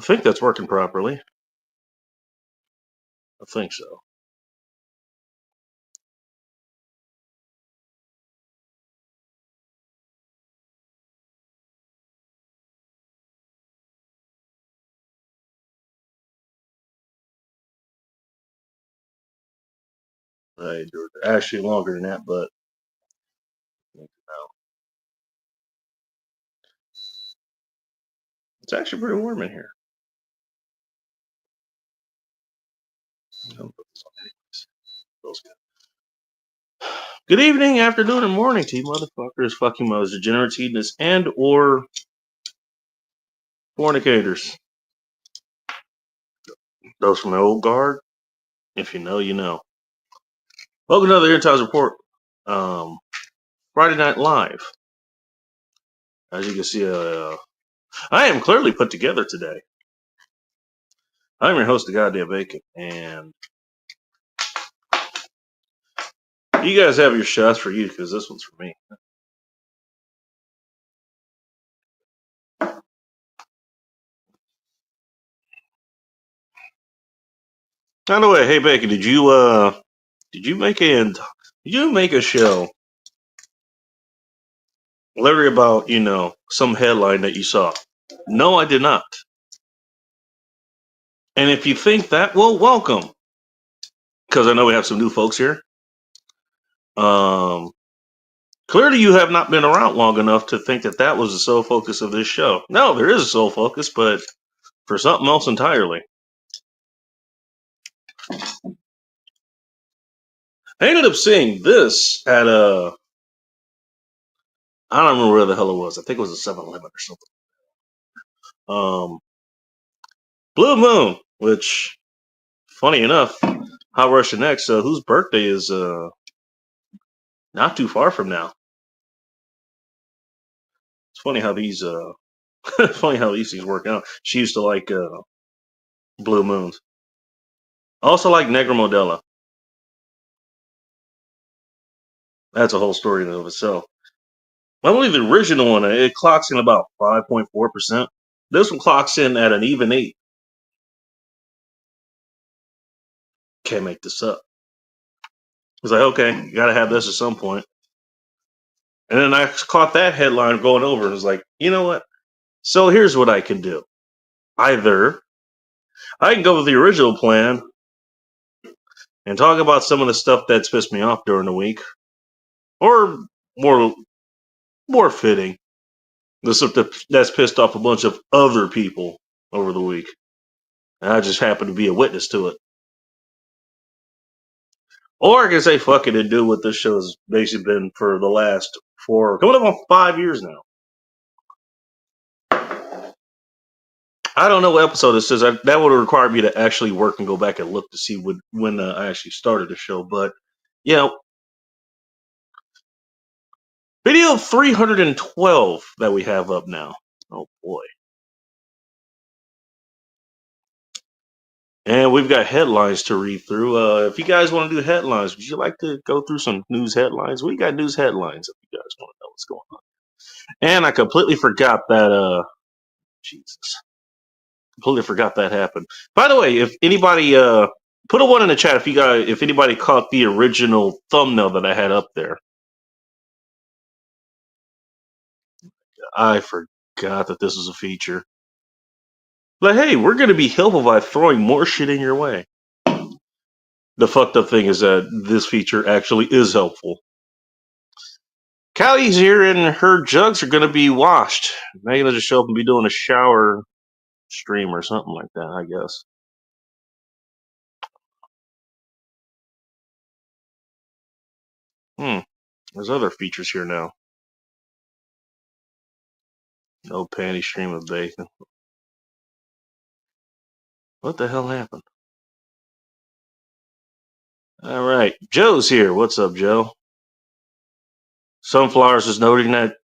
I think that's working properly. I think so. Actually longer than that, but it's actually pretty warm in here. Feels good. Good evening, afternoon, and morning to you motherfuckers, fucking mothers, degenerates, hedonists, and or fornicators. Those from the old guard, if you know, you know. Welcome to the Times Report. Friday Night Live. As you can see, I am clearly put together today. I'm your host, the Goddamn Bacon, and you guys have your shots for you because this one's for me. By the way, hey Bacon, did you make a show literally about some headline that you saw? No, I did not. And if you think that, well, welcome, because I know we have some new folks here. Um, Clearly, you have not been around long enough to think that that was the sole focus of this show. No, there is a sole focus, but for something else entirely. I ended up seeing this at I don't remember where the hell it was. I think it was a 7-Eleven or something. Blue Moon, which, funny enough, Hot Russian X, whose birthday is not too far from now. It's funny how these funny how these things work out. She used to like Blue Moons. Also like Negra Modella. That's a whole story in and of itself. I believe the original one, it clocks in about 5.4%. This one clocks in at an even 8. Can't make this up. It's like, okay, you gotta have this at some point. And then I caught that headline going over and was like, you know what? So here's what I can do. Either I can go with the original plan and talk about some of the stuff that's pissed me off during the week, or more more fitting, the stuff that's pissed off a bunch of other people over the week. And I just happen to be a witness to it. Or I can say fuck it and do what this show has basically been for the last coming up on 5 years now. I don't know what episode this is. That would require me to actually work and go back and look to see when I actually started the show. But yeah, video 312 that we have up now. Oh boy. And we've got headlines to read through. If you guys want to do headlines, would you like to go through some news headlines? We got news headlines if you guys want to know what's going on. And I completely forgot that Jesus. Completely forgot that happened. By the way, if anybody put a 1 in the chat if anybody caught the original thumbnail that I had up there. I forgot that this was a feature. But hey, we're gonna be helpful by throwing more shit in your way. The fucked up thing is that this feature actually is helpful. Callie's here and her jugs are gonna be washed. Megan will just show up and be doing a shower stream or something like that, I guess. There's other features here now. No panty stream of bacon. What the hell happened? All right, Joe's here. What's up, Joe? Sunflowers is noting that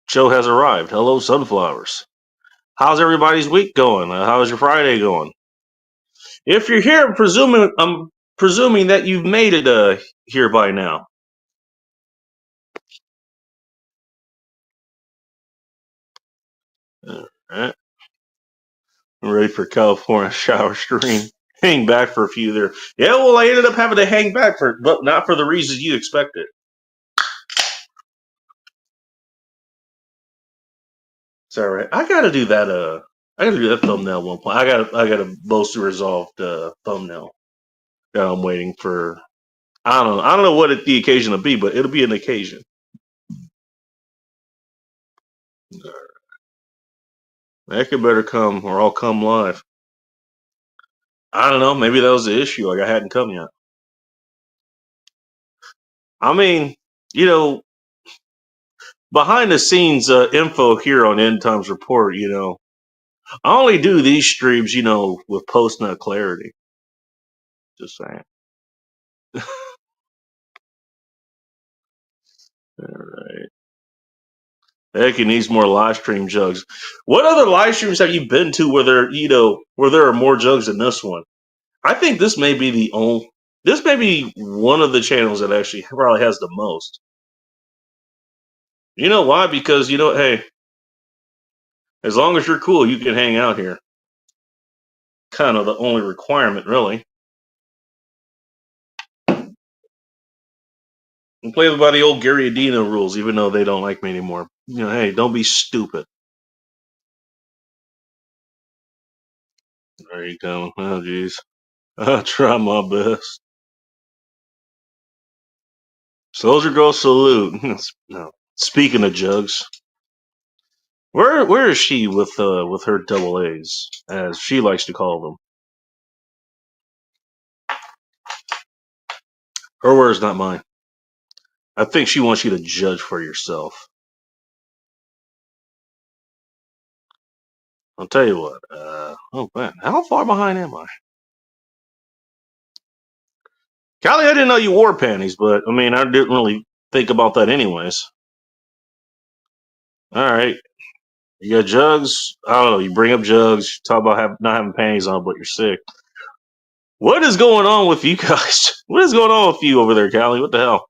Joe has arrived. Hello, Sunflowers. How's everybody's week going? How's your Friday going? If you're here, I'm presuming that you've made it here by now. All right. I'm ready for California shower stream. Hang back for a few there. Yeah, well, I ended up having to hang back but not for the reasons you expected. It's all right. I gotta do that. I gotta do that thumbnail at one point. I got a mostly resolved thumbnail that I'm waiting for. I don't know what the occasion will be, but it'll be an occasion. That could better come, or I'll come live. I don't know. Maybe that was the issue. Like I hadn't come yet. I mean, you know, behind the scenes info here on End Times Report. I only do these streams, with post nut clarity. Just saying. All right. Heck, he needs more live stream jugs. What other live streams have you been to where there are more jugs than this one? I think this may be the only. This may be one of the channels that actually probably has the most. You know why? Because hey, as long as you're cool, you can hang out here. Kind of the only requirement, really. And play by the old Gary Adino rules, even though they don't like me anymore. Hey, don't be stupid. There you go. Oh, jeez. I'll try my best. Soldier Girl salute. No. Speaking of jugs, where is she with her double A's, as she likes to call them? Her words, not mine. I think she wants you to judge for yourself. I'll tell you what. Oh man, how far behind am I? Callie, I didn't know you wore panties, but I mean, I didn't really think about that anyways. All right. You got jugs. I don't know. You bring up jugs. You talk about not having panties on, but you're sick. What is going on with you guys? What is going on with you over there, Callie? What the hell?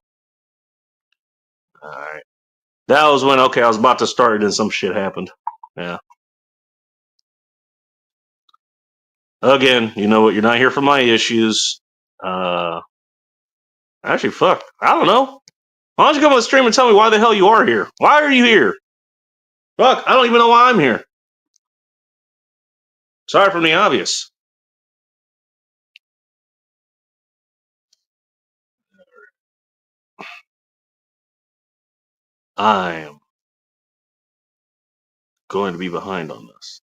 All right. That was when, okay, I was about to start and then some shit happened. Yeah. Again, you know what? You're not here for my issues. Actually, fuck. I don't know. Why don't you come on the stream and tell me why the hell you are here? Why are you here? Fuck, I don't even know why I'm here. Sorry for the obvious. I am going to be behind on this.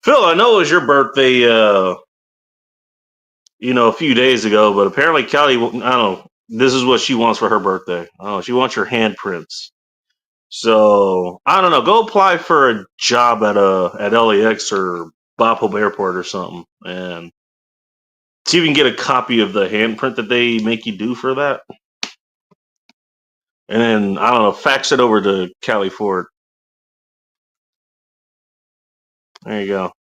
Phil, I know it was your birthday, a few days ago, but apparently Kelly, I don't know, this is what she wants for her birthday. Oh, she wants your handprints. So I don't know. Go apply for a job at LAX or Bob Hope Airport or something, and see if you can get a copy of the handprint that they make you do for that. And then I don't know, fax it over to Callie Ford. There you go.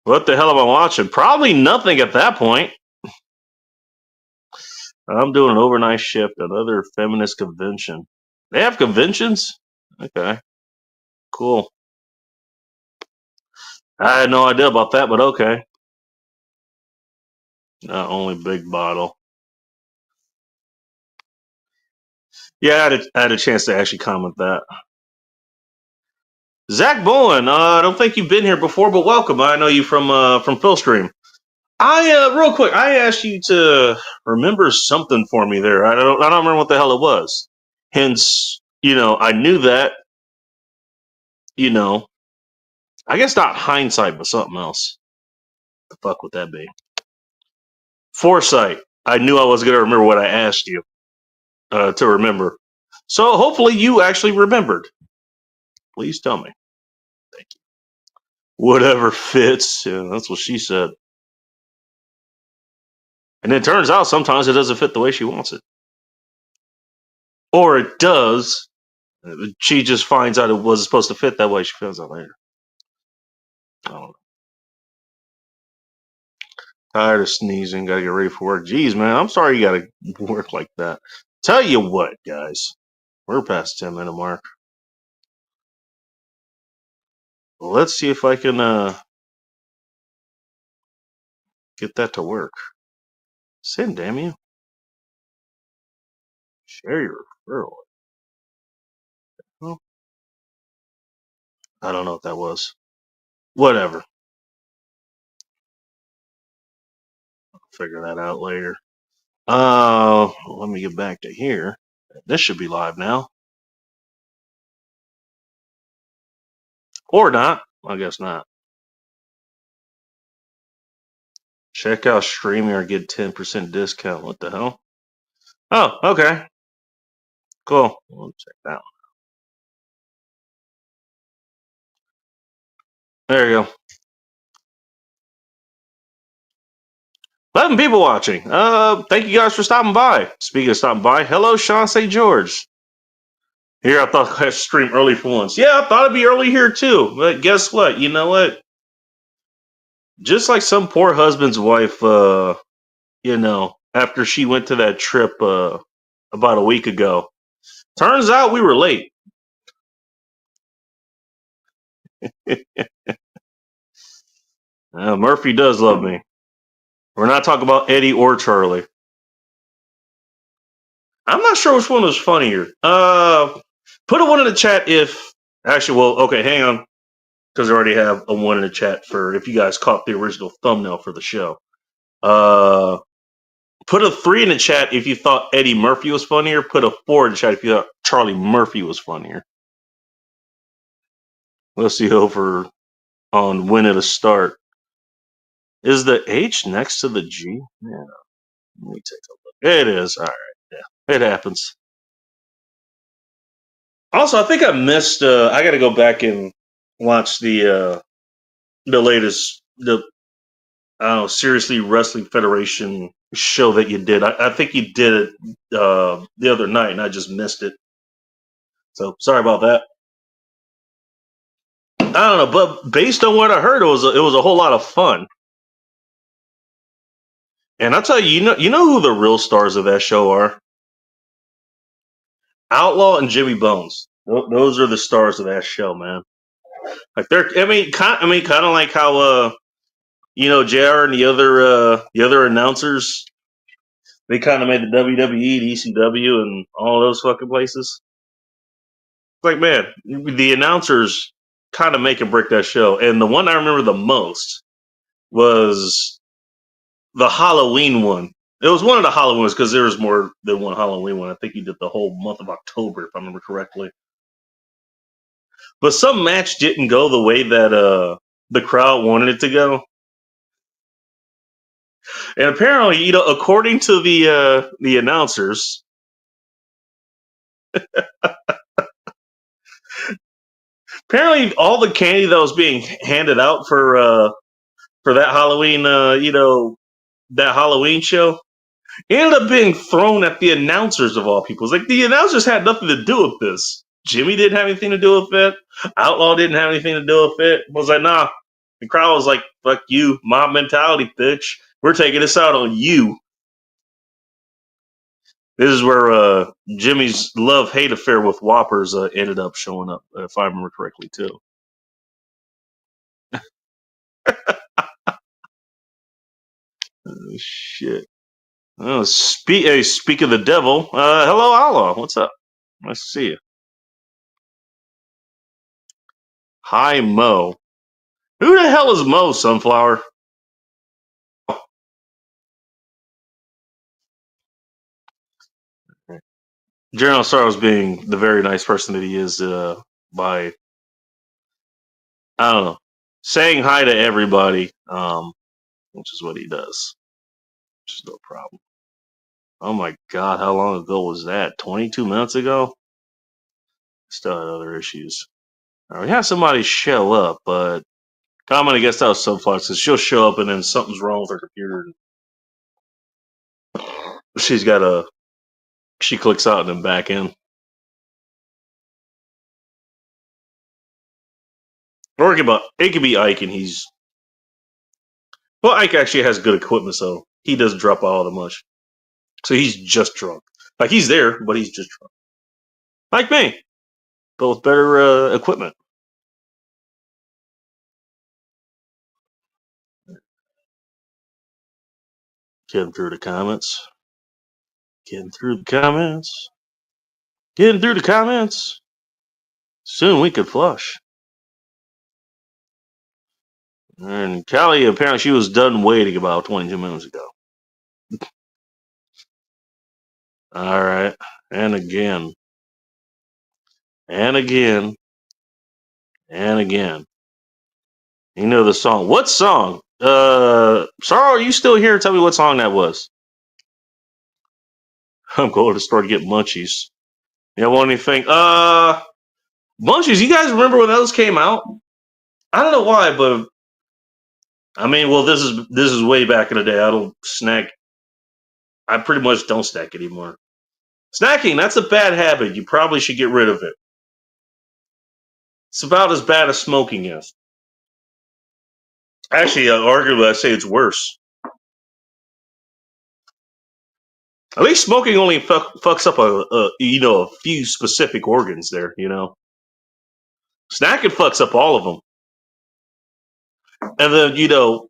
What the hell am I watching? Probably nothing at that point. I'm doing an overnight shift, another feminist convention. They have conventions? Okay, cool. I had no idea about that, but okay. Not only big bottle. Yeah, I had a chance to actually comment that. Zach Bowen, I don't think you've been here before, but welcome. I know you from Philstream. Real quick, I asked you to remember something for me there. I don't remember what the hell it was. Hence, I knew that. I guess not hindsight, but something else. The fuck would that be? Foresight. I knew I was going to remember what I asked you to remember. So hopefully you actually remembered. Please tell me. Thank you. Whatever fits. Yeah, that's what she said. And it turns out sometimes it doesn't fit the way she wants it. Or it does. She just finds out it wasn't supposed to fit that way. She finds out later. I don't know. Tired of sneezing. Gotta get ready for work. Jeez, man. I'm sorry you gotta work like that. Tell you what, guys. We're past 10-minute mark. Let's see if I can get that to work. Send, damn you. Share your referral. Well, I don't know what that was. Whatever. I'll figure that out later. Let me get back to here. This should be live now. Or not. I guess not. Check out StreamYard, get 10% discount. What the hell? Oh, okay. Cool. We'll check that one. There you go. 11 people watching. Thank you guys for stopping by. Speaking of stopping by, hello, Sean St. George. Here, I thought I'd stream early for once. Yeah, I thought it'd be early here too. But guess what? You know what? Just like some poor husband's wife, after she went to that trip about a week ago, turns out we were late. Murphy does love me. We're not talking about Eddie or Charlie. I'm not sure which one was funnier. Put a one in the chat if actually. Well, okay, hang on, because I already have a one in the chat for if you guys caught the original thumbnail for the show. Put a 3 in the chat if you thought Eddie Murphy was funnier. Put a 4 in the chat if you thought Charlie Murphy was funnier. Let's see over on when it'll start. Is the H next to the G? Yeah. Let me take a look. It is. All right. Yeah. It happens. Also, I think I missed. I got to go back and watch the latest I don't know, Seriously Wrestling Federation show that you did. I think you did it the other night, and I just missed it. So sorry about that. I don't know, but based on what I heard, it was a whole lot of fun. And I'll tell you, you know who the real stars of that show are? Outlaw and Jimmy Bones. Those are the stars of that show, man. Like they're, kind of like how JR and the other announcers, they kind of made the WWE, the ECW, and all those fucking places. Like, man, the announcers kind of make and break that show. And the one I remember the most was the Halloween one. It was one of the Halloween ones because there was more than one Halloween one. I think he did the whole month of October, if I remember correctly. But some match didn't go the way that the crowd wanted it to go. And apparently, according to the announcers, apparently all the candy that was being handed out for that Halloween, that Halloween show ended up being thrown at the announcers of all people. It's like the announcers had nothing to do with this. Jimmy didn't have anything to do with it. Outlaw didn't have anything to do with it. I was like, nah. The crowd was like, fuck you, mob mentality, bitch. We're taking this out on you. This is where Jimmy's love-hate affair with Whoppers ended up showing up, if I remember correctly, too. Shit. Oh, speak of the devil. Hello, Outlaw. What's up? Nice to see you. Hi, Mo. Who the hell is Mo, Sunflower? General Sorrows being the very nice person that he is by, I don't know, saying hi to everybody, which is what he does, which is no problem. Oh my God, how long ago was that? 22 minutes ago? Still had other issues. We had somebody show up, but I'm going to guess that was Sunflower because she'll show up and then something's wrong with her computer. She clicks out and then back in. Or it could be Ike, and Ike actually has good equipment, so he doesn't drop out all that much. So he's just drunk. Like he's there, but he's just drunk. like me, but with better equipment. Getting through the comments. Getting through the comments. Getting through the comments. Soon we could flush. And Callie, apparently she was done waiting about 22 minutes ago. All right. And again. And again. And again. You know the song. What song? Sorrow, are you still here? Tell me what song that was. I'm going to the store to get munchies. You want anything? Munchies, you guys remember when those came out? I don't know why, but I mean, well, this is way back in the day. I don't snack. I pretty much don't snack anymore. Snacking, that's a bad habit. You probably should get rid of it. It's about as bad as smoking is. Actually, arguably, I'd say it's worse. At least smoking only fucks up a few specific organs there. Snacking fucks up all of them. And then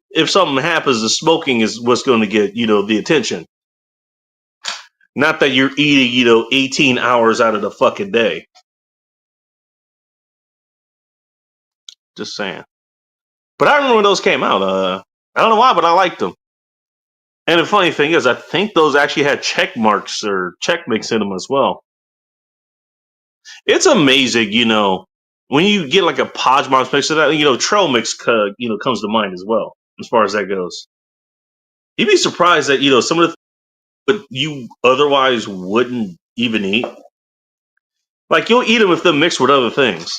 if something happens, the smoking is what's going to get the attention. Not that you're eating 18 hours out of the fucking day. Just saying. But I remember when those came out. I don't know why, but I liked them. And the funny thing is, I think those actually had check marks or check mix in them as well. It's amazing, when you get like a Podmos mix of that, trail mix, comes to mind as well, as far as that goes. You'd be surprised that, some of the but you otherwise wouldn't even eat. Like, you'll eat them if they're mixed with other things.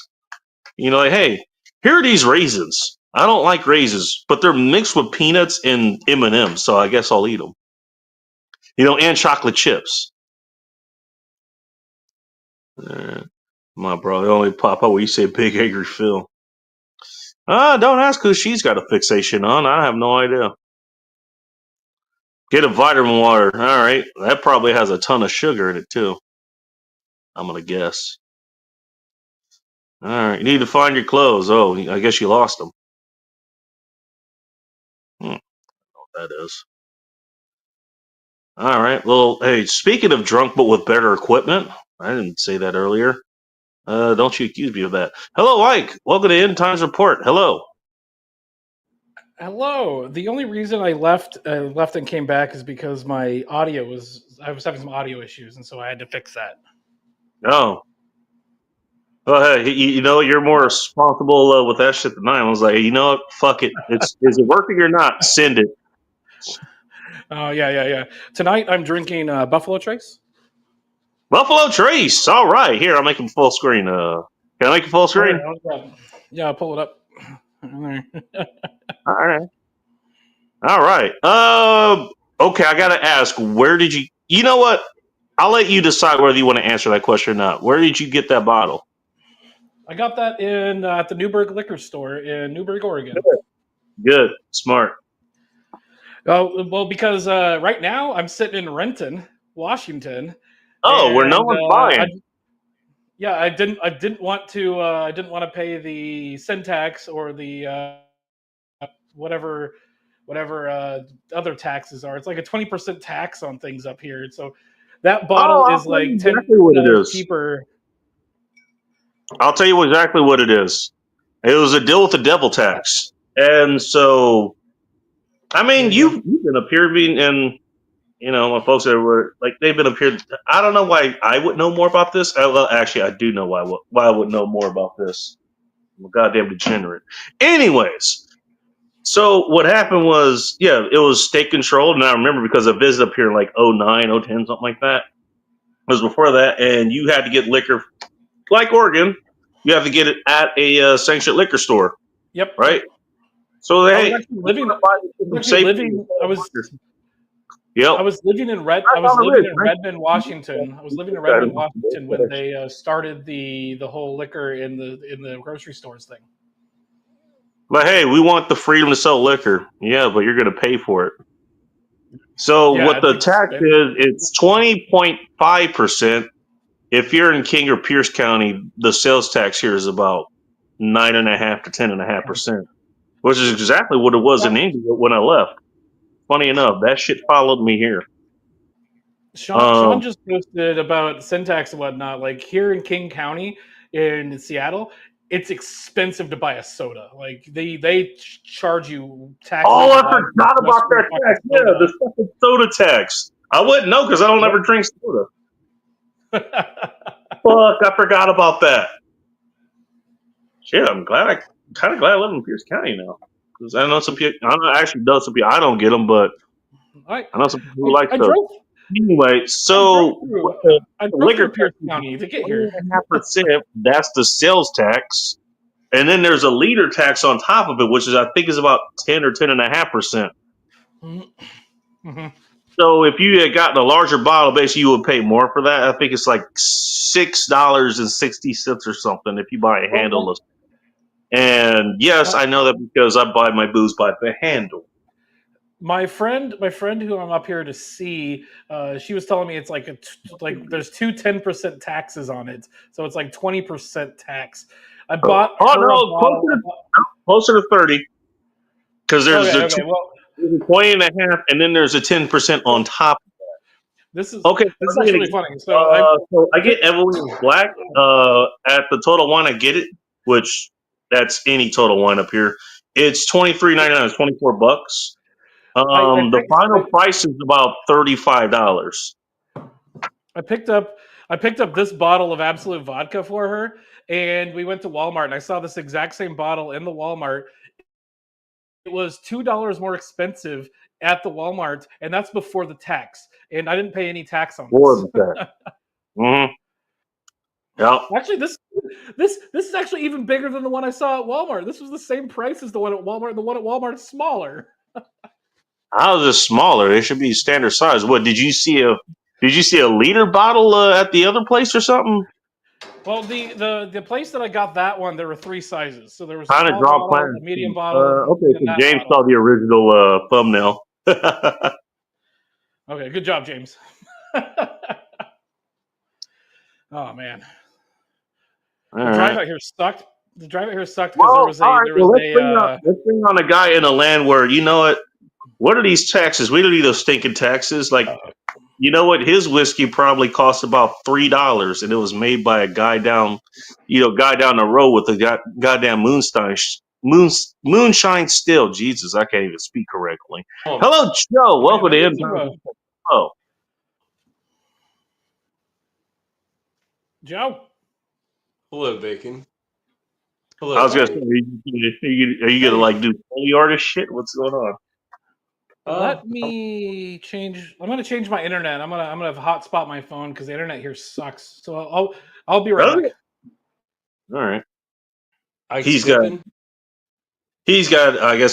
Like, hey, here are these raisins. I don't like raisins, but they're mixed with peanuts and M&M's, so I guess I'll eat them. And chocolate chips. My bro, they only pop up when you say Big Angry Phil. Don't ask who she's got a fixation on. I have no idea. Get a vitamin water. All right. That probably has a ton of sugar in it, too. I'm going to guess. All right. You need to find your clothes. Oh, I guess you lost them. I don't know what that is. All right. Well, hey, speaking of drunk but with better equipment, I didn't say that earlier. Don't you accuse me of that. Hello, Ike. Welcome to End Times Report. Hello. Hello. The only reason I left and came back is because I was having some audio issues, and so I had to fix that. Oh. Well, hey, you're more responsible with that shit than I am. I was like, you know what? Fuck it. Is it working or not? Send it. Oh, yeah. Tonight I'm drinking Buffalo Trace. Buffalo Trace. All right. Here, I'll make him full screen. Can I make it full screen? Yeah, I'll pull it up. All right. Okay, I got to ask, where did you... You know what? I'll let you decide whether you want to answer that question or not. Where did you get that bottle? I got that at the Newburgh Liquor Store in Newburgh, Oregon. Good. Smart. Oh, well, because right now I'm sitting in Renton, Washington. Where no one's buying. I didn't want to pay the sin tax or the whatever other taxes are. It's like a 20% tax on things up here. So that bottle is like $10 cheaper. I'll tell you exactly what it is. It was a deal with the devil tax. And so, I mean, you've been up here and my folks that were like, they've been up here. I don't know why I would know more about this. Well, actually, I do know why I would know more about this. I'm a goddamn degenerate. Anyways, so what happened was, it was state controlled. And I remember because I visited up here in like 09, 010, something like that. It was before that. And you had to get liquor, like Oregon, you have to get it at a sanctioned liquor store. Yep. Right? So, hey. I was living in Redmond, Washington. I was living in Redmond, Washington when they started the whole liquor in the grocery stores thing. But hey, we want the freedom to sell liquor. Yeah, but you're going to pay for it. So what the tax is, it's 20.5%. if you're in King or Pierce County, the sales tax here is about 9.5% to 10.5%, which is exactly what it was in India when I left. Funny enough, that shit followed me here. Sean just posted about syntax and whatnot. Like here in King County in Seattle, it's expensive to buy a soda. Like they charge you taxes. Oh, I forgot about that tax. Yeah, the fucking soda tax. I wouldn't know because I don't ever drink soda. Fuck, I forgot about that. Shit, I'm kind of glad I live in Pierce County now. Because I know some people, I actually know some people, I don't get them, but I know some people who like soda. Anyway, so I drove through Pierce County to get here. 20.5%, that's the sales tax. And then there's a liter tax on top of it, which is I think is about 10 or 10.5%. Mm-hmm. So if you had gotten a larger bottle, basically you would pay more for that. I think it's like $6.60 or something if you buy a handle of. And yes, I know that because I buy my booze by the handle. My friend who I'm up here to see, she was telling me it's like there's 10% taxes on it, so it's like 20% tax. I bought closer to 30, because there's 20.5, and then there's a 10% on top of that. This is actually funny. So I get Evelyn Black at the Total Wine. I get it, which that's any Total Wine up here. It's $23.99. It's $24. The final price is about $35. I picked up this bottle of Absolute vodka for her, and we went to Walmart, and I saw this exact same bottle in the Walmart. It was $2 more expensive at the Walmart, and that's before the tax. And I didn't pay any tax on this. Mm-hmm. Yeah. Actually, this is actually even bigger than the one I saw at Walmart. This was the same price as the one at Walmart. The one at Walmart is smaller. How is this smaller? It should be standard size. What did you see a liter bottle at the other place or something? Well, the place that I got that one, there were 3 sizes. So there was kind of draw plan. A medium bottle. Okay, so James saw the original thumbnail. Okay, good job, James. Oh man, the drive out here sucked. The drive out here sucked because let's bring on a guy in a land where, you know what are these taxes? We don't need those stinking taxes. Like, you know what? His whiskey probably cost about $3, and it was made by a guy down the road with a goddamn moonshine still. Jesus, I can't even speak correctly. Hello, Joe. Welcome to Empire. Oh, Joe. Hello, Bacon. Hello. I was gonna say, are you gonna like do Foley artist shit? What's going on? Let me change. I'm gonna change my internet. I'm gonna hotspot my phone because the internet here sucks. So I'll be right back. All right. I guess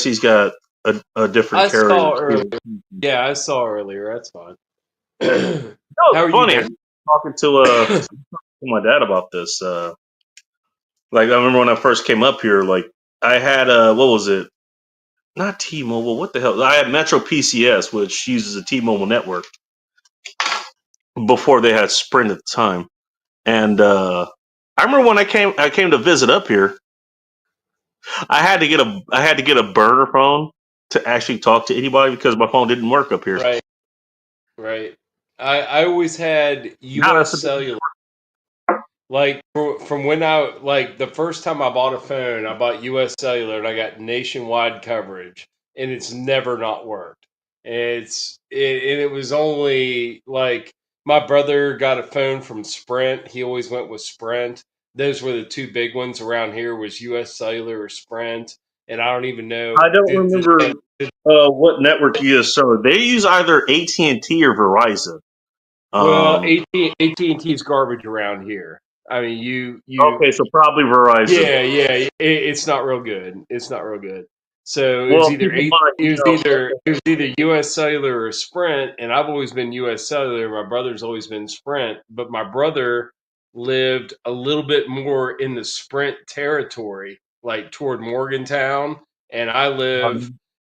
he's got a different carrier. Yeah, I saw earlier. That's fine. How are funny. You talking to my dad about this. Like I remember when I first came up here, like I had what was it? Not T-Mobile. What the hell? I had Metro PCS, which uses a T-Mobile network before they had Sprint at the time. And I remember when I came to visit up here, I had to get a burner phone to actually talk to anybody because my phone didn't work up here. Right. I always had US Cellular. Like from when the first time I bought a phone, I bought US Cellular and I got nationwide coverage, and it's never not worked. It was only like my brother got a phone from Sprint. He always went with Sprint. Those were the 2 big ones around here, was US Cellular or Sprint, and I don't even know. I don't remember what network you use. So they use either AT&T or Verizon. Well, AT&T is garbage around here. I mean, you. Okay, so probably Verizon. Yeah. It's not real good. It's not real good. So it was either US Cellular or Sprint, and I've always been US Cellular. My brother's always been Sprint, but my brother lived a little bit more in the Sprint territory, like toward Morgantown, and I live.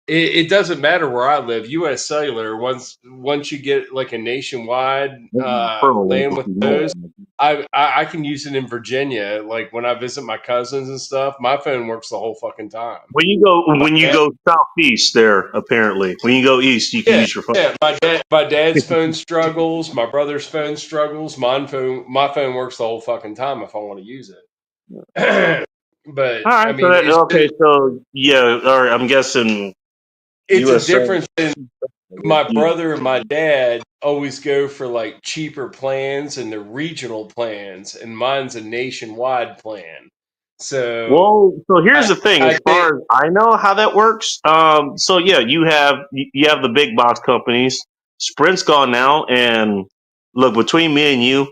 It doesn't matter where I live. US Cellular, once you get like a nationwide land with those, I can use it in Virginia. Like when I visit my cousins and stuff, my phone works the whole fucking time. When you go southeast, there apparently. When you go east, you can use your phone. Yeah, my dad's phone struggles. My brother's phone struggles. My phone works the whole fucking time if I want to use it. But All right. I mean, So yeah. All right. I'm guessing it's US a difference in my brother and my dad always go for like cheaper plans and the regional plans, and mine's a nationwide plan. So here's the thing. As far as I know how that works, so yeah, you have the big box companies. Sprint's gone now, and look, between me and you,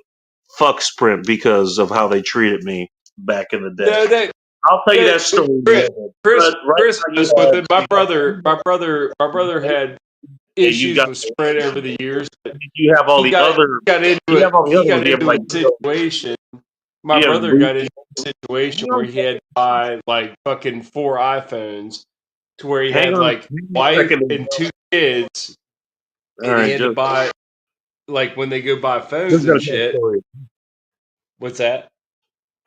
fuck Sprint because of how they treated me back in the day. I'll tell you that story. Chris, but my brother had issues with Sprint over the years. But you have all the other. He got into a situation. My brother got into a situation where he had to buy like fucking 4 iPhones, to where he had like wife and 2 kids, and he had to buy, like, when they go buy phones and shit. What's that?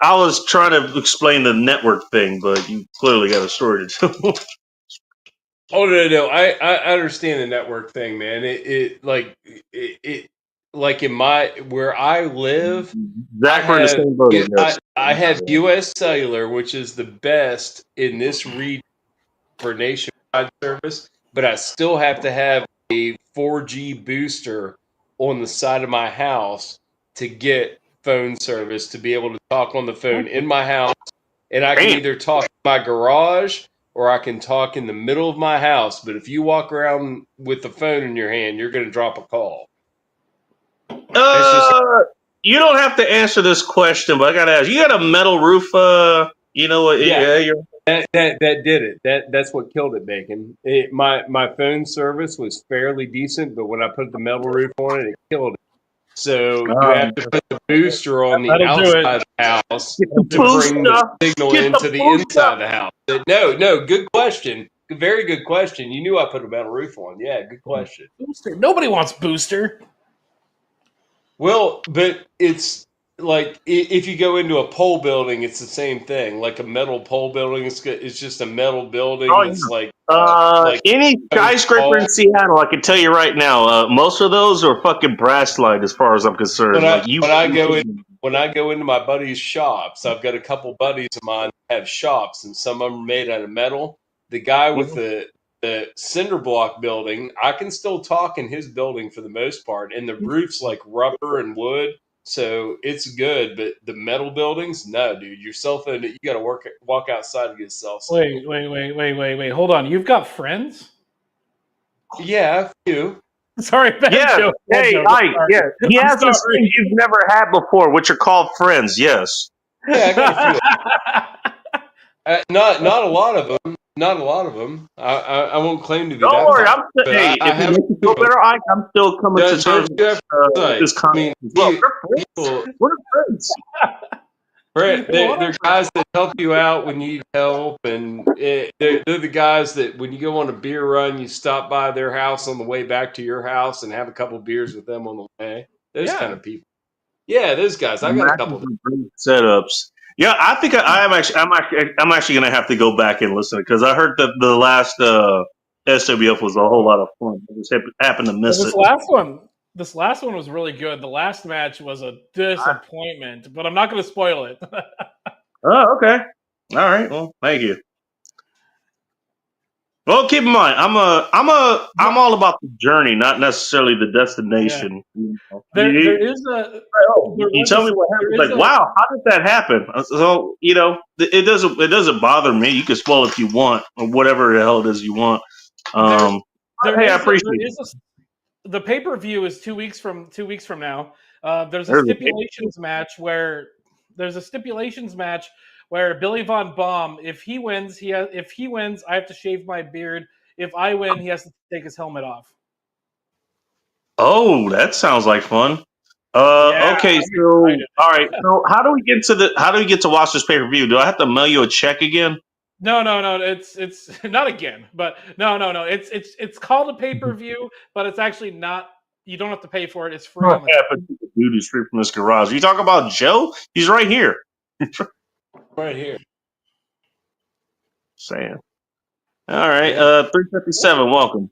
I was trying to explain the network thing, but you clearly got a story to tell. Oh no! I understand the network thing, man. It like in my where I live, I have U.S. Cellular, which is the best in this region for nationwide service, but I still have to have a 4G booster on the side of my house to get phone service, to be able to talk on the phone in my house, and I can either talk in my garage or I can talk in the middle of my house. But if you walk around with the phone in your hand, you're going to drop a call. You don't have to answer this question, but I got to ask. You got a metal roof, you know what? Yeah, that did it. That's what killed it, Bacon. My phone service was fairly decent, but when I put the metal roof on it, it killed it. So you have to put the booster on the outside of the house to bring the signal into the inside of the house. No, good question. Very good question. You knew I put a metal roof on. Yeah, good question. Booster. Nobody wants booster. Well, but it's like if you go into a pole building, it's the same thing. Like a metal pole building, it's just a metal building. It's like any skyscraper in Seattle. I can tell you right now, most of those are fucking brass line, as far as I'm concerned. When I go into my buddies' shops, I've got a couple buddies of mine that have shops, and some of them are made out of metal. The guy with the cinder block building, I can still talk in his building for the most part, and the roof's like rubber and wood, so it's good. But the metal buildings, no, dude, your cell phone, you got to walk outside to get a cell phone. Wait. Hold on. You've got friends? Yeah, a few. Sorry, bad joke. Hey, Ike, yeah. He has things you've never had before, which are called friends. Yes. Yeah, I got a few. Not a lot of them. Not a lot of them. I won't claim to be. Don't worry, I'm still. Hey, if it makes you feel better, Ike, I'm still coming to terms with this comment. We're friends. Brett, they're guys that help you out when you need help, and they're the guys that when you go on a beer run, you stop by their house on the way back to your house and have a couple beers with them on the way. Those kind of people. Yeah, those guys. I got a couple of setups. Yeah, I think I'm actually going to have to go back and listen because I heard that the last SWF was a whole lot of fun. I just happened to miss it. This last one was really good. The last match was a disappointment, but I'm not going to spoil it. Oh, okay. All right. Well, thank you. Well, keep in mind, I'm all about the journey, not necessarily the destination. Yeah. You tell me what happened. Like, wow, how did that happen? So, it doesn't bother me. You can spoil if you want, or whatever the hell it is you want. I appreciate it. The pay-per-view is 2 weeks from now. There's a stipulations match where Billy Von Baum, if he wins, I have to shave my beard. If I win, he has to take his helmet off. Oh, that sounds like fun. Okay, so all right. So how do we get to watch this pay-per-view? Do I have to mail you a check again? No. It's not again, but no. It's called a pay-per-view, but it's actually not You don't have to pay for it. It's free. What happened to the dude who streamed from his garage? You talk about Joe? He's right here. Right here. Saying. All right, Yeah. 357. Welcome.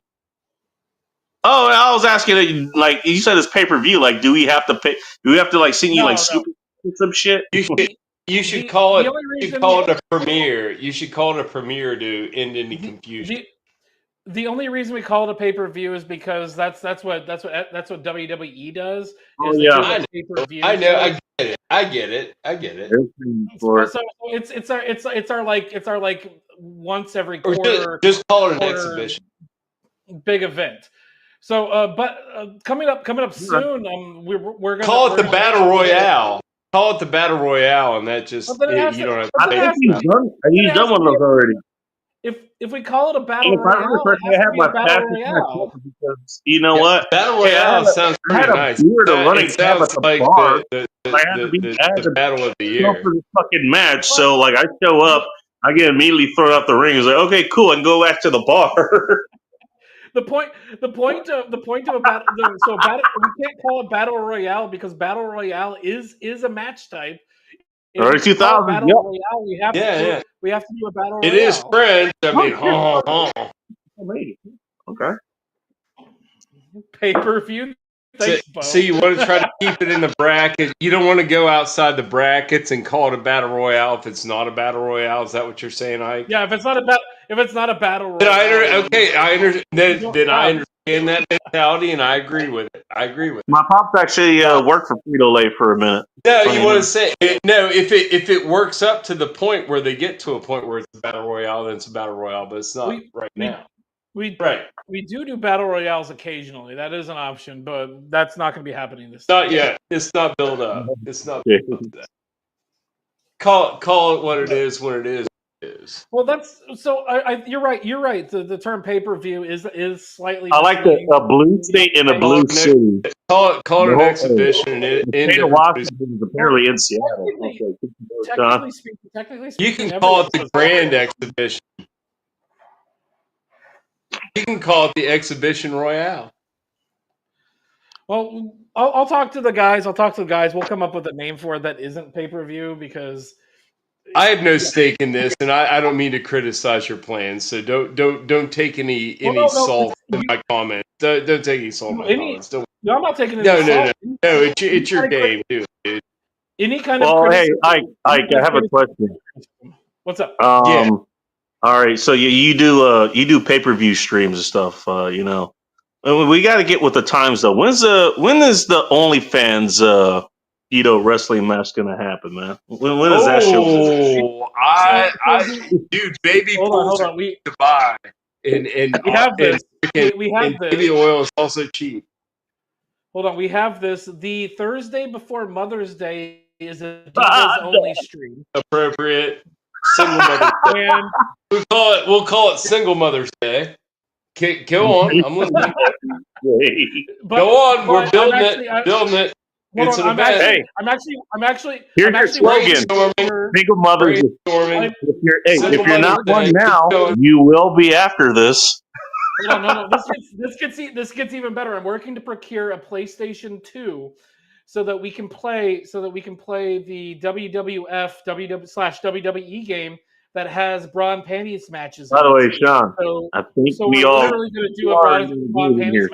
Oh, I was asking, like you said, it's pay per view. Like, do we have to pay? Do we have to like send you like super some shit? You should call it. You should call it a premiere. You should call it a premiere to end any confusion. The only reason we call it a pay per view is because that's what WWE does. Oh yeah, I know. I get it. So it's our like once every quarter. Just call it an exhibition. Big event. So, but coming up soon, we're gonna call it the Battle Royale. Call it the Battle Royale, and that just you don't have to. I think he's done one of those already. If we call it a Battle Royale, I have my Battle Royale because you know what? Battle Royale sounds pretty nice. It sounds like the Battle of the Year. For this fucking match, so like I show up, I get immediately thrown out the ring. It's like, okay, cool, I can go back to the bar. The point of a battle. So we can't call it Battle Royale because Battle Royale is a match type. Early 2000s. Battle Royale. We have to do a Battle Royale. It is French. I mean, Okay. Pay per view. So you want to try to keep it in the bracket. You don't want to go outside the brackets and call it a Battle Royale if it's not a Battle Royale. Is that what you're saying, Ike? Yeah, if it's not a Battle Royale. I understand. Then I understand that mentality, and I agree with it. My pops actually worked for Frito-Lay for a minute. No, you want to say no. If it works up to the point where they get to a point where it's a Battle Royale, then it's a Battle Royale. But it's not now. We do Battle Royales occasionally. That is an option, but that's not going to be happening this time. Not yet. It's not built up. It's not built up. Call it what it is when it is. Well, that's so. You're right. You're right. The term pay per view is slightly. I like a blue state and a blue city. Call it an exhibition. Washington is apparently in Seattle. Technically speaking, you can call it the Grand Exhibition. You can call it the Exhibition Royale. Well, I'll talk to the guys. We'll come up with a name for it that isn't pay per view because I have no stake in this, and I don't mean to criticize your plans. So don't take any salt in my comments. Don't take any salt in my comments. No, I'm not taking any salt. No. It's your game, dude. Any kind of. Well, hey, Ike, I have a question. What's up? Yeah. All right, so you do pay-per-view streams and stuff, you know. We got to get with the times though. When is the OnlyFans wrestling match gonna happen, man? When is that show? Dude, baby hold on. We to buy, and we have this. We have and this. Baby oil is also cheap. Hold on, we have this. The Thursday before Mother's Day is a Divas only stream. Appropriate. Single Mother's Day. We'll call it Single Mother's Day. Go on. I'm listening. Go on. We're building it. It's an event. I'm actually. Here's your slogan: Single Mothers. If you're not one now, you will be after this. No. This gets even better. I'm working to procure a PlayStation 2 so that we can play the WWF/WWE game that has bra and panties matches. By the way, Sean, I think we all literally going to do a bra and panties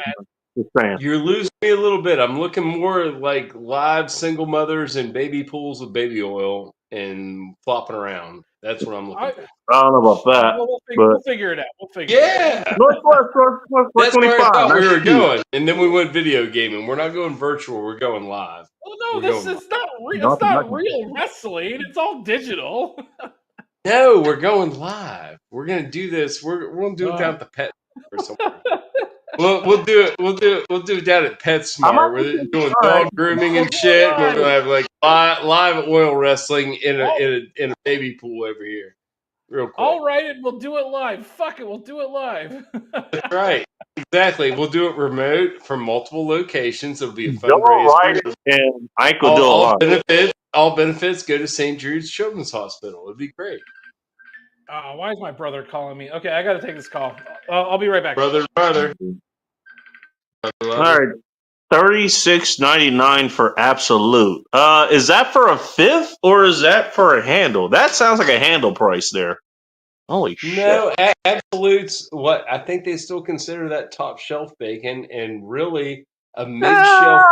match. You're losing me a little bit. I'm looking more like live single mothers and baby pools with baby oil and flopping around. That's what I'm looking for. I don't know about that. We'll figure it out. That's where I thought we were going. And then we went video gaming. We're not going virtual. We're going live. Well, no, it's not real. It's not real wrestling. It's all digital. No, we're going live. We're gonna do this. We're gonna do it down at the pet or something. We'll do it down at PetSmart. We're doing dog grooming and shit. We're gonna have like live oil wrestling in a baby pool over here. Real quick. All right, we'll do it live. Fuck it, we'll do it live. That's right. Exactly. We'll do it remote from multiple locations. It'll be a fundraiser. And I could do a lot. All benefits go to St. Jude's Children's Hospital. It'd be great. Why is my brother calling me? Okay, I got to take this call. I'll be right back. Brother. All right. $36.99 for Absolute. Is that for a fifth or is that for a handle? That sounds like a handle price there. Holy shit! No, Absolute's what I think they still consider that top shelf bacon, and really a mid shelf.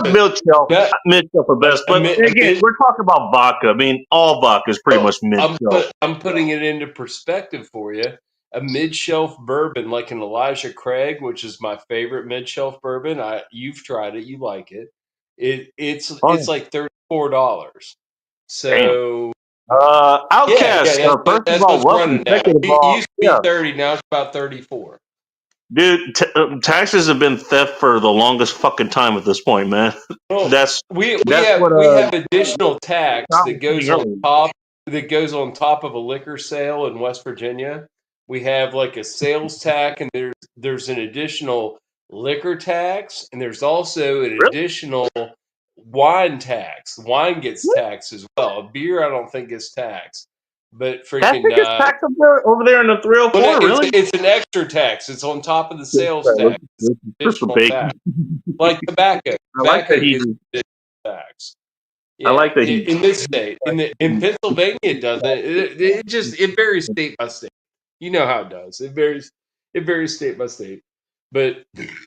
Mid shelf, Yeah, mid shelf are best. But again, we're talking about vodka. I mean, all vodka is pretty much mid shelf. I'm putting it into perspective for you. A mid shelf bourbon like an Elijah Craig, which is my favorite mid shelf bourbon. You've tried it, you like it. It's like $34. So Outcast. yeah, First that's of all, what's welcome. running now. Second of It all, used to be 30, now it's about 34. dude, taxes have been theft for the longest fucking time at this point, man. Well, That's we what have additional tax that goes on top of a liquor sale in West Virginia. We have like a sales tax, and there's an additional liquor tax, and there's also an additional wine tax. Wine gets taxed as well. Beer, I don't think gets taxed, but that thing is taxed over there in the 304. Really, it's an extra tax. It's on top of the sales tax. Additional tax, like tobacco. Tobacco gets additional tax. Yeah, I like that in this state. In Pennsylvania, it doesn't. It varies state by state. You know how it does. It varies state by state. But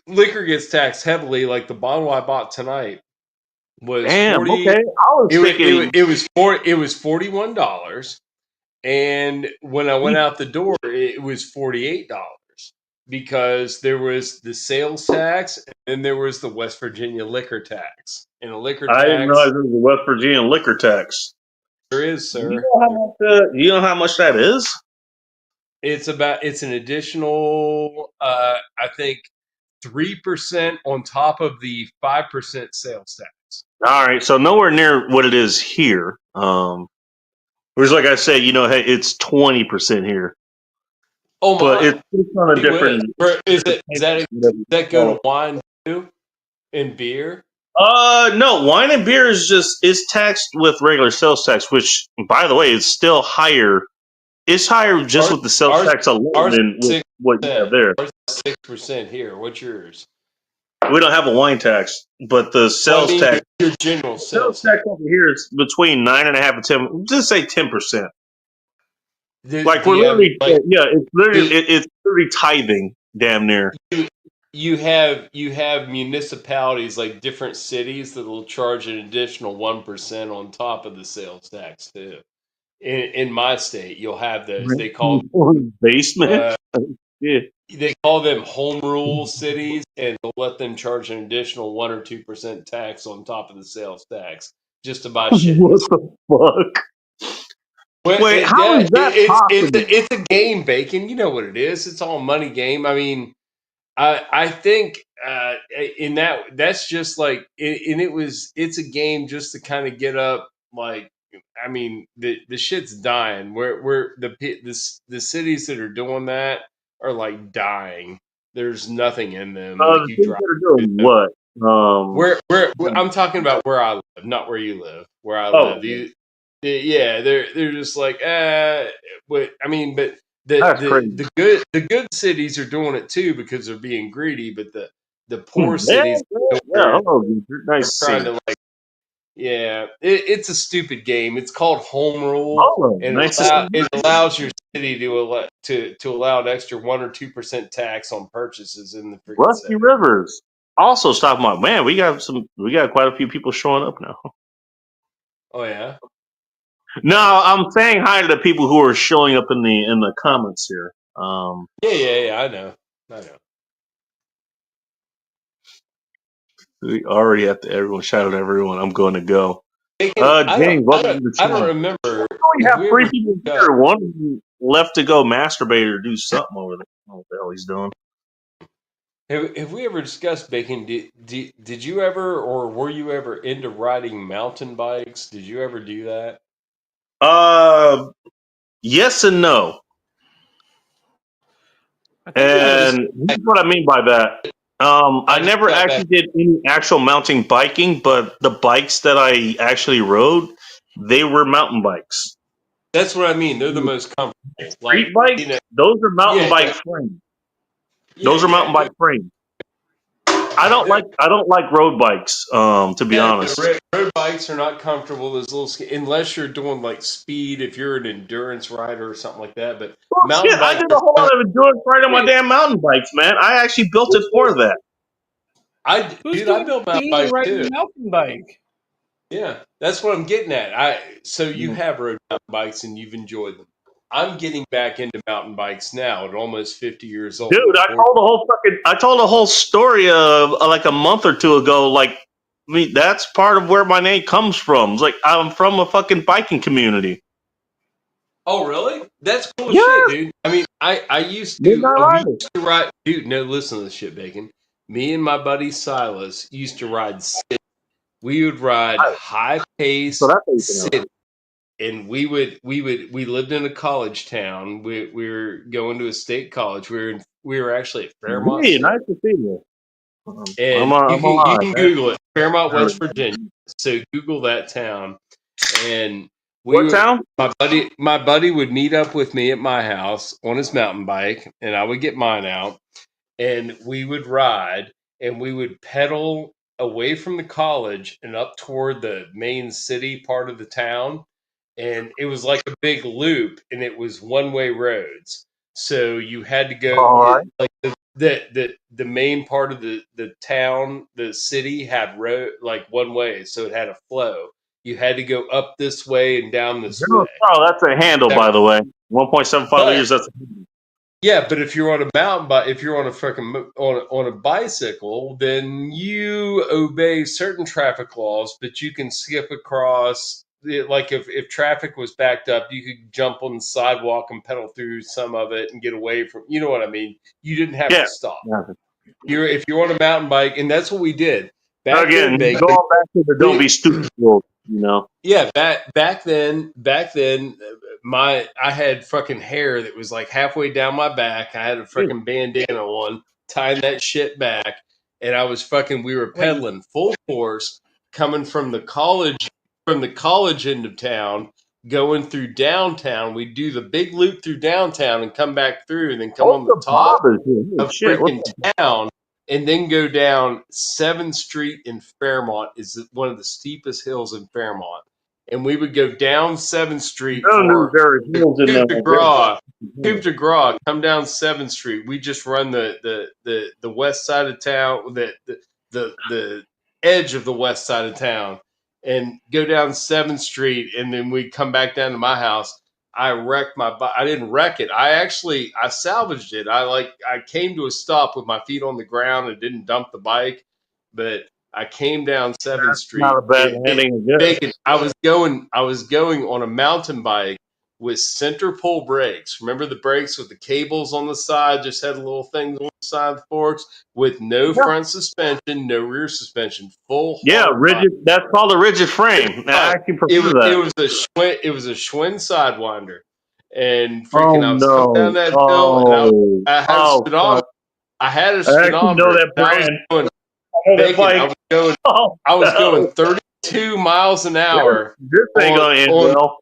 liquor gets taxed heavily. Like the bottle I bought tonight was $40. Okay. It was $41, and when I went out the door, it was $48 because there was the sales tax and then there was the West Virginia liquor tax. And a liquor tax. I didn't realize there was a West Virginia liquor tax. There is, sir. You know how much that is? It's an additional, I think, 3% on top of the 5% sales tax. All right, so nowhere near what it is here. Whereas, like I say, hey, it's 20% here. Oh my! But it's on a different. Does that go to wine too, and beer? No, wine and beer is taxed with regular sales tax, which, by the way, is still higher. It's higher just with the sales tax alone than what you have there. 6% here. What's yours? We don't have a wine tax, but the sales tax. Your general sales tax over here is between 9.5% and 10%. Just say 10%. Like we're literally, it's literally tithing, damn near. You have municipalities like different cities that will charge an additional 1% on top of the sales tax too. In my state, you'll have those. They call basement. Yeah. They call them home rule cities, and they'll let them charge an additional 1 or 2% tax on top of the sales tax just to buy shit. What the fuck? Wait, how is that possible? It's a game, Bacon. You know what it is. It's all a money game. I mean, I think in that's just like, it's a game just to kind of get up. Like, I mean, the shit's dying. Where the cities that are doing that are like dying. There's nothing in them. Like you doing what? Where I'm talking about where I live, not where you live. Where I live, they're just like, but I mean, but the good cities are doing it too because they're being greedy, but the poor cities are trying to like. Yeah, it's a stupid game. It's called home rule, and it allows your city to allow an extra 1 or 2% tax on purchases in the freaking Rusty Rivers. Also, stop my man. We got quite a few people showing up now. Oh yeah. No, I'm saying hi to the people who are showing up in the comments here. Yeah. I know. We already have to everyone shout out everyone. I'm going to go. James, I don't remember. We have 3 people here. One left to go masturbate or do something over there. I don't know what the hell he's doing. Have we ever discussed, Bacon? Did you ever, or were you ever into riding mountain bikes? Did you ever do that? Yes and no. And here's what I mean by that. I never actually did any actual mountain biking, but the bikes that I actually rode, they were mountain bikes. That's what I mean. They're the most comfortable. Street bikes, those are mountain bike frames. Those are mountain bike frames. I don't like road bikes. To be honest, road bikes are not comfortable. Those unless you're doing like speed, if you're an endurance rider or something like that. But mountain I bike, did a whole lot of endurance riding on my damn mountain bikes, man. I actually built it for that. I built mountain bikes riding too. a mountain bike? Yeah, that's what I'm getting at. So you have rode mountain bikes and you've enjoyed them. I'm getting back into mountain bikes now at almost 50 years old. Dude, I told a whole story like a month or two ago. Like, I mean, that's part of where my name comes from. It's like I'm from a fucking biking community. Oh, really? That's cool Yeah. shit, dude. I mean, I used to, we used to ride. Dude, no, listen to this shit, Bacon. Me and my buddy Silas used to ride city. We would ride high pace city. And we lived in a college town. We were going to a state college. We were actually at Fairmont. Hey, nice to see you. And you can Google it, Fairmont, West Virginia. So Google that town. And what town? My buddy would meet up with me at my house on his mountain bike, and I would get mine out, and we would ride, and we would pedal away from the college and up toward the main city part of the town. And it was like a big loop, and it was one-way roads. So you had to go like the main part of the town, the city had road like one way, so it had a flow. You had to go up this way and down this way. Oh, that's a handle, by the way. 1.75 liters. That's a handle. Yeah, but if you're on a mountain bike, if you're on a freaking on a bicycle, then you obey certain traffic laws, but you can skip across. Like if traffic was backed up, you could jump on the sidewalk and pedal through some of it and get away from. You know what I mean? You didn't have to stop. Yeah. If you're on a mountain bike, and that's what we did. Again, going back to the don't be stupid rule, you know. Yeah, back then, I had fucking hair that was like halfway down my back. I had a freaking bandana on, tying that shit back, and we were pedaling full force, coming from the college end of town, going through downtown. We'd do the big loop through downtown and come back through, and then come on the top of freaking town. And then go down 7th Street in Fairmont is one of the steepest hills in Fairmont. And we would go down 7th Street Coup de Gras, come down 7th Street. We just run the west side of town, the edge of the west side of town, and go down 7th Street, and then we come back down to my house. I wrecked my bike. I didn't wreck it. I salvaged it. I came to a stop with my feet on the ground and didn't dump the bike, but I came down 7th Street. Not a bad ending. I was going on a mountain bike with center pull brakes. Remember the brakes with the cables on the side? Just had little things on the side of the forks with no front suspension, no rear suspension, full. Rigid. That's called a rigid frame. I actually prefer that. It was a Schwinn Sidewinder, and freaking I was coming down that hill, and I had a speedometer. I had a speedometer. Know that brand. I was going 32 miles an hour. This ain't gonna end well.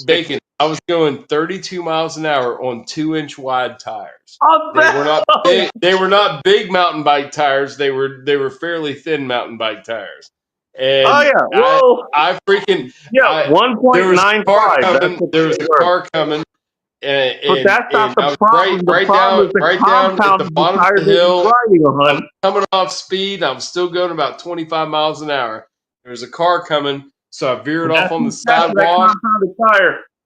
Bacon. I was going 32 miles an hour on 2-inch wide tires. They were not big mountain bike tires. They were fairly thin mountain bike tires. And I freaking 1.95. There was a car coming. But that's not the problem. Right down at the bottom of the hill. I'm coming off speed. I'm still going about 25 miles an hour. There was a car coming, so I veered off on the sidewalk.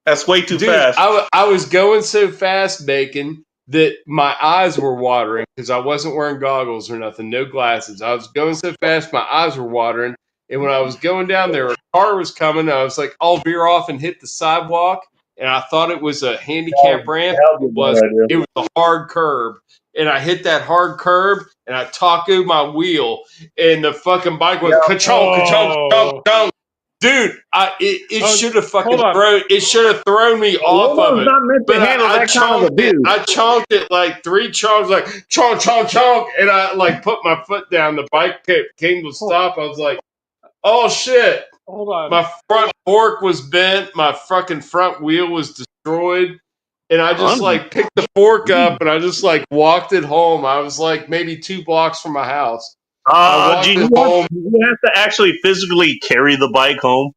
That's way too fast. I was going so fast, Bacon, that my eyes were watering because I wasn't wearing goggles or nothing, no glasses. I was going so fast, my eyes were watering. And when I was going down there, a car was coming. I was like, I'll veer off and hit the sidewalk. And I thought it was a handicap ramp. It was a hard curb. And I hit that hard curb, and I tacoed my wheel, and the fucking bike went ka-chonk, ka-chonk, ka-chonk. Dude, it should have thrown me off of it. But I chonked it like 3 chonks, like chonk, chonk, chonk, and I like put my foot down. The bike came to stop. I was like, oh shit. Hold on. My front fork was bent. My fucking front wheel was destroyed. And I just like picked the fork up and I just like walked it home. I was like maybe 2 blocks from my house. walked Do it home. you have to actually physically carry the bike home?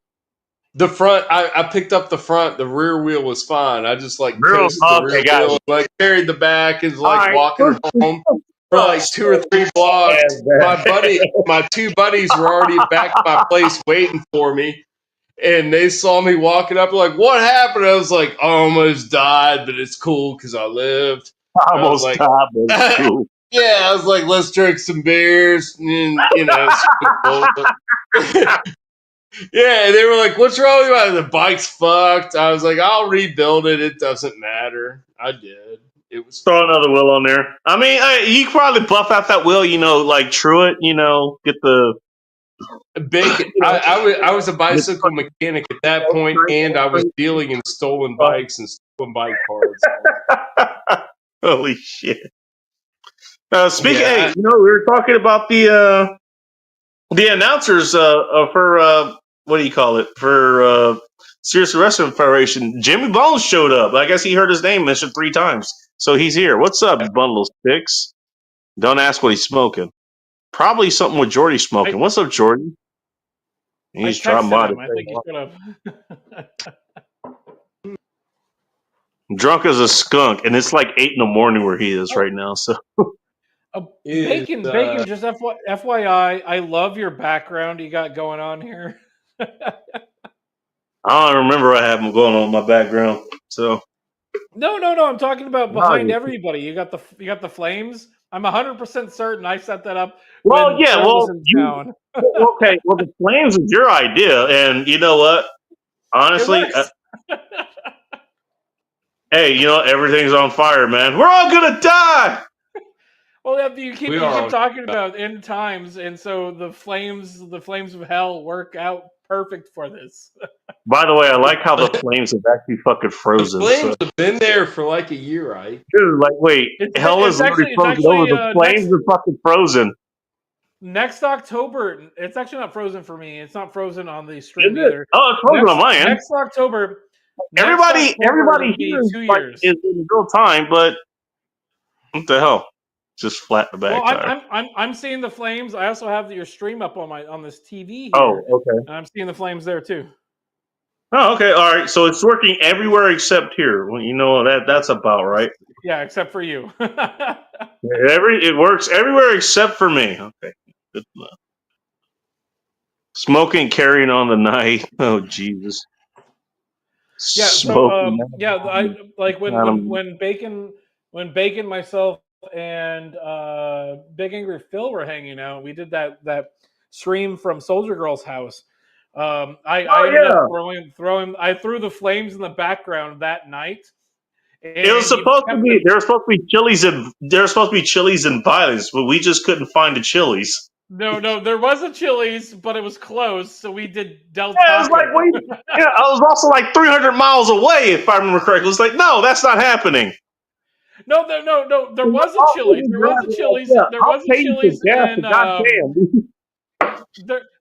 The front, I picked up the front. The rear wheel was fine. I just like Real? coasted the rear Okay, guys. wheel, like carried the back, and like All right. walking it home for like 2 or 3 blocks. My 2 buddies were already back at my place waiting for me, and they saw me walking up. Like, what happened? I was like, I almost died, but it's cool because I lived. I almost like, died, but it's cool. Yeah, I was like, let's drink some beers, and yeah, they were like, what's wrong with you? The bike's fucked. I was like, I'll rebuild it. It doesn't matter. I did. It was Throw another wheel on there. I mean, you could probably buff out that wheel, like true it, get the big. I was a bicycle mechanic at that point, and I was dealing in stolen bikes and stolen bike parts. Holy shit. Speaking, we were talking about the announcers for what do you call it, for Serious Wrestling Federation. Jimmy Bones showed up. I guess he heard his name mentioned 3 times, so he's here. What's up, bundle of sticks? Don't ask what he's smoking. Probably something with Jordy smoking. What's up, Jordy? He's dropping by. I think he should have. Drunk as a skunk, and it's like 8 in the morning where he is right now. So, Bacon. Just FYI, I love your background you got going on here. I don't remember what I have going on in my background. So, no. I'm talking about behind everybody. You got the flames. I'm 100% certain I set that up. Well, yeah. Well, okay. Well, the flames is your idea, and you know what? Honestly, hey, everything's on fire, man. We're all gonna die. Well, you keep talking about end times, and so the flames of hell work out perfect for this. By the way, I like how the flames have actually fucking frozen. The flames have been there for like a year, right? Dude, like, wait, hell is literally frozen over. The flames are fucking frozen. Next October, it's actually not frozen for me. It's not frozen on the stream either. Oh, it's frozen on my end. Next October. Everybody here is in real time, but what the hell? Just flat the back tire. I'm seeing the flames. I also have your stream up on this TV here. Oh, okay. And I'm seeing the flames there too. Oh, okay. All right. So it's working everywhere except here. Well, that's about right. Yeah, except for you. It works everywhere except for me. Okay. Good enough. Smoking, carrying on the night. Oh, Jesus. Yeah. So I like when Bacon, myself, and Big Angry Phil were hanging out. We did that stream from Soldier Girl's house. I ended up I threw the flames in the background that night. It was supposed to be. There were supposed to be Chili's and violence, but we just couldn't find the Chili's. No, there was a Chili's, but it was closed, so we did Del Taco. Yeah, it was like I was also like 300 miles away, if I remember correctly. It was like, no, that's not happening. No, there was a Chili's. There was a Chili's. There was a Chili's in.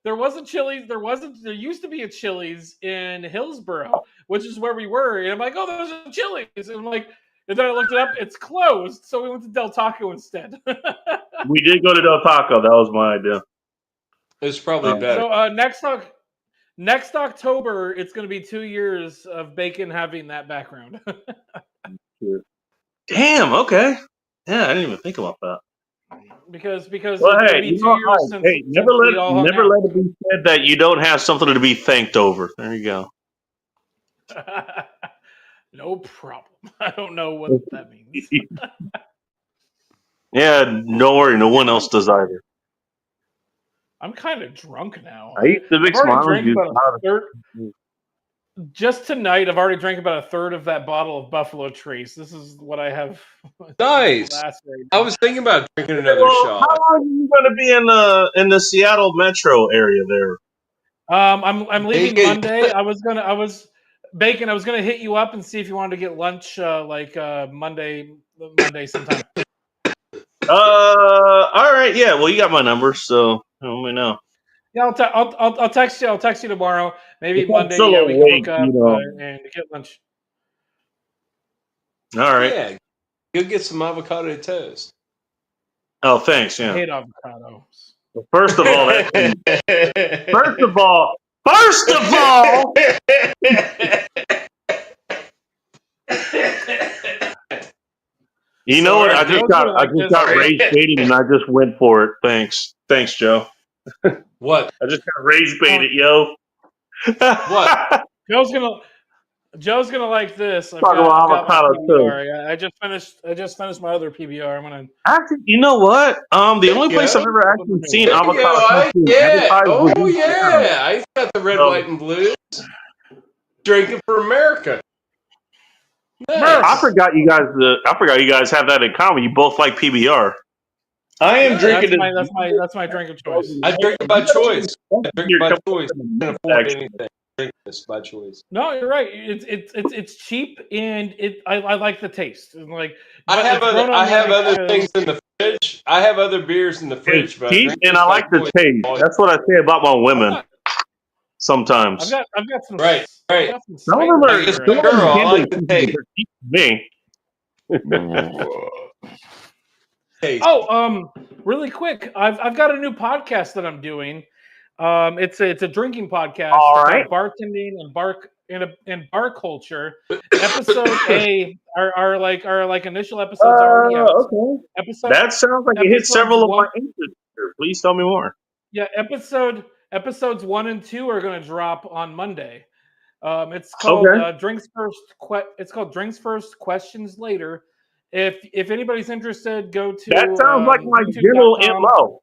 There was a Chili's. There used to be a Chili's in Hillsboro, which is where we were. And I'm like, oh, there's a Chili's. And I'm like, and then I looked it up. It's closed. So we went to Del Taco instead. We did go to Del Taco. That was my idea. It's probably better. So next October, it's going to be 2 years of Bacon having that background. Damn. Okay. Yeah, I didn't even think about that. Because well, hey, never let it be said that you don't have something to be thanked over. There you go. No problem. I don't know what that means. Yeah, don't worry. No one else does either. I'm kind of drunk now. I used to mix mine. Just tonight, I've already drank about a third of that bottle of Buffalo Trace. This is what I have. Nice. I was thinking about drinking another shot. How long are you going to be in the Seattle metro area there? I'm leaving Monday. I was gonna hit you up and see if you wanted to get lunch Monday sometime. All right. Yeah. Well, you got my number, so let me know. Yeah, I'll text you. I'll text you tomorrow. Maybe Monday. Yeah, we can hook up and get lunch. All right. Yeah, go get some avocado toast. Oh, thanks. Yeah. I hate avocados. First of all, first of all, you know what? I just got rage baited and I just went for it. Thanks, Joe. What? I just got rage baited, yo. What? Joe's gonna like this. I've Talk got about my avocado PBR. I just finished my other PBR. I'm gonna. Actually, you know what? The only place I've ever actually seen avocado toast advertised was Oh yeah, I got the red, white, and blues. Drinking for America. Nice. I forgot you guys have that in common. You both like PBR. I am drinking. That's my drink of choice. I drink it by choice. I can't afford anything. Drink this by choice. No, you're right. It's cheap and I like the taste. And like I have other things in the fridge. I have other beers in the fridge, but cheap and I like the taste. That's what I say about my women. Sometimes I've got some right. Some of them are girl. I like the taste. Me. Really quick, I've got a new podcast that I'm doing. It's a drinking podcast. All right. Bartending and bar culture. Episode A, our initial episodes already out. Okay. That sounds like it hit several of my interests here. Please tell me more. Yeah, episodes 1 and 2 are going to drop on Monday. It's called Drinks First. It's called Drinks First, Questions Later. If anybody's interested, go to. That sounds like my general MO.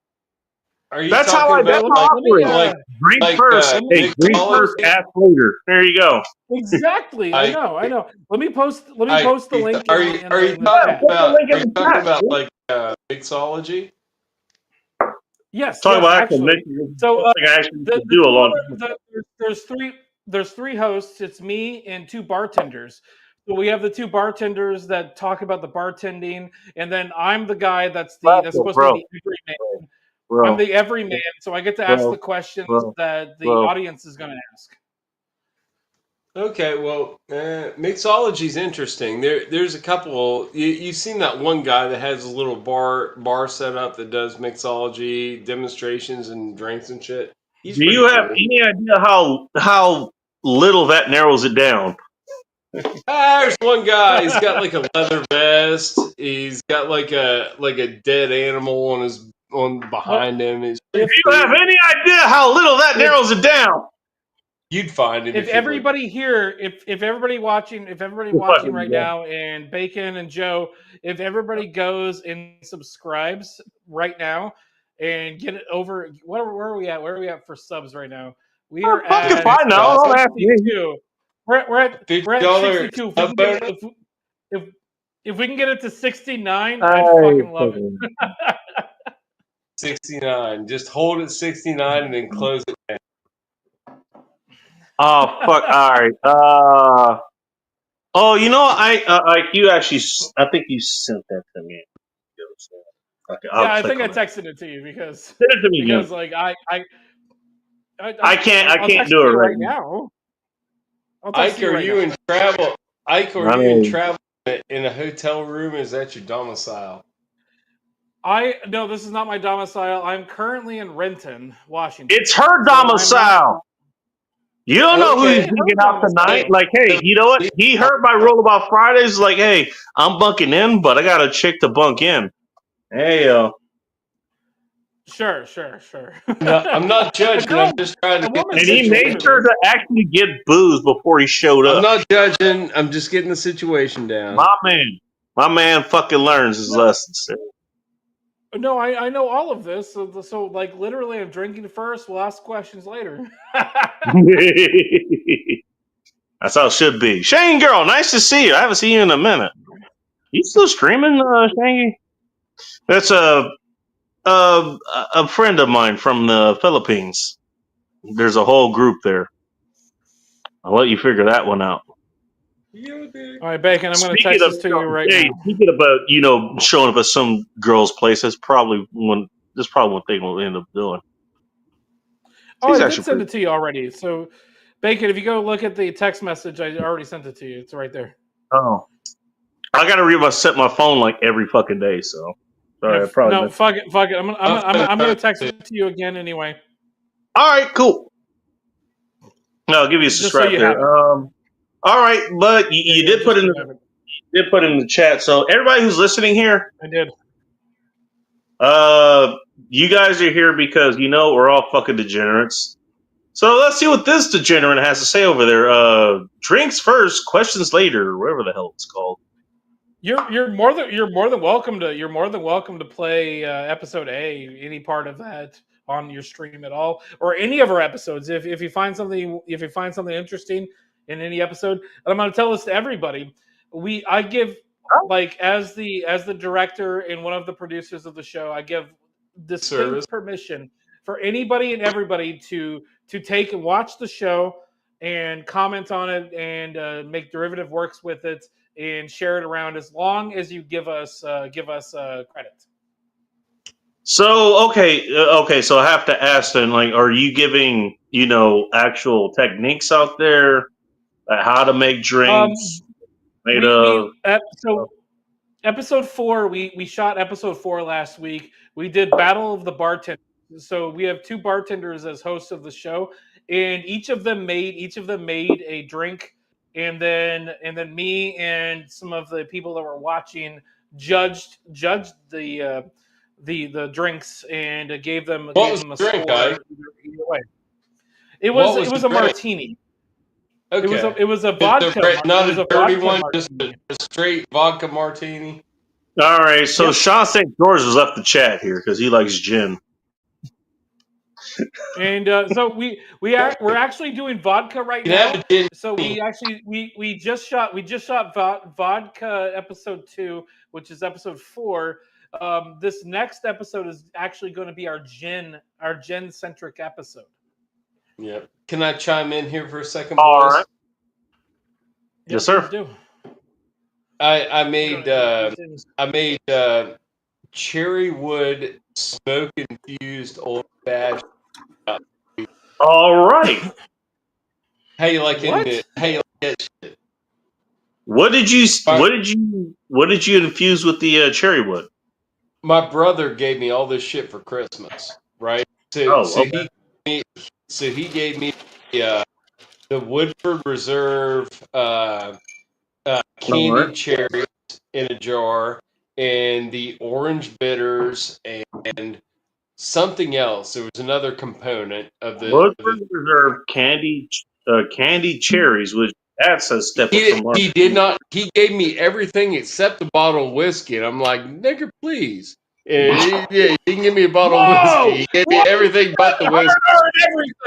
That's how I operate. Drink first, drink first, ask later. There you go. Exactly. I know. Let me post the link. Are you talking about like mixology? Yes. Talking about actually. So I actually do a lot. There's three hosts. It's me and 2 bartenders. So we have the 2 bartenders that talk about the bartending, and then I'm the guy that's supposed to be the everyman. I'm the everyman, so I get to ask the questions that the audience is going to ask. Okay, well, mixology's interesting. There's a couple. You've seen that one guy that has a little bar set up that does mixology demonstrations and drinks and shit. Do you have any idea how little that narrows it down? There's one guy. He's got like a leather vest. He's got like a dead animal behind him. If you have any idea how little that narrows it down, you'd find it. If everybody here, if everybody watching right now, and Bacon and Joe, if everybody goes and subscribes right now and get it over, where are we at? Where are we at for subs right now? We are at 62. We're at 62. If we can get it to 69, I'd fucking love it. 69. Just hold at 69 and then close it down. Oh fuck! All right. You know, you actually, I think you sent that to me. Okay, I think I texted it to you because send it to me because again. like I can't do it right now. Ike, are you in travel? Ike, are you in travel in a hotel room? Is that your domicile? No, this is not my domicile. I'm currently in Renton, Washington. It's her domicile. You don't know who he's thinking out tonight. Like, hey, you know what? He heard my rule about Fridays. Like, hey, I'm bunking in, but I got a chick to bunk in. Hey, Sure. No, I'm not judging. I'm just trying to get. And he made sure to actually get booze before he showed up. I'm not judging. I'm just getting the situation down. My man fucking learns his lessons. No, I know all of this. So like, literally, I'm drinking first. We'll ask questions later. That's how it should be. Shane Girl, nice to see you. I haven't seen you in a minute. You still streaming, Shane? That's a friend of mine from the Philippines. There's a whole group there. I'll let you figure that one out. All right, Bacon, I'm going to text this to you right now. Speaking about, showing up at some girl's place, that's probably one thing we'll end up doing. Oh, I did send it to you already. So, Bacon, if you go look at the text message, I already sent it to you. It's right there. Oh. I got to set my phone like every fucking day, so. Sorry, I No, probably no, missed. fuck it. I'm gonna text it to you again anyway. All right, cool. No, I'll give you a Just so subscribe you there. have it. All right, but you Yeah, did put just in so you have it. did put in the chat. So everybody who's listening here, I did. you guys are here because we're all fucking degenerates. So let's see what this degenerate has to say over there. Drinks first, questions later, whatever the hell it's called. You're more than welcome to play episode A, any part of that on your stream at all, or any of our episodes. If you find something interesting in any episode, and I'm going to tell this to everybody. I give, like, as the director and one of the producers of the show, I give distinct permission for anybody and everybody to take and watch the show and comment on it and make derivative works with it and share it around, as long as you give us credit. So okay. So I have to ask then, like, are you giving actual techniques out there, how to make drinks made of? Episode 4, we shot episode 4 last week. We did Battle of the Bartenders. So we have 2 bartenders as hosts of the show, and each of them made a drink, and then me and some of the people that were watching judged the drinks and gave them a drink, score guy? either way. It was a martini. Okay. It was a vodka. Not it was a dirty vodka one, martini. just a straight vodka martini. All right, so Yep. Sean St. George has left the chat here because he likes gin. And so we're actually doing vodka right now. So we just shot vodka episode 2, which is episode 4. This next episode is actually going to be our gin centric episode. Yeah. Can I chime in here for a second, boys? All right. Yes, sir. Do. I made cherry wood smoke infused old fashioned. All right. How you like that shit? What did you infuse with the cherry wood? My brother gave me all this shit for Christmas, right? So he gave me the Woodford Reserve candied cherries in a jar, and the orange bitters, and something else. There was another component of the Woodford Reserve candied cherries, which that's a step up from he did not. He gave me everything except a bottle of whiskey, and I'm like, nigga, please. And he can give me a bottle of whiskey. He gave me everything but the whiskey.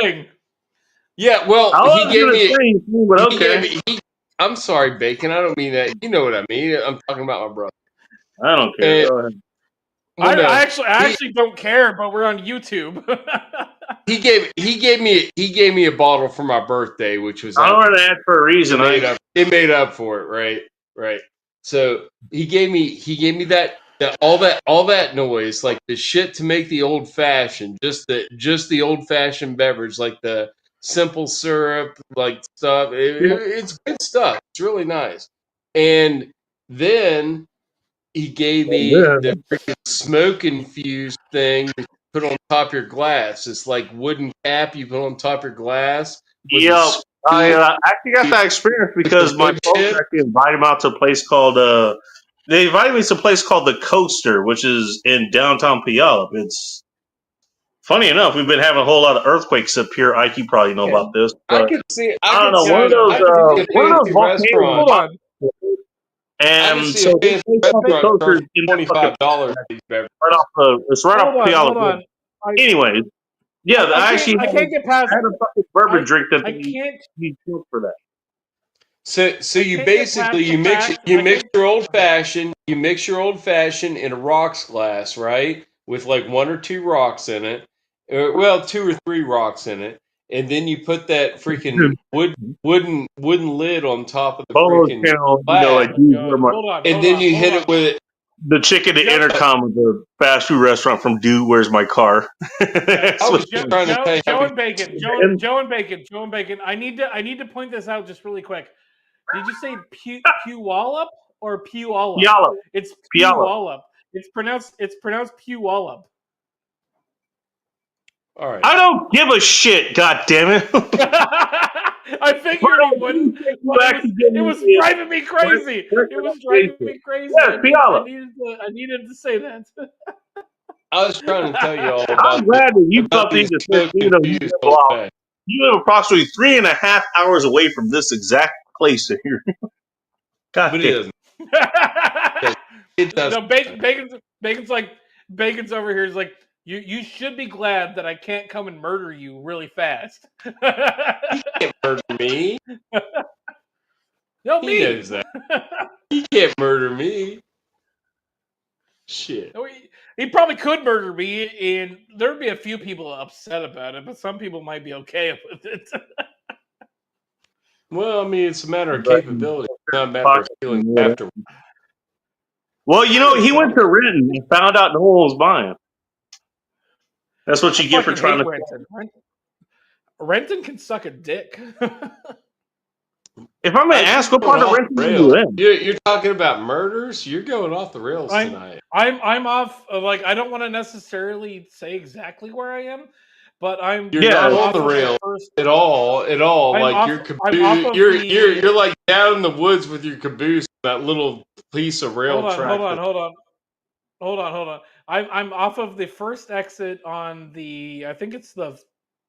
Everything. Yeah, well, he gave me. Okay. I'm sorry, Bacon. I don't mean that. You know what I mean. I'm talking about my brother. I don't care. Go ahead. I actually don't care, but we're on YouTube. He gave me a bottle for my birthday, which was I wanted to ask for a reason. It made up for it, right. So he gave me that all that noise, like the shit to make the old fashioned, just the old fashioned beverage, like the simple syrup, like stuff. It's good stuff. It's really nice. And then he gave me the freaking smoke infused thing to put on top of your glass. It's like wooden cap you put on top of your glass. Yep. I actually got that experience because my folks actually invited me out to a place called they invited me to a place called the Coaster, which is in downtown Puyallup. It's funny enough, we've been having a whole lot of earthquakes up here. Ike, you probably know about this. I could see. I don't know, one of those volcanoes. And so $25. It's right off Puyallup. Anyway, yeah, I can't get past. I had a fucking bourbon drink that I can't use for that. So you basically you mix your old fashioned in a rocks glass, right? With like 1 or 2 rocks in it. Well, 2 or 3 rocks in it. And then you put that freaking wooden lid on top of the freaking glass. Then you hit it with the chick at the intercom of the fast food restaurant from Dude, Where's My Car? Joe and Bacon. I need to point this out just really quick. Did you say Puyallup or Puyallup? Puyallup. It's Puyallup. It's pronounced Puyallup. All right. I don't give a shit. God damn it! I figured he wouldn't. But it was driving me crazy. It was driving me crazy. Yeah, I needed to say that. I was trying to tell you all about. I'm glad that you felt these these so confused old men. You live approximately 3.5 hours away from this exact place here. God But he damn. doesn't. It does. No, Bacon's over here. He's like, you should be glad that I can't come and murder you really fast. You can't murder me. No, He me. knows that. He can't murder me. Shit. No, he probably could murder me, and there'd be a few people upset about it, but some people might be okay with it. Well, I mean, it's a matter of capability, it's not a matter of feeling afterwards. Well, you know, he went to Renton and found out no one was buying. That's what you get for trying to. Renton. Renton can suck a dick. If I'm going to ask, what part of Renton are you in? You're talking about murders? You're going off the rails tonight. I'm off. Like, I don't want to necessarily say exactly where I am, but You're not on the rails at all. Like your caboose, you're like down in the woods with your caboose, that little piece of rail track. Hold on. I'm off of the first exit on the. I think it's the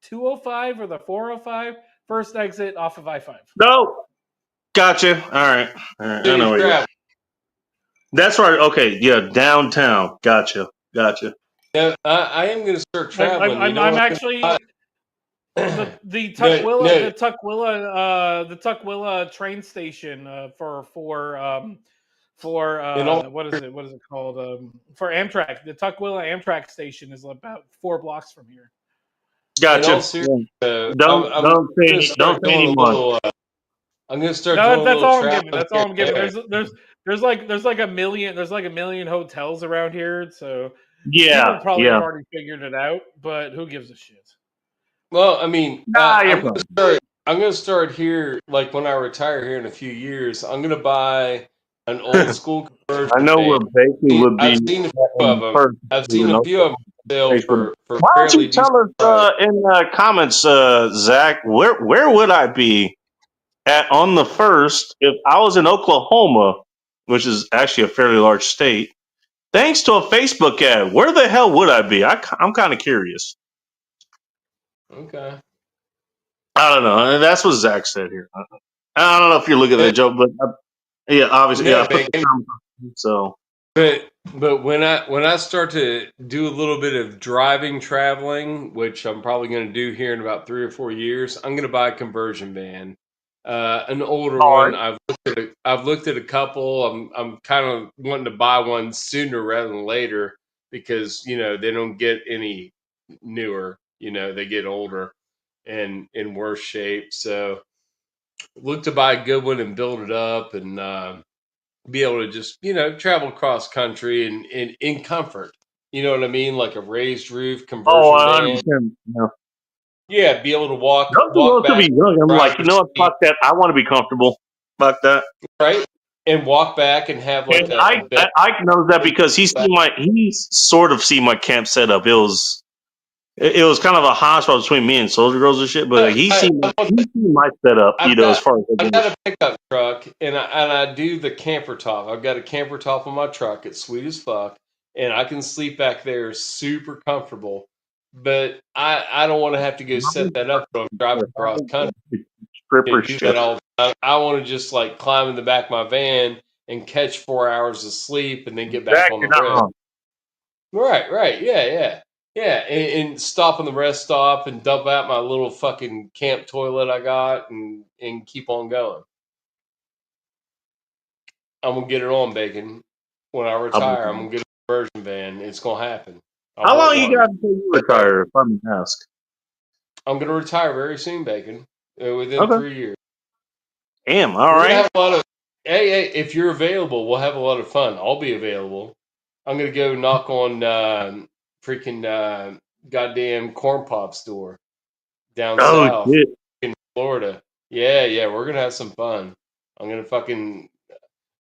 205 or the 405. First exit off of I-5. No. Gotcha. All right. I know where you're at. That's right. Okay. Yeah. Downtown. Gotcha. Yeah, I am going to start traveling. I'm actually the Tukwila train station for what is it called for Amtrak. The Tukwila Amtrak station is about 4 blocks from here. Gotcha. Don't say anymore. I'm gonna start. That's all I'm giving. There's like a million hotels around here, so people probably have already figured it out. But who gives a shit? Well, I mean, I'm gonna start here. Like when I retire here in a few years, I'm gonna buy an old school conversion. I know where Baker would be. I've seen a few of them. I've seen a few of them for Why don't you tell us in the comments, Zach, where would I be on the 1st if I was in Oklahoma, which is actually a fairly large state, thanks to a Facebook ad? Where the hell would I be? I'm kind of curious. Okay. I don't know. That's what Zach said here. I don't know if you're looking at that joke, but yeah, obviously, yeah. So, but when I start to do a little bit of traveling, which I'm probably going to do here in about 3 or 4 years, I'm going to buy a conversion van, an older one. I've looked at a couple. I'm kind of wanting to buy one sooner rather than later because they don't get any newer. They get older and in worse shape. So look to buy a good one and build it up and be able to just, travel across country and in comfort. You know what I mean? Like a raised roof conversion van. Yeah, be able to walk back. Be young. I'm like, what? Fuck that. I want to be comfortable. Fuck that. Right? And walk back and have like Ike knows that because he sort of seen my camp setup. It was kind of a hotspot between me and Soldier Girls and shit, but he seen my setup, as far as I've got a pickup truck and I do the camper top. I've got a camper top on my truck. It's sweet as fuck. And I can sleep back there super comfortable. But I don't want to have to go set that up when I'm driving across country. I want to just like climb in the back of my van and catch 4 hours of sleep and then get back on the road. Right. Yeah, and stop on the rest stop and dump out my little fucking camp toilet I got and keep on going. I'm going to get it on, Bacon. When I retire, I'm going to get a conversion van. It's going to happen. How long you got until you retire, if I may ask? I'm going to retire very soon, Bacon. Within 3 years. Damn, all right. Hey, if you're available, we'll have a lot of fun. I'll be available. I'm going to go knock on freaking goddamn Corn Pop store down south in Florida. Yeah, we're going to have some fun. I'm going to fucking...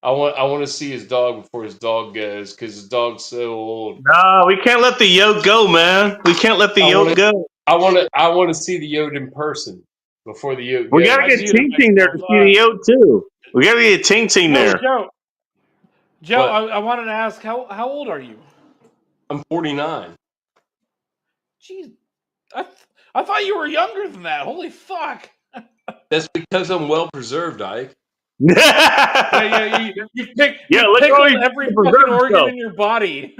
I want to see his dog before his dog goes because his dog's so old. No, we can't let the yoke go, man. We can't let the yoke go. I want to see the yoke in person before the yoke goes. We gotta get Ting Ting there to see the yoke too. We gotta get Ting Ting there. Joe, I wanted to ask, how old are you? I'm 49. Jeez, I thought you were younger than that. Holy fuck! That's because I'm well preserved, Ike. You pickled every fucking organ in your body.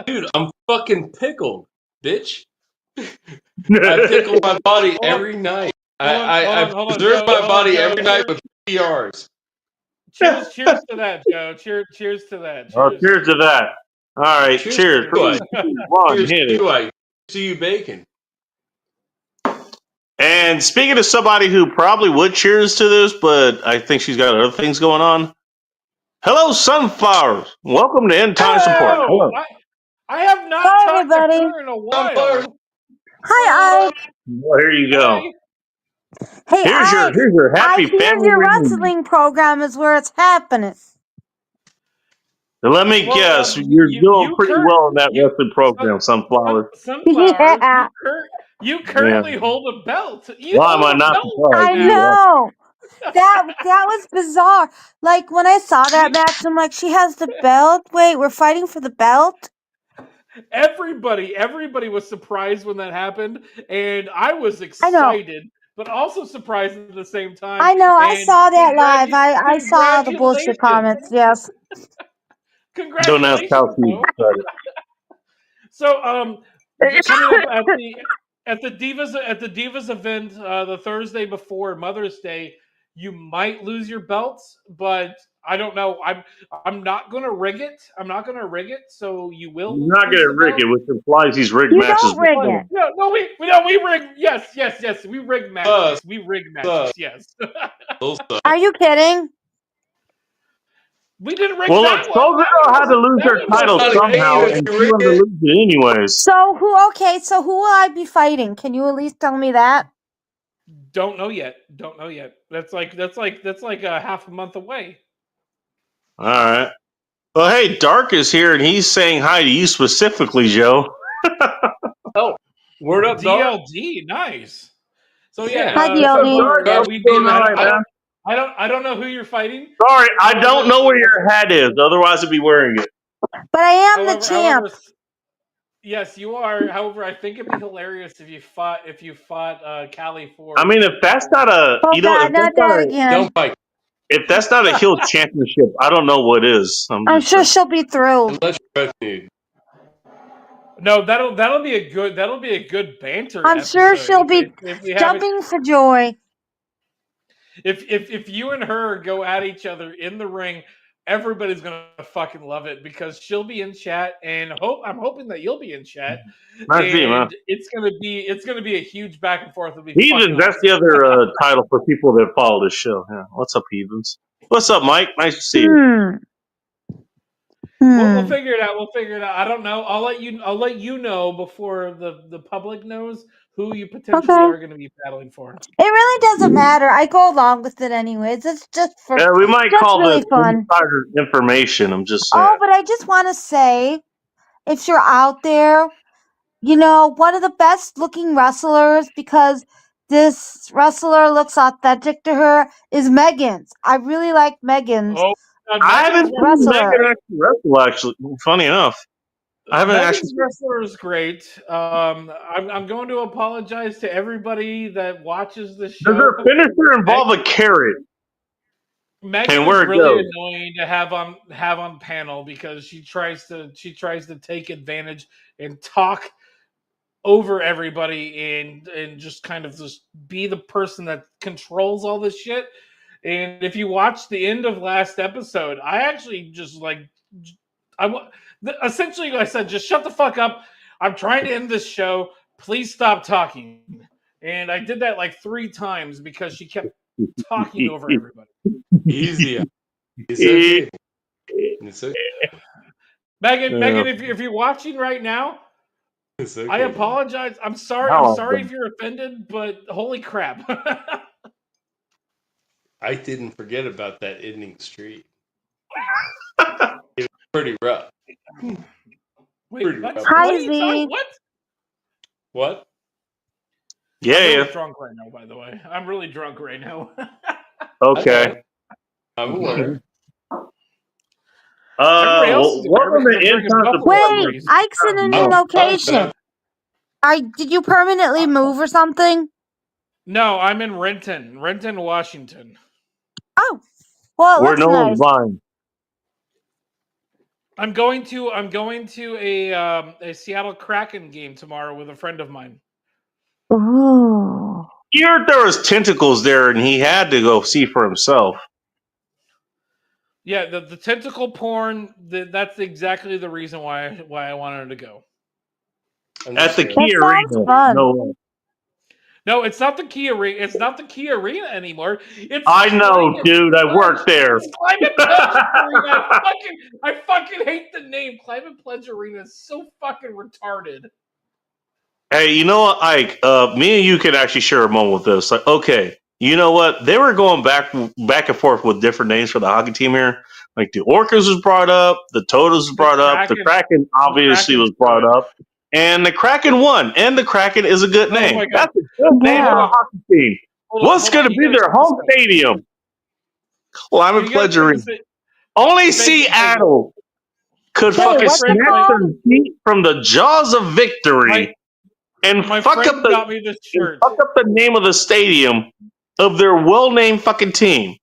Dude, I'm fucking pickled, bitch. I pickle my body every night. I preserve my body every night with PRs. Cheers to that, Joe. Cheers to that. Cheers to that. All right, cheers. Cheers to you, bacon. And speaking of somebody who probably would cheers to this, but I think she's got other things going on. Hello, Sunflowers. Welcome to End Time Support. Hello. I have not talked to her in a while. Hi, Ike. Well, here you go. Hey, here's your happy family your wrestling program is where it's happening. Now, let me guess, you're doing pretty well in that wrestling program, Sunflower. Sunflower, yeah. You currently hold a belt. Why am I not surprised? I know. That was bizarre. Like, when I saw that match, I'm like, she has the belt? Wait, we're fighting for the belt? Everybody was surprised when that happened, and I was excited, but also surprised at the same time. I know, I saw that live. I saw the bullshit comments, yes. Congratulations. Don't ask how to. So, coming up at the Divas event the Thursday before Mother's Day, you might lose your belts, but I don't know. I'm not gonna rig it. So you will. You're not gonna rig it, which implies these rig matches. Don't rig it. No, we rig. Yes. We rig matches. We rig matches. Yes. Are you kidding? We didn't rig that one. Well, look, Soul Girl had to lose her title somehow, and she wanted to lose it anyways. So who will I be fighting? Can you at least tell me that? Don't know yet. That's like a half a month away. All right. Well, hey, Dark is here, and he's saying hi to you specifically, Joe. Oh, word up, Dark. DLD, nice. So yeah, hi DLD. I don't know who you're fighting. Sorry, I don't know where your hat is. Otherwise, I'd be wearing it. But I am the champ. Yes, you are. However, I think it'd be hilarious if you fought Callie Ford. I mean, if that's not a if that's not a heel championship, I don't know what is. I'm sure she'll be thrilled. Unless you're both nude. No, that'll be a good banter. I'm sure she'll be jumping for joy. If you and her go at each other in the ring, everybody's gonna fucking love it because she'll be in chat, and I'm hoping that you'll be in chat. It's gonna be a huge back and forth. Heathens, that's the other title for people that follow this show. Yeah. What's up, Heathens? What's up, Mike? Nice to see you. We'll figure it out. I don't know. I'll let you know before the public knows who you potentially are going to be battling for. It really doesn't matter. I go along with it anyways. It's just for we might call really this fun. insider information. I'm just saying. Oh, but I just want to say, if you're out there, one of the best looking wrestlers, because this wrestler looks authentic to her, is Megan's. I really like Megan's. Oh, I haven't seen Megan actually wrestle. Actually, funny enough, I haven't Megan's wrestler is great. I'm going to apologize to everybody that watches the show. Does her finisher involve a carrot? Megan is really annoying to have on panel because she tries to take advantage and talk over everybody and just kind of just be the person that controls all this shit. And if you watch the end of last episode, I actually just essentially I said, just shut the fuck up. I'm trying to end this show. Please stop talking. And I did that like 3 times because she kept talking over everybody. Easy. It's okay. Megan, if you're watching right now, okay. I apologize. I'm sorry. I'm sorry if you're offended, but holy crap. I didn't forget about that ending streak. Pretty rough. Wait, Pretty what? rough. Hi, What are you talking? Z. What? What? Yeah, I'm really yeah. drunk right now. By the way, I'm really drunk right now. Okay. I'm aware. Everybody else is what aware were because the I'm drinking end times of Buffalo Wait, Trace. Ike's in a new I'm location. Did you permanently move or something? No, I'm in Renton, Washington. Oh, well, it where looks no nice. one's buying? I'm going to a Seattle Kraken game tomorrow with a friend of mine. Ooh. He heard there was tentacles there, and he had to go see for himself. Yeah, the tentacle porn. That's exactly the reason why I wanted to go. At the Understood. Key That sounds Arena. fun. No way. No, it's not the Key Arena. It's not the Key Arena anymore. It's I know, Climate dude. I Pledge. worked there. It's Climate Pledge Arena. I fucking hate the name. Climate Pledge Arena is so fucking retarded. Hey, you know what, Ike? Me and you can actually share a moment with this. Like, okay, you know what? They were going back and forth with different names for the hockey team here. Like the Orcas was brought up, the Totos was brought up, the Kraken obviously was brought up, and the Kraken won. And the Kraken is a good Oh name. my God. That's a good name Yeah. of a hockey team. What's going to be their home stadium? Climate Pledge Arena. Only Seattle could Wait, fucking what's it snatch called? some feet from the jaws of victory and My fuck friend up the got me this shirt. fuck up the name of the stadium of their well-named fucking team.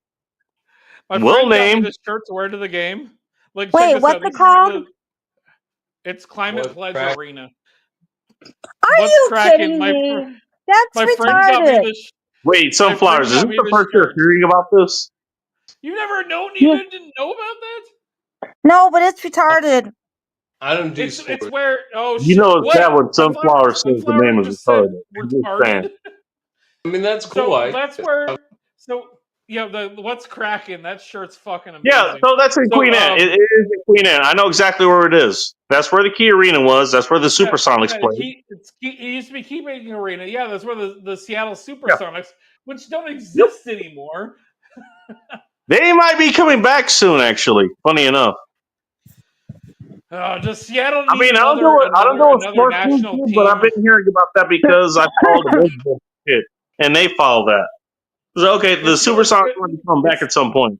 My Well friend got me named. this shirt to wear to the game. Like, check Wait, this what's out. it These are called? It's Climate What's Pledge crack- Arena. Are What's you cracking? kidding My me? That's my friend got me retarded. this. Wait, Sunflowers, is got this me the this first you're shirt. hearing about this? You never known? Yeah. You didn't know about that? No, but it's retarded. I don't do It's sports. where You know it's what? bad when Sunflower says the Sunflower name is just said retarded. I'm just saying. retarded. I mean, that's cool. So I that's where. So yeah, the what's cracking? That shirt's fucking amazing. Yeah, so that's in So, Queen Anne. It is in Queen Anne. I know exactly where it is. That's where the Key Arena was. That's where the Supersonics played. It used to be Key Banking Arena. Yeah, that's where the Seattle Yeah. Supersonics, which don't exist anymore. They might be coming back soon, actually. Funny enough. Does Seattle? I mean, need I don't know what another sports national team, team? but I've been hearing about that because I follow the baseball shit, and they follow that. So, okay, the Supersonics want to come back at some point.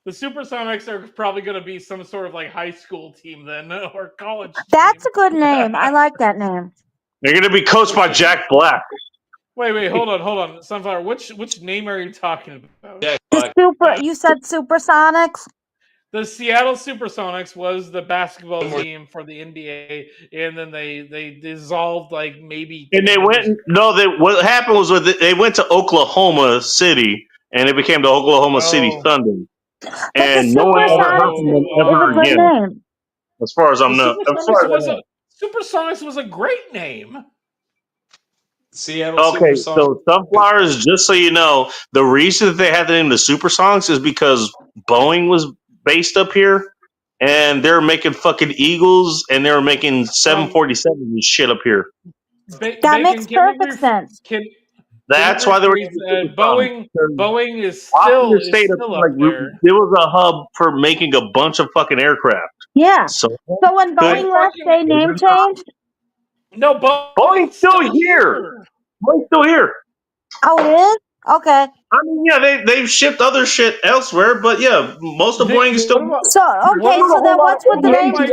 The Supersonics are probably going to be some sort of like high school team then, or college. That's team. a good name. I like that name. They're going to be coached by Jack Black. Wait, hold on, Sunflower. Which name are you talking about? yeah, You said Supersonics? The Seattle Supersonics was the basketball team for the NBA, and then they dissolved like maybe. And they went. No, what happened was they went to Oklahoma City, and it became the Oklahoma City Thunder. And no one ever heard from them ever is a good again, name. as far as I'm not. Supersonics was a great name. Seattle Okay, Supersonics. so Sunflowers, just so you know, the reason that they had the name the Supersonics is because Boeing was based up here, and they're making fucking Eagles, and they were making 747s and shit up here. That makes perfect sense. That's why they were Boeing is still up there. It was a hub for making a bunch of fucking aircraft. Yeah. So when Boeing left, they name changed? No, Boeing's still here. Boeing's still here. Oh, it is? Okay. I mean, yeah, they've shipped other shit elsewhere, but yeah, most of Boeing is still. Then what's with the name switch?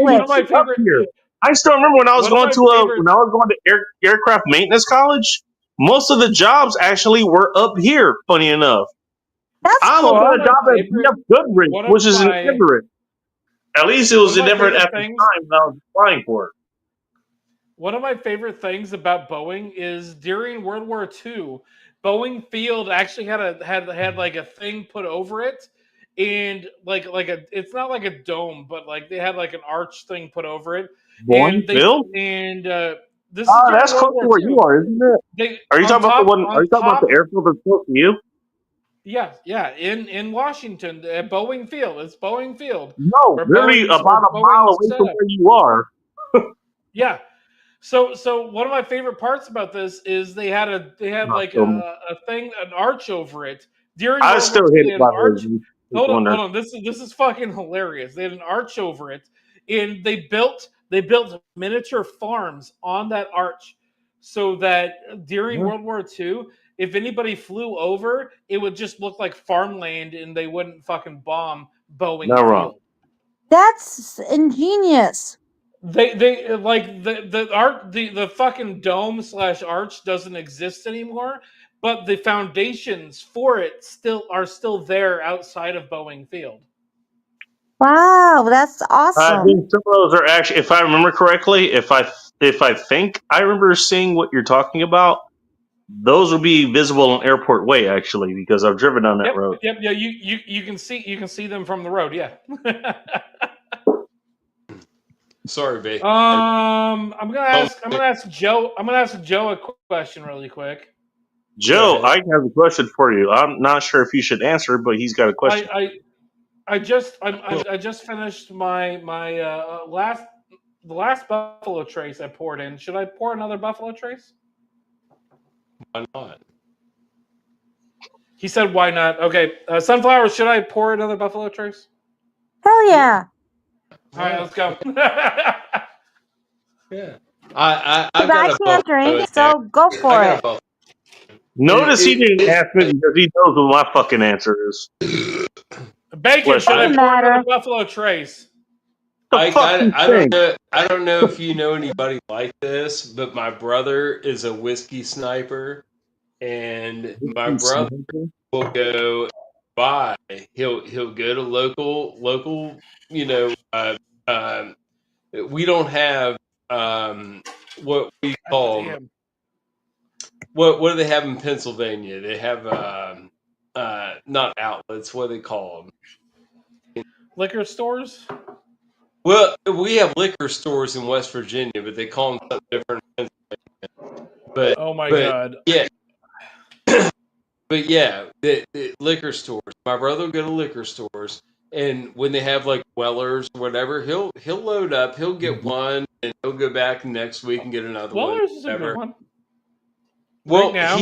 I still remember when I was going to aircraft maintenance college. Most of the jobs actually were up here. Funny enough, I'm got a job at BF Goodrich, which is in Everett. At least it was in Everett at the time that I was applying for it. One of my favorite things about Boeing is during World War II, Boeing Field actually had like a thing put over it, and like it's not like a dome, but like they had like an arch thing put over it. Boeing Field? This that's close to where you are, isn't it? Are you talking about the one? Are you talking about the airfield that's close to you? Yeah, in Washington, at Boeing Field. It's Boeing Field. No, really about a mile away from where you are. Yeah. So one of my favorite parts about this is they had a thing, an arch over it. I was still hit by those. hold wonder. on. This is fucking hilarious. They had an arch over it, and they built miniature farms on that arch, so that during World War II, if anybody flew over, it would just look like farmland, and they wouldn't fucking bomb Boeing Not wrong. Field. That's ingenious. They like the fucking dome / arch doesn't exist anymore, but the foundations for it are still there outside of Boeing Field. Wow, that's I awesome. think some of those are actually, if I remember correctly, if I think I remember seeing what you're talking about, those will be visible on Airport Way actually, because I've driven down that road. Yep, yeah. You can see them from the road. Yeah. Sorry, babe. I'm gonna ask Joe a question really quick. Joe, Go I ahead. have a question for you. I'm not sure if you should answer, but he's got a question. I just finished my the last Buffalo Trace I poured in. Should I pour another Buffalo Trace? Why not? He said, "Why not?" Okay, Sunflower. Should I pour another Buffalo Trace? Hell yeah. All right, let's go. Yeah. I Because got I a can't Buffalo drink, in there. so go I for got a it. Buffalo. Notice he didn't It- ask me because he knows what my fucking answer is. Bacon. What? Should I Doesn't pour matter. another Buffalo Trace? The fucking thing. I don't know if you know anybody like this, but my brother is a whiskey sniper, and my brother will go buy. He'll go to local. You know, we don't have what we call Damn. what do they have in Pennsylvania? They have not outlets. What do they call them? Liquor stores. Well, we have liquor stores in West Virginia, but they call them something different in Pennsylvania. But Oh my god. yeah, but yeah, the liquor stores. My brother will go to liquor stores, and when they have like Wellers or whatever, he'll load up. He'll get one, and he'll go back next week and get another one. Weller's is a Whatever. good one. Well, Right now,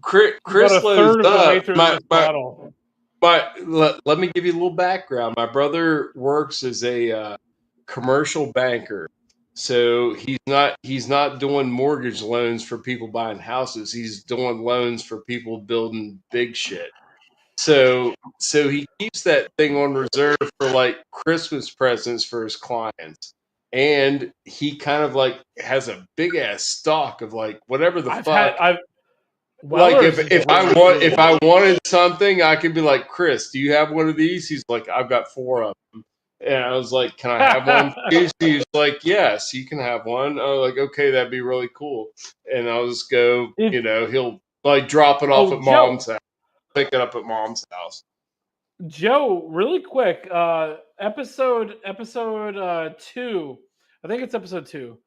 Chris about a loads third of the way up. through this bottle. Let me give you a little background. My brother works as a commercial banker, so he's not doing mortgage loans for people buying houses. He's doing loans for people building big shit. So he keeps that thing on reserve for like Christmas presents for his clients, and he kind of like has a big ass stock of like whatever the fuck. Like Weller's is if really if I wanted something, I could be like, Chris, do you have one of these? He's like, I've got 4 of them. And I was like, can I have one, please? He's like, yes, you can have one. I was like, okay, that'd be really cool. And I'll just go, he'll like drop it off at mom's house, pick it up at mom's house. Joe, really quick, episode 2, I think it's episode 2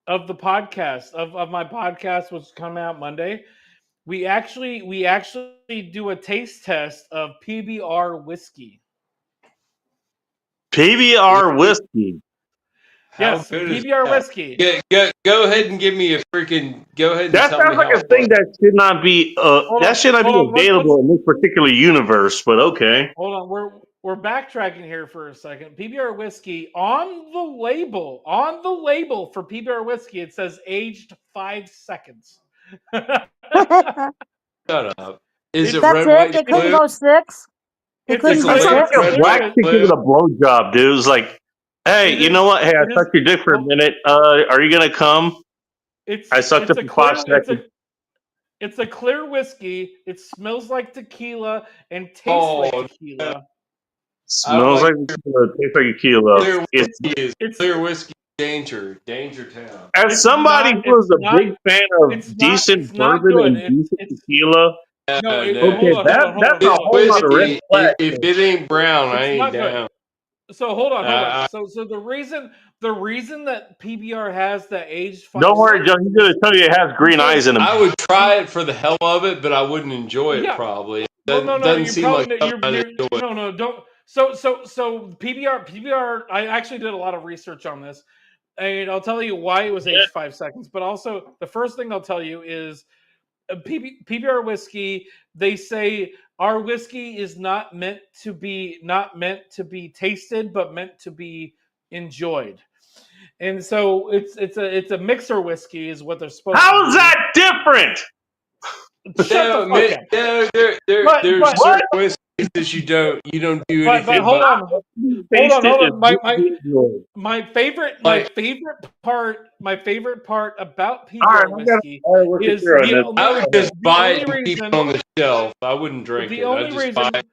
of the podcast of my podcast, which is coming out Monday. We actually do a taste test of PBR whiskey. PBR whiskey. Yes, PBR whiskey. Go ahead and give me a freaking. Go ahead. And that tell sounds me like how a thing that should not be. Available in this particular universe. But okay. Hold on, we're backtracking here for a second. PBR whiskey on the label for PBR whiskey, it says aged 5 seconds. Shut up. Is it That's red, it? white, They blue? couldn't go 6? They couldn't go It's like 6? a black chicken with a blowjob, dude. It's like, hey, you know what? Hey, I sucked your dick for a minute. Are you gonna come? I sucked it for 5 seconds. It's a clear whiskey. It smells like tequila and tastes like tequila. Smells like tequila, tastes like tequila. Clear whiskey danger town. As somebody who was a big fan of decent bourbon and decent tequila, that's a whole lot of red flags. If it ain't brown, I ain't down. So hold on. So the reason that PBR has the aged. Don't worry, Joe. He's gonna tell you it has green eyes in him. I would try it for the hell of it, but I wouldn't enjoy it probably. Doesn't seem like something I'd enjoy. No, don't. So PBR. I actually did a lot of research on this, and I'll tell you why it was aged 5 seconds. But also, the first thing I'll tell you is PBR whiskey. They say our whiskey is not meant to be tasted, but meant to be enjoyed. And so it's a mixer whiskey is what they're supposed to How be. is that different? Shut the fuck up. There's But- certain whiskeys that you don't do anything But hold on. Taste it Hold on. is My favorite part about PBR All right, whiskey is I would just the buy only it and keep reason- it on the shelf. I wouldn't drink the it. only I'd just reason buy it.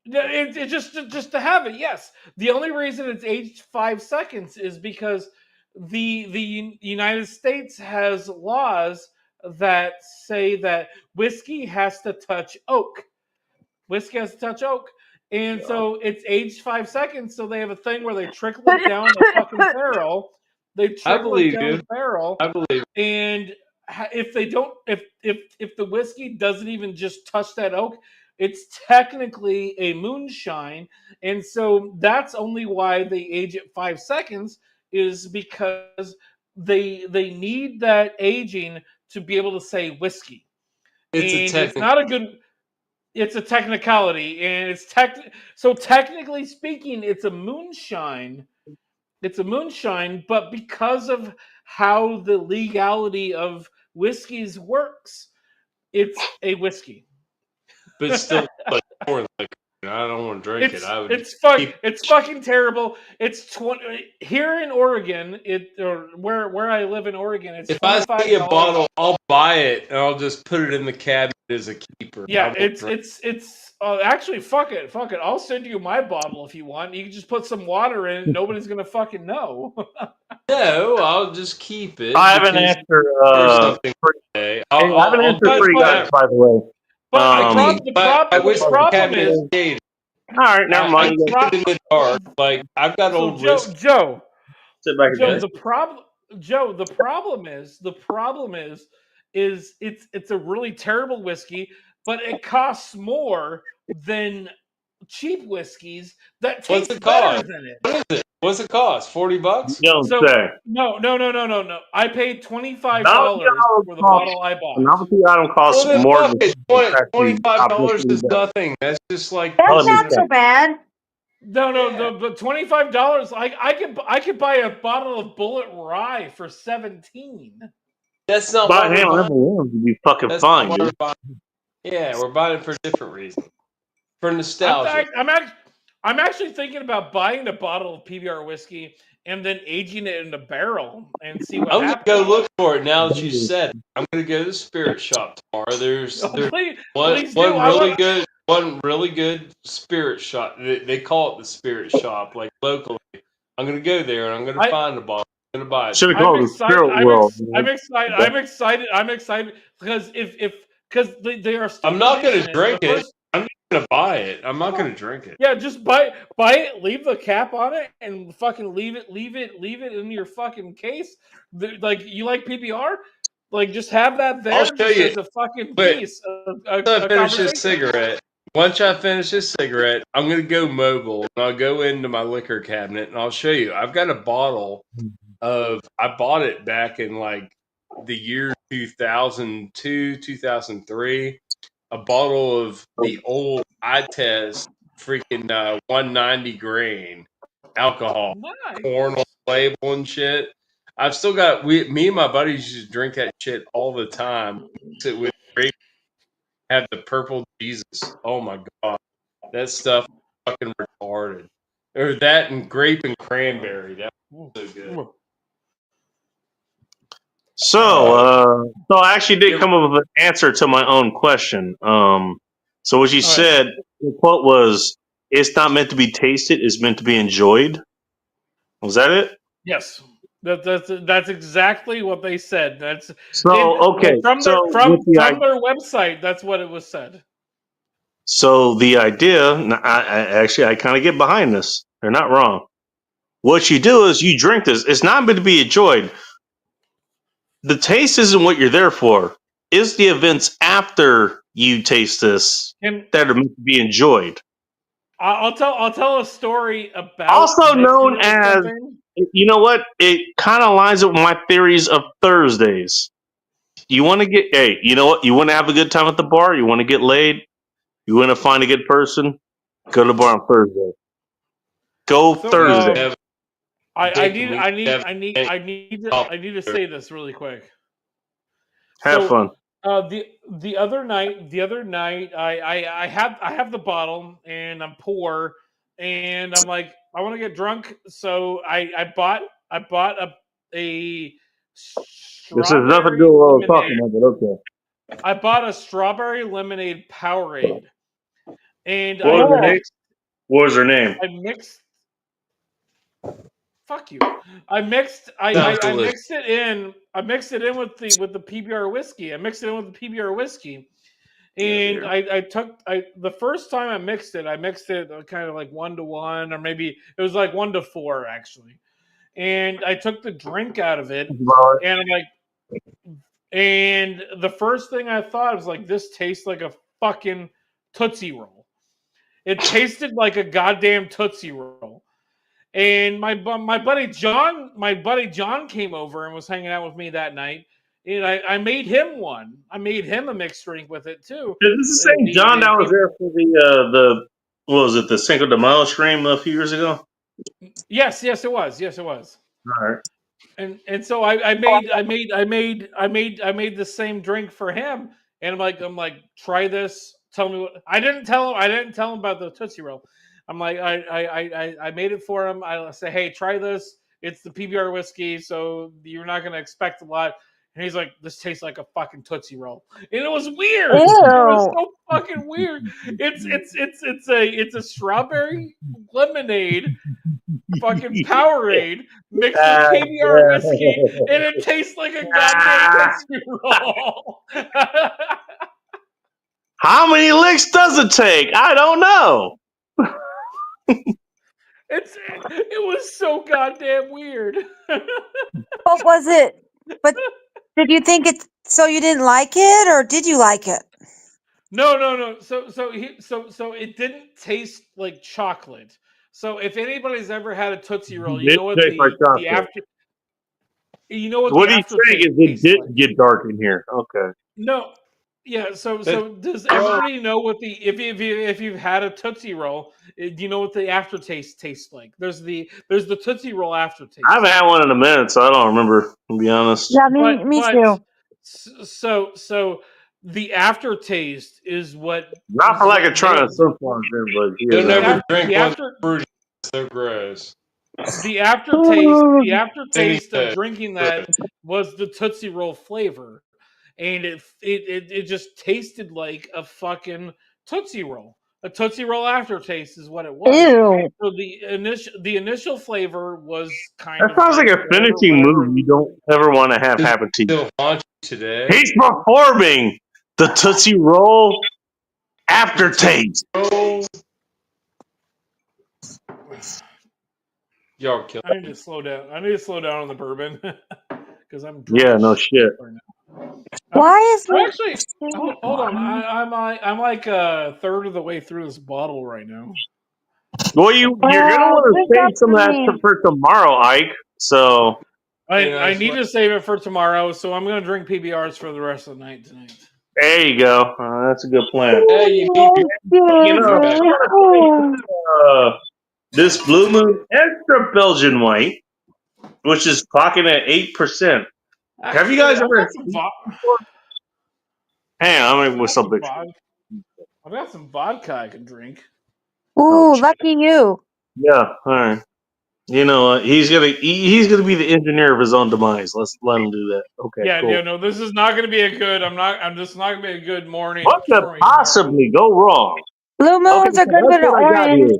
it's just to have it. Yes, the only reason it's aged 5 seconds is because the United States has laws that say that whiskey has to touch oak. Whiskey has to touch oak. And so it's aged 5 seconds. So they have a thing where they trickle it down the fucking barrel. They trickle it believe down you. the barrel. I believe. And if they don't, if the whiskey doesn't even just touch that oak, it's technically a moonshine. And so that's only why they age it 5 seconds, is because they need that aging to be able to say whiskey. It's not a good. It's a technicality, and it's so technically speaking, it's a moonshine. It's a moonshine, but because of how the legality of whiskeys works, it's a whiskey. But still, like more liquor. I don't want to drink it. I would. It's fucking terrible. It's 20 here in Oregon. Or where I live in Oregon. It's If I see a $25. bottle, I'll buy it and I'll just put it in the cabinet as a keeper. Yeah, I won't drink it's actually fuck it. I'll send you my bottle if you want. You can just put some water in it. Nobody's gonna fucking know. No, I'll just keep it. I have an because answer. there's something today. I have an answer for you guys, by the way. But I wish the the problem cabinet is, was gated. All right, never mind. I keep it in the dark. Like I've got so old whiskey. Joe, Sit back again. the problem is it's a really terrible whiskey, but it costs more than cheap whiskeys that What's taste it better cost? than it. What is it? What's it cost? $40? You don't So- say. No. I paid $25 Novelty for the bottle I bought. A novelty item costs Well, then more fuck than it. $25 is nothing. That's just like That's Oh, not so bad. No, the $25. I could buy a bottle of Bullet Rye for $17. that's not Buy what him we're whatever buying. one would be fucking That's fine, not what dude. we're buying. Yeah, we're buying it for different reasons. For nostalgia. I'm actually thinking about buying a bottle of PBR whiskey and then aging it in a barrel and see what I'm gonna happens. go look for it now that you said it. I'm gonna go to the spirit shop tomorrow. There's Please one do. one really good spirit shop. They call it the spirit shop, like locally. I'm gonna go there and I'm gonna find a bottle. I'm gonna buy it. Should have called it Spirit World. I'm excited because because they are. Still I'm not gonna conditioned. drink The it. first- I'm not gonna buy it. I'm not gonna drink it. Yeah, just buy it, leave the cap on it, and fucking leave it in your fucking case. Like you like PBR, like just have that there. I'll show just you. as a fucking Wait, piece. Once I finish this cigarette, I'm gonna go mobile and I'll go into my liquor cabinet and I'll show you. I've got a bottle of. I bought it back in like the year 2002, 2003. A bottle of the old iTest freaking 190 grain alcohol, Nice. corn on the label and shit. I've still got me and my buddies used to drink that shit all the time. Sit with grape, have the purple Jesus. Oh my god, that stuff is fucking retarded. Or that and grape and cranberry. That was so good. So I actually did come up with an answer to my own question. So what you said, the quote was, "It's not meant to be tasted; it's meant to be enjoyed." Was that it? Yes, that's exactly what they said. That's So okay. from So their website. That's what it was said. So the idea, I kind of get behind this. They're not wrong. What you do is you drink this. It's not meant to be enjoyed. The taste isn't what you're there for. It's the events after you taste this that are meant to be enjoyed. I'll tell a story about. Also known as, something. you know what? It kind of lines up with my theories of Thursdays. You want to get, hey, you know what? You want to have a good time at the bar? You want to get laid? You want to find a good person? Go to the bar on Thursday. Go So, Thursday. I need to say this really quick. Have So, fun. the other night, I have the bottle and I'm poor and I'm like I want to get drunk, so I bought a This has nothing to strawberry do with what we're lemonade. talking about, but okay. I bought a strawberry lemonade Powerade, and What was her name? What was her name? I mixed. Fuck you. I mixed it in. I mixed it in with the PBR whiskey. I mixed it in with the PBR whiskey. And the first time I mixed it kind of like 1-to-1, or maybe it was like 1-to-4 actually. And I took the drink out of it, and I'm like, and the first thing I thought was like, this tastes like a fucking Tootsie Roll. It tasted like a goddamn Tootsie Roll. And my buddy John came over and was hanging out with me that night. And I made him one. I made him a mixed drink with it too. Is this the same John that was there for the what was it, the Cinco de Mayo stream a few years ago? Yes, it was. Yes, it was. All right. And so I made the same drink for him. And I'm like, try this. Tell me what. I didn't tell him about the Tootsie Roll. I'm like, I made it for him. I say, hey, try this. It's the PBR whiskey, so you're not gonna expect a lot. And he's like, this tastes like a fucking Tootsie Roll. And it was weird. Ew. It was so fucking weird. It's a strawberry lemonade fucking Powerade mixed with PBR whiskey, and it tastes like a goddamn Tootsie Roll. How many licks does it take? I don't know. It was so goddamn weird. What was it? But did you think it? So you didn't like it, or did you like it? No. So it didn't taste like chocolate. So if anybody's ever had a Tootsie Roll, you know what the after. You know what he's saying is it didn't get dark in here. Okay. No. Yeah, so does everybody know what the if you've had a Tootsie Roll, do you know what the aftertaste tastes like? There's the Tootsie Roll aftertaste. I haven't had one in a minute, so I don't remember, to be honest. Yeah, me too. So the aftertaste is what. Not for like a trying sunflowers, but You'll never drink one fruity. So gross. The aftertaste of drinking that was the Tootsie Roll flavor, and it just tasted like a fucking Tootsie Roll. A Tootsie Roll aftertaste is what it was. Ew. So the initial flavor was kind that of. That sounds like a finishing move you don't ever want to have happen to you. Still haunt you today. He's performing the Tootsie Roll aftertaste. Y'all kill. I need to slow down. I need to slow down on the bourbon because I'm. Yeah, no shit. Right now. Why is it? Actually, hold on. I'm like a third of the way through this bottle right now. Well, you're gonna want to save some of that for tomorrow, Ike. So I need to save it for tomorrow. So I'm gonna drink PBRs for the rest of the night tonight. There you go. That's a good plan. Hey, This Blue Moon Extra Belgian White, which is clocking at 8%. Have you guys ever? Hang on, I'm with some bitch. I've got some vodka I can drink. Ooh, lucky you. Yeah, all right. You know what? He's gonna be the engineer of his own demise. Let's let him do that. Okay. Yeah, cool. no, this is not gonna be a good. I'm just not gonna be a good morning. What could possibly go wrong? Blue moons are good with orange.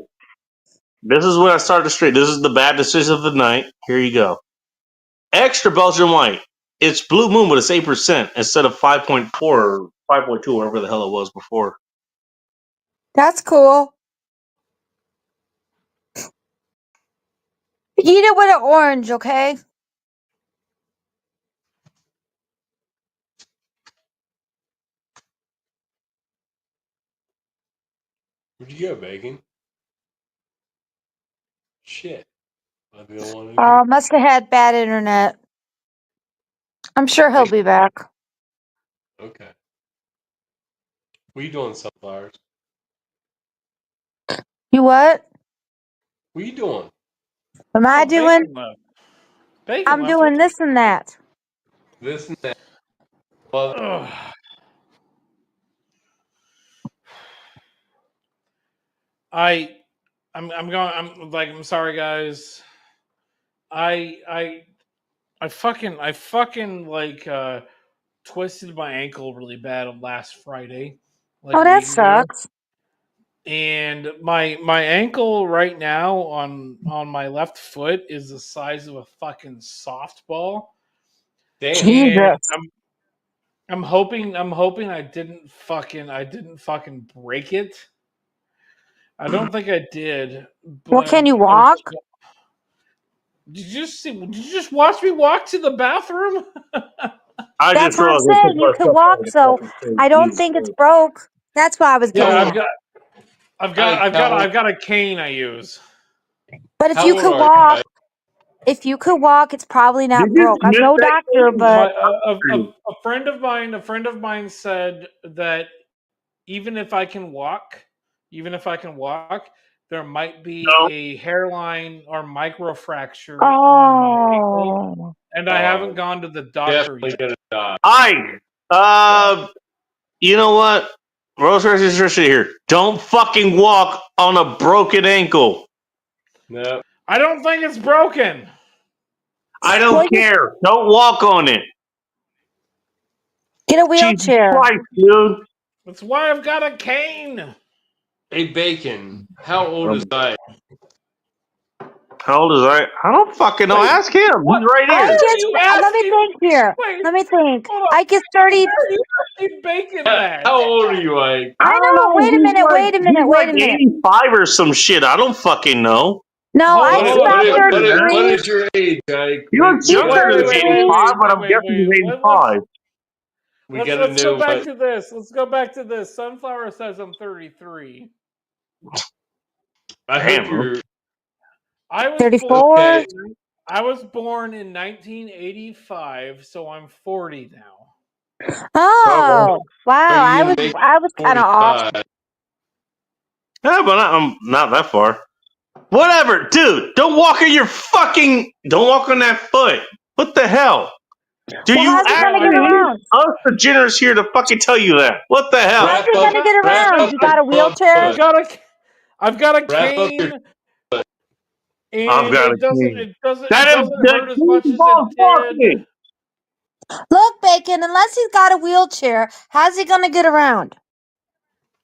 This is what I started straight. This is the bad decision of the night. Here you go. Extra Belgian White. It's Blue Moon, but it's 8% instead of 5.4 or 5.2, whatever the hell it was before. That's cool. Eat it with an orange, okay? Where'd you go, Bacon? Shit. Must have had bad internet. I'm sure he'll be back. Okay. What are you doing, Sunflowers? You what? What are you doing? What am I doing? Bacon left. Bacon I'm left. doing What this and that. This and that. Well, Ugh. I'm sorry, guys. I fucking like twisted my ankle really bad on last Friday, like Oh, a that week ago. sucks. And my ankle right now on my left foot is the size of a fucking softball. damn. And Jesus. I'm hoping I didn't fucking break it. I don't think I did. Well, But can you I was walk? just- Did you just watch me walk to the bathroom? I That's just what I'm realized I saying. put You my can stuff walk, on the so fucking thing. I don't Jesus think it's Christ. broke. That's why I was getting Yeah, at. I've Ike, got a cane I use. But if how you old could are you, walk, Ike? it's probably not Did you broke. I'm miss no that doctor, game? but A friend of mine said that even if I can walk, there might be No. a hairline or microfracture on my ankle, oh, and I haven't gone to the doctor Definitely yet. gonna die. You know what? Rose Register here. Don't fucking walk on a broken ankle. No. I don't think it's broken. I well, don't care. Don't walk on it. get a Jesus wheelchair. Christ, dude. That's why I've got a cane. Hey, Bacon, how old is Ike? How old is I? I don't fucking know. Wait, Ask him. what? He's right Why here. are you Let me asking? think here. Wait, Let me think. hold on. I get 30. Why are you asking Bacon that? How old are you, Ike? I I don't know. know. Wait a He's minute. like, Wait a minute. he's Wait like a minute. 85 or some shit. I don't fucking know. No, Hold Ike's on, What, about is, what, is, 33. what is your age, Ike? He looks He's younger than 33. 85, but I'm guessing he's Let's 85. We gotta let's know go back what. to this. Let's go back to this. Sunflower says I'm 33. I Damn. hope you're I was 34. okay. born in 1985, so I'm 40 now. Oh, wow. Are you I gonna was make kind of off. 45? Yeah, but I'm not that far. Whatever, dude. Don't walk on Don't walk on that foot. What the hell? Do Well, you how's he gonna actually get need around? us, the generous, here to fucking tell you that? What the hell? How's Wrap he up, gonna get wrap around? up You your got a club wheelchair? foot. I've got a Wrap up your cane, foot. I've and got a it doesn't cane. hurt as much as it Fuck did. Look, Bacon, unless he's got a wheelchair, how's he gonna get around?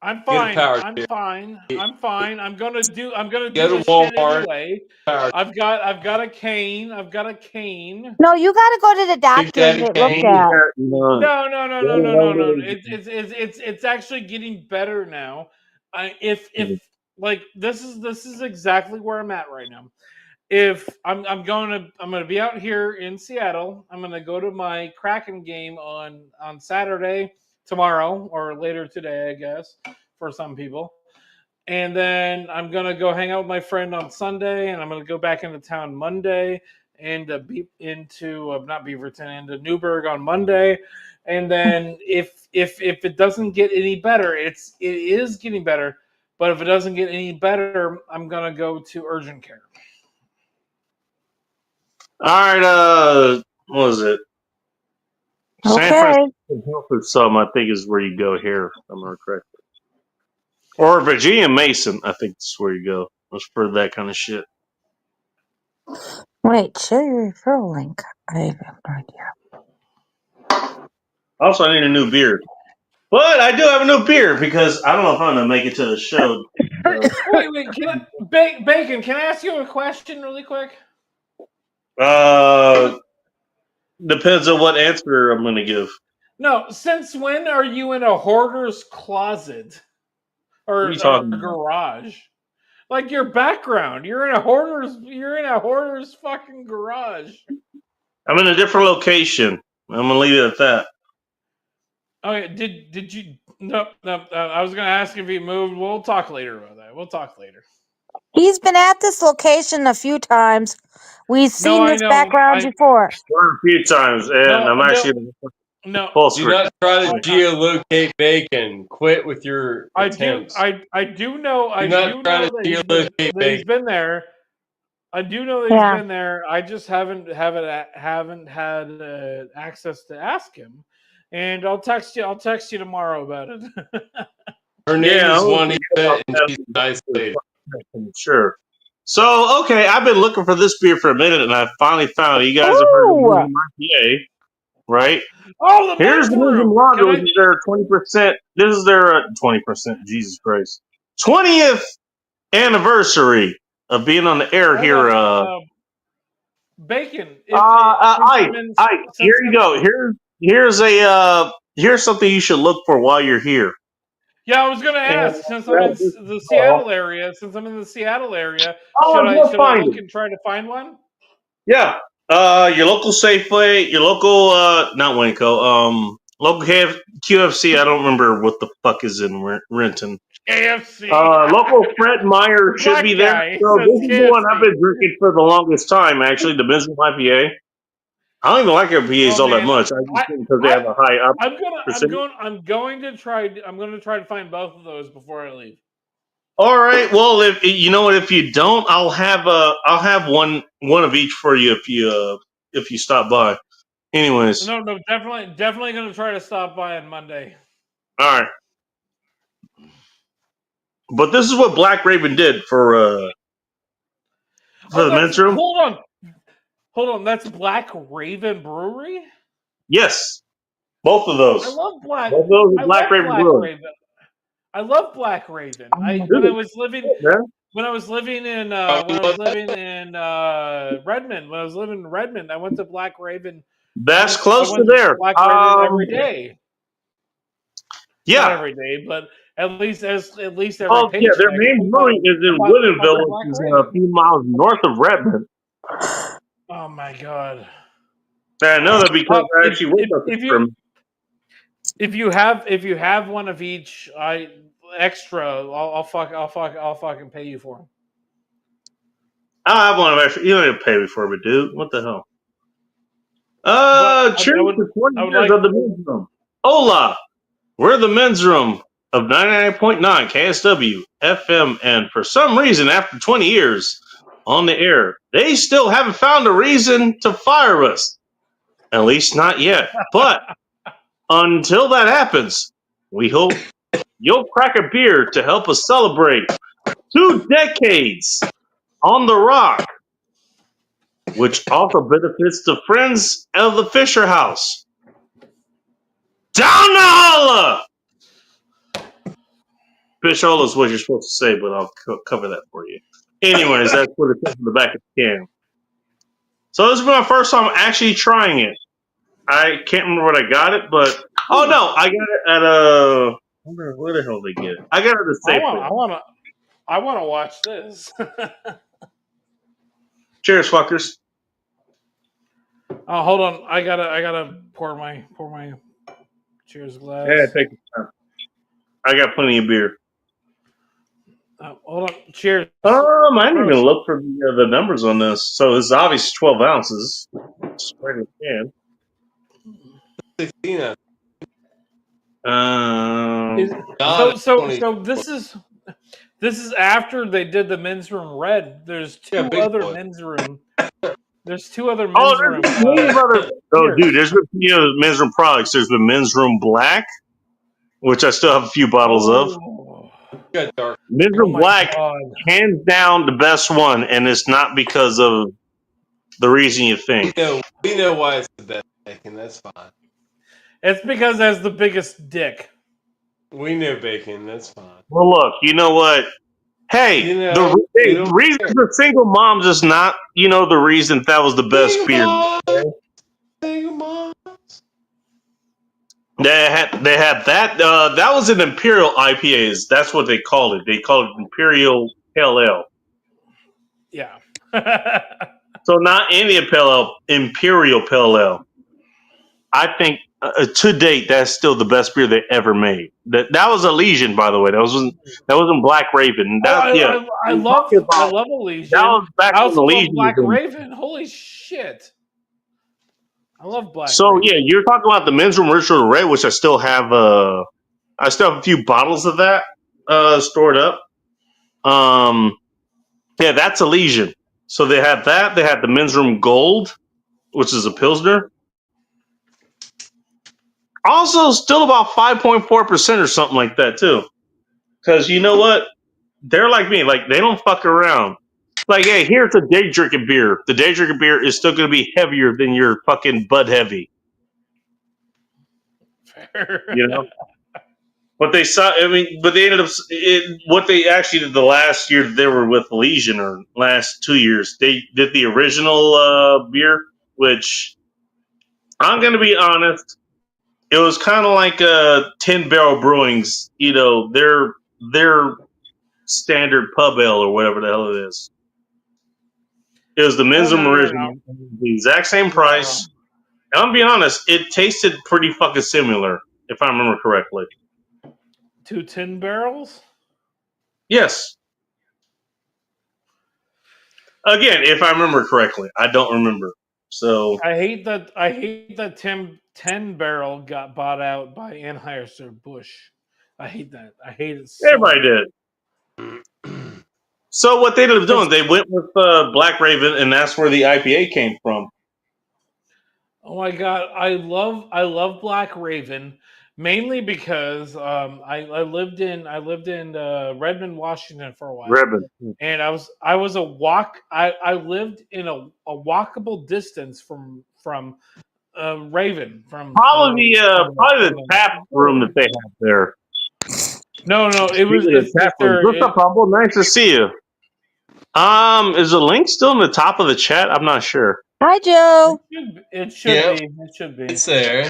I'm Get a fine. power I'm chair. fine. I'm fine. I'm gonna do Go to this shit Walmart. anyway. Power I've got a cane. I've got a cane. No, you gotta go to the Big doctor and Daddy get looked cane. at. No. It's actually getting better now. If like this is exactly where I'm at right now. If I'm gonna be out here in Seattle. I'm gonna go to my Kraken game on Saturday, tomorrow, or later today, I guess, for some people. And then I'm gonna go hang out with my friend on Sunday, and I'm gonna go back into town Monday, and not Beaverton, into Newburgh on Monday. And then if it doesn't get any better, it is getting better. But if it doesn't get any better, I'm gonna go to urgent care. All right, what was it? San Okay. Francisco Health or something, I think, is where you go here, if I'm not correct. Or Virginia Mason, I think is where you go. That's for that kind of shit. Wait, show your referral link. I have no idea. Also, I need a new beard. But I do have a new beard because I don't know if I'm going to make it to the show. Wait, Bacon, can I ask you a question really quick? Depends on what answer I'm going to give. No, since when are you in a hoarder's closet What or are you talking about? garage? Like your background, you're in a hoarder's fucking garage. I'm in a different location. I'm going to leave it at that. Okay, did you? No. I was gonna ask if he moved. We'll talk later about that. We'll talk later. He's been at this location a few times. We've seen I this know. background before. A few times, and I'm actually. No, Full Do screen. not try to geolocate bacon. Quit with your I attempts. do know that he's been there. I do know that he's been there. I just haven't had access to ask him, and I'll text you. I'll text you tomorrow about it. Her name is Juanita, and she's a nice lady. Sure. So, okay, I've been looking for this beer for a minute, and I finally found it. You guys have heard of the IPA, right? Oh, the Here's the men's room. Lager. This is their 20%. This is their 20%. Jesus Christ. 20th anniversary of being on the air here. Bacon. Here you go. Here's something you should look for while you're here. Yeah, I was going to ask, since I'm in the Seattle area, should I look and try to find one? Yeah. Your local Safeway, your local, not Winco, local QFC, I don't remember what the fuck is in Renton. KFC. Local Fred Meyer should be there. So this is the one I've been drinking for the longest time, actually, the Men's Room IPA. I don't even like IPAs all that much. I just think because they have a high up. I'm going to try to find both of those before I leave. All right. Well, if you know what, if you don't, I'll have one of each for you if you stop by. Anyways. No, definitely going to try to stop by on Monday. All right. But this is what Black Raven did for the Men's Room. Hold on. That's Black Raven Brewery? Yes. Both of those. I love Black. Both of those are Black Raven Brewery. I love Black Raven. When I was living in Redmond, I went to Black Raven. That's close to there. Black Raven every day. Yeah, not every day, but at least every paycheck. Yeah, their main brewery is in Woodinville, which is a few miles north of Redmond. Oh my god! I know that because I actually went up if you have one of each, extra, I'll fucking pay you for them. I'll have one of extra. You don't need to pay me for it, dude. What the hell? Cheers to 20 years of the Men's Room. Hola, we're the Men's Room of 99.9 KSW FM, and for some reason, after 20 years on the air, they still haven't found a reason to fire us. At least not yet. But until that happens, we hope you'll crack a beer to help us celebrate 2 decades on the rock, which also benefits the friends of the Fisher House. Down the holla! Fishola is what you're supposed to say, but I'll cover that for you. Anyways, that's what it says in the back of the can. So this is my first time actually trying it. I can't remember what I got it, but oh no, I got it at a. Where the hell did they get it? I got it at the Safeway. I want to watch this. Cheers, fuckers. Oh, hold on. I gotta pour my cheers glass. Yeah, take your time. I got plenty of beer. Hold on. Cheers. I didn't even look for the numbers on this. So it's obviously 12 ounces. It's right in the can. 16. So this is after they did the Men's Room Red. There's two other Men's Room. There's 2 other Men's Room. Dude, there's been Men's Room products. There's been Men's Room Black, which I still have a few bottles of. Men's Room Black, hands down the best one, and it's not because of the reason you think. We know why it's the best, and that's fine. It's because it has the biggest dick. We know bacon. That's fine. Well, look, you know what? Hey, the reason for single moms is not, the reason that was the best beer. Single moms. They had that. That was an Imperial IPA. That's what they called it. They called it Imperial Pale Ale. Yeah. So not any Imperial Pale Ale. I think to date that's still the best beer they ever made. That was Elysian, by the way. That wasn't Black Raven. I love Elysian. That was back when Elysian. Black Raven. Holy shit! I love Black. So Raven. yeah, you're talking about the men's room Richard Red, which I still have. I still have a few bottles of that stored up. Yeah, that's Elysian. So they had that. They had the men's room Gold, which is a Pilsner. Also, still about 5.4% or something like that too. Because you know what? They're like me. Like they don't fuck around. Like, hey, here's a day drinking beer. The day drinking beer is still going to be heavier than your fucking Bud Heavy. Fair. You know. But they saw. I mean, but they ended up. What they actually did the last year they were with Elysian, or last 2 years, they did the original beer, which I'm going to be honest. It was kind of like 10 Barrel Brewing's. You know, their standard pub ale or whatever the hell it is. It was the Men's Room original, the exact same price. And I'm being honest, it tasted pretty fucking similar, if I remember correctly. 2 tin barrels. Yes. Again, if I remember correctly, I don't remember. So I hate that 10 barrel got bought out by Anheuser-Busch. I hate that. I hate it so everybody did. So what they ended up doing, they went with Black Raven, and that's where the IPA came from. Oh my god, I love Black Raven mainly because I lived in Redmond, Washington for a while. Redmond. And I lived in a walkable distance from Raven from Probably the tap room that they have there. No, it was What's up, Humble? Nice to see you. Is the link still in the top of the chat? I'm not sure. Hi, Joe. It should be. It should be. It's there.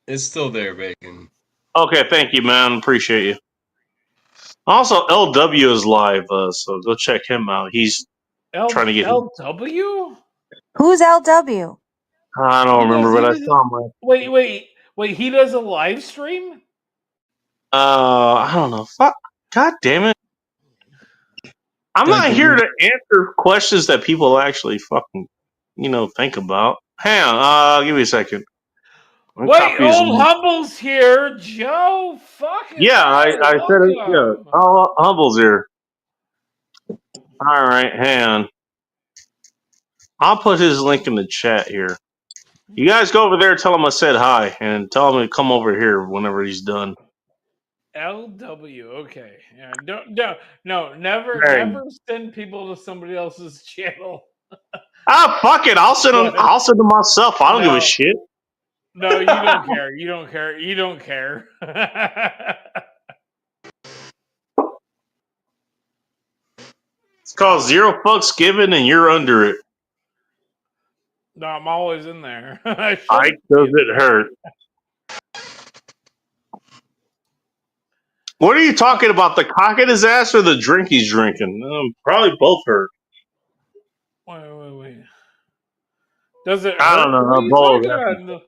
It's still there, Bacon. Okay, thank you, man. Appreciate you. Also, LW is live, so go check him out. He's trying to get LW. Who's LW? I don't remember, but I saw him. Wait. He does a live stream? I don't know. Fuck. God damn it. I'm not here to answer questions that people actually fucking, think about. Hang on. Give me a second. Wait, old Humble's here. Joe, fucking. Yeah, I said it. Yeah, Humble's here. All right, hang on. I'll put his link in the chat here. You guys go over there, tell him I said hi, and tell him to come over here whenever he's done. LW, okay. Yeah, no, never send people to somebody else's channel. Fuck it. I'll send them myself. I don't give a shit. No, you don't care. You don't care. It's called Zero Fucks Given, and you're under it. No, I'm always in there. Ike does it hurt. What are you talking about? The cock in his ass or the drink he's drinking? Probably both hurt. Wait. Does it hurt? I don't know.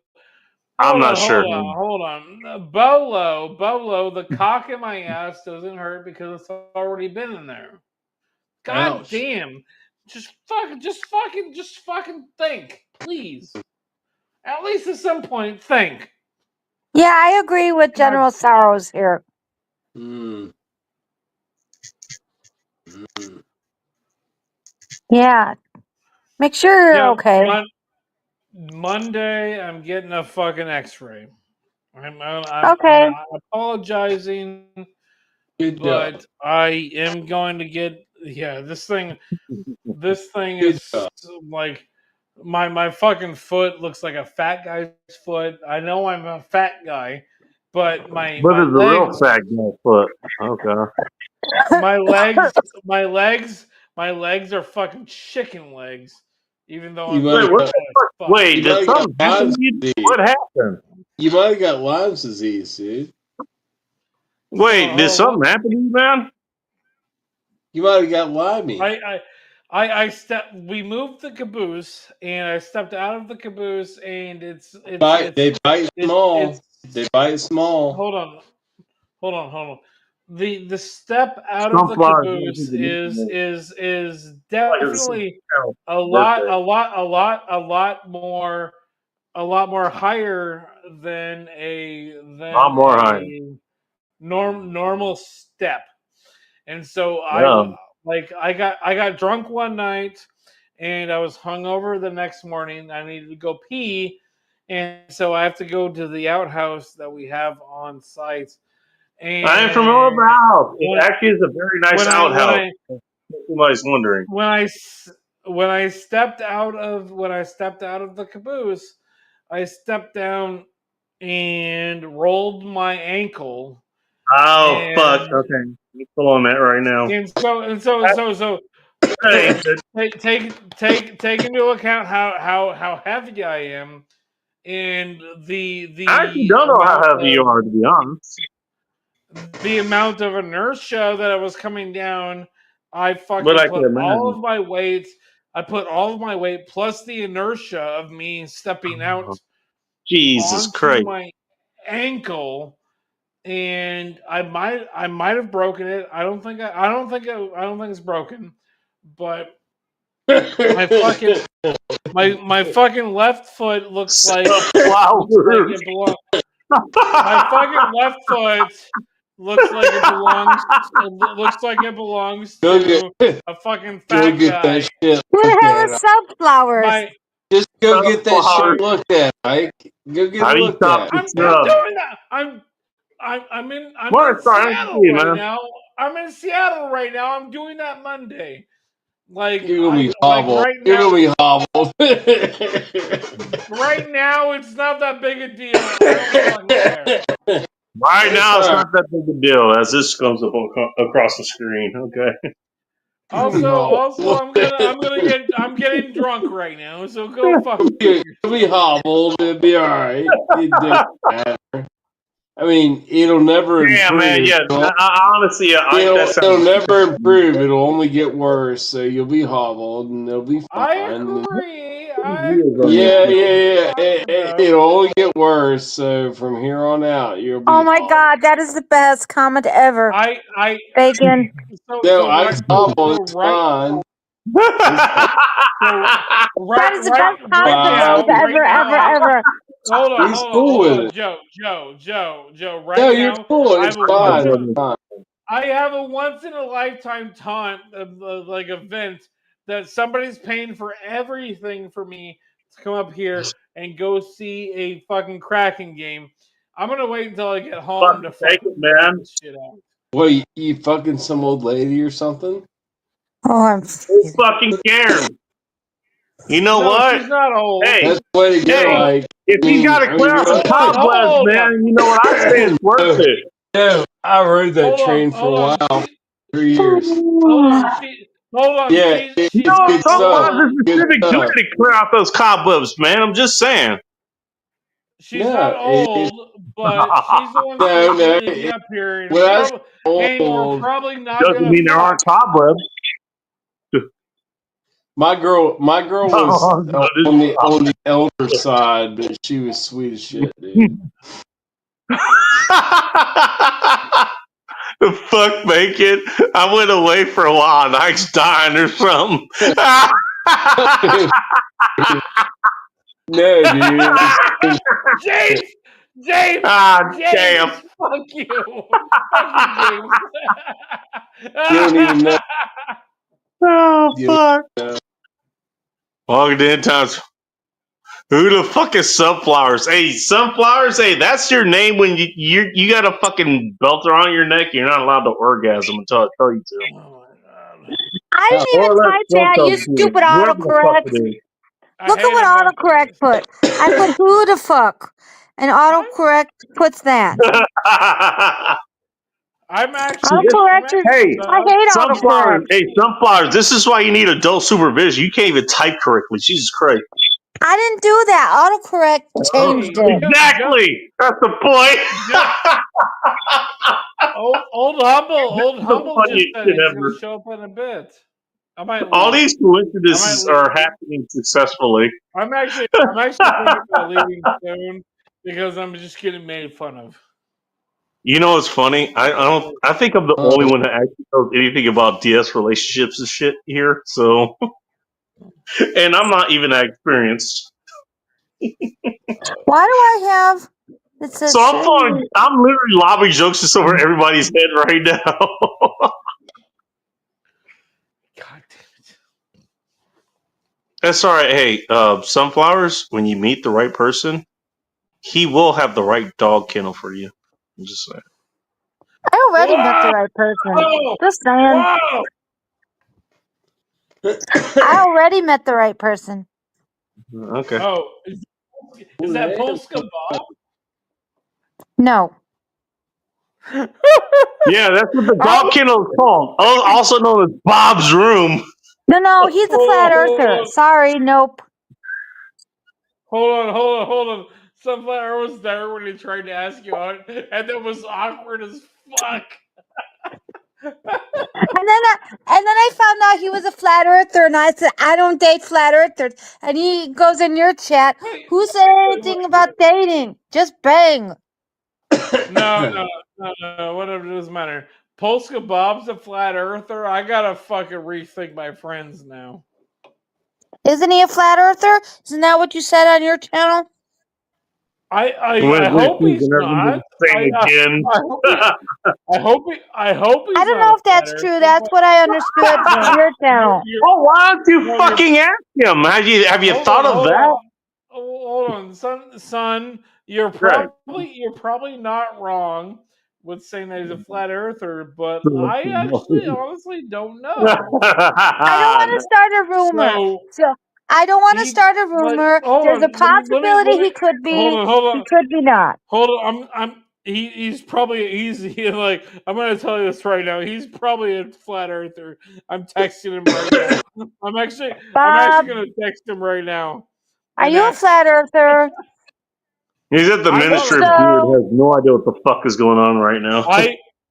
I'm not sure. Hold on. Bolo, the cock in my ass doesn't hurt because it's already been in there. God damn. Just fucking think, please. At least at some point, think. Yeah, I agree with General Sorrows here. Yeah. Make sure you're okay. Monday, I'm getting a fucking X-ray. I'm apologizing, but I am going to get. Yeah, this thing is like my fucking foot looks like a fat guy's foot. I know I'm a fat guy, but my legs, a real fat guy foot. Okay. My legs are fucking chicken legs. Even though wait, did something happen? What happened? You might have got Lyme's disease, dude. Wait, did something happen to you, man? You might have got Lyme. We moved the caboose, and I stepped out of the caboose, and they bite small. They bite small. Hold on. The step out of the caboose is definitely a lot more a lot more higher than lot more higher. normal step. And so Yeah. I got drunk one night, and I was hungover the next morning. I needed to go pee, and so I have to go to the outhouse that we have on site. And I am familiar with the house. It actually is a very nice outhouse. Somebody's wondering. when I stepped out of the caboose, I stepped down and rolled my ankle. Oh And- fuck! Okay, you pull on that right now. And so Hey, take into account how heavy I am, and the I actually don't know how heavy you are, to be honest. the amount of inertia that I was coming down. I fucking But I put can all imagine. of my weight. I put all of my weight plus the inertia of me stepping out Jesus onto Christ! my ankle, and I might have broken it. I don't think it's broken, but my fucking left foot looks like it belongs. My fucking left foot looks like it belongs. Looks like it belongs to a fucking fat guy. That shit. Who the hell is sunflowers? Just go get that shit looked at, Ike. Go get it looked at. I'm not doing that. I'm in Seattle right now. I'm in Seattle right now. I'm doing that Monday. Like you're gonna be hobbled. Right you're gonna be hobbled. Right now, it's not that big a deal. I don't care. Right now, it's not that big a deal as this comes up across the screen. Okay. Also, I'm getting drunk right now. So go fuck. You'll be hobbled. It'll be all right. It doesn't matter. I mean, it'll never improve. Yeah, man. Yeah. Honestly, it'll never improve. It'll only get worse. So you'll be hobbled, and it'll be fine. I agree. Yeah. It'll only get worse. So from here on out, you'll be. Oh my god, that is the best comment ever. Bacon. I'm hobbled. It's fine. That is the best comment ever. Hold on, Joe. Right now, you're cool. It's fine. I have a once in a lifetime taunt like event that somebody's paying for everything for me to come up here and go see a fucking Kraken game. I'm gonna wait until I get home to take it, man. Shit out. What, you fucking some old lady or something? Oh, I'm Who fucking cares? You know what? She's not old. Hey, that's the way to go. Like, if you got to clear out some cobwebs, man, you know what I say? It's worth it. Yeah, I rode that train for a while. 3 years. Hold on. Yeah, you know, sometimes it's a civic duty to clear out those cobwebs, man. I'm just saying. She's not old, but she's the one who's living up here. And we're probably not going to. Doesn't mean there aren't cobwebs. My girl was on the elder side, but she was sweet as shit, dude. Fuck bacon. I went away for a while and Ike's dying or something. No, dude. James! Damn. Fuck you. You don't even know. Oh, fuck. Walking in times. Who the fuck is Sunflowers? Hey, Sunflowers, hey, that's your name when you got a fucking belter on your neck. You're not allowed to orgasm until I tell you to. Oh my god. I didn't even type that, you stupid autocorrect. Look at what autocorrect put. I put who the fuck, and autocorrect puts that. I'm actually. Autocorrect is. Hey, I hate Sunflowers. autocorrect. Hey, Sunflowers. This is why you need adult supervision. You can't even type correctly. Jesus Christ. I didn't do that. Autocorrect changed it. Exactly. That's the point. Old humble just said he's gonna show up in a bit. All these coincidences are happening successfully. I'm actually thinking about leaving soon because I'm just getting made fun of. You know what's funny? I think I'm the only one that actually knows anything about DS relationships and shit here. So, and I'm not even that experienced. Why do I have? It says. So I'm literally lobbing jokes just over everybody's head right now. God damn it. That's all right. Hey, Sunflowers, when you meet the right person, he will have the right dog kennel for you. I'm just saying. I already met the right person. Whoa! Just saying. Whoa! I already met the right person. Okay. Oh, is that Polska Bob? No. Yeah, that's what the dog kennel is called. Also known as Bob's Room. No, he's a flat earther. Sorry, nope. Hold on. Sunflower was there when he tried to ask you out, and that was awkward as fuck. And then I found out he was a flat earther, and I said I don't date flat earthers. And he goes in your chat. Wait, Who said anything about dating? Just bang. no. Whatever, it doesn't matter. Polska Bob's a flat earther. I gotta fucking rethink my friends now. Isn't he a flat earther? Isn't that what you said on your channel? I hope he's not. Again. I hope he's I don't not know a if that's flat true. earther, That's what I understood from your channel. Well, why don't you fucking ask him? Have you thought of that? Hold on, son. You're probably not wrong with saying that he's a flat earther, but I actually honestly don't know. I don't want to start a rumor. So I don't want to start a rumor. There's a possibility he could be. Hold on. He could be not. Hold on. He's probably like, I'm gonna tell you this right now. He's probably a flat earther. I'm texting him right now. I'm actually gonna text him right now. Are you a flat earther? He's at the Ministry of Beard. Has no idea what the fuck is going on right now.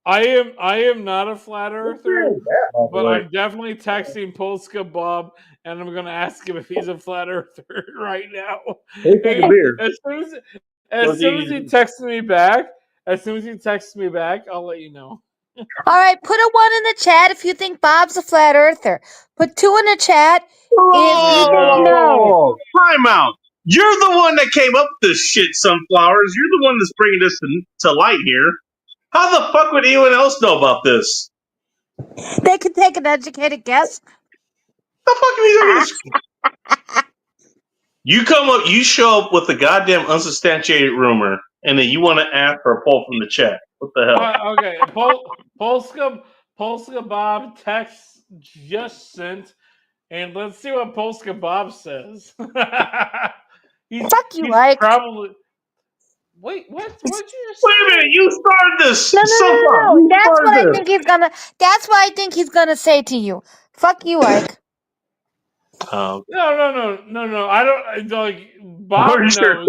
I am not a flat earther, but I'm definitely texting Polska Bob, and I'm gonna ask him if he's a flat earther right now. As soon as he texts me back, I'll let you know. All right, put a 1 in the chat if you think Bob's a flat earther. Put 2 in the chat if you think no. Time out. You're the one that came up with this shit, Sunflowers. You're the one that's bringing this to light here. How the fuck would anyone else know about this? They can take an educated guess. The fuck are you You show up with a goddamn unsubstantiated rumor, and then you want to ask for a poll from the chat. What the hell? Okay, Polska Bob text just sent, and let's see what Polska Bob says. Fuck you, Mike. Probably. Wait, what? What'd you just say? Wait a minute, you started this. No. That's what I think he's gonna. That's what I think he's gonna say to you. Fuck you, Ike. No. I don't like Bob. Knows.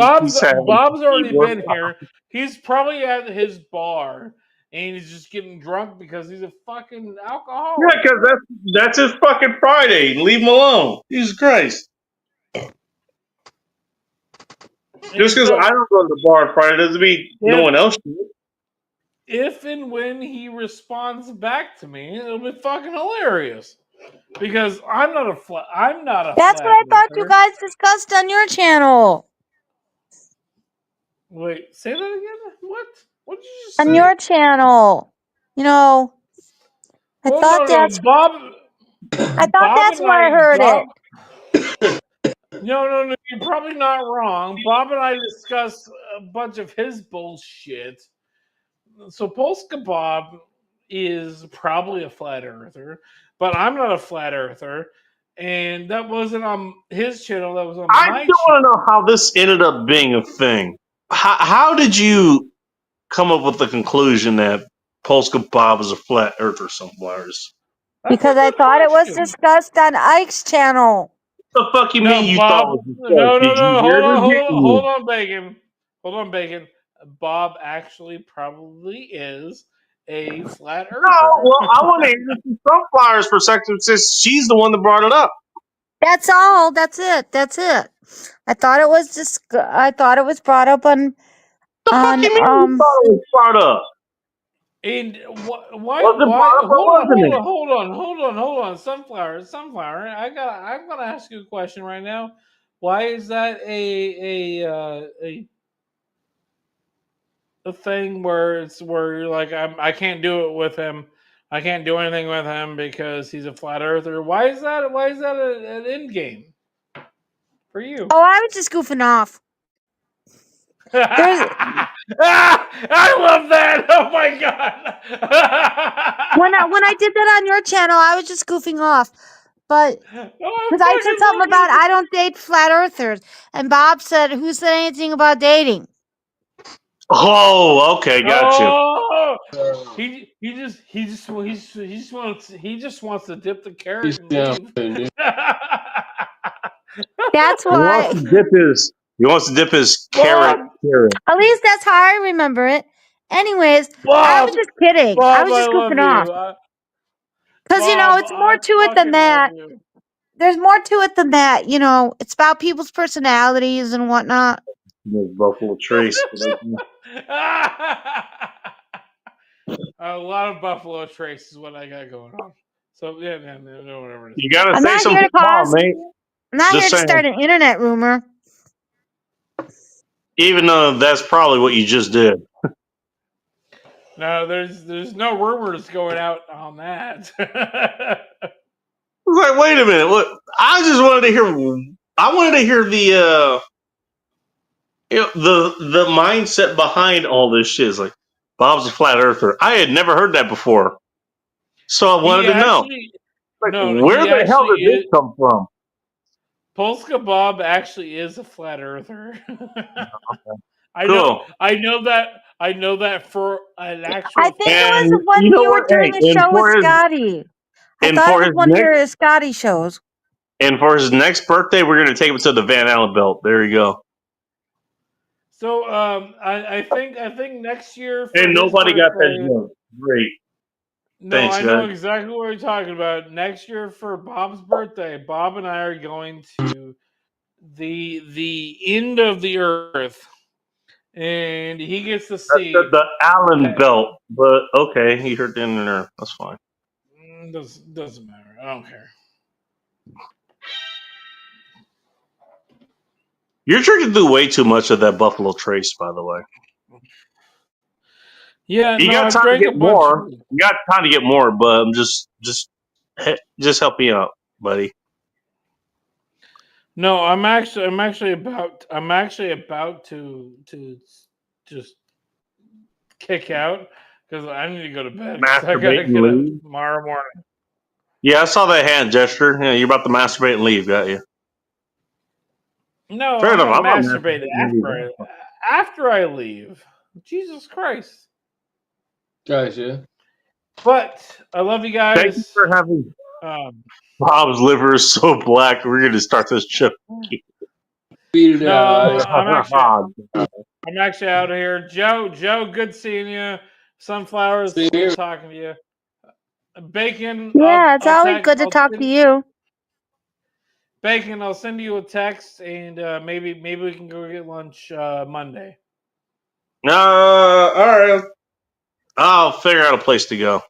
Bob's already been here. He's probably at his bar, and he's just getting drunk because he's a fucking alcoholic. Yeah, because that's his fucking Friday. Leave him alone. Jesus Christ. Just because I don't go to the bar on Friday doesn't mean no one else should. If and when he responds back to me, it'll be fucking hilarious. Because I'm not a That's what I thought you guys discussed on your channel. Wait, say that again? What? What did you just say? On your channel. You know, I thought that's where I heard it. No, you're probably not wrong. Bob and I discussed a bunch of his bullshit. So Polska Bob is probably a flat earther, but I'm not a flat earther, and that wasn't on his channel. That was on my channel. I still want to know how this ended up being a thing. How did you come up with the conclusion that Polska Bob is a flat earther somewhere? Because I thought it was discussed on Ike's channel. What the fuck you mean you Bob, thought it was discussed? No. Hold on, Bacon. Bob actually probably is a flat earther. No, well, I want to hear some Sunflowers for a second since she's the one that brought it up. That's all. That's it. I thought it was I thought it was brought up on. The fuck you mean you thought it was brought up? And why? Hold on, Sunflower. I'm gonna ask you a question right now. a thing where you're like I can't do it with him. I can't do anything with him because he's a flat earther. Why is that an end game for you? Oh, I was just goofing off. There's I love that. Oh my god. when I did that on your channel, I was just goofing off. But Oh, because I said something about I don't date flat earthers, and Bob said, "Who said anything about dating?" Oh, okay, got you. Oh, he just wants to dip the carrot and leave. That's He wants why. to dip his carrot. At least that's how I remember it. Anyways, I Bob, was just kidding. I Bob, was just I love goofing off. you. Because, Bob, it's more I to it than fucking love that. you. There's more to it than that. It's about people's personalities and whatnot. Buffalo Trace. A lot of Buffalo Trace is what I got going on. So yeah, no, whatever. It is. You gotta I'm say not something here to small, cause. mate. I'm not Just here to saying. start an internet rumor. Even though that's probably what you just did. No, there's no rumors going out on that. Like, wait a minute. What? I just wanted to hear. I wanted to hear the the mindset behind all this shit. Is like, Bob's a flat earther. I had never heard that before, so I wanted to know. Like, where the hell did this come from? Polska Bob actually is a flat earther. Cool. I know that for an actual. I think it And was when you know you were what? doing Hey, a show with Scotty. I and thought for it was his one of next your Scotty shows. and for his next birthday, we're gonna take him to the Van Allen belt. There you go. So I think next year for And his nobody got that birthday. joke. Great. No, Thanks, I know guys. exactly what you're talking about. Next year for Bob's birthday, Bob and I are going to the end of the earth, and he gets to see The Allen belt, but okay, he hurt the end of there. That's fine. Doesn't matter. I don't care. You're drinking through way too much of that Buffalo Trace, by the way. Yeah, You got I've time to drank get a bunch. more. You got time to get more, but I'm just help me out, buddy. No, I'm actually about to just kick out because I need to go to bed. 'Cause I gotta Masturbate and get up leave. tomorrow morning. Yeah, I saw that hand gesture. Yeah, you're about to masturbate and leave, got you? No, Fair I'm enough. gonna I'm not masturbate masturbating. after I leave. Jesus Christ! Gotcha. But I love you guys. Thank you for having Um, Bob's liver is so black. We're gonna start this chip. Beat it no, out. I'm actually out of here. Joe, good seeing you. Sunflowers, See you. good talking to you. Bacon. Yeah, it's always good to talk to you. Bacon, I'll send you a text, and maybe we can go get lunch Monday. All right. I'll figure out a place to go.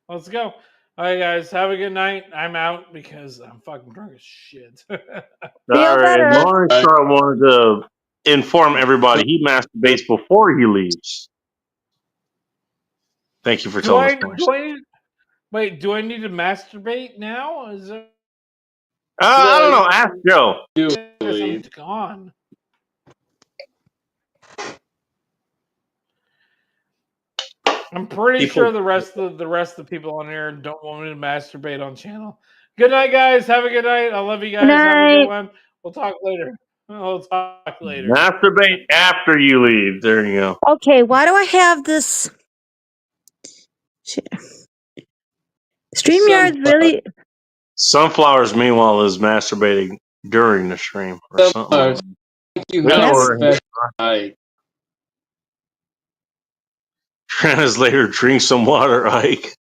Let's go. All right, guys. Have a good night. I'm out because I'm fucking drunk as shit. All right. And Lawrence Star wanted to inform everybody he masturbates before he leaves. Thank you for telling us. Wait, do I need to masturbate now? Is it? I don't know. Ask Joe. I'm gone. I'm pretty sure the rest of the people on here don't want me to masturbate on channel. Good night, guys. Have a good night. I love you guys. Have a good one. We'll talk later. Masturbate after you leave. There you go. Okay, why do I have this? StreamYard really. Sunflowers, meanwhile, is masturbating during the stream or something. Translator, drink some water, Ike.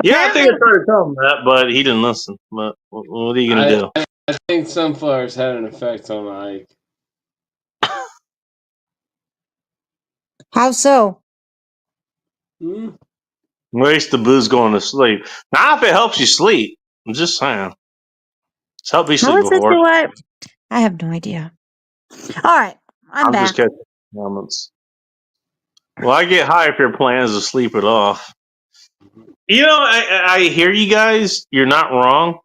Yeah, I think I tried to tell him that, but he didn't listen. But what are you gonna do? I think sunflowers had an effect on Ike. How so? Waste the booze going to sleep. Now, if it helps you sleep, I'm just saying. So help me How sleep was it before. to what? I have no idea. All right, I'm I'm just back. catching comments. Well, I get high if your plan is to sleep it off. You know, I hear you guys. You're not wrong.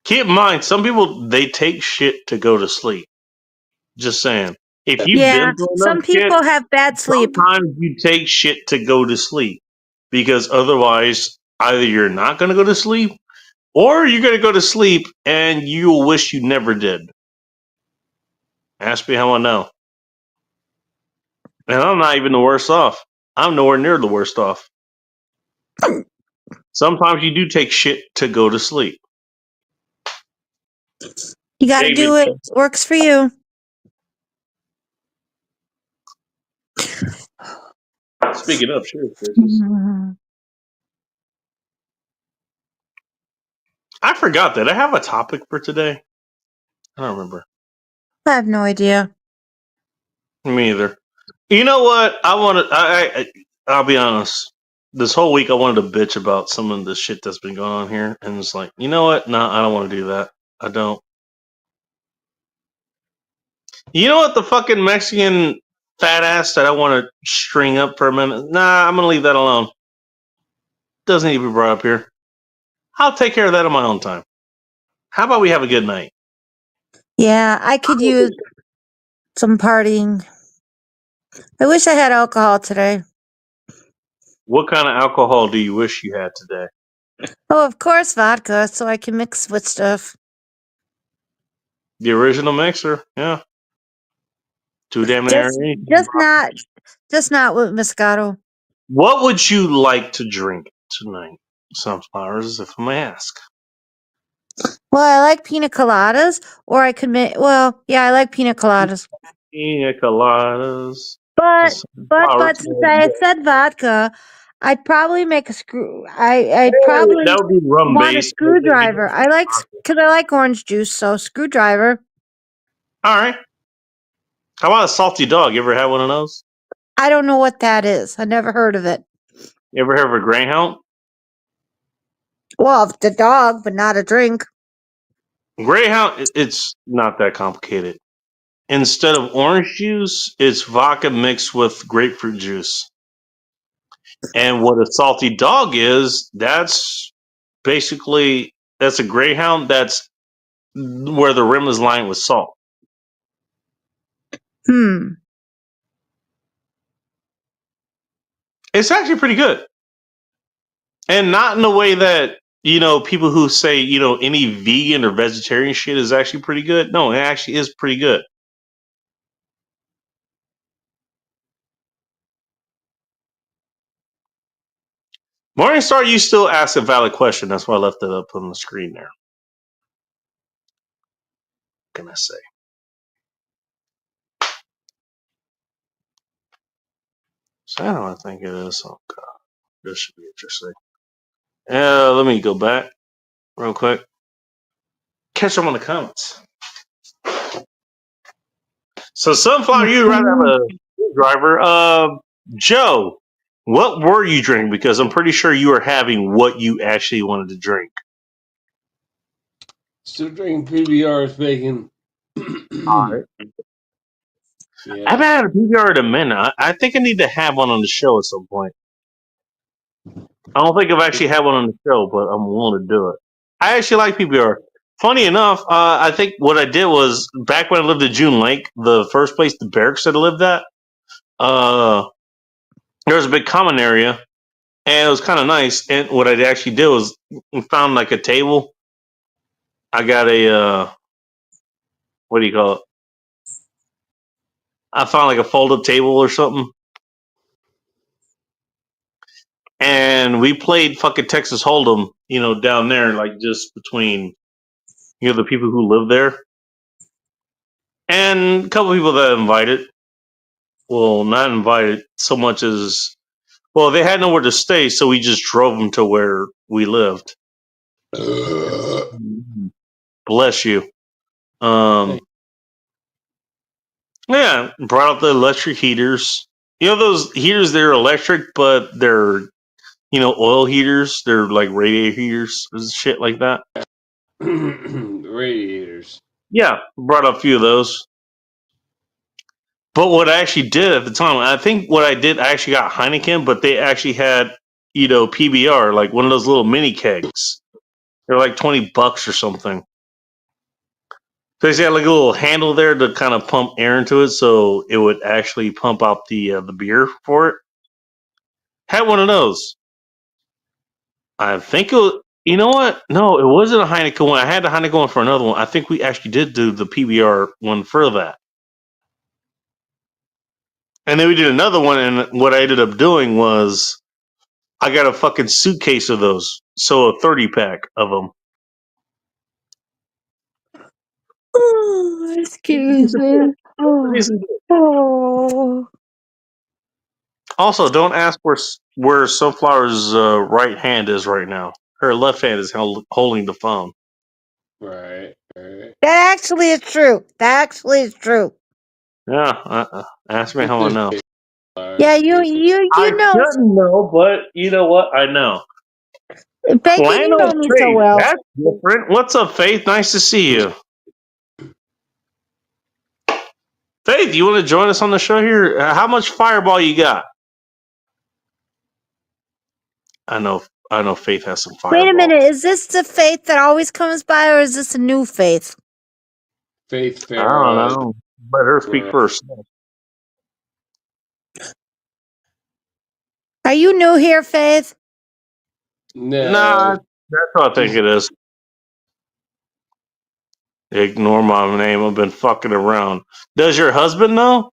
Keep in mind, some people they take shit to go to sleep. Just saying. If you've Yeah, been through enough some shit, people have bad sleep. sometimes you take shit to go to sleep because otherwise, either you're not going to go to sleep or you're going to go to sleep and you'll wish you never did. Ask me how I know. And I'm not even the worst off. I'm nowhere near the worst off. Sometimes you do take shit to go to sleep. You got to David, do it. Works for you. speaking of, sure, Curtis. I forgot that. I have a topic for today. I don't remember. I have no idea. Me either. You know what? I'll be honest. This whole week I wanted to bitch about some of the shit that's been going on here, and it's like, you know what? No, I don't want to do that. I don't. You know what? The fucking Mexican fat ass that I want to string up for a minute. Nah, I'm gonna leave that alone. Doesn't need to be brought up here. I'll take care of that on my own time. How about we have a good night? Yeah, I could use some partying. I wish I had alcohol today. What kind of alcohol do you wish you had today? Oh, of course, vodka, so I can mix with stuff. The original mixer, yeah. Too damn near. Just not with Moscato. What would you like to drink tonight? Sunflowers, if I may ask. Well, I like pina coladas, or I could make. Well, yeah, I like pina coladas. Pina coladas. But Sunflower since I said vodka, I'd probably make a screw. I'd probably that would be rum want a based. screwdriver. I like orange juice, so screwdriver. All right. How about a salty dog? You ever had one of those? I don't know what that is. I never heard of it. You ever heard of a greyhound? Well, the dog, but not a drink. Greyhound, it's not that complicated. Instead of orange juice, it's vodka mixed with grapefruit juice. And what a salty dog is, that's basically that's a greyhound that's where the rim is lined with salt. It's actually pretty good. And not in the way that, people who say, any vegan or vegetarian shit is actually pretty good. No, it actually is pretty good. Morningstar, you still ask a valid question. That's why I left it up on the screen there. What can I say? So I don't think it is. Oh, God. This should be interesting. Let me go back real quick. Catch them on the comments. So, Sunflower, you'd rather have a driver. Joe, what were you drinking? Because I'm pretty sure you were having what you actually wanted to drink. Still drinking PBR's bacon. All right. Yeah. I haven't had a PBR in a minute. I think I need to have one on the show at some point. I don't think I've actually had one on the show, but I'm willing to do it. I actually like PBR. Funny enough, I think what I did was back when I lived at June Lake, the first place the barracks that I lived at, there was a big common area, and it was kind of nice. And what I actually did was found like a table. I got a what do you call it? I found like a fold-up table or something, and we played fucking Texas Hold'em, down there, like just between, the people who live there, and a couple people that invited. Well, not invited so much as, well, they had nowhere to stay, so we just drove them to where we lived. Bless you. Yeah, brought out the electric heaters. Those heaters, they're electric, but they're, oil heaters. They're like radiator heaters, shit like that. Radiators. Yeah, brought up a few of those. But what I actually did at the time, I think what I did, I actually got Heineken, but they actually had, PBR, like one of those little mini kegs. They're like $20 or something. So they had like a little handle there to kind of pump air into it, so it would actually pump out the beer for it. Had one of those. I think it was, you know what? No, it wasn't a Heineken one. I had the Heineken one for another one. I think we actually did do the PBR one for that. And then we did another one, and what I ended up doing was I got a fucking suitcase of those. So a 30-pack of them. Oh, excuse me. Oh. Also, don't ask where Sunflower's right hand is right now. Her left hand is holding the phone. Right. That actually is true. Yeah, ask me how I know. Yeah, you I know, shouldn't know, but you know what? I know. Bacon, you know Flannel me so Faith, well. that's different. What's up, Faith? Nice to see you. Faith, you want to join us on the show here? How much Fireball you got? I know Faith has some Fireball. Wait a minute, is this the Faith that always comes by, or is this a new Faith? Faith I don't Farah. know. Let her speak Right. first. Are you new here, Faith? No. Nah, that's what I think it is. Ignore my name. I've been fucking around. Does your husband know?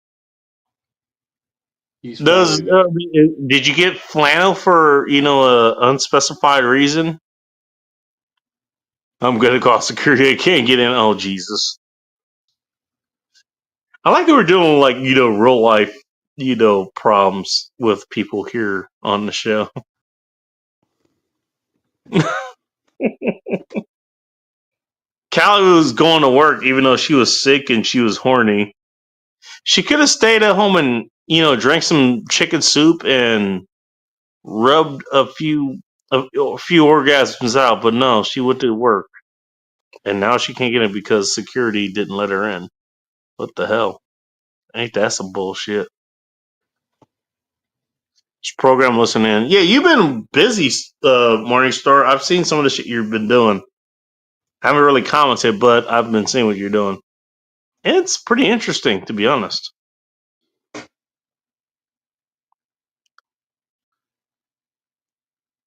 He's Does probably did you get flannel for a unspecified reason? I'm gonna call security. I can't get in. Oh Jesus! I like that we're doing like real life problems with people here on the show. Callie was going to work even though she was sick and she was horny. She could have stayed at home and drank some chicken soup and rubbed a few orgasms out, but no, she went to work, and now she can't get in because security didn't let her in. What the hell? Ain't that some bullshit? This program listening. Yeah, you've been busy, Morningstar. I've seen some of the shit you've been doing. I haven't really commented, but I've been seeing what you're doing. It's pretty interesting, to be honest.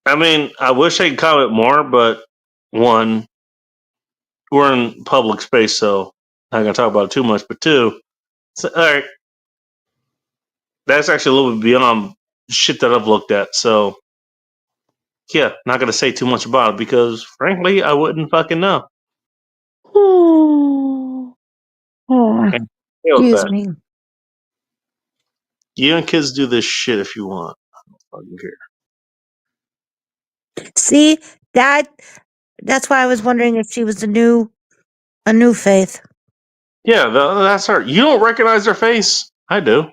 I mean, I wish I could comment more, but one, we're in public space, so I'm not gonna talk about it too much. But two, all right, that's actually a little bit beyond shit that I've looked at. So yeah, not gonna say too much about it because frankly, I wouldn't fucking know. And deal with Excuse that. me. You and kids do this shit if you want. I don't fucking care. See, that's why I was wondering if she was a new Faith. Yeah, that's her. You don't recognize her face? I do.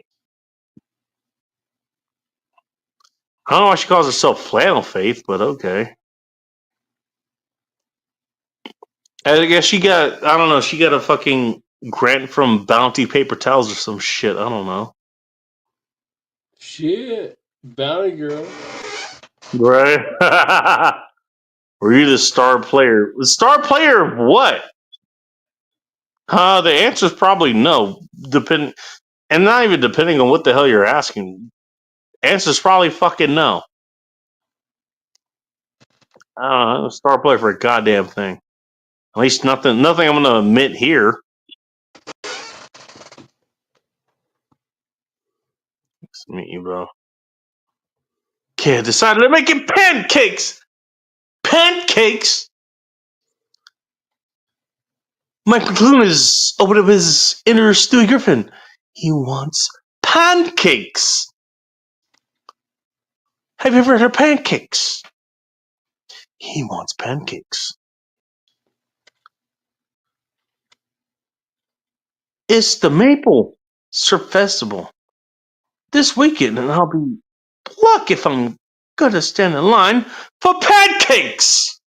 I don't know why she calls herself Flannel Faith, but okay. I guess she got, I don't know, she got a fucking grant from Bounty Paper Towels or some shit. I don't know. shit. Bounty girl. Right? Were you the star player? The star player of what? The answer is probably no. And not even depending on what the hell you're asking. Answer is probably fucking no. I don't know. Star player for a goddamn thing. At least nothing I'm going to admit here. Nice to meet you, bro. Kid decided to make it pancakes. Pancakes. Mike McClune has opened up his inner Stewie Griffin. He wants pancakes. Have you ever heard of pancakes? He wants pancakes. It's the Maple Syrup Festival this weekend, and I'll be lucky if I'm gonna stand in line for pancakes.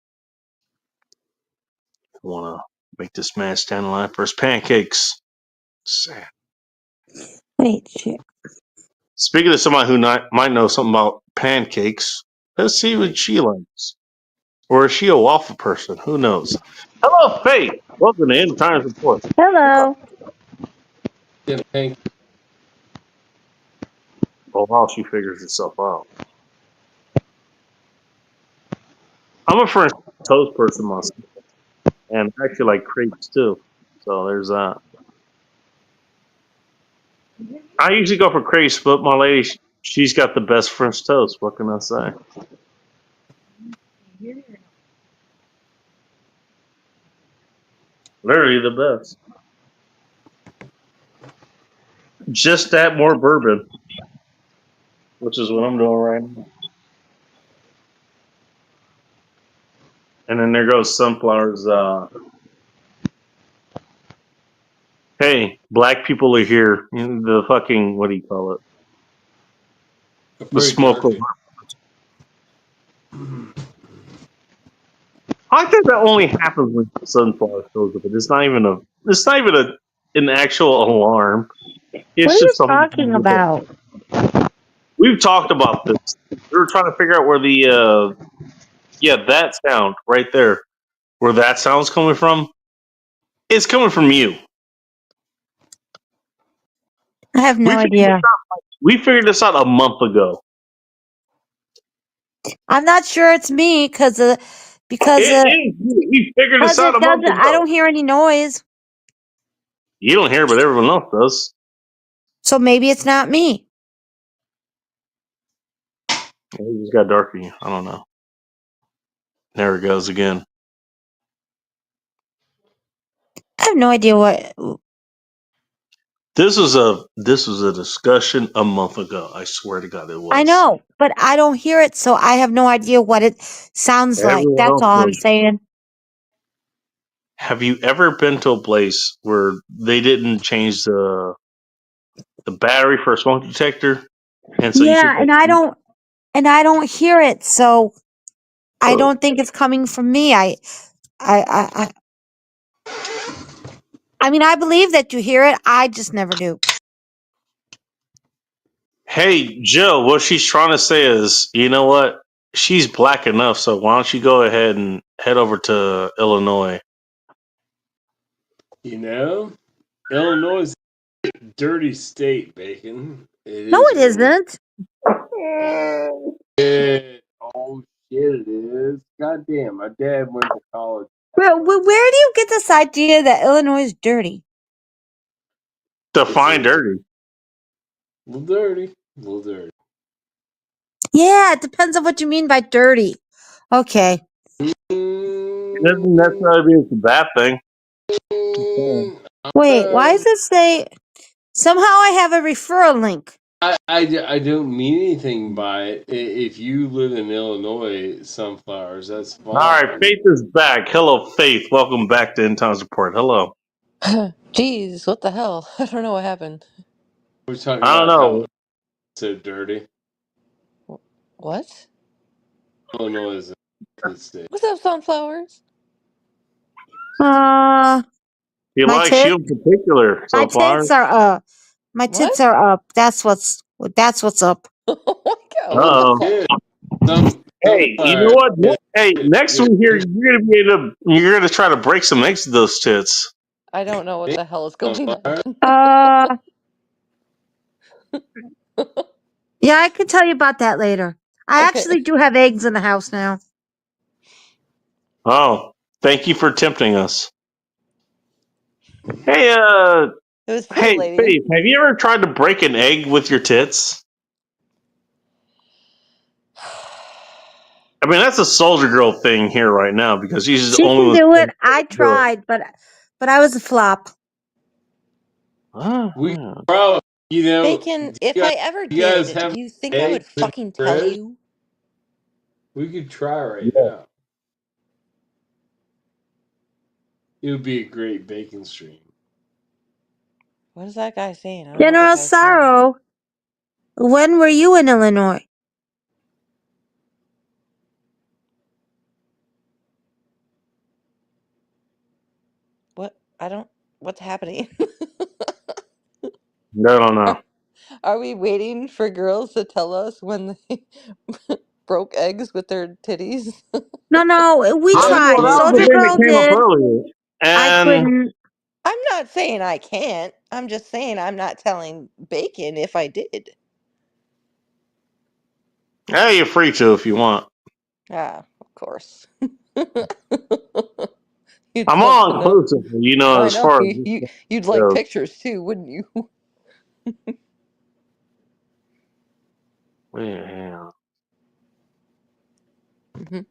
want to make this man stand in line for his pancakes. Sad. Wait, shit. Speaking of somebody who might know something about pancakes, let's see what she likes. Or is she a waffle person? Who knows? Hello, Faith. Welcome to End Times Report. Hello. Well, while she figures herself out. I'm a French toast person myself. And I actually like crepes too. So there's that. I usually go for crepes, but my lady, she's got the best French toast. What can I say? Literally the best. Just that more bourbon, which is what I'm doing right now. And then there goes Sunflower's. Hey, black people are here. The fucking, what do you call it? The smoke. I think that only happens when Sunflower shows up. It's not even an actual alarm. It's What are you just something. talking about? We've talked about this. We were trying to figure out where the that sound right there, where that sound's coming from. It's coming from you. I have no idea. We figured this out a month ago. I'm not sure it's me because We figured this out a month ago. I don't hear any noise. You don't hear, but everyone else does. So maybe it's not me. It just got dark for you. I don't know. There it goes again. I have no idea what. This was a discussion a month ago. I swear to God, it was. I know, but I don't hear it, so I have no idea what it sounds like. Everyone That's else all I'm does. saying. Have you ever been to a place where they didn't change the battery for a smoke detector? And so Yeah, and I don't hear it, so I don't think it's coming from me. I mean, I believe that you hear it. I just never do. Hey, Joe, what she's trying to say is, you know what? She's black enough, so why don't you go ahead and head over to Illinois? You know, Illinois is a dirty state, Bacon. No, it isn't. Oh shit, it is. Goddamn, my dad went to college. Where do you get this idea that Illinois is dirty? Define dirty. A little dirty. A little dirty. Yeah, it depends on what you mean by dirty. Okay. It doesn't necessarily mean it's a bad thing. Wait, why does it say? Somehow I have a referral link. I don't mean anything by it. If you live in Illinois, Sunflowers, that's fine. All right, Faith is back. Hello, Faith. Welcome back to End Times Report. Hello. Jeez, what the hell? I don't know what happened. We're talking I don't about know. how it's so dirty. What? Illinois is a good state. What's up, sunflowers? He My likes you in particular. My Sunflower. tits are up. My tits are up. That's what's up. Oh my god! Uh-oh. What the fuck? Hey, you know what? Hey, next week here, you're gonna try to break some eggs with those tits. I don't know what the hell is going on. Yeah, I can tell you about that later. I Okay. actually do have eggs in the house now. Oh, thank you for tempting us. Hey, It was for the hey, lady. Faith, have you ever tried to break an egg with your tits? I mean, that's a soldier girl thing here right now because she's the She only can one. do it. I tried, but I was a flop. We probably, you know, Bacon, if I ever did, do you think I would fucking tell you? We could try right now. It would be a great bacon stream. What is that guy saying? I don't know General what that guy's saying. Sorrow, when were you in Illinois? I don't. What's happening? I don't know. Are we waiting for girls to tell us when they broke eggs with their titties? No, we Yeah, Well, tried. that was well, the Soldier thing that Girl came up did. earlier. I And couldn't. I'm not saying I can't. I'm just saying I'm not telling Bacon if I did. hey, you're free to if you want. Ah, of course. I'm You'd love all to know. inclusive, I as know far as you'd this like goes. pictures too, wouldn't you? Yeah. Hmm.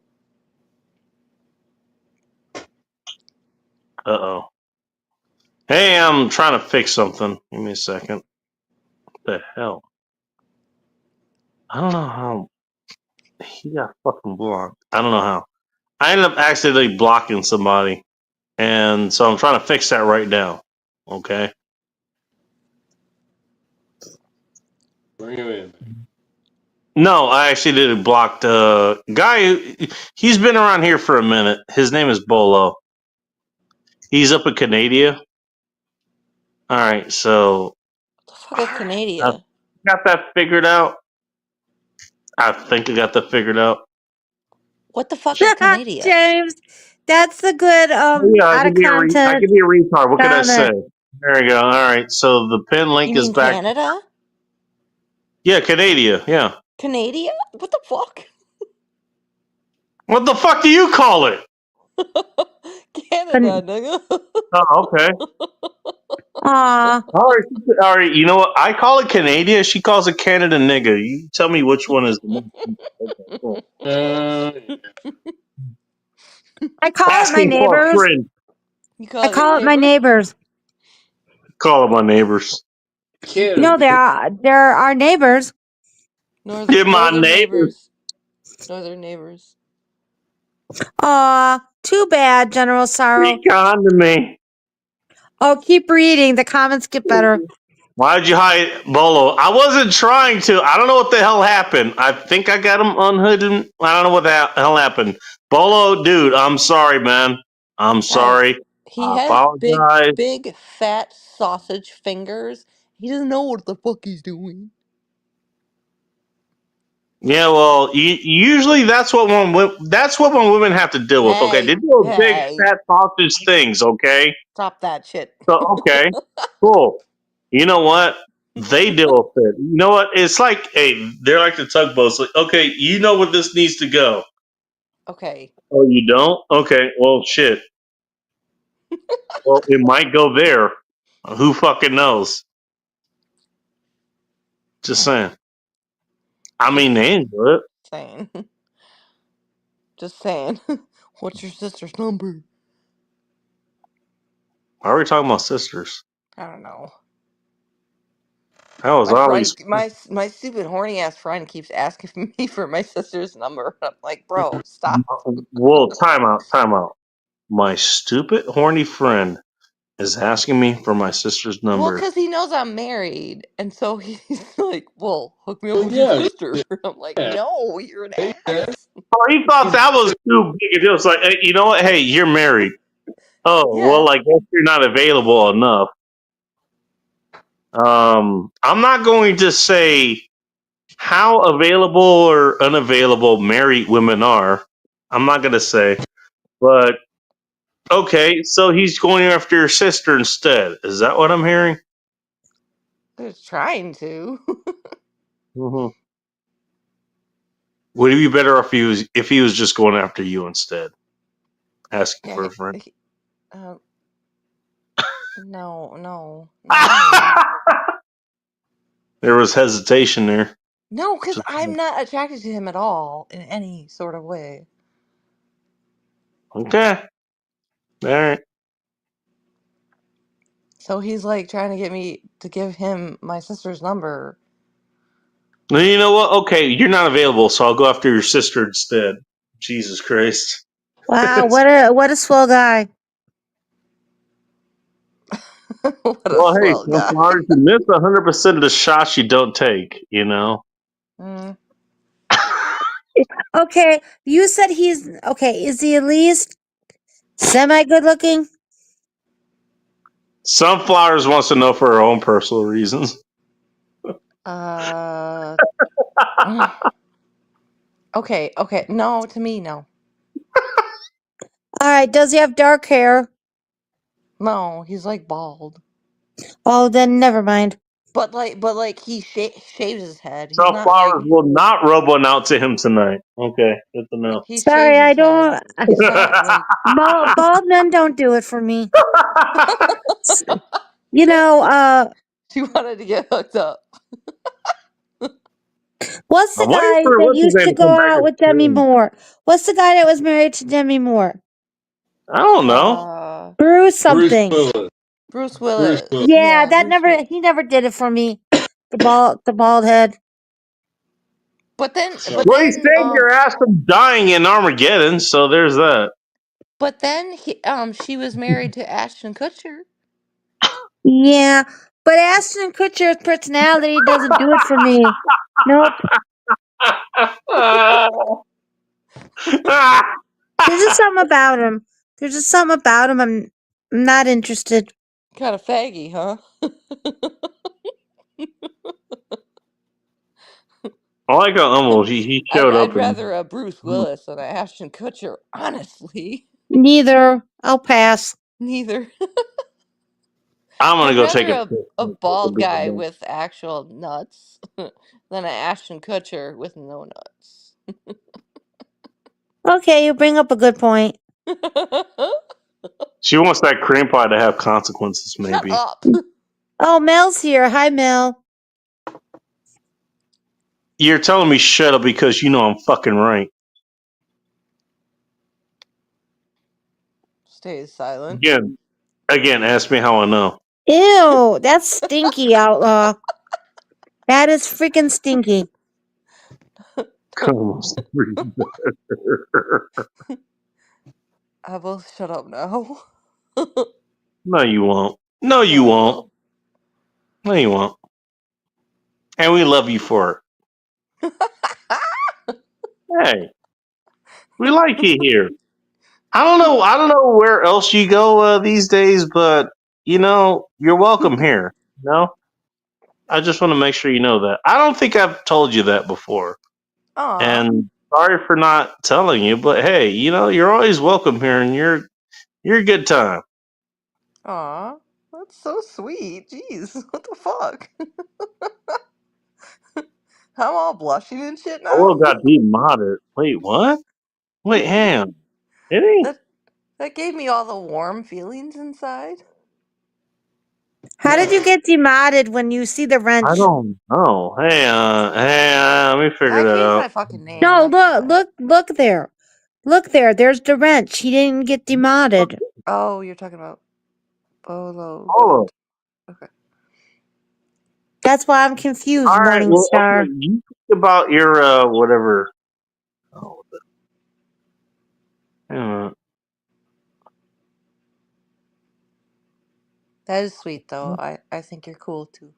Uh-oh. Hey, I'm trying to fix something. Give me a second. What the hell? I don't know how he got fucking blocked. I don't know how. I ended up accidentally blocking somebody. And so I'm trying to fix that right now. Okay. bring him in. No, I actually did it blocked guy. He's been around here for a minute. His name is Bolo. He's up in Canada. All right, so What the fuck is I Canada? got that figured out. I think I got that figured out. What the fuck is Canada? James, that's a good Oh, yeah, out of I content can be a retard. What could I say? comment. There we go. All right, so the pin link You is mean back. Canada? Yeah, Canada. Yeah. Canada? What the fuck? What the fuck do you call it? Canada, nigga. Oh, okay. Aw, All right. You know what? I call it Canada. She calls it Canada nigga. You tell me which one is the most. Okay, cool. Yeah. I call it my Asking for a neighbors. friend. You I call it your call it my neighbor? neighbors. Call it my neighbors. Mm-hmm. They're our neighbors. Get my Northern neighbors. neighbors. Northern neighbors. Aw, too bad, General Sorrow. Be kind to me. Oh, keep reading. The comments get better. Why'd you hide Bolo? I wasn't trying to. I don't know what the hell happened. I think I got him unhooded. I don't know what the hell happened. Bolo, dude, I'm sorry, man. I'm Guys, sorry. he I has apologize. big, fat sausage fingers. He doesn't know what the fuck he's doing. Yeah, well, usually that's what when women have to deal with. Okay, they Hey, deal with big hey, fat sausage things. Okay, stop that shit. so okay, cool. You know what? They deal with it. You know what? It's like, hey, they're like the tugboats. Like, okay, you know where this needs to go. Okay. Oh, you don't? Okay, well, shit. Well, it might go there. Who fucking knows? Just saying. I mean, they Just ain't do it. saying. Just saying. What's your sister's number? Why are we talking about sisters? I don't know. That was My friend, always. my stupid horny ass friend keeps asking me for my sister's number. I'm like, bro, stop. Well, time out, time out. My stupid, horny friend is asking me for my sister's Well, number. because he knows I'm married, and so he's like, "Well, hook me up Well, with your yeah, sister." I'm like, yeah. "No, you're an Hey, man. ass." Oh, he thought that was too big a deal. It's like, hey, you know what? Hey, you're married. Oh, well, Yeah. I guess you're not available enough. I'm not going to say how available or unavailable married women are. I'm not going to say, but okay, so he's going after your sister instead. Is that what I'm hearing? They're trying to. Mm-hmm. Would it be better if he was just going after you instead, asking Yeah. for a friend? Uh, no. There was hesitation there. No, because Just- I'm not attracted to him at all in any sort of way. Okay, all right. So he's like trying to get me to give him my sister's number. Then you know what? Okay, you're not available, so I'll go after your sister instead. Jesus Christ. Wow, what a swell guy. What a Well, hey, swell so guy. far you miss 100% of the shots you don't take, you know? Mm. Okay, you said he's okay. Is he at least semi good looking? Sunflowers wants to know for her own personal reasons. Okay. No, to me, no. All right. Does he have dark hair? No, he's like bald. Oh, then never mind. But he shaves his head. He's not Sunflowers like will not rub one out to him tonight. Okay, good to know. he Sorry, shaves I his head. don't. He's not like Bald men don't do it for me. You know, she wanted to get hooked up. what's the I'm waiting guy for that what's his used name to to come go back out and with Demi stream. Moore? What's the guy that was married to Demi Moore? I don't know. Bruce Bruce something. Willis. Bruce Bruce Willis. Willis. Yeah, that Bruce never. Willis. He never did it for me. The bald head. But then Well, he saved your ass from dying in Armageddon, so there's that. she was married to Ashton Kutcher. Yeah, but Ashton Kutcher's personality doesn't do it for me. Nope. There's just something about him. I'm not interested. Kind of faggy, huh? I like how humble he showed I'd up and rather a Bruce Willis than a Ashton Kutcher, honestly. Neither. I'll pass. Neither. I'm gonna I'd go take rather a a bald guy with actual nuts than an Ashton Kutcher with no nuts. Okay, you bring up a good point. She wants that cream pie to have consequences, Shut maybe. up. Oh, Mel's here. Hi, Mel. You're telling me shut up because you know I'm fucking right. Stays silent. Again, ask me how I know. Ew, that's stinky, outlaw. That is freaking stinky. I will shut up now. No, you won't. No, you won't. No, you won't. And we love you for it. Hey, we like you here. I don't know where else you go these days, but you know, you're welcome here. No, I just want to make sure you know that. I don't think I've told you that before, Aw. and sorry for not telling you. But hey, you know, you're always welcome here, and you're a good time. Aw. That's so sweet. Jeez. What the fuck? I'm all blushing and shit I will now. got demodded. Wait, what? Wait, hang on. Did he? That gave me all the warm feelings inside. How did you get demodded when you see the wrench? I don't know. Hey, let me figure I that changed my out. fucking name. No, that's why. look there. Look there. There's the wrench. He didn't get demodded. Oh, you're talking about Bolo. Hold Okay. That's why I'm confused, All right. Well, Morningstar. okay. You think about your whatever. Oh, hang on. That is sweet, though. I think you're cool, too.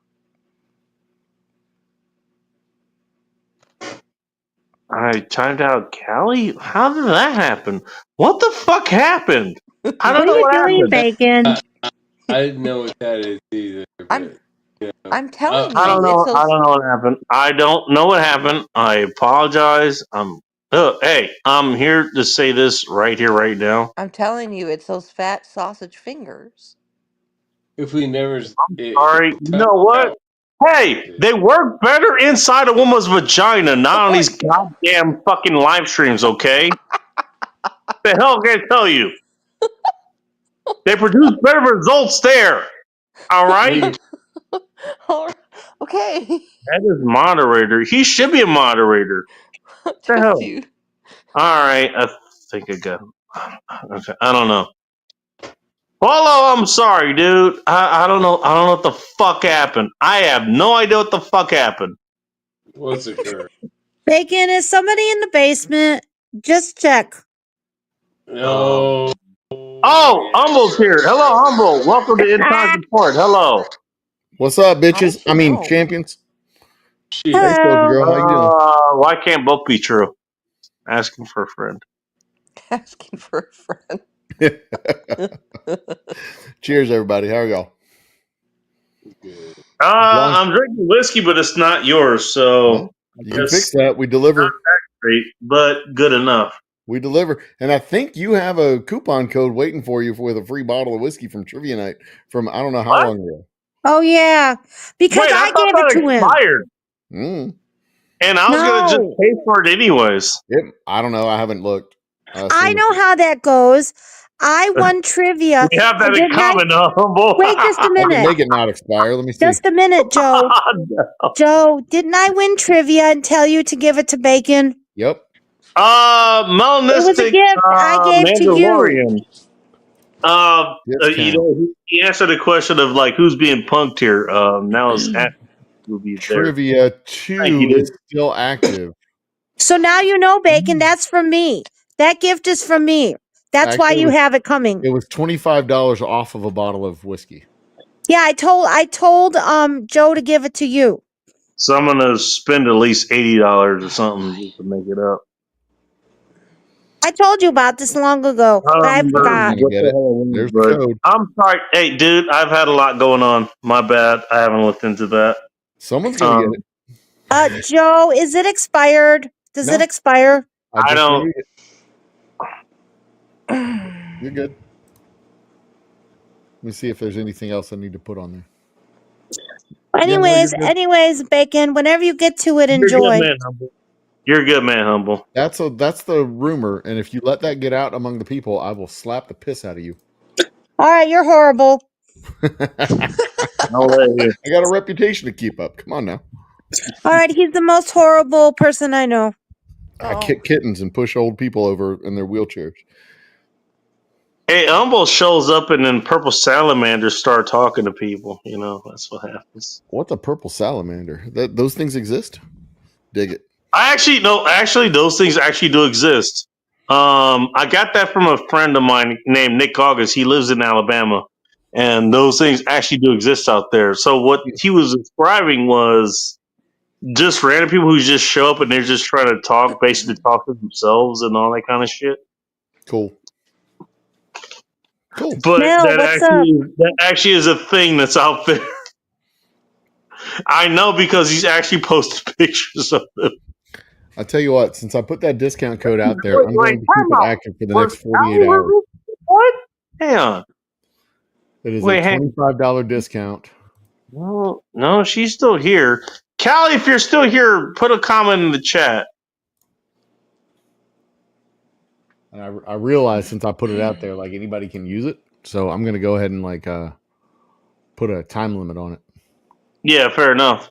I timed out Callie? How did that happen? What the fuck happened? I don't What are know you what doing, happened. Bacon? I didn't know what that is either. But, I'm telling I you, don't know. it's I those. don't know what happened. I don't know what happened. I apologize. Hey, I'm here to say this right here, right now. I'm telling you, it's those fat sausage fingers. if we never, Sorry. You know what? Hey, they work better inside a woman's vagina, not on these goddamn fucking live streams, okay? The hell can I tell you? They produce better results there. All right? Okay. That is moderator. He should be a moderator. The Trust hell? you. All right. I think I got him. Okay. I don't know. Polo, I'm sorry, dude. I don't know. I don't know what the fuck happened. I have no idea what the fuck happened. what's occurred? Bacon, is somebody in the basement? Just check. No. Oh, Humble's here. Hello, Humble. Welcome to Inside Report. Hello. What's up, How did bitches? you I mean, know? champions. Shit. Hey, Soldier Hello. Girl, how you doing? Why can't both be true? Asking for a friend. Asking for a friend. Cheers, everybody. How are y'all? Good. I'm drinking whiskey, but it's not yours, so Well, you can it's fix that. We deliver. great, but good enough. We deliver. And I think you have a coupon code waiting for you with a free bottle of whiskey from Trivia Night from I don't know how What? long ago. Oh yeah, because Wait, I I thought gave it that to him. expired, Mm. and I was gonna just No, pay for it anyways. I don't know. I haven't looked. I know how that goes. I won trivia. We have that in Didn't I? common, Humble. Wait just a I can minute. make it not expire. Let me see. Just a minute, Joe. Joe, didn't I win trivia and tell you to give it to Bacon? Yep. It was a Melanistic gift I gave to you. Mandalorian. You Discount. know, he answered the question of like who's being punked here. Now his will be there. Trivia Thank 2 you. is still active. So now you know, Bacon. That's from me. That gift is from me. That's why Actually, you have it coming. It was $25 off of a bottle of whiskey. Yeah, I told Joe to give it to you. So I'm gonna spend at least $80 or something just to make it up. I told you about this long ago, but I remember forgot. what Get the it. hell it was, There's the but code. I'm sorry. Hey, dude, I've had a lot going on. My bad. I haven't looked into that. Someone's going to get it. Joe, is it expired? Does it No. expire? I just don't- renewed it. You're good. Let me see if there's anything else I need to put on there. Anyways, you're good. Bacon, whenever you get to it, You're enjoy. good, man, Humble. You're a good man, Humble. That's the rumor, and if you let that get out among the people, I will slap the piss out of you. All right, you're horrible. No way. I got a reputation to keep up. Come on now. All right, he's the most horrible person I know. I kick kittens and push old people over in their wheelchairs. Hey, Humble shows up and then purple salamanders start talking to people. You know, that's what happens. What's a purple salamander? Those things exist? Dig it. Actually, those things actually do exist. I got that from a friend of mine named Nick August. He lives in Alabama, and those things actually do exist out there. So what he was describing was just random people who just show up and they're just trying to talk, basically talk to themselves and all that kind of shit. Cool. But Mel, that actually is a thing that's out there. I know because he's actually posted pictures of them. I tell you what, since I put that discount code out there, I'm going to keep it active for the next 48 hours. What? Hang on. It is a $25 discount. No, she's still here. Callie, if you're still here, put a comment in the chat. And I realize since I put it out there, like anybody can use it. So I'm going to go ahead and like put a time limit on it. Yeah, fair enough.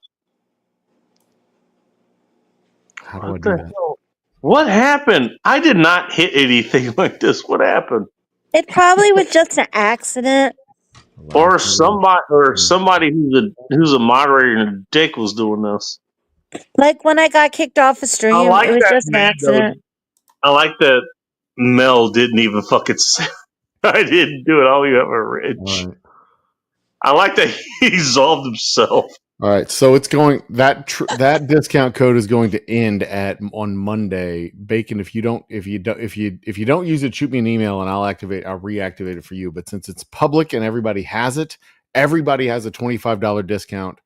How do I do that? What happened? I did not hit anything like this. What happened? It probably was just an accident. Or somebody who's a moderator and a dick was doing this. Like when I got kicked off a stream, it was just an accident. I like that Mel didn't even fucking say I didn't do it. I'll have a rich. Right. I like that he resolved himself. All right, so it's going that discount code is going to end on Monday. Bacon, if you don't use it, shoot me an email and I'll reactivate it for you. But since it's public and everybody has it, everybody has a $25 discount.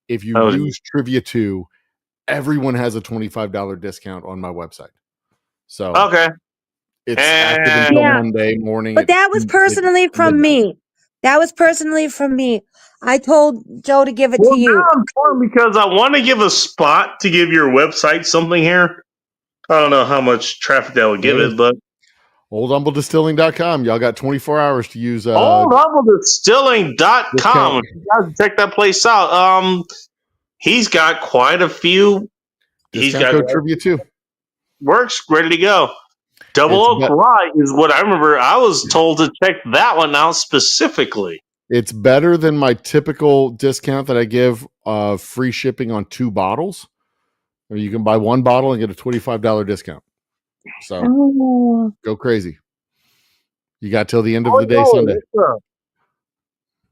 If you use Trivia 2, everyone has a $25 discount on my website. So okay, it's active until Monday morning. But that was personally from me. That was personally from me. I told Joe to give it to you. Now I'm torn because I want to give a spot to give your website something here. I don't know how much traffic that would give it, but OldHumbledistilling.com. Y'all got 24 hours to use OldHumbledistilling.com. If you guys check that place out. He's got quite a few. He's got code Trivia 2. Works, ready to go. Double Oak Rye is what I remember. I was told to check that one out specifically. It's better than my typical discount that I give free shipping on 2 bottles. Or you can buy 1 bottle and get a $25 discount. So go crazy. You got till the end of the day Sunday.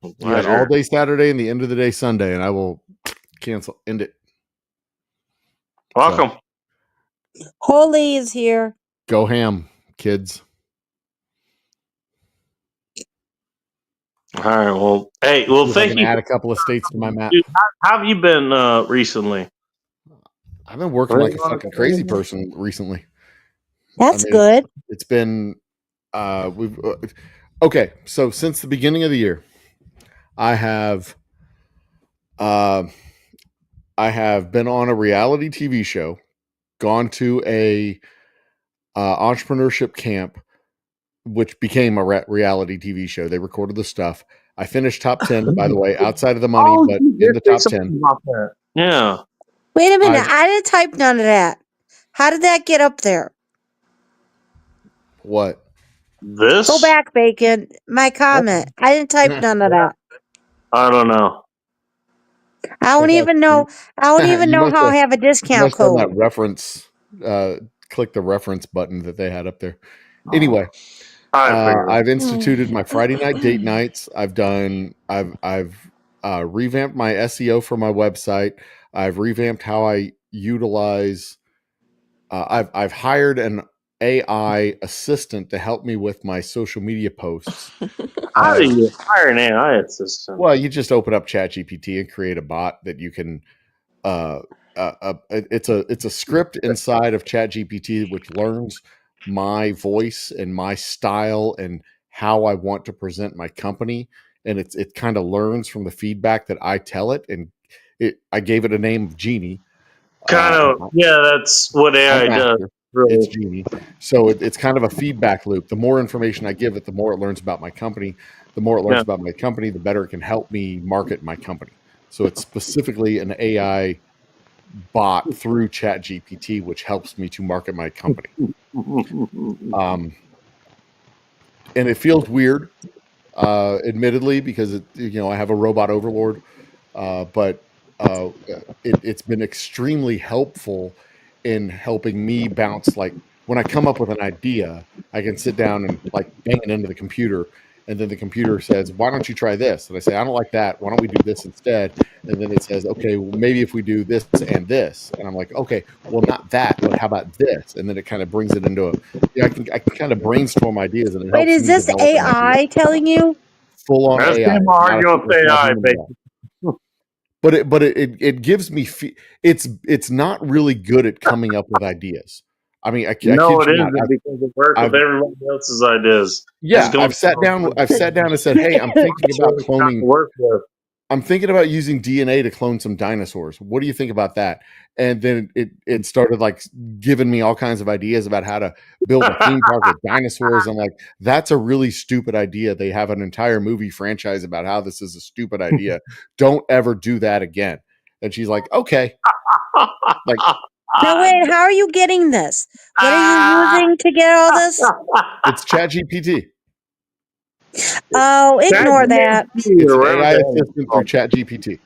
You got all day Saturday and the end of the day Sunday, and I will end it. Welcome. Holy is here. Go ham, kids. All right. Well, hey. Well, See if I thank can you. add a couple of states to my map. Dude, how have you been recently? I've been working like a fucking crazy person recently. That's I mean, good. It's been we've okay. So since the beginning of the year, I have been on a reality TV show, gone to a entrepreneurship camp, which became a reality TV show. They recorded the stuff. I finished top 10, by the way, outside of the money, but in the top 10. Yeah. Wait a minute. I didn't type none of that. How did that get up there? What? This? Go back, Bacon. My comment. I didn't type none of that. I don't know. I don't even know. I don't even You know must how I have- have a discount must have that code. reference. Click the reference button that they had up there. Anyway, I figured. I've instituted my Friday night date nights. I've revamped my SEO for my website. I've revamped how I utilize. I've hired an AI assistant to help me with my social media posts. How do you hire an AI assistant? Well, you just open up ChatGPT and create a bot that you can. It's a script inside of ChatGPT which learns my voice and my style and how I want to present my company, and it kind of learns from the feedback that I tell it. And I gave it a name of Genie. Kind of, yeah. That's what AI does. Really. It's Genie. So it's kind of a feedback loop. The more information I give it, the more it learns about my company. The more it learns about my company, the better it can help me market my company. So it's specifically an AI bot through ChatGPT, which helps me to market my company. And it feels weird, admittedly, because I have a robot overlord, but it's been extremely helpful in helping me bounce. Like when I come up with an idea, I can sit down and like bang it into the computer, and then the computer says, "Why don't you try this?" And I say, "I don't like that. Why don't we do this instead?" And then it says, "Okay, well, maybe if we do this and this." And I'm like, "Okay, well, not that, but how about this?" And then it kind of brings it into I can kind of brainstorm ideas, and it Wait, helps is me this develop an idea. AI telling you? Full on That's AI. him arguing with AI, basically. But it gives me it's not really good at coming up with ideas. I mean, I No, kid it you not. isn't because it works with everybody else's ideas. Yeah, I've sat down and said, "Hey, I'm thinking about cloning. Work with. I'm thinking about using DNA to clone some dinosaurs. What do you think about that?" And then it started like giving me all kinds of ideas about how to build a theme park with dinosaurs. I'm like, that's a really stupid idea. They have an entire movie franchise about how this is a stupid idea. Don't ever do that again. And she's like, okay. Like, no, wait, how are you getting this? What are you using to get all this? It's ChatGPT. Oh, ignore that. It's an AI assistant through ChatGPT.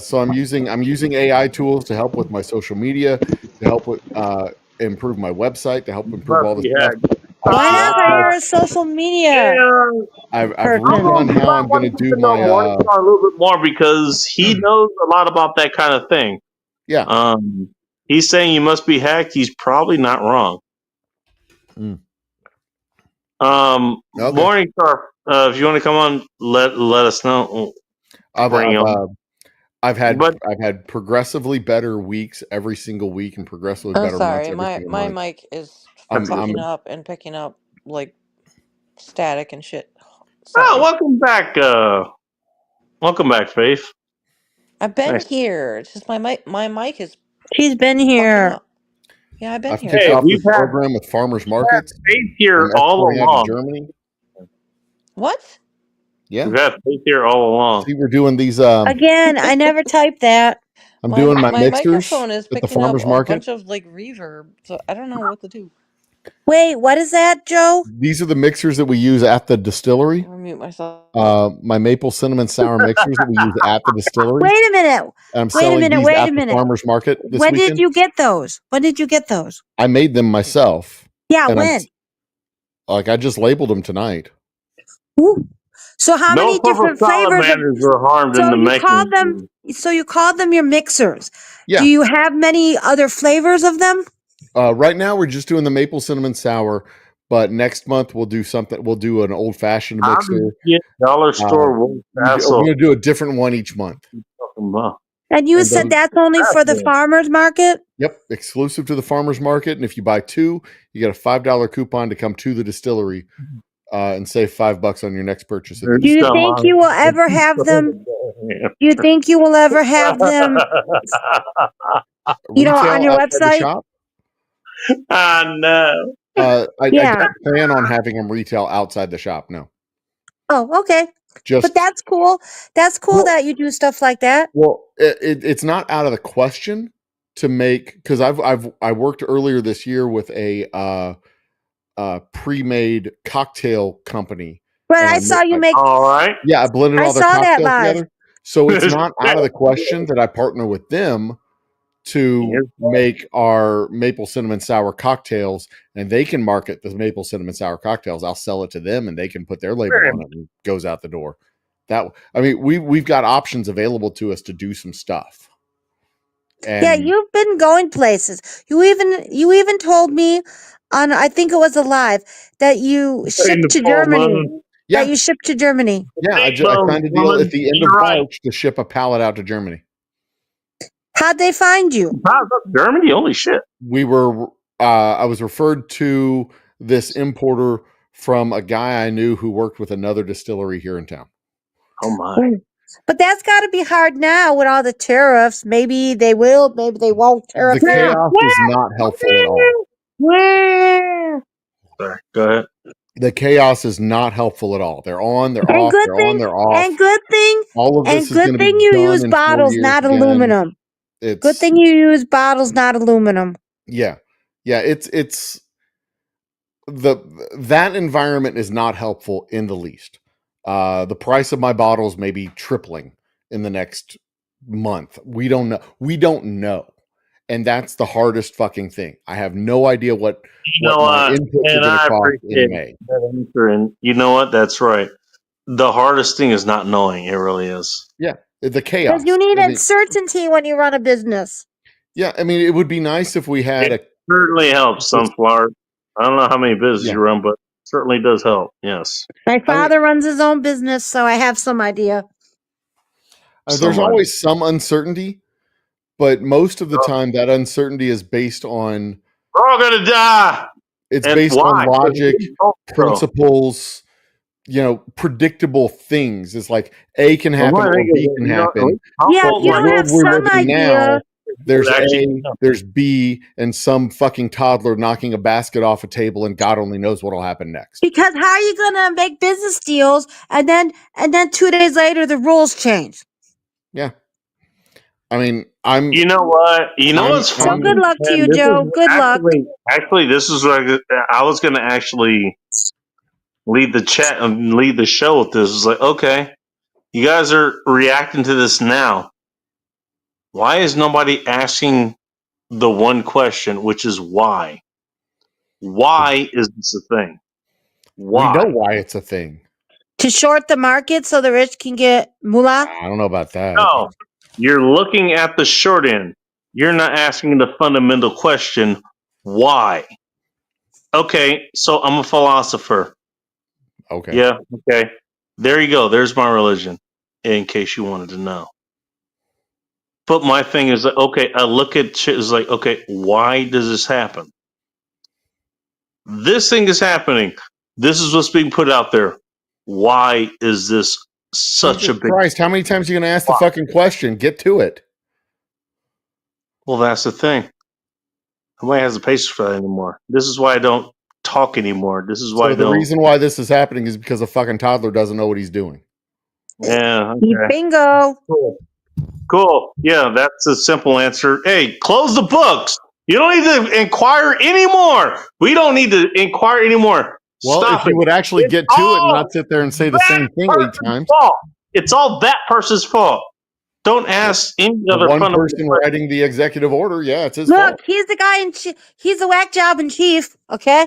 So I'm using AI tools to help with my social media, to help with improve my website, to help improve all this stuff. Why not hire a social media? I've redone how I'm going to do my a little bit more because he knows a lot about that kind of thing. Yeah. He's saying you must be hacked. He's probably not wrong. Okay. Morningstar, if you want to come on, let us know. I've had progressively better weeks every single week and progressively better months every single my month. mic is picking up like static and shit. Sorry. Oh, welcome back. Welcome back, Faith. I've been here. It's just my mic is. She's been here. Yeah, I've been here. Kicked off this program with farmers markets. Faith here all along. Germany. What? Yeah, we've had Faith here all along. See, we're doing these. Again, I never typed that. I'm doing my mixers microphone is at the picking up farmers a market. bunch of like reverb, so I don't know what to do. Wait, what is that, Joe? These are the mixers that we use at the distillery. I'm gonna mute myself. My maple cinnamon sour mixers that we use at the distillery. Wait a minute. I'm selling these at the farmers market this when weekend. did you get those? When did you get those? I made them myself. Yeah, when? I just labeled them tonight. Ooh. So how many different flavors were harmed in the making? So you called them your mixers. Yeah. Do you have many other flavors of them? Right now we're just doing the maple cinnamon sour, but next month we'll do something. We'll do an old fashioned mixer. Dollar store Wolf We're Castle. going to do a different one each month. And you And said then- that's only for the farmers market? Yep, exclusive to the farmers market. And if you buy 2, you get a $5 coupon to come to the distillery and save $5 on your next purchase. At the Do you distillery. think you will ever have them? Do you think you will ever have them, you know, Retail on your outside the website? shop? No. I Yeah. don't plan on having them retail outside the shop. No, Oh, okay. just But that's cool. That's cool Well- that you do stuff like that. well, it's not out of the question to make, because I worked earlier this year with a pre-made cocktail company. But And I saw you make. All right. Yeah, I blended I all their saw that cocktails live. together. So it's not out of the question that I partner with them to make our maple cinnamon sour cocktails, and they can market the maple cinnamon sour cocktails. I'll sell it to them, and they can put their label on it, and it goes out the door. We've got options available to us to do some stuff. And Yeah, you've been going places. You even told me on, I think it was a live, that you shipped to Germany. Yeah. That you shipped to Germany. yeah, I signed a deal at the end of March to ship a pallet out to Germany. How'd they find you? Germany, holy shit. We were I was referred to this importer from a guy I knew who worked with another distillery here in town. Oh my. But that's got to be hard now with all the tariffs. Maybe they will, maybe they won't The tariff. chaos is not helpful at all. Sorry. Go ahead. The chaos is not helpful at all. They're on, they're And off, good they're thing- on, they're off. And good thing, All of this and is going good to thing be you done use in 4 bottles, years not again. aluminum. It's, Good thing you use bottles, not aluminum. Yeah. It's that environment is not helpful in the least. The price of my bottles may be tripling in the next month. We don't know. And that's the hardest fucking thing. I have no idea what my inputs are going to cost in May. that answer. And you know what? That's right. The hardest thing is not knowing. It really is. The chaos. Because you need I mean, uncertainty when you run a business. yeah, I mean, it would be nice if we had a Certainly helps, Sunflower. I don't know how many businesses Yeah. you run, but it certainly does help. Yes. My father runs his own business, so I have some idea. there's Somewhat. always some uncertainty, but most of the time that uncertainty is based on We're all gonna die. it's And based why? on logic, Oh, principles, predictable things. It's like A can happen or B can happen. Yeah, Oh, if you don't have we're some living in idea, There's Actually, A, there's B, and some fucking toddler knocking a basket off a table, and God only knows what'll happen next. because how are you gonna make business deals and then 2 days later the rules change? I mean, I'm You know what? You know what's So So funny? good luck to And you, this Joe. is Good luck. Actually, this is what I was going to actually lead the chat and lead the show with this. It's like, okay, you guys are reacting to this now. Why is nobody asking the one question, which is why? Why is this a thing? Why? we know why it's a thing. To short the market so the rich can get moolah. I don't know about that. No, you're looking at the short end. You're not asking the fundamental question, why? Okay, so I'm a philosopher. Okay. Yeah, okay. There you go. There's my religion, in case you wanted to know. But my thing is that, okay, I look at shit, it's like, okay, why does this happen? This thing is happening. This is what's being put out there. Why is this such a Jesus big... Christ, how many times are you going to ask the fucking question? Get to it. Well, that's the thing. Nobody has the patience for that anymore. This is why I don't talk anymore. This is why I So the don't... reason why this is happening is because a fucking toddler doesn't know what he's doing. Yeah, okay. Bingo. Cool. Yeah, that's a simple answer. Hey, close the books. You don't need to inquire anymore. We don't need to inquire anymore. Well, Stop if you it. would actually get to it and all not sit there and say the same thing 8 times. Fault. It's all that person's fault. Don't ask any The other one fundamental person question. writing the executive order, yeah, it's his Look, fault. he's the guy in chief. He's the whack job in chief. Okay.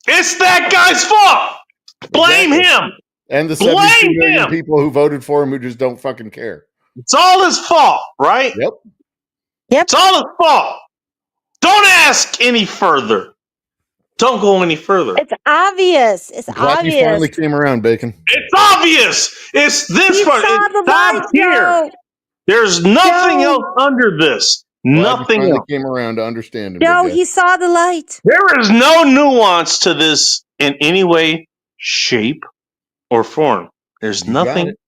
It's that guy's fault. Blame Exactly. him. And the Blame 72 million him. people who voted for him who just don't fucking care. It's all his fault, right? Yep. Yep. It's all his fault. Don't ask any further. Don't go any further. It's obvious. It's I'm glad you obvious. finally came around, Bacon. It's obvious. It's this He part. saw It the stops light, here. Joe. There's nothing Joe. else under this. Glad you Nothing finally else. came around to understand him. Joe, Big guy. he saw the light. There is no nuance to this in any way, shape, or form. There's You got nothing. it.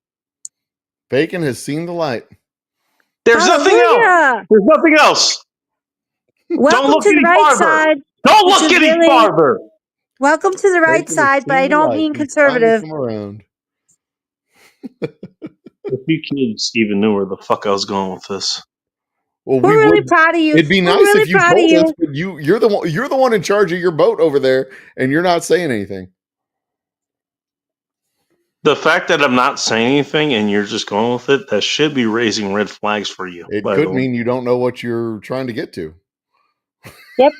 Bacon has seen the light. There's nothing else. Hallelujah. There's nothing else. Welcome look to the any right farther. side. Don't Which look is any really- farther. Welcome to the right Bacon has side, but seen I the don't light. mean He's finally conservative. come around. If you kids even knew where the fuck I was going with this. Well, We're we really would. proud of you. It'd be We're nice really if you proud of told you. us, but you're the one in charge of your boat over there, and you're not saying anything. The fact that I'm not saying anything and you're just going with it, that should be raising red flags for you. It by could the way. mean you don't know what you're trying to get to. Yep.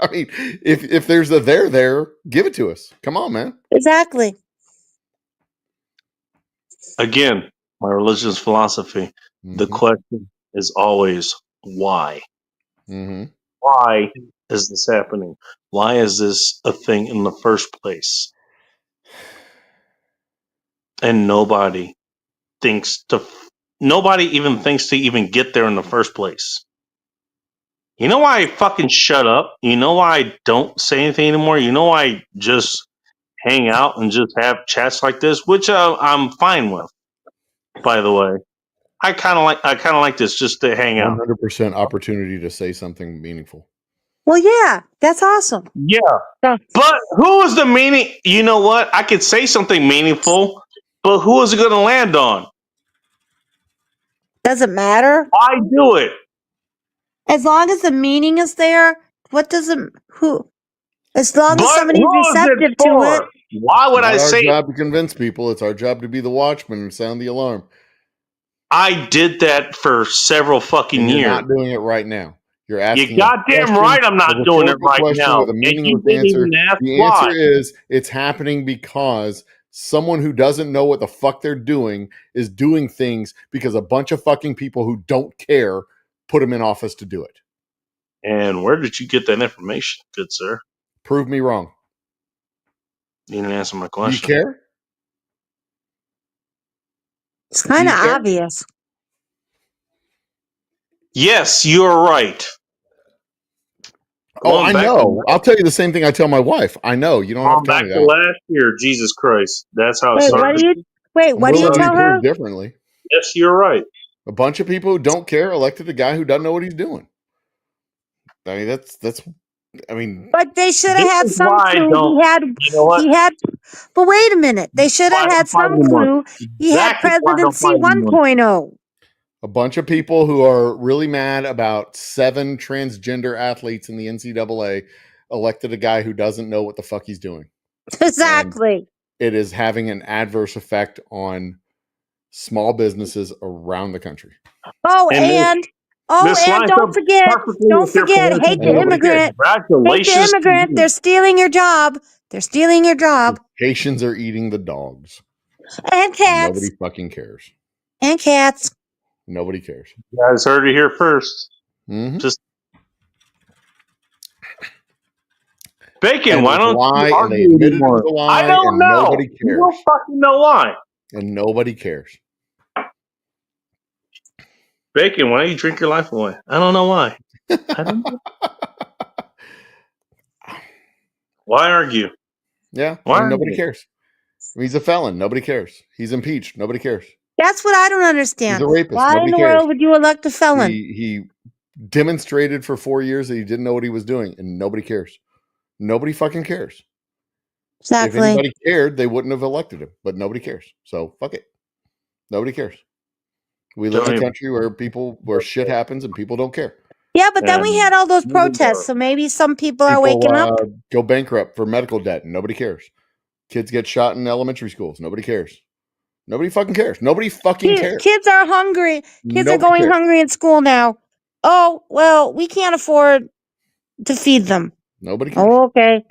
I mean, if there's a there, give it to us. Come on, man. Exactly. Again, my religious philosophy. The question is always why. Mm-hmm. Why is this happening? Why is this a thing in the first place? And nobody even thinks to even get there in the first place. You know why I fucking shut up? You know why I don't say anything anymore? You know why I just hang out and just have chats like this, which I'm fine with. By the way, I kind of like this just to hang out. 100% opportunity to say something meaningful. Well, yeah, that's awesome. Yeah, Yeah. but who is the meaning? You know what? I could say something meaningful, but who is it going to land on? Doesn't matter. Why do it? As long as the meaning is there, what does it, who, as long as But somebody's who is receptive it to for? it. Why would I Not say our it? job to convince people. It's our job to be the watchman and sound the alarm. I did that for several fucking And you're years. not doing it right now. You're asking. You goddamn question, right I'm not a doing it rhetorical right question now. with a And you meaningless didn't answer. even ask The why. answer is it's happening because someone who doesn't know what the fuck they're doing is doing things because a bunch of fucking people who don't care put them in office to do it. And where did you get that information, good sir? Prove me wrong. You didn't answer my Do you question. care? It's kind of Do you care? obvious. Yes, you're right. Oh, Going I back know. I'll tell you the same thing I tell my wife. I know. You don't have Going to tell back me to that. last year, Jesus Christ. That's how it Wait, what started. do you, wait, what do you Willing to be tell her? proved differently. Yes, you're right. A bunch of people who don't care elected a guy who doesn't know what he's doing. I mean, that's. I mean, But they should have This had is some why I clue. don't- You know what? He had, but wait a minute. They should Why I have don't had fight some anymore. clue. He had Exactly why I don't presidency fight anymore. 1.0. a bunch of people who are really mad about 7 transgender athletes in the NCAA elected a guy who doesn't know what the fuck he's doing. Exactly. It is having an adverse effect on small businesses around the country. Oh, And and this lines don't up forget, perfectly don't with your forget, politics hate and the nobody immigrant. Hate the Congratulations to immigrant. you. They're stealing your job. They're stealing your job. Haitians are eating the dogs. And cats. Nobody fucking cares. And cats. Nobody cares. You guys heard it here first. Mhm. Just Bacon, And why it's don't a lie, you and they argue admitted it anymore? was a lie, I don't and know. nobody You cares. don't fucking know why. And nobody cares. Bacon, why don't you drink your life away? I don't know why. I don't know. Why argue? Yeah, Why and nobody argue? cares. He's a felon. Nobody cares. He's impeached. Nobody cares. That's what I don't He's understand. a rapist. Why in Nobody the cares. world would you elect a felon? He demonstrated for 4 years that he didn't know what he was doing, and nobody cares. Nobody fucking cares. If Exactly. anybody cared, they wouldn't have elected him. But nobody cares. So fuck it. Nobody cares. We live in a Don't even- country where shit happens and people don't care. Yeah, but then we And had all those moving protests, on. so maybe some people are People waking up. go bankrupt for medical debt, and nobody cares. Kids get shot in elementary schools. Nobody cares. Nobody fucking cares. Nobody fucking cares. Kids are hungry. Kids are Nobody going cares. hungry in school now. Oh, well, we can't afford to feed them. Nobody cares. Oh, okay.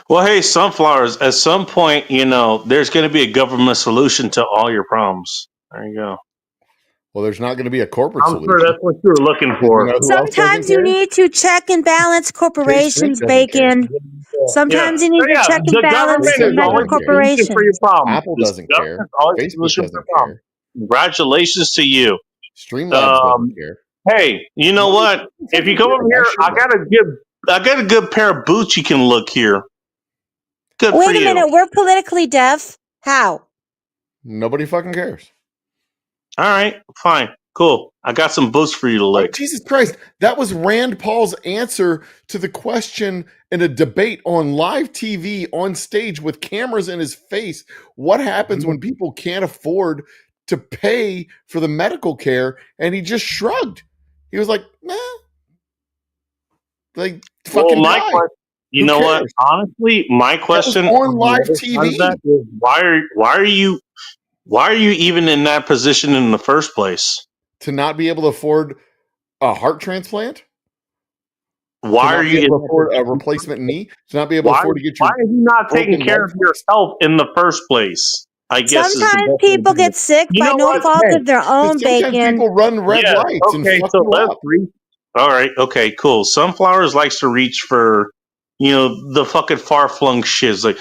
Well, hey, sunflowers, at some point, there's going to be a government solution to all your problems. There you go. Well, there's not going to be a corporate I'm solution. sure that's what you were looking You for. know who else doesn't Sometimes you care? need to check and balance corporations, doesn't care. Bacon. Sometimes you need to check and the balance government the is mega always the solution corporations. for your problem. Apple The doesn't care. government is always the Facebook solution for doesn't your problem. care. Congratulations to you. Streamlabs doesn't care. Hey, you know what? If you come over here, I got a good pair of boots you can look here. Good for Wait a you. minute, we're politically deaf. How? Nobody fucking cares. All right, fine, cool. I got some boots for you to Oh, lick. Jesus Christ. That was Rand Paul's answer to the question in a debate on live TV on stage with cameras in his face. What happens when people can't afford to pay for the medical care? And he just shrugged. He was like, nah. Like, fucking my die. question, you Who know what? cares? Honestly, my question on live the other side of TV. that is why are you even in that position in the first place? To not be able to afford a heart transplant? Why to are not you be able to in- afford a replacement knee? To not be able to afford to get your why are you not taking broken care leg of your health in the first place? I guess is the Sometimes best way to people do it. get sick You by know no what? fault Hey, of their own, sometimes Bacon. people run red Yeah, lights and okay, fuck so you let's up. reach. All right, okay, cool. Sunflowers likes to reach for, the fucking far flung shits. Like,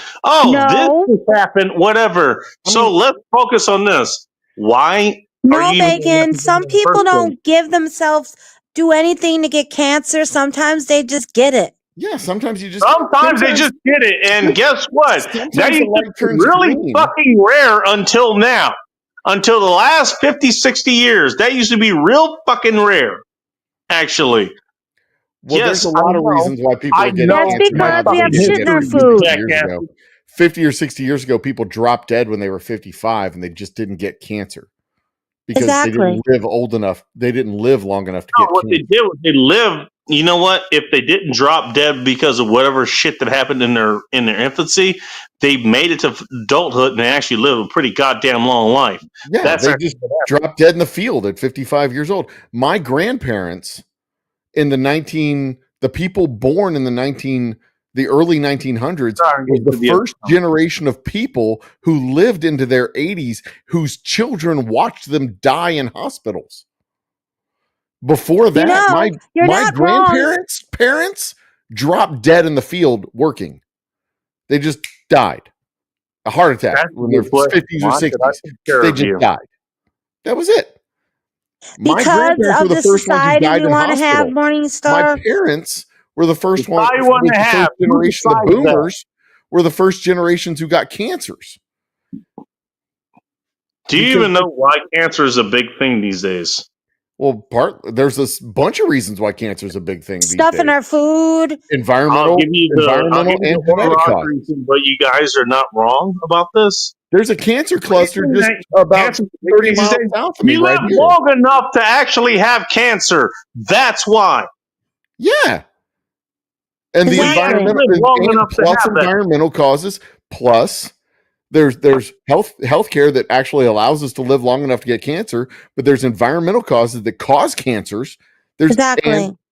No. this just happened, whatever. So let's focus on this. Why are No, you even in that Bacon. position Some in the people first place? don't give themselves do anything to get cancer. Sometimes they just get it. Yeah, sometimes you just Sometimes they just get it, and guess what? sometimes That the used to light be turns really green. fucking rare until now. Until the last 50, 60 years. That used to be real fucking rare, actually. Well, Yes, there's a lot I of know. reasons why people I are getting know. That's cancer because now we than have they shit did in our 50 food. or 60 years Jackass. ago. 50 or 60 years ago, people dropped dead when they were 55 and they just didn't get cancer because they Exactly. didn't live old enough. They didn't live long enough to No, get what they cancer. did was they lived. You know what? If they didn't drop dead because of whatever shit that happened in their infancy, they made it to adulthood and they actually live a pretty goddamn long life. Yeah, That's they actually just dropped dead in the field at 55 years old. My grandparents in the people born in the early 1900s Sorry, was the to first generation of people who lived into their 80s whose children watched them die in hospitals. Before that, you're my not wrong. grandparents' parents dropped dead in the field working. They just died. A heart attack That's when they're the question. 50s or Why should I 60s. take care They of just you? died. That was it. My Because grandparents were of the the first ones who society died we in want to have, hospital. My Morningstar. parents were the first one. Society want to The have. first generation. The Who decides that? boomers were the first generations who got cancers. Do you even know why cancer is a big thing these days? Well, there's a bunch of reasons why cancer is a big thing these Stuff days. in our food. I'll give you the and genetic overarching causes. reason, but you guys are not wrong about this. There's a cancer cluster just about 30 miles south of me You right live here. long enough to actually have cancer. That's why. Yeah. And the Exactly. environmental causes, plus there's healthcare that actually allows us to live long enough to get cancer, but there's environmental causes that cause cancers. There's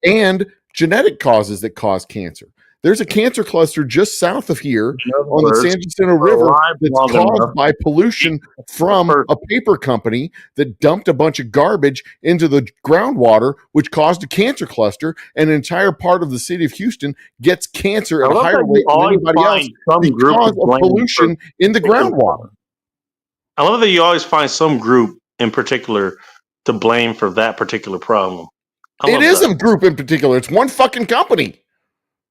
and genetic causes that cause cancer. There's a cancer cluster just south of here on the San Jacinto River that's caused by pollution from a paper company that dumped a bunch of garbage into the groundwater, which caused a cancer cluster, and an entire part of the city of Houston gets cancer at a higher rate than anybody else because of pollution in the groundwater. I love that you always find some group in particular to blame for that particular problem. It isn't a group in particular. It's one fucking company.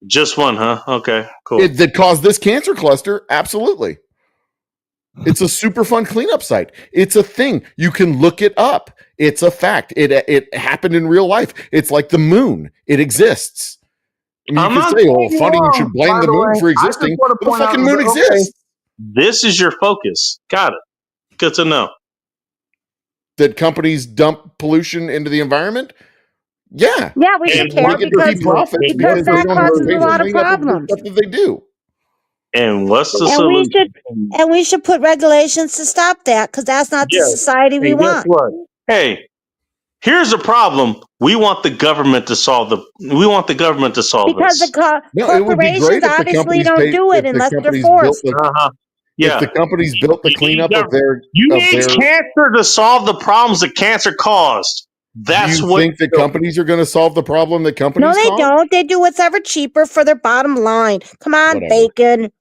Just one, huh? Okay, cool. That caused this cancer cluster? Absolutely. It's a super fun cleanup site. It's a thing. You can look it up. It's a fact. It happened in real life. It's like the moon. It exists. And you can say, "Oh, funny, you should blame the moon for existing." But the fucking moon exists. This is your focus. Got it. Good to know. That companies dump pollution into the environment? Yeah. Yeah, we should care because that causes a lot of problems. What do they do? And what's the solution? And we should put regulations to stop that because that's not the society we want. Guess what? Hey, here's a problem. We want the government to solve this. Because the corporations obviously don't do it unless they're forced. Yeah. If the company's built the You need cleanup of their, You need cancer to solve the problems that cancer caused. That's do you what think the companies are going to solve the problem that companies No, they cause? don't. They do whatever cheaper for their bottom line. Come on, Whatever. Bacon.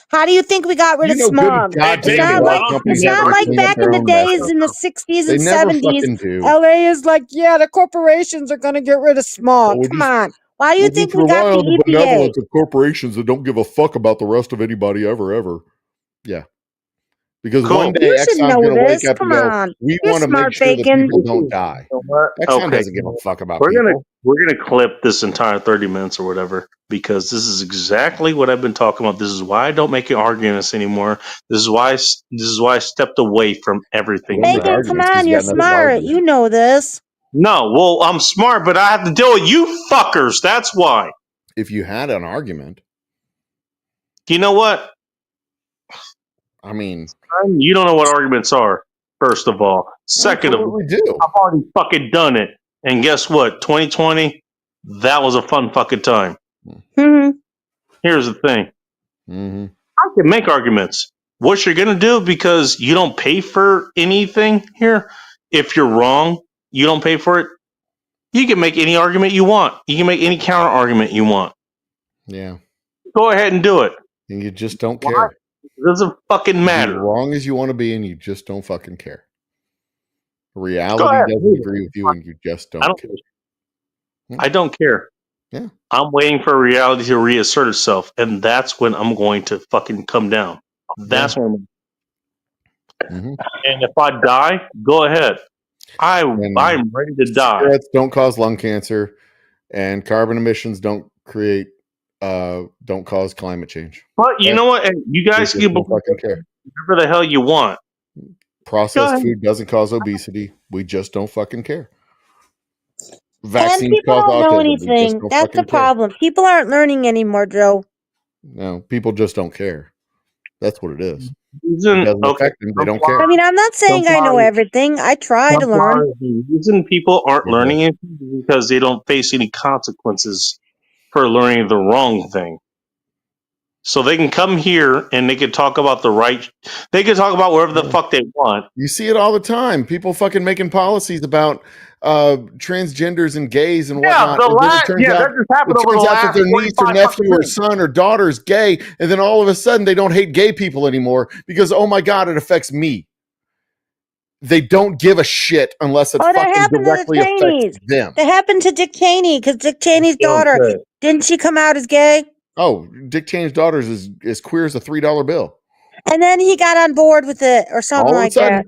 How do you think we got rid You of know good smog? goddamn It's not well like companies it's are not gonna like clean up back their in the own mess. days in the 60s They and never 70s. fucking do. LA is like, yeah, the corporations are going to get rid of smog. We'll Come just- on. Why do you We'll think just we got rely the on the EPA? benevolence of corporations that don't give a fuck about the rest of anybody ever. Yeah. Because Cool. one day You should Exxon's know going to wake this. up Come and go, on. we You're want to make smart, sure that Bacon. people don't die. You know what? Exxon Okay. doesn't give a fuck about We're people. gonna clip this entire 30 minutes or whatever because this is exactly what I've been talking about. This is why I don't make arguments anymore. This is why I stepped away from everything. Don't make Bacon, arguments come 'cause on. you You're got nothing to smart. argue You about. know this. No, well, I'm smart, but I have to deal with you fuckers. That's why. If you had an argument, You know what? I mean, You don't know what arguments are, first of all. Second of all, absolutely do. I've already fucking done it. And guess what? 2020, that was a fun fucking time. Hmm. Here's the thing. Mm-hmm. I can make arguments. What you're going to do, because you don't pay for anything here, if you're wrong, you don't pay for it, you can make any argument you want. You can make any counter argument you want. Yeah. Go ahead and do it. And you just don't Why? care. It doesn't fucking Be matter. wrong as you want to be, and you just don't fucking care. Go Reality ahead. doesn't agree with you, and you just I don't don't care. I don't care. Yeah. I'm waiting for reality to reassert itself, and that's when I'm going to fucking come down. That's when Mm-hmm. And if I die, go ahead. I'm ready to die. Cigarettes don't cause lung cancer, and carbon emissions don't cause climate change. But you know what? And you guys We can just don't fucking care. whatever the hell you want. Go Processed ahead. food doesn't cause obesity. We just don't fucking care. And Vaccines people cause don't know autism. We just anything. don't That's the fucking care. problem. People aren't learning anymore, Joe. No, people just don't care. That's what it is. It Reason, doesn't okay. affect them. They don't care. I mean, I'm not saying I know Sunflower- everything. I try to learn. Sunflower, the reason people aren't Yeah. learning it is because they don't face any consequences for learning the wrong thing. So they can come here and they can talk about they can talk about whatever the Yeah. fuck they want. You see it all the time. People fucking making policies about transgenders and gays and whatnot. And then it turns out, that just happened over the that last their niece or 45 nephew or fucking son or daughter is gay, and then all of a sudden they don't hate gay people anymore because, oh my God, it affects me. They don't give a shit unless it Oh, that fucking happened to the directly affects Cheneys. them. That happened to Dick Cheney because Dick Cheney's daughter, didn't she come out as gay? Oh, Dick Cheney's daughter is as queer as a $3 bill. And then he got on board with it or something All of a like sudden,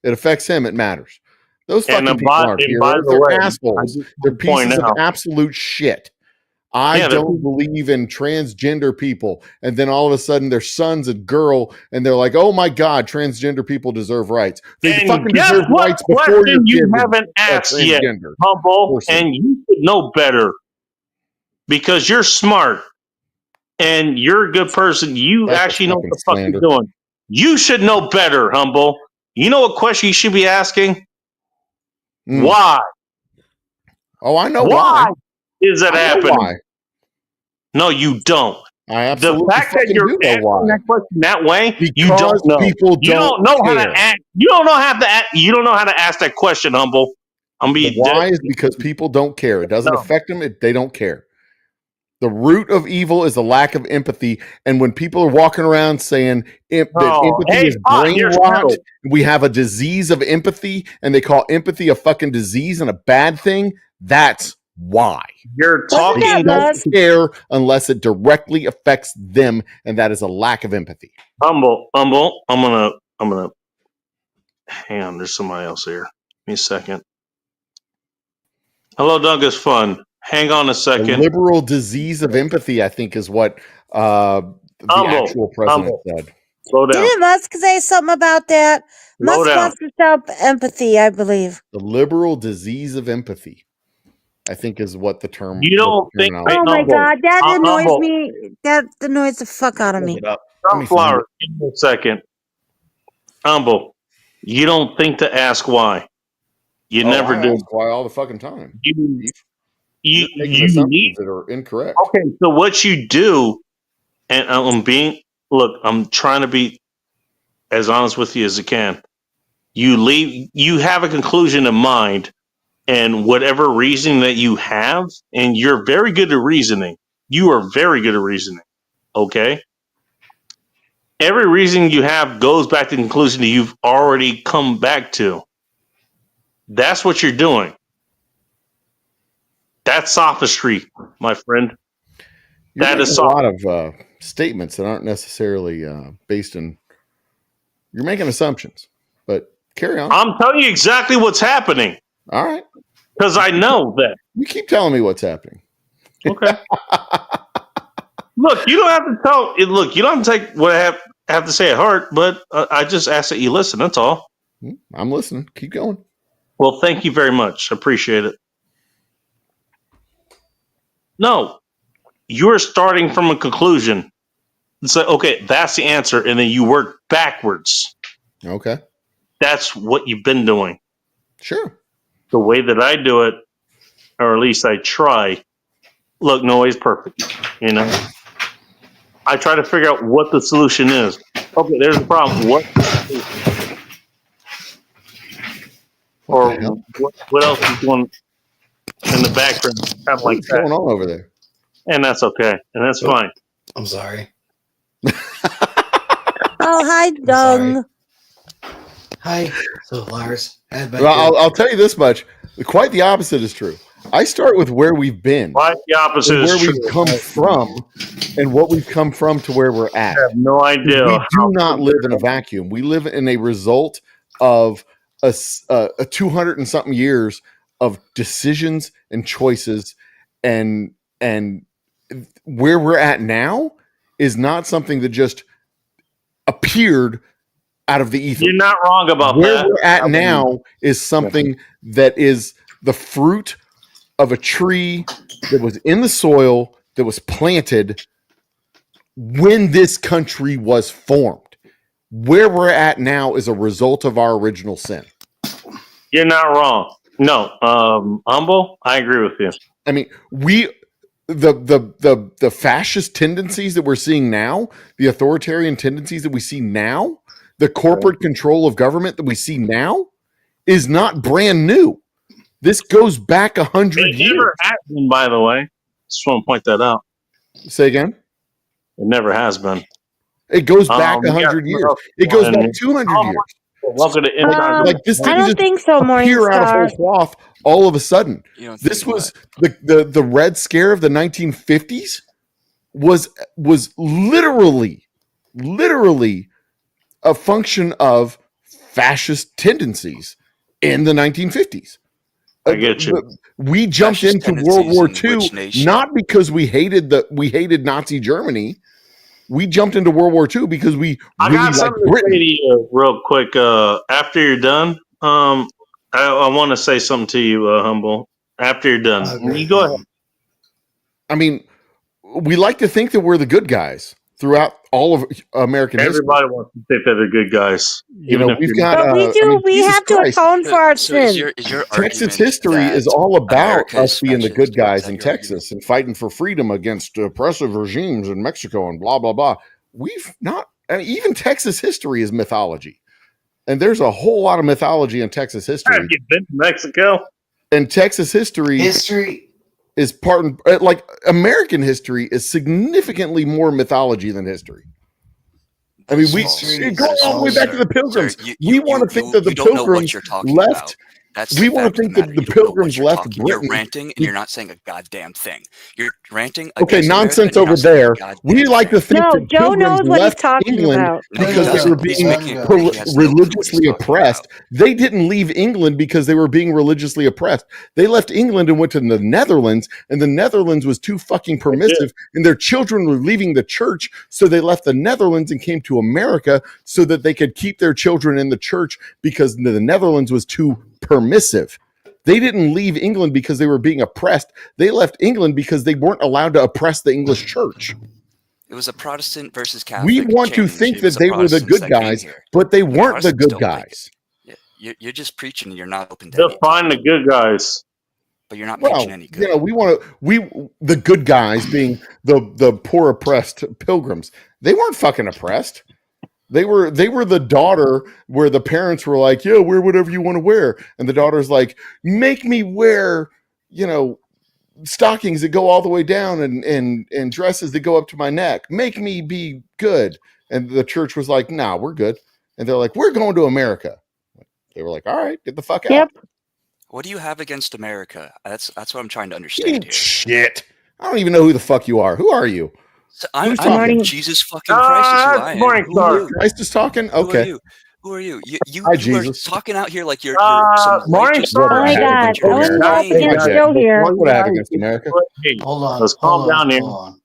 that. it affects him. It matters. Those And fucking people aren't and by heroes. the They're way, I assholes. just They're want to point pieces of out- absolute shit. I Yeah, they're don't believe in transgender people. And then all of a sudden their son's a girl and they're like, oh my God, transgender people deserve rights. They And fucking guess deserve what rights before question your you kid was haven't asked yet, transgender. Humble, person. and you should know better because you're smart and you're a good person. You That's actually know what fucking the fuck slander. you're doing. You should know better, Humble. You know what question you should be asking? Mm. Why? Oh, I know Why why. is it I know happening? why. No, you don't. I The absolutely fact that fucking you're do know asking why. that question that way, you Because don't know. people You don't know how to care. ask. You don't know how to ask. You don't know how to ask that question, Humble. I'm The being why is because people don't care. It doesn't No. affect them. They don't care. The root of evil is a lack of empathy. And when people are walking around saying that empathy is here's brainwashed, Harold. we have a disease of empathy, and they call empathy a fucking disease and a bad thing, that's why. You're Wasn't talking. that Don't Musk? care unless it directly affects them, and that is a lack of empathy. Humble. I'm gonna. Hang on. There's somebody else here. Give me a second. Hello, Doug is fun. Hang on a The second. liberal disease of empathy, I think, is what the Humble, actual president humble. said. Slow down. Didn't Musk say something about that? Slow Musk down. wants to stop empathy, I believe. The liberal disease of empathy, I think, is what the term. You don't what the think- terminology Oh is. my Humble. God, that annoys Humble. me. That annoys the fuck out of me. Look it up. Let me find Sunflower. Give me a second. Humble. You don't think to ask why. You it. Oh, never I do. ask why all the fucking time. You You're making you assumptions need. that are incorrect. Okay, so what you do, and I'm trying to be as honest with you as I can. You have a conclusion in mind, and whatever reasoning that you have, and you're very good at reasoning. You are very good at reasoning. Okay? Every reason you have goes back to the conclusion that you've already come back to. That's what you're doing. That's sophistry, my friend. You're That is making a lot of statements that aren't necessarily based in. You're making assumptions, but carry on. I'm telling you exactly what's happening All right, because I know that. you keep telling me what's happening. Okay. Look, you don't have to tell. Look, you don't have to take what I have to say at heart, but I just ask that you listen. That's all. I'm listening. Keep going. Well, thank you very much. Appreciate it. No, you're starting from a conclusion. It's like, okay, that's the answer, and then you work backwards. Okay, That's what you've been doing. sure. The way that I do it, or at least I try. Look, nobody's perfect. You know, I try to figure out what the solution is. Okay, there's a problem. What? Or the hell? what else is going in the background? Kind of like What's going that, on over there? and that's okay, and that's Oh. fine. I'm sorry. Oh, hi, Dung. Hi. So Lars, head back Well, I'll tell you this much: quite the opposite is true. I start with where we've been, Why the opposite and is where true. we've come from, and what we've come from to where we're at. I have no idea. We do not live in a vacuum. We live in a result of a 200 and something years of decisions and choices, and where we're at now is not something that just appeared out of the ether. You're not wrong about Where that. we're at now is something that is the fruit of a tree that was in the soil, that was planted when this country was formed. Where we're at now is a result of our original sin. You're not wrong. No, Humble, I agree with you. I mean, the fascist tendencies that we're seeing now, the authoritarian tendencies that we see now, the corporate control of government that we see now is not brand new. This goes back 100 It years. never has been, by the way. Just want to point that out. Say again. It never has been. It goes back Yeah, 100 years. It goes back 200 years. Welcome to Inside. Like this I thing don't just think so, appear out Morningstar. of whole cloth all of a sudden. You don't This think was the Red Scare of the 1950s was literally a function of fascist tendencies in the 1950s. I get you. We jumped Fascist into World War tendencies in II which nation? not because we hated Nazi Germany. We jumped into World War II because we I really got liked something to say Britain. to you real quick. After you're done, I want to say something to you, Humble. After you're done, you go ahead. I mean, we like to think that we're the good guys throughout all of American history. Everybody wants to think that they're good guys. You know, we've got. But we do. I mean, we Jesus have to Christ. atone for our So is sins. your Texas argument history that is all about America is us being the fascist? good guys Is that in your Texas and fighting for freedom against oppressive regimes in Mexico and blah blah blah. We've not. I mean, even Texas history is mythology, and there's a whole lot of mythology in Texas history. Have you been to Mexico? And Texas history is part like American history is significantly more mythology than history. I mean, we History go is all the way back to the sir, Pilgrims. sir, We want to think that the you don't know what Pilgrims you're talking left. about. That's We the want fact to of think the that matter. the You don't know what Pilgrims you're left talking. Britain. You're ranting and you're not saying a goddamn thing. You're ranting. Okay, against America nonsense and you're over not saying a there. goddamn We like to thing. think No, that Joe Pilgrims knows what he's left talking England about. No, because he they were doesn't. He's being making he has no clue what he's religiously talking oppressed. about. They didn't leave England because they were being religiously oppressed. They left England and went to the Netherlands, and the Netherlands was too fucking permissive, and their children were leaving the church, so they left the Netherlands and came to America so that they could keep their children in the church because the Netherlands was too permissive. They didn't leave England because they were being oppressed. They left England because they weren't allowed to oppress the English church. It was a Protestant versus Catholic. We want to change. think It that was they were the Protestants good that came guys, here. but they weren't the Protestants good don't like guys. You're just preaching and you're not open to anything. Define the good guys. But you're not Well, preaching any good. you know, the good guys being the poor oppressed Pilgrims. They weren't fucking oppressed. They were the daughter where the parents were like, "Yeah, wear whatever you want to wear," and the daughter's like, "Make me wear, stockings that go all the way down and dresses that go up to my neck. Make me be good." And the church was like, "Nah, we're good." And they're like, "We're going to America." They were like, "All right, get the fuck out." Yep. What do you have against America? That's what I'm trying to understand here. Shit. I don't even know who the fuck you are. Who are you? So I'm talking? Jesus fucking Christ is who I am. Morning, Who are sir. you? Christ is talking? Who are Okay. you? Who are you? You Hi, are Jesus. talking out here like you're Uh, some morning, righteous sir. Oh my person, God. but you're I wouldn't not. go up Hey, against Jack. Joe here. What do I have against America? Hey, Hold on. let's calm down here. Hold on.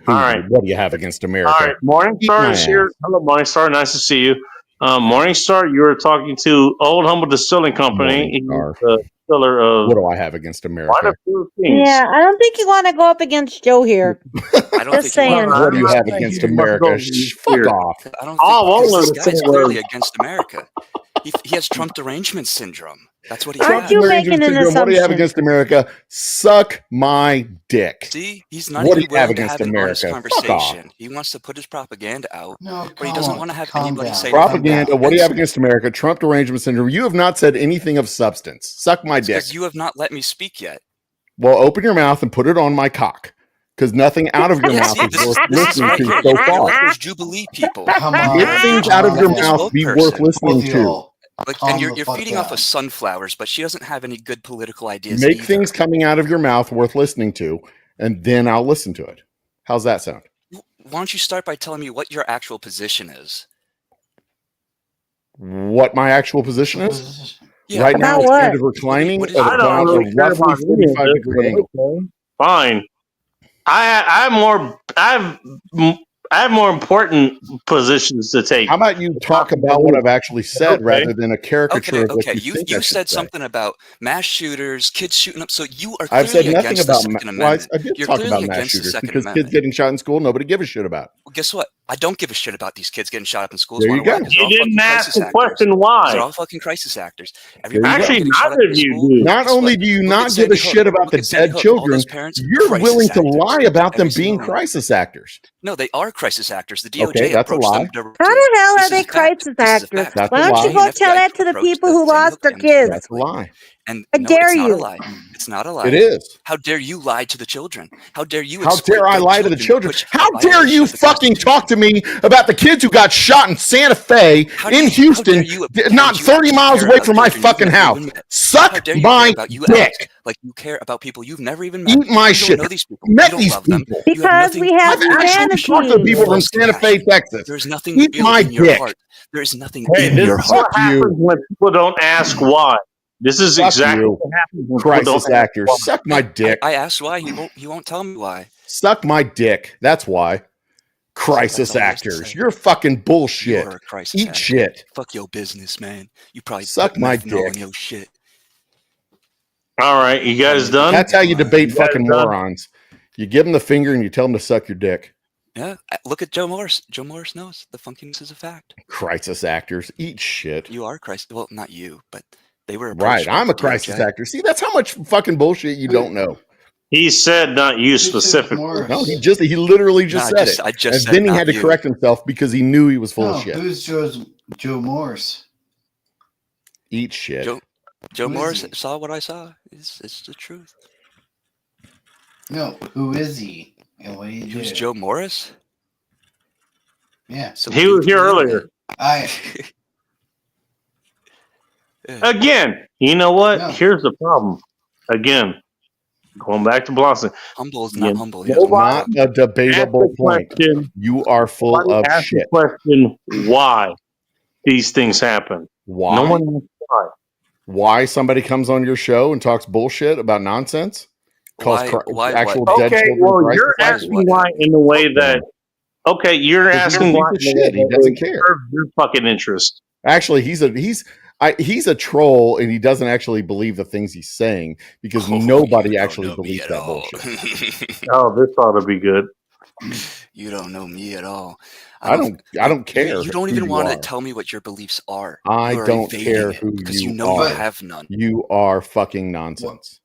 Who, All right. What do you have against America? All right, Morningstar my is here. ass. Hello, Morningstar. Nice to see you. Morningstar, you were talking to Old Humble Distilling Company. He's Morningstar. the distiller of What do I have against quite America? a few things. Yeah, I don't think you want to go up against Joe here. I don't Just think you saying. want What do you I'm have not against saying you must America? go Fuck here. off. I don't All think I because wanted this to guy's say clearly was, against America. He has Trump derangement syndrome. That's what he Aren't has. you Derangement making an syndrome. What do you have assumption? against America? Suck my dick. See, he's not What do even you have willing to against have an honest America? Fuck off. conversation. He wants to put his propaganda out, No, but he doesn't want to have calm anybody down. say Propaganda. Calm What do you have down. against America? Trump derangement syndrome. You have not said anything of substance. Suck my dick. Because you have not let me speak yet. Well, open your mouth and put it on my cock. Because nothing out of your Yeah, mouth see, is this is worth this is listening right to here. so You're far. like those Jubilee people. Come on. If things out of your Leftist mouth woke be worth person. Both listening of to, y'all. Like, Calm and the you're fuck feeding off down. of sunflowers, but she doesn't have any good political ideas make either. things coming out of your mouth worth listening to, and then I'll listen to it. How's that sound? Why don't you start by telling me what your actual position is? What my actual position is? Yeah. Right now, About it's what? kind of reclining what is at your I don't about really a care roughly about any of 45 this, degree but angle. okay, fine. I have more important positions to take. How about you talk about what I've actually said rather than a caricature of what Okay. you think I You should said say? something about mass shooters, kids shooting up. So you are I've said clearly nothing against the about Second well, Amendment. I did You're talk about clearly mass against the shooters Second because Amendment. kids getting shot in school, nobody give a shit about. Well, guess what? I don't give a shit about these kids getting shot up in schools. There you Wanna why? go. 'Cause they're You all didn't fucking ask crisis the actors. question They're why. all fucking crisis actors. you Everybody go. Actually, getting shot neither up in of you school. do. Not Guess only what? do you Look not at give Sandy a Hook. shit about Look the at Sandy dead Hook. All children, those parents, you're crisis willing to actors. lie about them Every being single one. crisis actors. No, they are crisis actors. The Okay, DOJ that's a approached lie. them directly. How the hell This are is they a fact. crisis This is a actors? fact. That's Why a don't you lie. go DOJ and tell FBI that to the approached people the who Sandy lost Hook their families kids? That's a directly. lie. And How no, dare it's not a you? lie. It's not a lie. It is. How dare you lie to the children? How dare you How exploit dare I dead lie to the children? Put How violate dare the you shit the fucking talk to me about the kids who got shot in Santa Fe How in dare Houston, you not pretend 30 you miles care away about from my children you've fucking never house? even met? How Suck dare you care my about you act dick. like you care about people you've never even met? Eat my You shit. don't know these people. Met You don't these love them. people. You have Because nothing. we have I've actually talked to humanity. people from False Santa Fe, compassion. Texas. There is nothing Eat real my in your dick. heart. There is nothing Hey, in this your is heart. what happens when people don't ask why. This is Fuck exactly you. what happens when people don't Crisis ask actors. why. Suck my dick. I asked why. He won't tell me why. Suck my dick. That's why. Crisis all there is to actors. say. You're fucking You bullshit. are a crisis Eat actor. shit. Fuck your business, man. You probably Suck put my methanol in dick. your shit. All right, you guys done? That's how you debate You guys fucking done? morons. You give them the finger and you tell them to suck your dick. Yeah, look at Joe Morris. Joe Morris knows the funkiness is a fact. Crisis actors. Eat shit. You are crisis. Well, not you, but they were Right. approached by I'm the a crisis DOJ. actor. See, that's how much fucking bullshit you don't know. He said not you Who said specifically. Morris? No, he literally just No, said it. I just And said then he not had to you. correct himself because he knew he was full No, of shit. who's Joe Morris? Eat shit. Joe Who is Morris he? saw what I saw. It's the truth. No, who is he? And what do you do? Who's Joe Morris? Yeah. Some He dude was from here the earlier. I internet. Again, you know what? No. Here's the problem. Again, going back to Blossom. Humble is not Yeah, humble. He doesn't nobody want Not a asked debatable the point. question. You are full Nobody of asked the shit. question why these things happen. Why? No one asked why. Why somebody comes on your show and talks bullshit about nonsense? Calls Why actual what? dead Okay, children well, crisis you're Why actors? asking what why happened? in the way Fuck that. him. Okay, you're Because he's a asking why piece of in the way shit. He that doesn't care. serves your fucking interest. Actually, he's a troll, and he doesn't actually believe the things he's saying because Oh, nobody you don't actually know me believes at that all. bullshit. Oh, this ought to be good. You don't know me at all. I don't care. You don't who even you want to are. tell me what your beliefs are. I You are don't evading care it who because you you know are. you have none. You are fucking nonsense.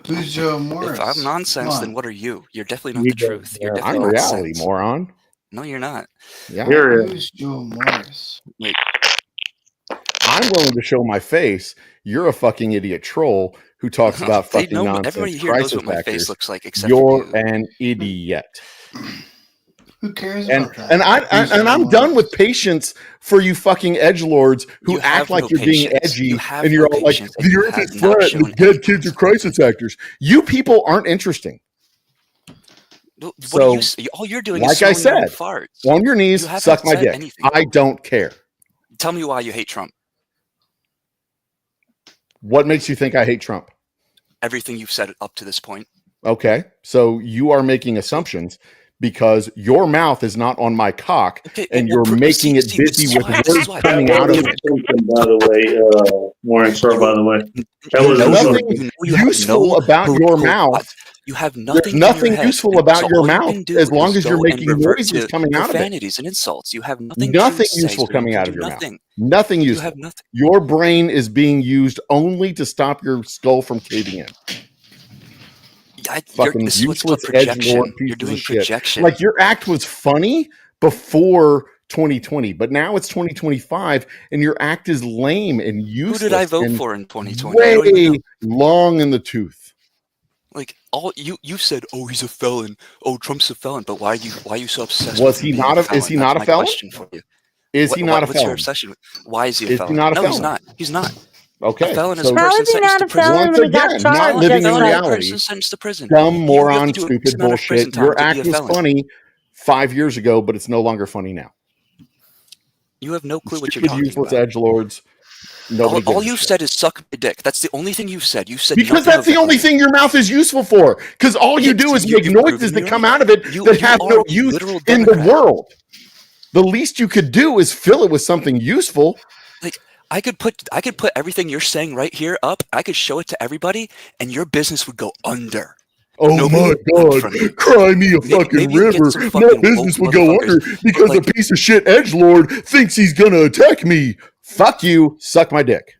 who's Joe Morris? If I'm nonsense, Come then on. what are you? You're definitely not You the don't truth. You're care. definitely I'm not reality, sense. moron. No, you're not. Yeah, Here it is. Who's Joe Morris? Wait, I'm willing to show my face. You're a fucking idiot troll who talks about they fucking know. nonsense. Everybody here knows Crisis what my face actors. looks like, except You're for you. an idiot. Who cares And about that? and Who's I'm Joe done with Morris? patience for you fucking edgelords who You act have like no you're being patience. edgy You have and you're no all like, patience, and the you earth have is not flat and the shown dead any kids are progress. crisis actors. You people aren't interesting. What do So, all you're doing like is I smelling your own said, farts. on your You knees, haven't suck my said dick. anything. I don't care. Tell me why you hate Trump. What makes you think I hate Trump? Everything you've said up to this point. Okay, so you are making assumptions because your mouth is not on my cock Okay, and well, you're making it this busy is with why. This is words why. coming That out of was it. something, by the way, Warren. Sorry, by the way. That You was know There's you, nothing you know you have useful no about your political. mouth. You have There's nothing in your nothing head. useful So about your all you mouth can do as long is as you're go and making revert noises to coming out of it. profanities and insults. You have nothing Nothing to say, useful so you coming can out do of your mouth. nothing. Nothing You useful. have nothing. Your brain is being used only to stop your skull from caving in. Fucking This is what's called useless edgelord projection. You're pieces doing of shit. projection. Like your act was funny before 2020, but now it's 2025 and your act is lame and Who useless did I vote and for in 2020? I don't even way know. long in the tooth. Like all you said, oh, he's a felon. Oh, Trump's a felon. But why are you so obsessed Was with he him being not a a? felon? Is he That's not a my felon? question for you. Is he not a What's your felon? obsession with? Why is he a Is he felon? not a No, he's felon? not. He's not. A Okay, felon is a so How person is he sentenced not to a prison. felon once when he got again, not charged? A living in felon is a reality. person sentenced to prison. Dumb You moron, have to do a stupid X amount of prison bullshit. time Your to be act a was felon. funny 5 years ago, but it's no longer funny now. You have no clue what you're Stupid, talking useless about. edgelords. Nobody All gives a you've shit. said is suck my dick. That's the only thing you've said. You said Because nothing that's of the only value. thing your mouth is useful for. Because all you do is make You've noises proven that me come right. out of it You that have are no a use literal in the Democrat. world. The least you could do is fill it with something useful. Like I could put everything you're saying right here up. I could show it to everybody, and your business would go under. Oh Nobody my would learn God, from you. cry me a Maybe fucking you'll get river. some My fucking business woke would go motherfuckers, under but because like a piece of shit edgelord thinks he's gonna attack me. Fuck you, suck my dick.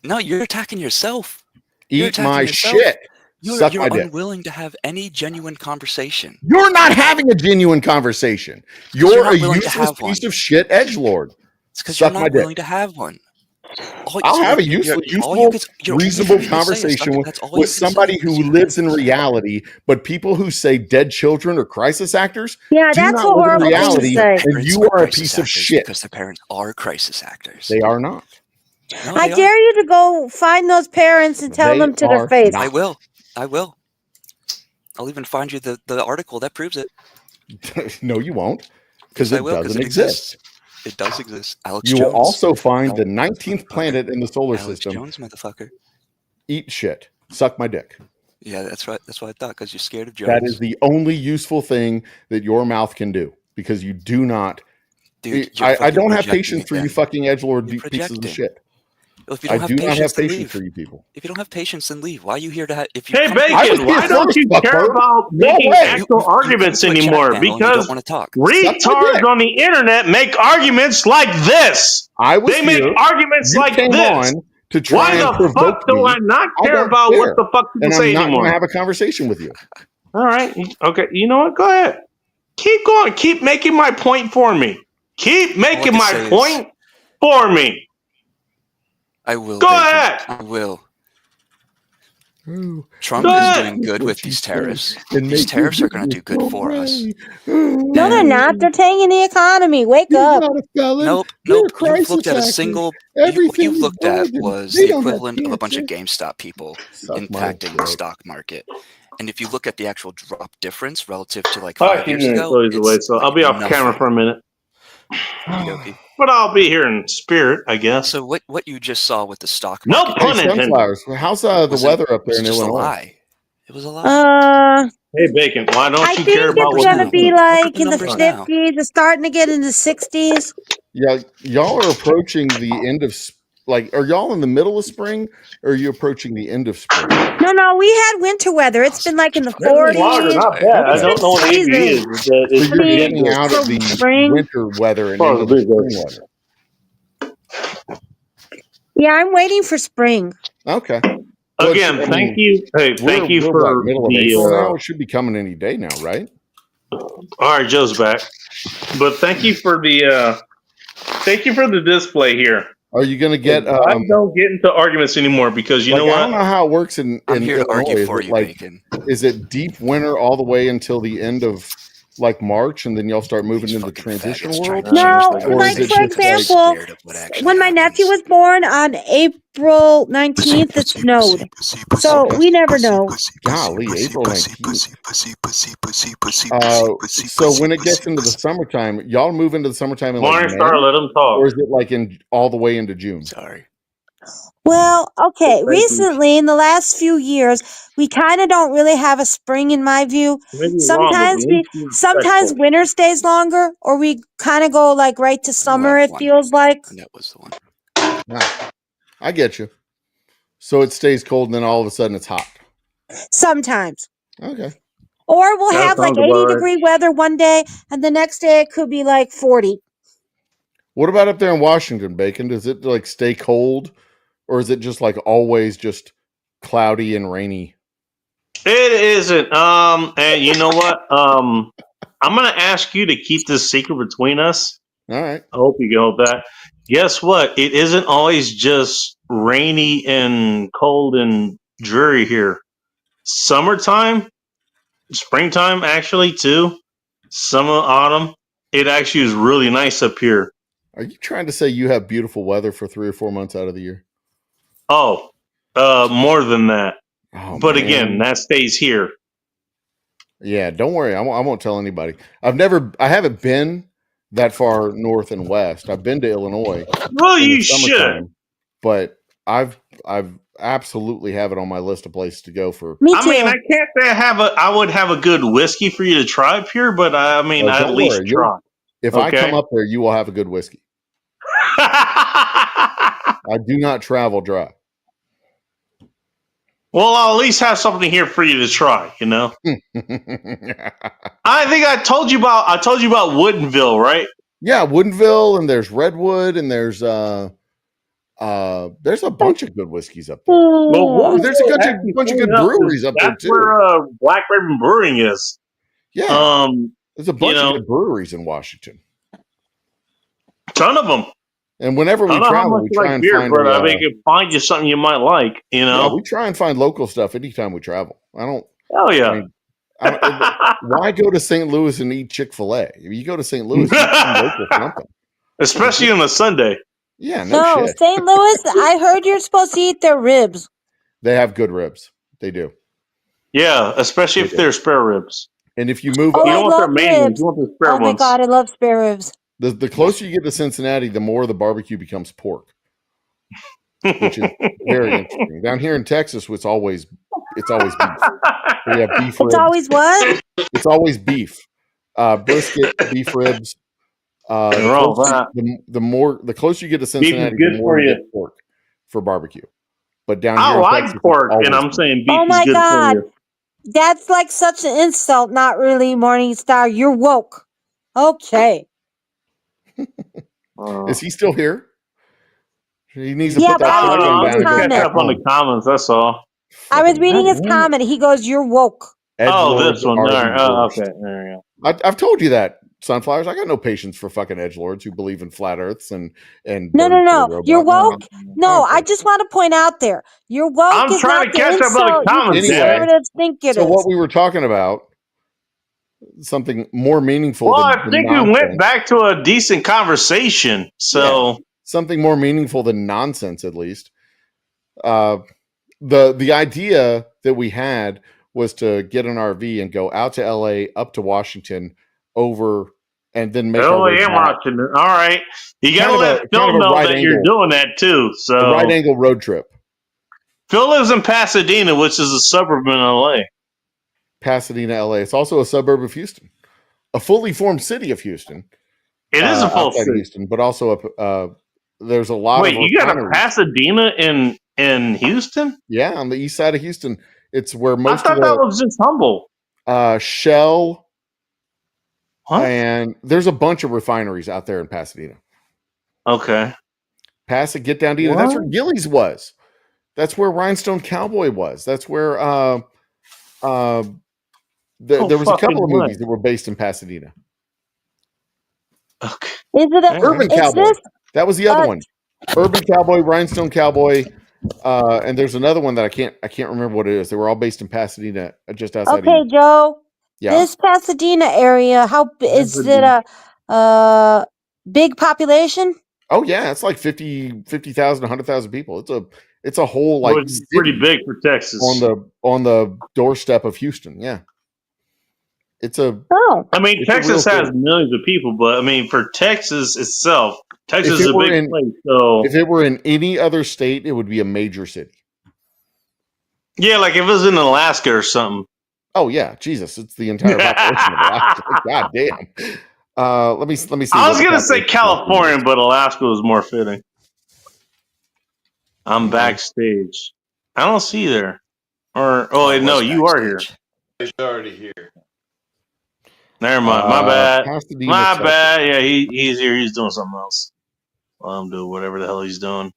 no, you're attacking yourself. You're Eat my attacking yourself. shit. Suck You're my dick. unwilling to have any genuine conversation. You're not having a genuine conversation. 'Cause you're You're not a willing to useless have one. piece of shit edgelord. It's because you're Suck my not dick. willing to have one. I'll have a Your useful, only reasonable thing you can say is conversation that's all with you can say somebody because who you lives in reality. But people who say dead children or crisis actors Yeah, do that's a not live in horrible thing to reality, say. and parents you are are a crisis piece of actors shit. because their parents are crisis actors. They are not. No, I they are. dare you to go find those parents and tell They them to their are face. I not. will. I will. I'll even find you the article that proves it. No, you won't, because Yes, I it will, 'cause doesn't it exist. It does exist. Alex You Jones. will also find the Alex 19th planet in the solar Alex system. Jones, motherfucker. Eat shit. Suck my dick. Yeah, that's right. That's what I thought. Because you're scared of Jones. That is the only useful thing that your mouth can do, because you do not. Dude, you're I fucking don't have projecting patience for you again. fucking edgelord You're pieces of projecting. shit. Well, if you I don't have do not have patience, then patience leave. for you people. If you don't have patience, then leave. Why are you here to have? If you Hey, come to I was Bacon, here why don't first, you care fucker. about No making way. actual arguments come to a chat anymore? panel and you Because don't want to talk. Suck my dick. retards on the internet make arguments like this. I was They make here. arguments You like came this. on to try Why and the provoke fuck do me. I not I care don't about care. what the fuck people And say I'm not anymore? going to have a conversation with you. All right. Okay. You know what? Go ahead. Keep going. Keep making my point for me. Keep making can my say is- point for me. I will. Go Bacon. ahead. I will. Ooh. Trump Go is ahead. doing good What with you these say tariffs. and These make tariffs your are going to do good business for go us. away. No, they're not. They're tanking the economy. Wake You're up. not a felon. Nope. You're Nope. a crisis actor. What Everything you've is looked at golden. was They the don't have equivalent of a bunch of cancer. GameStop people Suck my impacting the dick. stock market. And if you look at the actual drop difference relative to like All 5 right. years Keep ago, clothes away. it's So I'll like be off camera for a nothing. minute. Okey-dokey. But I'll be here in spirit, I guess. So what you just saw with the stock No market pun Hey, intended. sunflowers. How's the wasn't- weather up there was in just a Illinois? lie. It was a lie. Hey, Bacon, why don't I you think care about it's what gonna people be think? Look at like the in the numbers now. 50s. It's starting to get in the 60s. Yeah, y'all are approaching the end of are y'all in the middle of spring, or are you approaching the end of spring? No, we had winter weather. It's been like in the 40s. Not bad. I It's don't been know what AV freezing. is. But So it's you're mean, getting out of for the spring. winter weather and Oh, into the big spring weather. Yeah, I'm waiting for spring. Okay. Again, thank you. Hey, thank you we're for what, middle of the. April now. It should be coming any day now, right? All right, Joe's back. But thank you for the display here. Are you going to get? I don't get into arguments anymore because you know I what? don't know how it works in I'm here to argue Illinois. for Is it you, Bacon. is it deep winter all the way until the end of like March, and then y'all start moving These into fucking transition faggots world? trying to No, change the Or weather is like it for station just because they're example, scared of what actually when my nephew was happens. born on April 19th, it snowed. So Okay. we never know. Golly, April 19th. So when it gets into the summertime, y'all move into the summertime in like Morning May, Star, let him talk. or is it like in all the way into June? Sorry. Well, okay, Thank you. recently in the last few years, we kind of don't really have a spring in my view. Maybe you're wrong, but Sometimes at we least be sometimes respectful. winter stays longer or we kind of go like right to summer that it one. feels like. And that was the one. Ah, I get you. So it stays cold, and then all of a sudden it's hot. Sometimes. Okay. Or we'll That have like sounds about 80 right. degree weather one day and the next day it could be like 40. What about up there in Washington, Bacon? Does it like stay cold, or is it just like always just cloudy and rainy? It isn't. And you know what? I'm gonna ask you to keep this secret between us. All right. I hope you can hold that. Guess what? It isn't always just rainy and cold and dreary here. Summertime, springtime, actually too. Summer, autumn. It actually is really nice up here. Are you trying to say you have beautiful weather for 3 or 4 months out of the year? Oh, more than that. Oh, But man. again, that stays here. Yeah, don't worry. I won't tell anybody. I haven't been that far north and west. I've been to Illinois Well, in the you should. summertime, but I've absolutely have it on my list of places to go for. Me I too. mean, I can't say I would have a good whiskey for you to try up here, but I mean, Oh, I'd at don't least worry. try. If I Okay. come up there, you will have a good whiskey. I do not travel dry. Well, I'll at least have something here for you to try. You know, I think I told you about Woodinville, right? Yeah, Woodinville, and there's Redwood, and there's a bunch of good whiskeys up there. Well, There's a Woodinville, bunch actually, of funny good enough, breweries up there that's too. where Black Raven Brewing is. Yeah, there's a bunch you of know, good breweries in Washington, ton of them. and whenever I we don't know how travel, much we you try like and beer, find but I mean, can find you something you might like. You yeah, know, we try and find local stuff anytime we travel. I don't. hell I yeah. mean, why go to St. Louis and eat Chick-fil-A? If you go to St. Louis, eat some local something. Especially on a Sunday. Yeah, no No, shit. St. Louis, I heard you're supposed to eat their ribs. They have good ribs. They do. Yeah, especially They if do. they're spare ribs. And if you move Oh, up, You I don't want their love main ones. ribs. You want the spare Oh my ones. God, I love spare ribs. the closer you get to Cincinnati, the more the barbecue becomes pork, which is very interesting. Down here in Texas, it's always beef. We have beef ribs. It's always what? It's always beef, brisket, beef ribs. The closer you get to Cincinnati, good the for more you you. get pork for barbecue. But down I here in like Texas, it's pork, and always I'm beef. saying beef Oh is my good God. for you. That's like such an insult. Not really, Morningstar. You're woke. Okay. Is he still here? He needs to Yeah, put but that I was shotgun reading down his and go catch back up on the home. comments. That's all. I was Fucking reading his goddamn it. comment. He goes, "You're woke." Oh, Edgelords this one. are All the right. Oh, worst. okay. There you go. I've told you that, Sunflowers. I got no patience for fucking edgelords who believe in flat Earths and No, birds for the no. You're robot. woke. No, I just want to point out there. You're woke I'm is trying not to the catch up on the insult you comments, damn it. conservatives think it So what is. we were talking about, something more meaningful Well, than I think we nonsense. went back to a decent conversation. So Something more meaningful than nonsense, at least. The idea that we had was to get an RV and go out to LA, up to Washington, over, and then make our oh, way I am back. watching it. All right. You got to Kind of let a- Phil kind of a know right that you're angle. doing that too. A So right angle road trip. Phil lives in Pasadena, which is a suburb in LA. Pasadena, LA. It's also a suburb of Houston, a fully formed city of Houston. It is a full outside of city. Houston, but also there's a lot Wait, of you got a refineries. Pasadena in Houston? Yeah, on the east side of Houston. It's where I most thought of that was just Humble. the Shell Huh? and there's a bunch of refineries out there in Pasadena. Okay. Get down to that's where Gillies was. That's where Rhinestone Cowboy was. That's where There was a couple fucking of what? movies that were based in Pasadena. Okay. Is it a, Urban is Cowboy. this That was the other one. Urban Cowboy, Rhinestone Cowboy, and there's another one that I can't remember what it is. They were all based in Pasadena, just outside of okay, Houston. Joe? Yeah. This Pasadena area, is it a big population? Oh yeah, it's like 50,000, 100,000 people. It's a whole like It's pretty city big for Texas. on the doorstep of Houston. Yeah. It's a Oh, I mean, it's a Texas real has city. millions of people, but I mean, for Texas itself, Texas If is it a were big in- place. So If it were in any other state, it would be a major city. yeah, like if it was in Alaska or something. Oh yeah, Jesus, it's the entire population of Alaska. God damn. Let me see. I what was the gonna say population of California, is. but Alaska was more fitting. I'm Okay. backstage. I don't see you there. Or I no, was you are here. backstage. He's already here. Never mind. My bad. Pasadena, My Texas. bad. Yeah, he's here. He's doing something else. Let him do whatever the hell he's doing.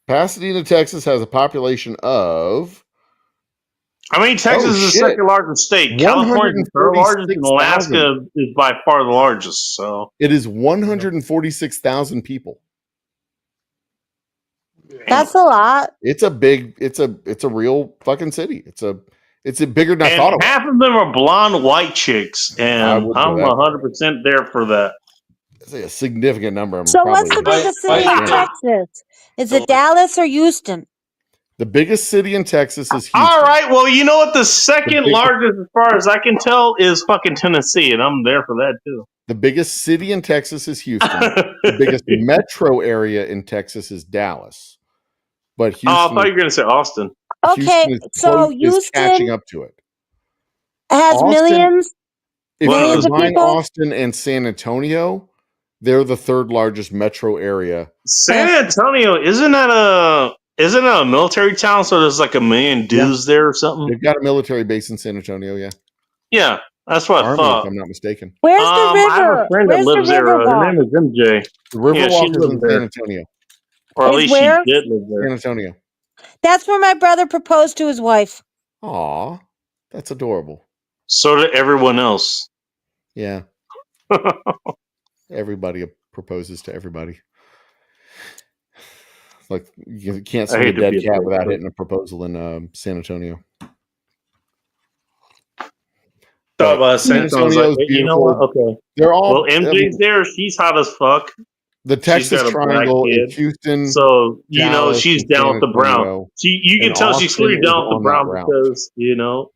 Pasadena, Texas has a population of I mean, Texas is the shit. second largest state. California is the third largest, and 146,000. Alaska is by far the largest. So It is 146,000 people. that's a lot. It's a big. It's a real fucking city. It's a bigger than I thought it and was. half of them are blonde white chicks, and I I'm would go that 100% there for that. It's a significant number. So what's the probably biggest city in I- Texas? Is it Dallas or Houston? the biggest city in Texas is Houston. All right, well, you know what? The second big- largest, as far as I can tell, is fucking Tennessee, and I'm there for that too. The biggest city in Texas is Houston. The biggest metro area in Texas is Dallas. But Houston, Oh, I thought you were going to say Austin. Okay, Houston is so is catching Houston up to it. has Austin- millions. If Well, you millions of combine people? Austin and San Antonio, they're the third largest metro area. San Antonio, isn't that a military town? So there's like a million dudes there or something? They've got a military base in San Antonio, yeah. Yeah, that's what I Army, thought. if I'm not mistaken. Where's the I have river? a friend that Where's lives the there. river Her walk? name is MJ. The Riverwalk Yeah, she is lives in there. San Antonio. Or at Is least where? she did live there. San Antonio. That's where my brother proposed to his wife. Aw, that's adorable. So did everyone else. Yeah. Everybody proposes to everybody. Like you can't I see a hate to dead be a cat dick, without but- hitting a proposal in San Antonio. Thought about San San Antonio. Antonio's You know what? Okay. They're all Well, MJ's there. She's hot as fuck. the Texas got a black Triangle kid. is Houston. So Dallas, she's and down San with the Brown. Antonio, You can and tell she's Austin clearly is down with the on that Brown route. because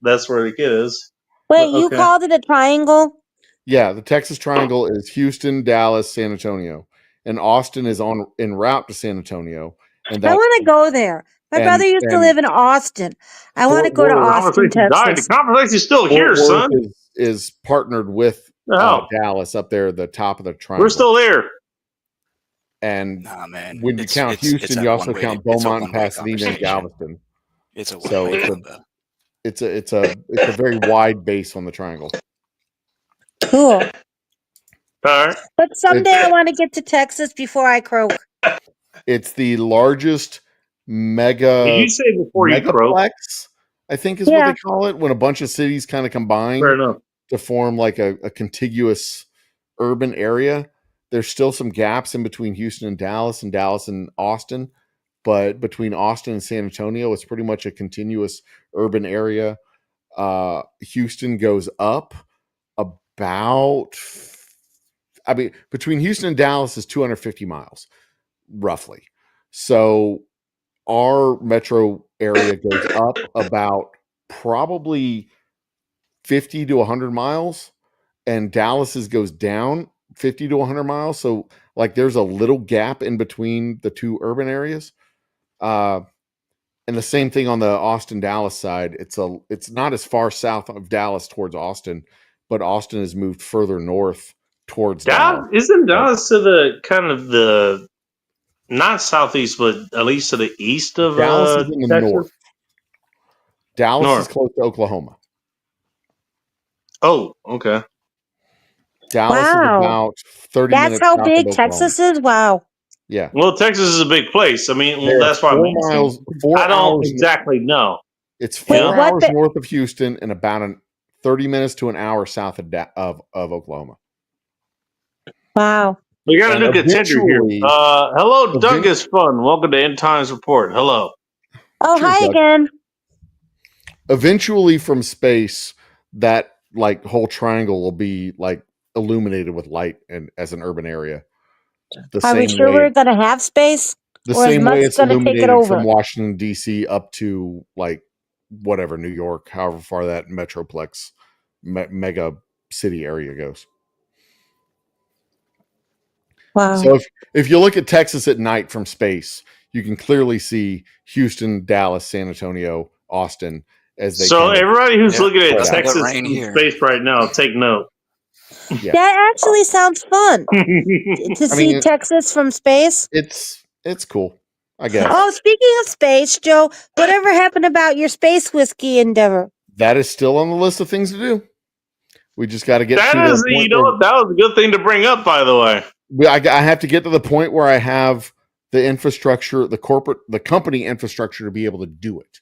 that's where the kid is. Wait, But, you okay. called it a triangle? Yeah, the Texas Triangle is Houston, Dallas, San Antonio, and Austin is en route to San Antonio. And I that's want to go there. My and- brother used to and live in Austin. I want to Fort go to Worth- Austin, Conversation died. Texas. The conversation's still Fort here, Worth son. is partnered with No, Dallas up there at the top of the triangle. we're still there. And Nah, man. when you count Houston, a you also one-way- count it's a Beaumont and one-way Pasadena and conversation. Galveston. It's a So one-way it's a- combo. It's a very wide base on the triangle. Cool. All right. But someday I want to get to Texas before I croak. It's the largest mega Did you say before you croak? megaplex, I think is what Yeah. they call it, when a bunch of cities kind of combine Fair enough. to form like a contiguous urban area. There's still some gaps in between Houston and Dallas and Austin, but between Austin and San Antonio, it's pretty much a continuous urban area. Houston goes up about, I mean, between Houston and Dallas is 250 miles, roughly. So our metro area goes up about probably 50 to 100 miles, and Dallas's goes down 50 to 100 miles. So like there's a little gap in between the two urban areas. And the same thing on the Austin Dallas side. It's not as far south of Dallas towards Austin, but Austin has moved further north towards Dallas. Isn't Dallas to the kind of the not southeast, but at least to the east of Dallas is in the Texas? north. Dallas North. is close to Oklahoma. Oh, okay. Dallas is Wow. about 30 That's minutes how south big of Oklahoma. Texas is? Wow. Yeah. Well, Texas is a big place. I mean, They're that's why I'm 4 asking. miles. 4 I don't hours. exactly know. It's Wait, 4 what hours the- north of Houston and about 30 minutes to an hour south of Oklahoma. Wow. We got a And new contender here. eventually- Hello, Doug is fun. Welcome to End Times Report. Hello. Oh, Cheers, hi Doug. again. Eventually, from space, that like whole triangle will be like illuminated with light and as an urban area. Are we sure we're going to have space? The or is same way Musk it's gonna take it illuminated over? from Washington D.C. up to like whatever New York, however far that metroplex mega city area goes. Wow. So if you look at Texas at night from space, you can clearly see Houston, Dallas, San Antonio, Austin as they. So kind of- everybody who's Yeah, looking at that's Texas what rain from here. space right now, take note. That actually sounds fun to see mean, Texas from space. it's cool, I guess. Oh, speaking of space, Joe, whatever happened about your space whiskey endeavor? That is still on the list of things to do. We just got to get to That the is, point you know, where- what, that was a good thing to bring up, by the way. I have to get to the point where I have the infrastructure, the company infrastructure to be able to do it.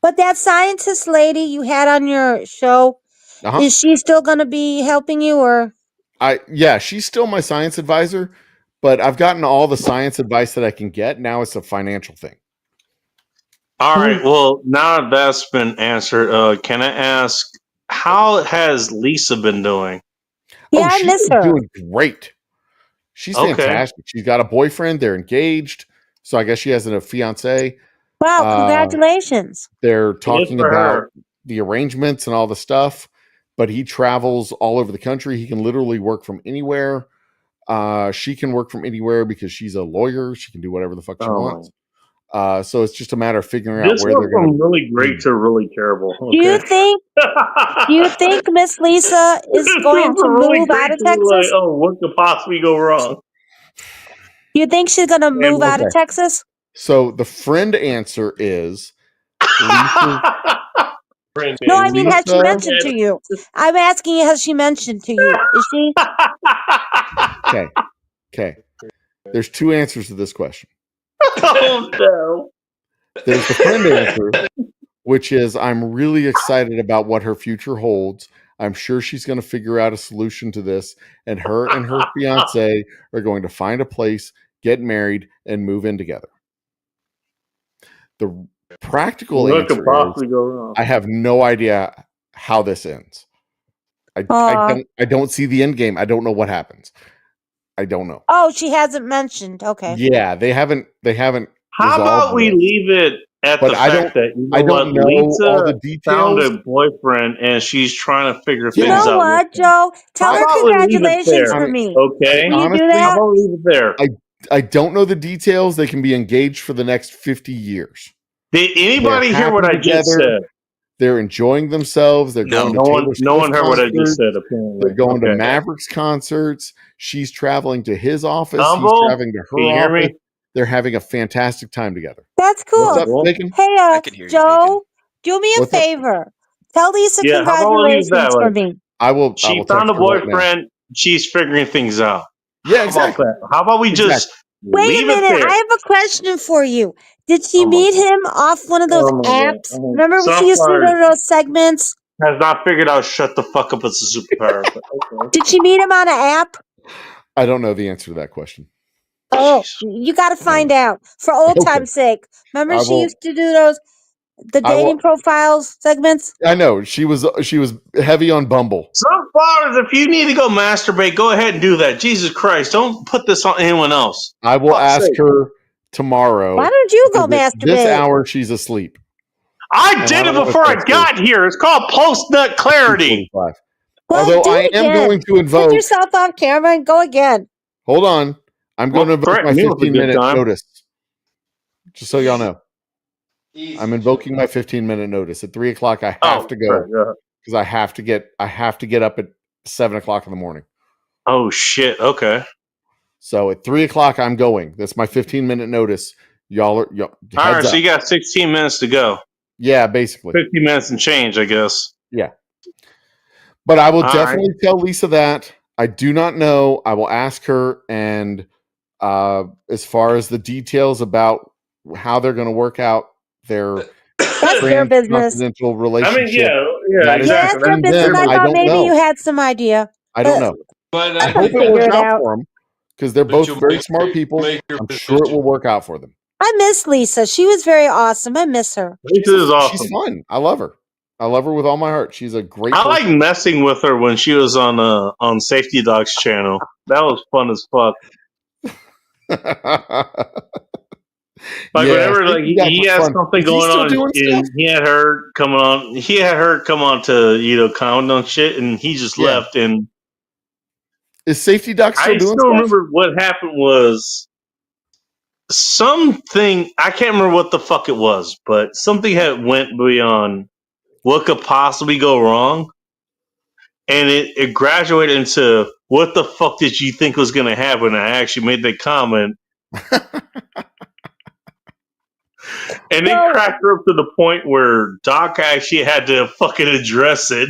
But that scientist lady you had on your show, Uh-huh. is she still going to be helping you, or? Yeah, she's still my science advisor, but I've gotten all the science advice that I can get. Now it's a financial thing. All right. Well, now that's been answered. Can I ask, how has Lisa been doing? Yeah, I she's miss been her. doing great. She's Okay. fantastic. She's got a boyfriend. They're engaged. So I guess she has a fiance. Wow, congratulations. They're talking for about her. the arrangements and all the stuff, but he travels all over the country. He can literally work from anywhere. She can work from anywhere because she's a lawyer. She can do whatever the fuck she Oh. wants. So it's just a matter of figuring out This where went they're going from really great to really terrible. Do you Okay. think Miss Lisa is This going went to from really move out great of to like, Texas? oh, what could possibly go wrong? Do you think she's going to move out of okay. Texas? So the friend answer is Lisa, No, I mean, has she Lisa- mentioned to you? I'm asking you, has she mentioned to you? Is she? okay. There's two answers to this question. Oh no. There's the friend answer, which is I'm really excited about what her future holds. I'm sure she's going to figure out a solution to this, and her fiance are going to find a place, get married, and move in together. The practical What answer could is possibly go wrong? I have no idea how this ends. I don't see the end game. I don't know what happens. I don't know. Oh, she hasn't mentioned. Okay. Yeah, they haven't. How about resolved we this. leave it at But the I fact that I don't know Lisa all the found details. a boyfriend and she's trying to figure You things know out. what, with him. Joe? Tell How her about we leave it congratulations there? for me. Okay. Will you Honestly, do How that? about we leave it there? I don't know the details. They can be engaged for the next 50 years. Did anybody They're hear what I happy just together. said? They're enjoying themselves. They're No. going to No one, Taylor no one Swift heard what I just concerts. said. Apparently, They're going to Okay. Mavericks concerts. She's traveling to his office. Humble, He's traveling to her can you hear office. me? They're having a fantastic time together. That's What's cool. up, Well, Bacon? Hey, I can hear you, Joe, do me a What's up? favor. Tell Lisa Yeah, how about we leave congratulations that for way? me. I will She text found a her right now. boyfriend. She's figuring things out. Yeah, How exactly. about that? How about we just Wait leave a minute. it there? I have a question for you. Did she Oh my meet him off one of those Oh my God. apps? Remember when she Soft used to do Fire those segments? has not figured out shut the fuck up. It's a superpower. But okay. Did she meet him on an app? I don't know the answer to that question. Oh, you got to find out for old Okay. time's sake. Remember I she will- used to do the I will- dating profiles segments? I know she was heavy on Bumble. Sunflowers, if you need to go masturbate, go ahead and do that. Jesus Christ, don't put this on anyone else. I will Fuck's ask sake. her tomorrow. Why don't you go because masturbate? This hour she's asleep. I And did I it don't know before if I that's got here. It's called post-nut clarity. 2:45. Well, Although do I it am again. going to Put invoke. yourself off camera and go again. Hold on. I'm going to Well, invoke threaten my me with a good 15-minute time. notice. Just so y'all know. Easy. I'm invoking my 15-minute notice. At 3 o'clock, I have to go right. because I have to get up at 7 o'clock in the morning. Oh shit. Okay. So at 3 o'clock, I'm going. That's my 15-minute notice. Y'all All right. heads So up. you got 16 minutes to go. Yeah, basically. 50 minutes and change, I guess. Yeah. But I will All definitely tell Lisa that. I do not know. I will ask her. And as far as the details about how they're going to work out their That's Yes, their business. confidential I relationship. mean, yeah, That is Yes, exactly. their between business. them. I I thought don't maybe know. you had some idea. I don't know. But I I hope it figure works it out out. for them because they're But both you'll very make smart your- people. make your I'm sure it position. will work out for them. I miss Lisa. She was very awesome. I miss her. Lisa is awesome. She's fun. I love her. I love her with all my heart. She's a great I like person. messing with her when she was on Safety Dog's channel. That was fun as fuck. Like whenever like he has something going on, and he had her coming on. He had her come on to comment on shit, and he just left. And is Safety Doc still I doing still stuff? remember what happened was something. I can't remember what the fuck it was, but something had went beyond what could possibly go wrong, and it graduated into what the fuck did you think was going to happen? I actually made the comment. And it cracked her up to the point where Doc actually had to fucking address it.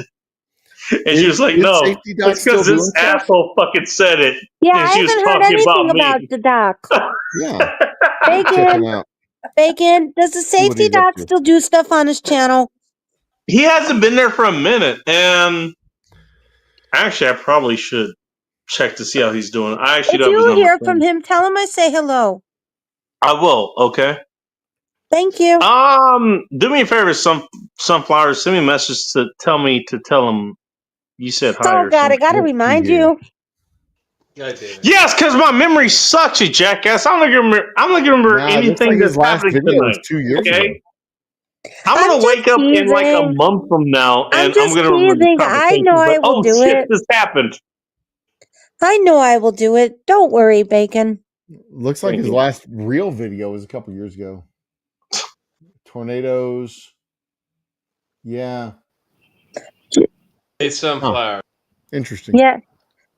And she was like, no, it's because this asshole fucking said it. Yeah, and I she was haven't heard talking anything about about me. the doc. Yeah. Check him out. Bacon, does the Safety he's up Doc to. still do stuff on his channel? He hasn't been there for a minute. And actually, I probably should check to see how he's doing. I actually If don't have his you number. hear from him, tell him I say hello. I will, okay? Thank you. Do me a favor, Sunflowers, send me a message to tell him you said hi. Oh, God, I got to remind you. God damn it. Yes, because my memory sucks, you jackass. I'm not gonna remember anything that's happening tonight. 2 years okay? ago. I'm gonna wake up in like a month from now, and I'm gonna remember the teasing. I know I will do shit, it. this happened. I know I will do it. Don't worry, Bacon. Looks like Thank his you. last real video was a couple years ago. Tornadoes. Yeah. Hey, Sunflower. Interesting. Yeah.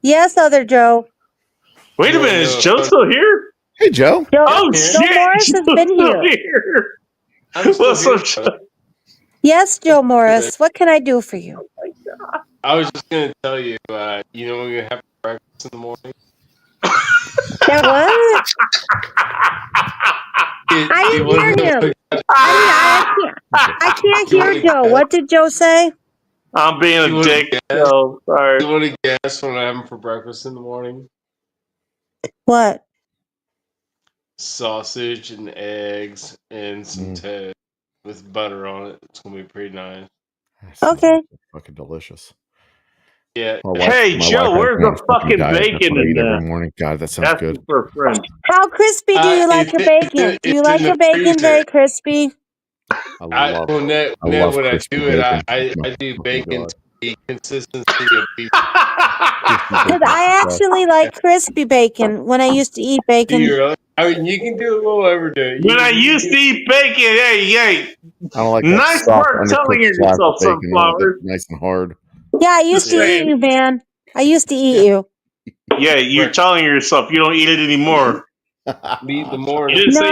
Yes, other Joe. Wait a minute, is Joe still here? Hey, Joe. Oh Joe shit, Morris has Joe's been still here. I'm still What's here, up, Joe? Yes, Joe Morris. What can I do for you? I was just going to tell you, you know when you're having breakfast in the morning? That what? I didn't hear him. I can't hear Joe. What did Joe say? I'm being a dick, Joe. Sorry. You want to guess what I'm having for breakfast in the morning? What? Sausage and eggs and some toast with butter on it. It's going to be pretty nice. Okay. Fucking delicious. Yeah. Hey, Joe, where's the fucking bacon in there? Every morning. God, that sounds good. For a friend. How crispy do you like your bacon? Do you like your bacon very crispy? I love when I do it, I do bacon to the consistency of beef. Because I actually like crispy bacon when I used to eat bacon. I mean, you can do a little overdue. When I used to eat bacon, hey, I don't like nice part telling yourself, Sunflower. Nice and hard. Yeah, I used to eat you, man. I used to eat you. Yeah, you're telling yourself you don't eat it anymore. Eat the more. You didn't say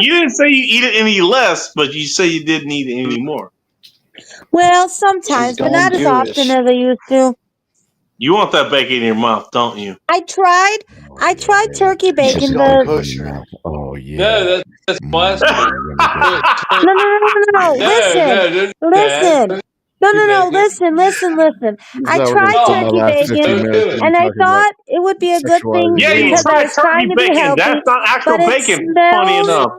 you didn't say you eat it any less, but you say you didn't eat it anymore. Well, sometimes, but not as often as I used to. You want that bacon in your mouth, don't you? I tried turkey bacon, but oh yeah. No, that's blasphemy. No. Listen. Listen. I tried turkey bacon, and I thought it would be a good thing because I was trying to be healthy. That's not actual bacon. Funny enough.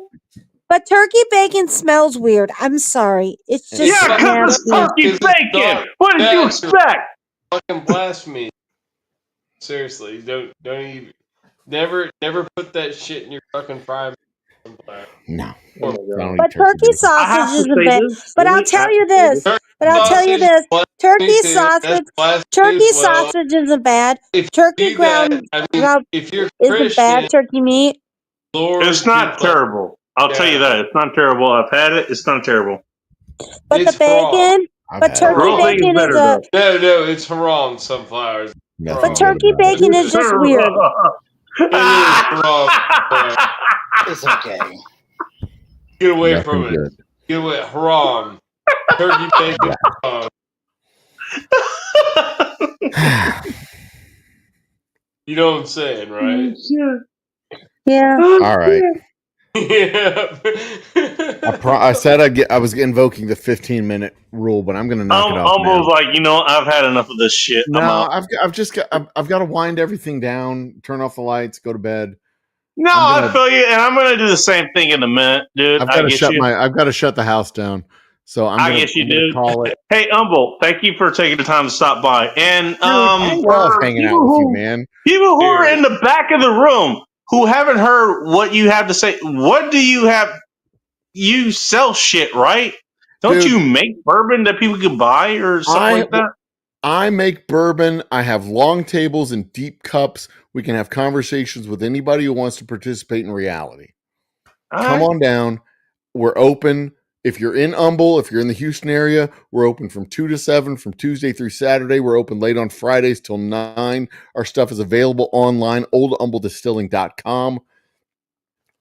But turkey bacon smells weird. I'm sorry. It's just because it's turkey bacon. What did you expect? Fucking blasphemy. Seriously, don't even never put that shit in your fucking fry. No. But turkey sausage is the best. But I'll tell you this. Turkey sausage isn't bad. Turkey ground isn't bad. Turkey meat. It's not terrible. I'll tell you that. It's not terrible. I've had it. It's not terrible. But the bacon, but turkey bacon is a... No, it's haram, Sunflowers. But turkey bacon is just weird. It is wrong. It's okay. Get away from it. Get away. Haram. Turkey bacon. You know what I'm saying, right? Yeah. All right. Yeah. I said I was invoking the 15-minute rule, but I'm going to knock it off now. Umble's like, I've had enough of this shit. No, I'm out. I've got to wind everything down, turn off the lights, go to bed. No, I feel you, and I'm gonna do the same thing in a minute, dude. I've got to shut the house down. So I'm gonna call it. Hey, Umble, thank you for taking the time to stop by. And I love hanging out with you, man. People who are in the back of the room who haven't heard what you have to say, what do you have? You sell shit, right? Don't you make bourbon that people can buy or something like that? I make bourbon. I have long tables and deep cups. We can have conversations with anybody who wants to participate in reality. Come on down. We're open. If you're in Humble, if you're in the Houston area, we're open from 2 to 7 from Tuesday through Saturday. We're open late on Fridays till 9. Our stuff is available online, oldhumbledistilling.com.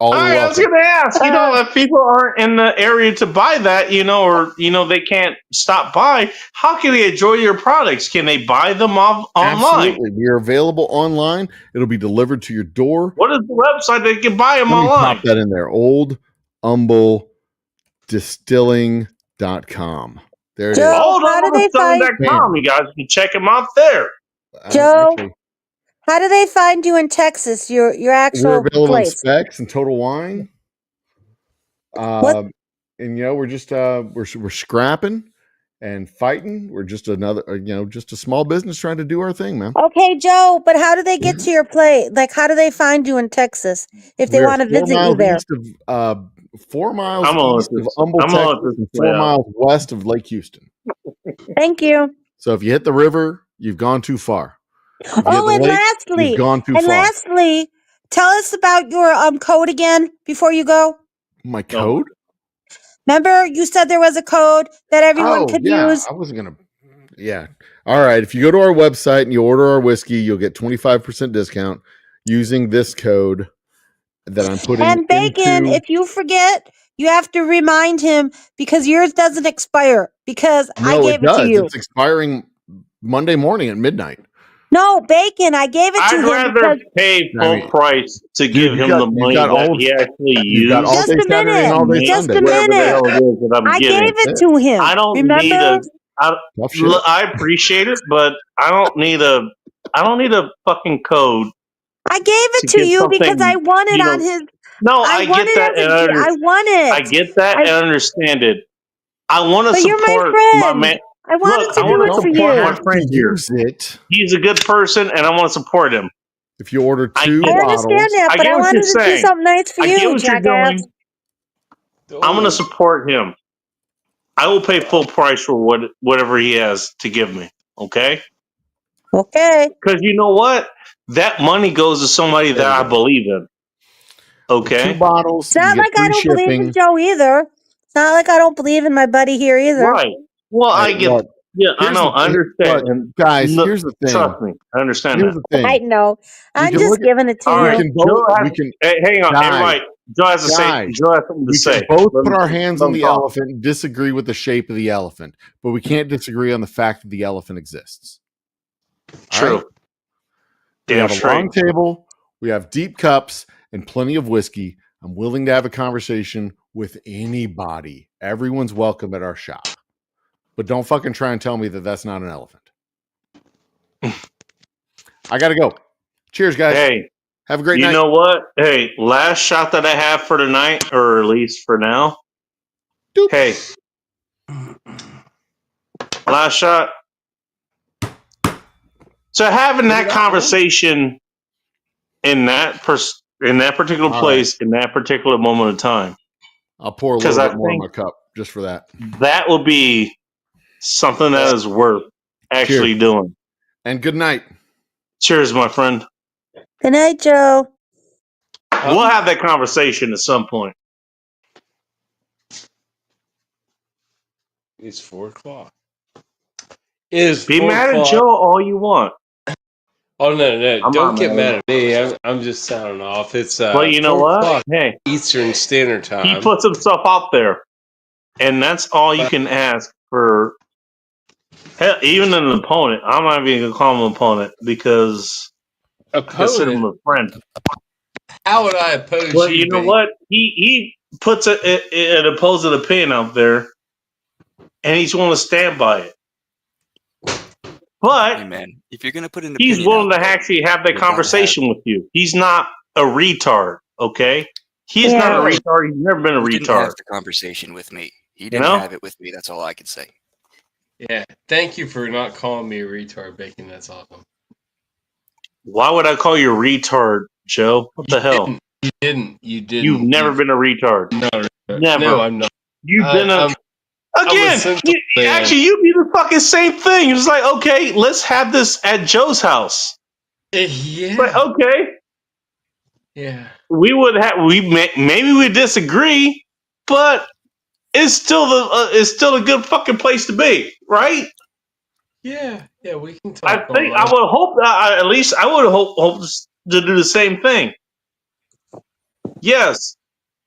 I was going to ask, if people aren't in the area to buy that, or they can't stop by, how can they enjoy your products? Can they buy them online? Absolutely. We are available online. It'll be delivered to your door. What is the website they can buy them online? Pop that in there. oldhumbledistilling.com. There it is. Oldhumbledistilling.com. You guys can check them out there. Joe, how do they find you in Texas? Your actual We're available place? in Specs and Total Wine. And we're just we're scrapping and fighting. We're just just a small business trying to do our thing, man. Okay, Joe, but how do they get to your place? Like, how do they find you in Texas if they want to visit you there? 4 miles east of Humble, Texas, and 4 miles west of Lake Houston. Thank you. So if you hit the river, you've gone too far. Lastly, tell us about your code again before you go. My code? Remember, you said there was a code that everyone could use. I wasn't gonna. Yeah. All right. If you go to our website and you order our whiskey, you'll get 25% discount using this code that I'm putting. And Bacon, if you forget, you have to remind him because yours doesn't expire. Because I gave it to you. It's expiring Monday morning at midnight. No, Bacon, I gave it to him. I'd rather pay full price to give him the money that he actually used. Just a minute. I gave it to him. I don't need I appreciate it, but I don't need a fucking code. I gave it to you because I won it on his. No, I get that. I won it. I get that and understand it. I want to support my man. I wanted to do it for you. My friend here. He's a good person, and I want to support him. If you order 2 bottles, I understand that, but I wanted to do something nice for you, jackass. I'm going to support him. I will pay full price for whatever he has to give me. Okay. Okay. Because you know what? That money goes to somebody that I believe in. Okay. 2 bottles. It's not like I don't believe in Joe either. It's not like I don't believe in my buddy here either. Right. Well, I get. I know. I understand. Look, guys, here's the thing. Trust me. I understand Here's that. the thing. I know. I'm just giving it to you. Right. Hey, hang on. Everybody. Joe has to say. Joe has something to say. We can both put our hands on the elephant and disagree with the shape of the elephant, but we can't disagree on the fact that the elephant exists. True. Right? We have a long table. We have deep cups and plenty of whiskey. I'm willing to have a conversation with anybody. Everyone's welcome at our shop. But don't fucking try and tell me that that's not an elephant. I got to go. Cheers, guys. Hey. Have a great night. You know what? Hey, last shot that I have for tonight, or at least for now. Doop. Hey. Last shot. So having that conversation in that particular place, in that particular moment of time. I'll pour a little bit more in my cup just for that. That would be something that is worth actually doing. And good night. Cheers, my friend. Good night, Joe. We'll have that conversation at some point. It's 4:00. Be mad at Joe all you want. Oh no! Don't get mad at me. I'm just sounding off. It's but you know what? Hey, Eastern Standard Time. He puts himself out there, and that's all you can ask for. Hell, even an opponent. I'm not even gonna call him an opponent because I consider him a friend. How would I oppose Well, you, you know Bacon? what? He puts an opposing opinion out there, and he's willing to stand by it. But Hey man, if you're gonna put an he's opinion willing out to there, actually have that you gotta have. conversation with you. He's not a retard, okay? He's not a Yeah. retard. He's never been a He didn't have retard. the conversation with me. He You didn't know? have it with me. That's all I can say. Yeah. Thank you for not calling me a retard, Bacon. That's awesome. Why would I call you a retard, Joe? What the hell? You didn't. You've never been a retard. Never. No, I'm not. You've been a I'm a again. sensible man. Actually, you'd be the fucking same thing. It's like, okay, let's have this at Joe's house. Yeah. But okay, Yeah. we would have maybe we disagree, but it's still a good fucking place to be, right? Yeah. Yeah. We can talk. I think I would hope that at least I would hope to do the same thing. Yes,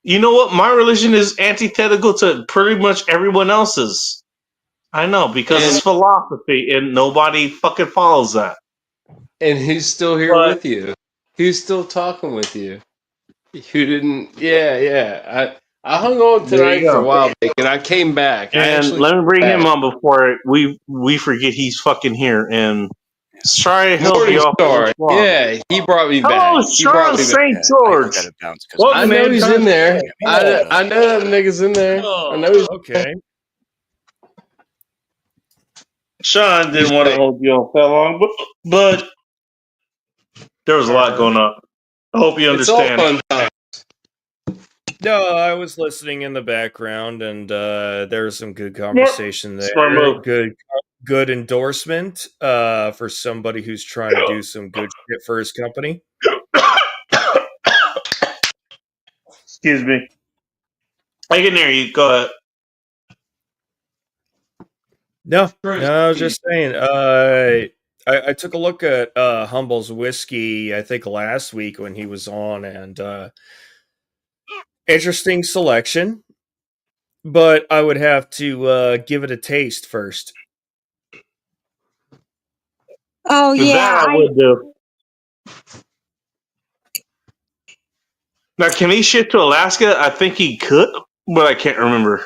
you know what? My religion is antithetical to pretty much everyone else's. I know because it's philosophy, and nobody fucking follows that. And who's still here with you? Who's still talking with you? Who didn't? Yeah. I hung on There you tonight for a go. while, Bacon. I came back. And let me bring him on before we forget he's fucking here. And sorry to help you Morning off. Star. Yeah, he brought me Hello, back. He brought Sean me St. back. George. I know he's in there. I know that nigga's in there. I know he's Okay. Sean didn't want to hold you on that long, but there was a lot going on. I hope you It's all understand. fun time. No, I was listening in the background, and there was some good conversation there. Smart move. Good endorsement for somebody who's trying to do some good shit for his company. Excuse me. I can hear you. Go ahead. No, I was just saying. I took a look at Humble's whiskey, I think last week when he was on, and interesting selection. But I would have to give it a taste first. Oh yeah, That I would do. Now, can he ship to Alaska? I think he could, but I can't remember.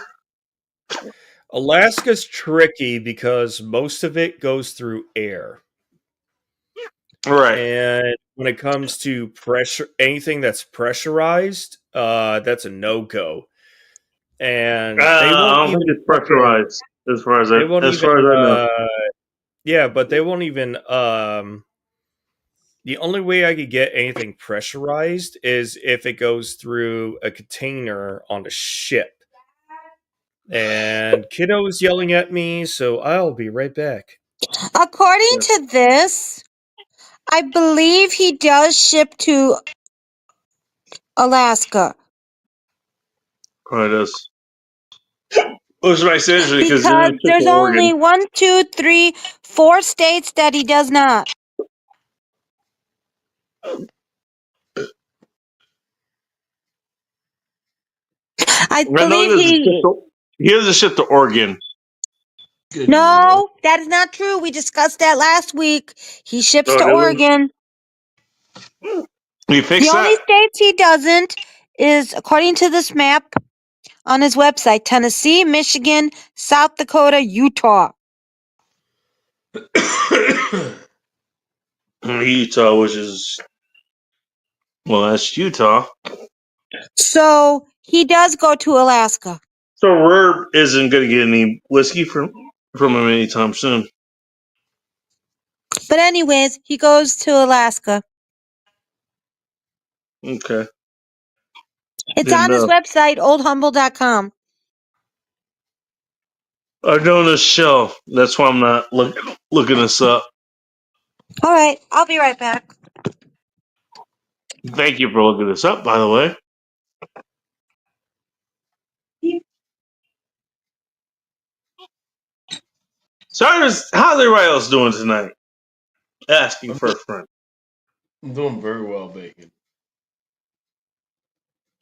Alaska's tricky because most of it goes through air. Right. And when it comes to pressure, anything that's pressurized, that's a no-go. And I don't think it's pressurized as far as I know. Yeah, but they won't even. The only way I could get anything pressurized is if it goes through a container on a ship. And Kiddo's yelling at me, so I'll be right back. according to this, I believe he does ship to Alaska. Probably does. Which makes it interesting Because because there's only 1, 2, 3, 4 states that he does not. I believe he has a ship to Oregon. No, that is not true. We discussed that last week. He ships to Oregon. You fix the that? only states he doesn't is, according to this map on his website, Tennessee, Michigan, South Dakota, Utah. Utah, which is that's Utah. So he does go to Alaska. So Herb isn't going to get any whiskey from him anytime soon. But anyways, he goes to Alaska. Okay. It's on his website, oldhumble.com. I know this show. That's why I'm not looking this up. All right, I'll be right back. Thank you for looking this up, by the way. So how's everybody else doing tonight? Asking for a friend. I'm doing very well, Bacon.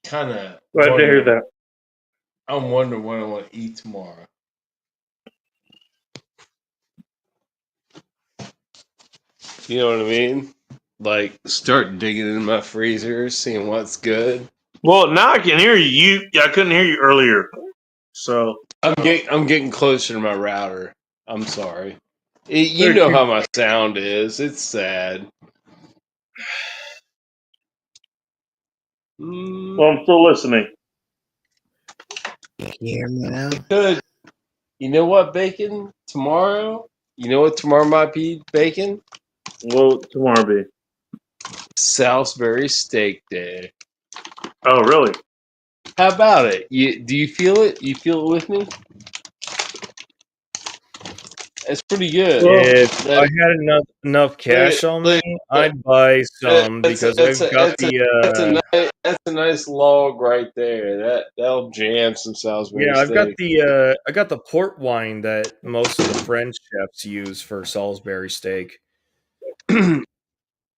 Kind of. Glad to hear that. I'm wondering what I want to eat tomorrow. You know what I mean? like start digging in my freezer, seeing what's good. Well, now I can hear you. I couldn't hear you earlier. So I'm getting closer to my router. I'm sorry. You know how my sound is. It's sad. well, I'm still listening. Can you hear me now? Good. You know what, Bacon? Tomorrow? You know what tomorrow might be, Bacon? Well, tomorrow be. Salisbury Steak Day. Oh, really? How about it? Do you feel it? You feel it with me? It's pretty good. If I That- had enough cash on me, I'd buy some because I've got the that's a nice log right there. That'll jam some Salisbury I've got steak. the port wine that most of the French chefs use for Salisbury steak.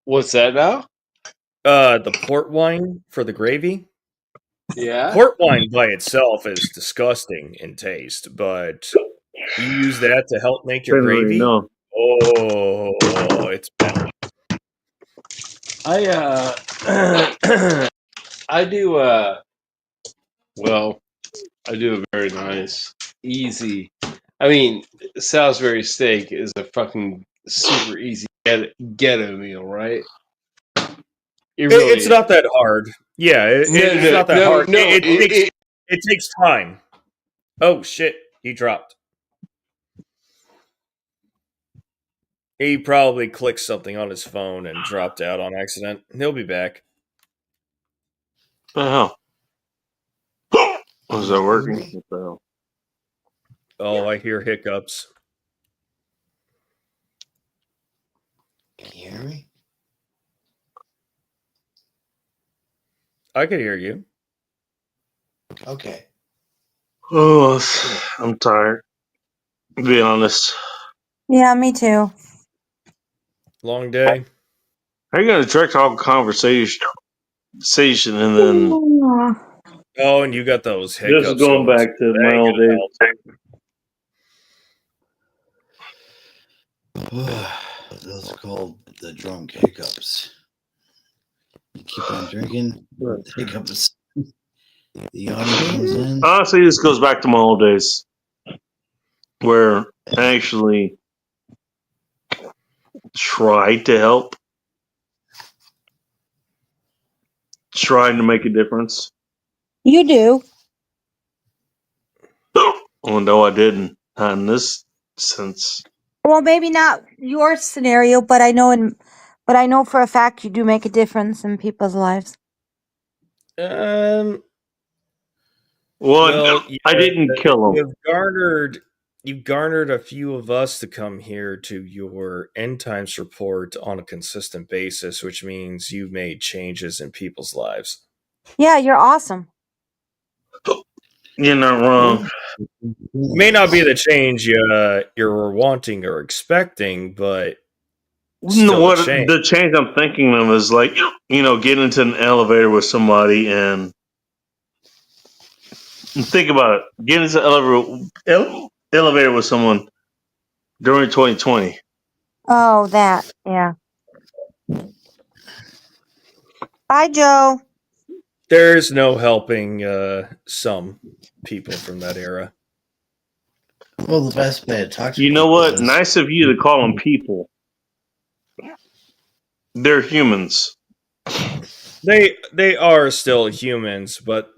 What's that now? The port wine for the gravy. Yeah. Port wine by itself is disgusting in taste, but you use that to help make your gravy. No. Oh, it's better. I do I do a very nice, easy. I mean, Salisbury steak is a fucking super easy ghetto meal, right? It's not that hard. Yeah, it's not that hard. It takes time. Oh shit, he dropped. He probably clicked something on his phone and dropped out on accident. He'll be back. What the hell? Was that working? What the hell? Oh, I hear hiccups. Can you hear me? I can hear you. Okay. Oh, I'm tired. To be honest. Yeah, me too. Long day. How are you going to direct all conversation and then Oh, and you got those hiccups. this is going back to my old days. Those are called the drunk hiccups. You keep on drinking, the hiccups. The yawning comes in. Honestly, this goes back to my old days where I actually tried to help, trying to make a difference. You do. Although I didn't, not in this sense. Well, maybe not your scenario, but I know for a fact you do make a difference in people's lives. Well, I didn't kill him. You've garnered a few of us to come here to your end times report on a consistent basis, which means you've made changes in people's lives. Yeah, you're awesome. You're not wrong. May not be the change you're wanting or expecting, but the change I'm thinking of is like, get into an elevator with somebody and think about it. Get into an elevator with someone during 2020. Oh, that. Yeah. Bye, Joe. There's no helping some people from that era. Well, the best way to talk to you know what? Nice of you to call them people. They're humans. They are still humans, but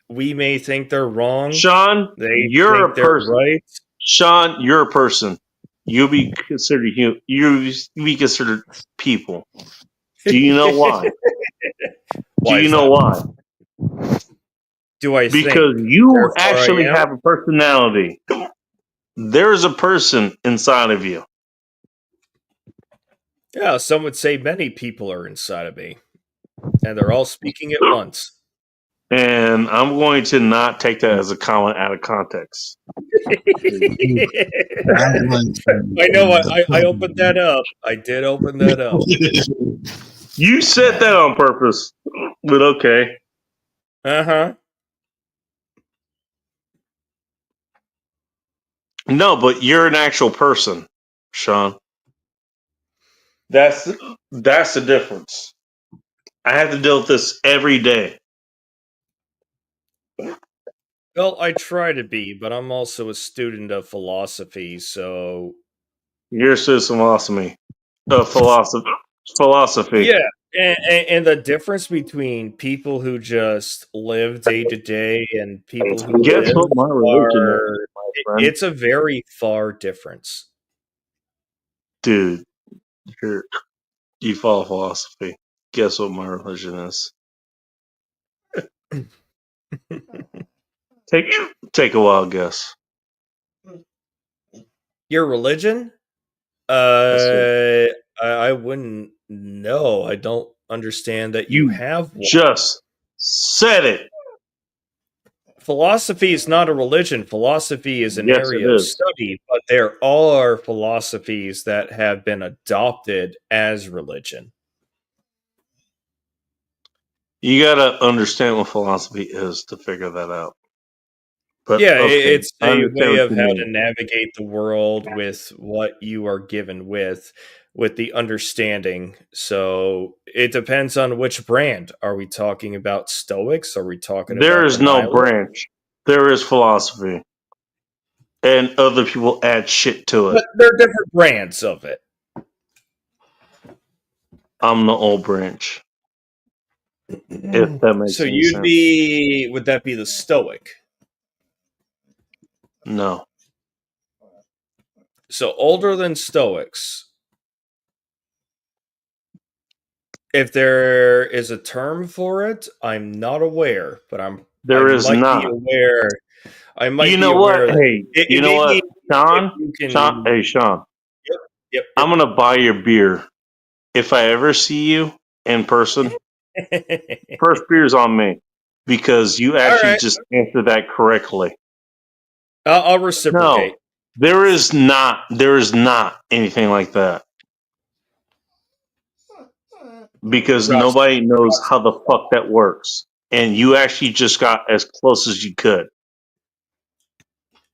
we may think they're wrong. Sean, you're a person. Right. Sean, you're a person. You'll be considered you be considered people. Do you know why? Do you know why? Do I? Because you actually have a personality. There is a person inside of you. Yeah, some would say many people are inside of me, and they're all speaking at once. And I'm going to not take that as a comment out of context. I know. I opened that up. I did open that up. You said that on purpose, but okay. Uh-huh. No, but you're an actual person, Sean. That's the difference. I have to deal with this every day. Well, I try to be, but I'm also a student of philosophy, so You're a citizen philosophy. yeah. And the difference between people who just live day to day and people who Guess live what my religion is, are my friend? it's a very far difference. Dude, you follow philosophy. Guess what my religion is? Take a wild guess. Your religion? That's it. I wouldn't know. I don't understand that you You have one. just said it. Philosophy is not a religion. Philosophy is an Yes, area it of is. study, but there are philosophies that have been adopted as religion. You gotta understand what philosophy is to figure that out. But Yeah, okay, it's I a understand way what of you how mean. to navigate the world with what you are given with the understanding. So it depends on which brand. Are we talking about Stoics? Are we talking There about is the no Nihilists? branch. There is philosophy, and other people add shit to it. But they're different brands of it. I'm the old branch. If that makes So any sense. would that be the Stoic? No. So older than Stoics. If there is a term for it, I'm not aware, but I There is might be not. aware. I might You be know what? aware that Hey, you know maybe what, if Sean? you can. Sean. Yep. I'm gonna buy your beer if I ever see you in person. First beer's on me because you All actually right, just answered that correctly. I'll No, reciprocate. there is not anything like that because Trust nobody me, knows trust how the fuck that works, and you actually just got as close as you could.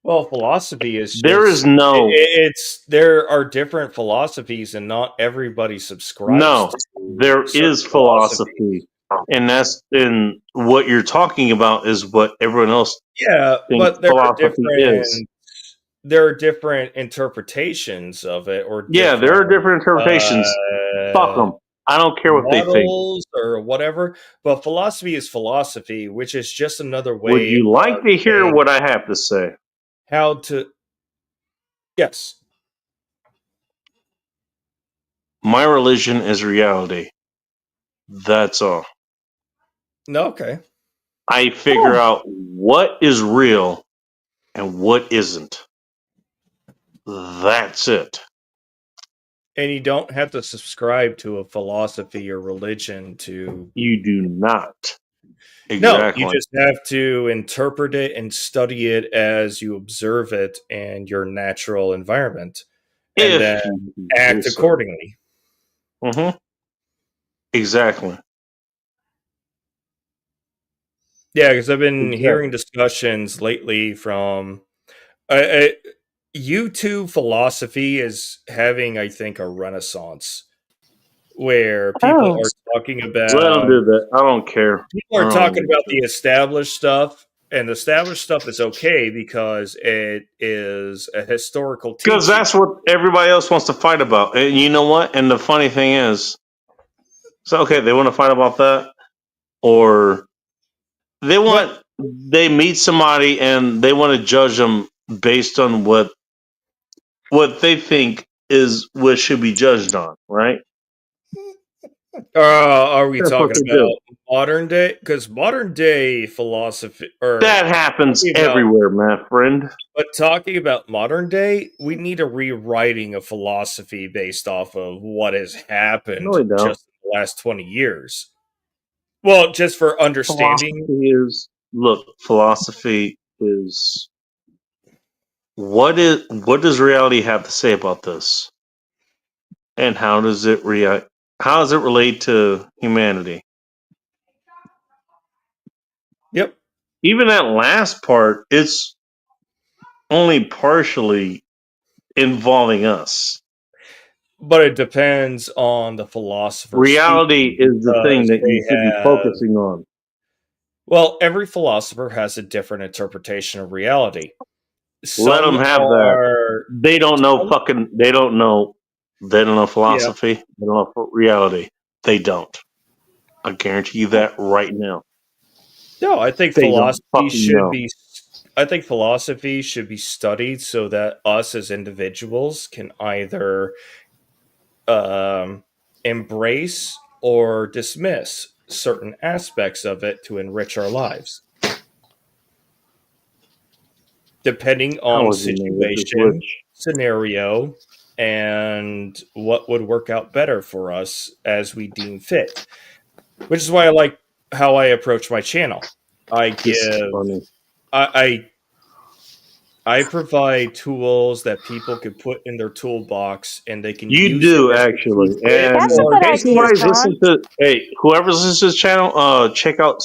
Well, philosophy is There is just no it's there are different philosophies, and not everybody subscribes no. to There certain is philosophy. philosophy, and what you're talking about is what everyone else Yeah, thinks but philosophy is. there are different interpretations of it, or Yeah, there are different interpretations. Fuck uh, them. I don't care what they think. models or whatever. But philosophy is philosophy, which is just another Would way you like of to hear saying what I have to say? how to. Yes. My religion is reality. That's all. No. Okay. I figure out what is real and what isn't. That's it. And you don't have to subscribe to a philosophy or religion to. You do not. No, you Exactly. just have to interpret it and study it as you observe it and your natural environment, and then If you say act so. accordingly. Mm-hmm. Exactly. Yeah, because I've been Exactly. hearing discussions lately from YouTube philosophy is having, I think, a renaissance where people Oh. are talking Let them about do that. I don't care. people I are don't talking give a about the shit. established stuff, and the established stuff is okay because it is a historical Because teaching. that's what everybody else wants to fight about. And you know what? And the funny thing is, so okay, they want to fight about that, or they meet somebody and they want to judge them based on what they think is what should be judged on, right? Are we That's what talking they about do. modern day? Because modern day philosophy, or That happens talking about, everywhere, my friend. but talking about modern day, we need a rewriting of philosophy based off of what has No, happened we don't. just in the last 20 years. Well, just for understanding. Philosophy is what does reality have to say about this, and how does it relate to humanity? Yep. Even that last part, it's only partially involving us. but it depends on the philosopher. Reality is the thing that you should be focusing on. Well, every philosopher has a different interpretation of reality. Let them have that. They don't know fucking. They don't know. They don't know philosophy. Yeah. They don't know reality. They don't. I guarantee you that right now. No, I think philosophy should be. I think philosophy should be studied so that us as individuals can either embrace or dismiss certain aspects of it to enrich our lives, depending on situation, scenario, and what would work out better for us as we deem fit. Which is why I like how I approach my channel. I provide tools that people can put in their toolbox, and they can. You do actually, and that's a good idea, Sean. Whoever's listening to his channel, check out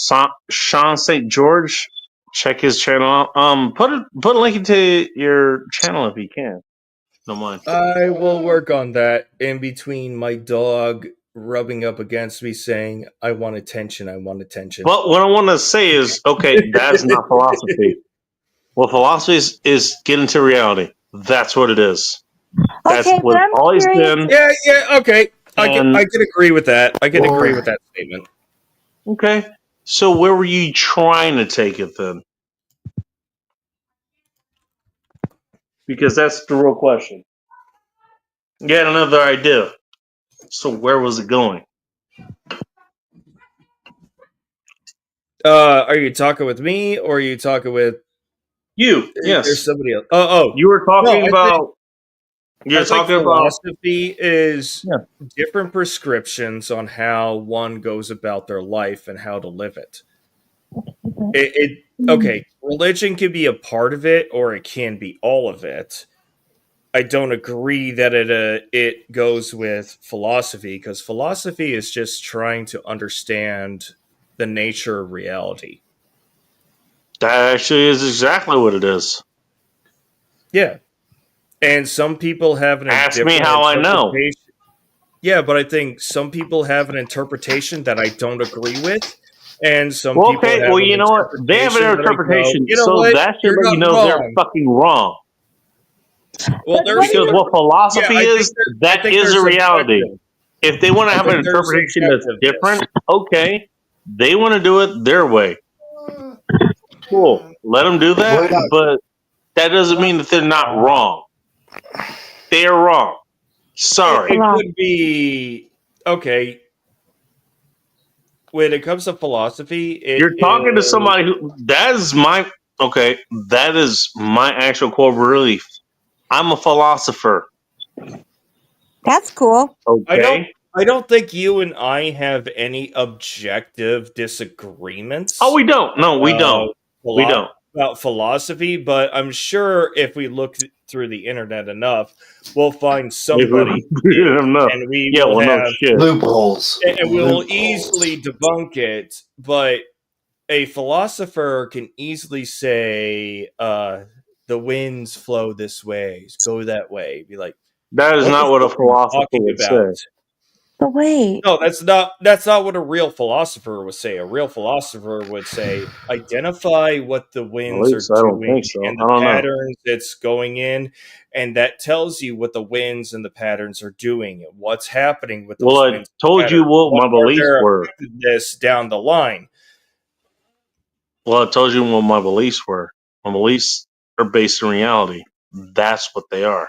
Sean St. George. Check his channel out. Put a link into your channel if you can. Don't mind. I will work on that. In between my dog rubbing up against me, saying, "I want attention. I want attention." But what I want to say is, okay, that's not philosophy. Well, philosophy is get into reality. That's what it is. That's okay, what it's always been. Yeah, okay. I can agree with that. I can agree with that statement. Okay. So where were you trying to take it then? Because that's the real question. You had another idea. So where was it going? Are you talking with me or are you talking with you? Yes. There's somebody else. Oh. You were talking about. You're talking about philosophy is different prescriptions on how one goes about their life and how to live it. Okay, religion can be a part of it, or it can be all of it. I don't agree that it goes with philosophy, because philosophy is just trying to understand the nature of reality. That actually is exactly what it is. Yeah. And some people have an Ask me how I know. Yeah, but I think some people have an interpretation that I don't agree with. And some people have you know what? They have an interpretation. That should let you know they're fucking wrong. Well, because what philosophy is, that is a reality. If they want to have an interpretation that's different, okay. They want to do it their way. Cool. Let them do that, but that doesn't mean that they're not wrong. They are wrong. Sorry. It could be okay. When it comes to philosophy, you're talking to somebody who that is my actual core belief. I'm a philosopher. That's cool. Okay. I don't think you and I have any objective disagreements. Oh, we don't. No, we don't. We don't. About philosophy, but I'm sure if we look through the internet enough, we'll find somebody and we will have loopholes. And we'll easily debunk it, but a philosopher can easily say, the winds flow this way, go that way. Be like, that is not what a philosopher would say. But wait. No, that's not what a real philosopher would say. A real philosopher would say, identify what the winds are doing and the patterns it's going in, and that tells you what the winds and the patterns are doing and what's happening with those winds. I told you what my beliefs were. This down the line. Well, I told you what my beliefs were. My beliefs are based in reality. That's what they are.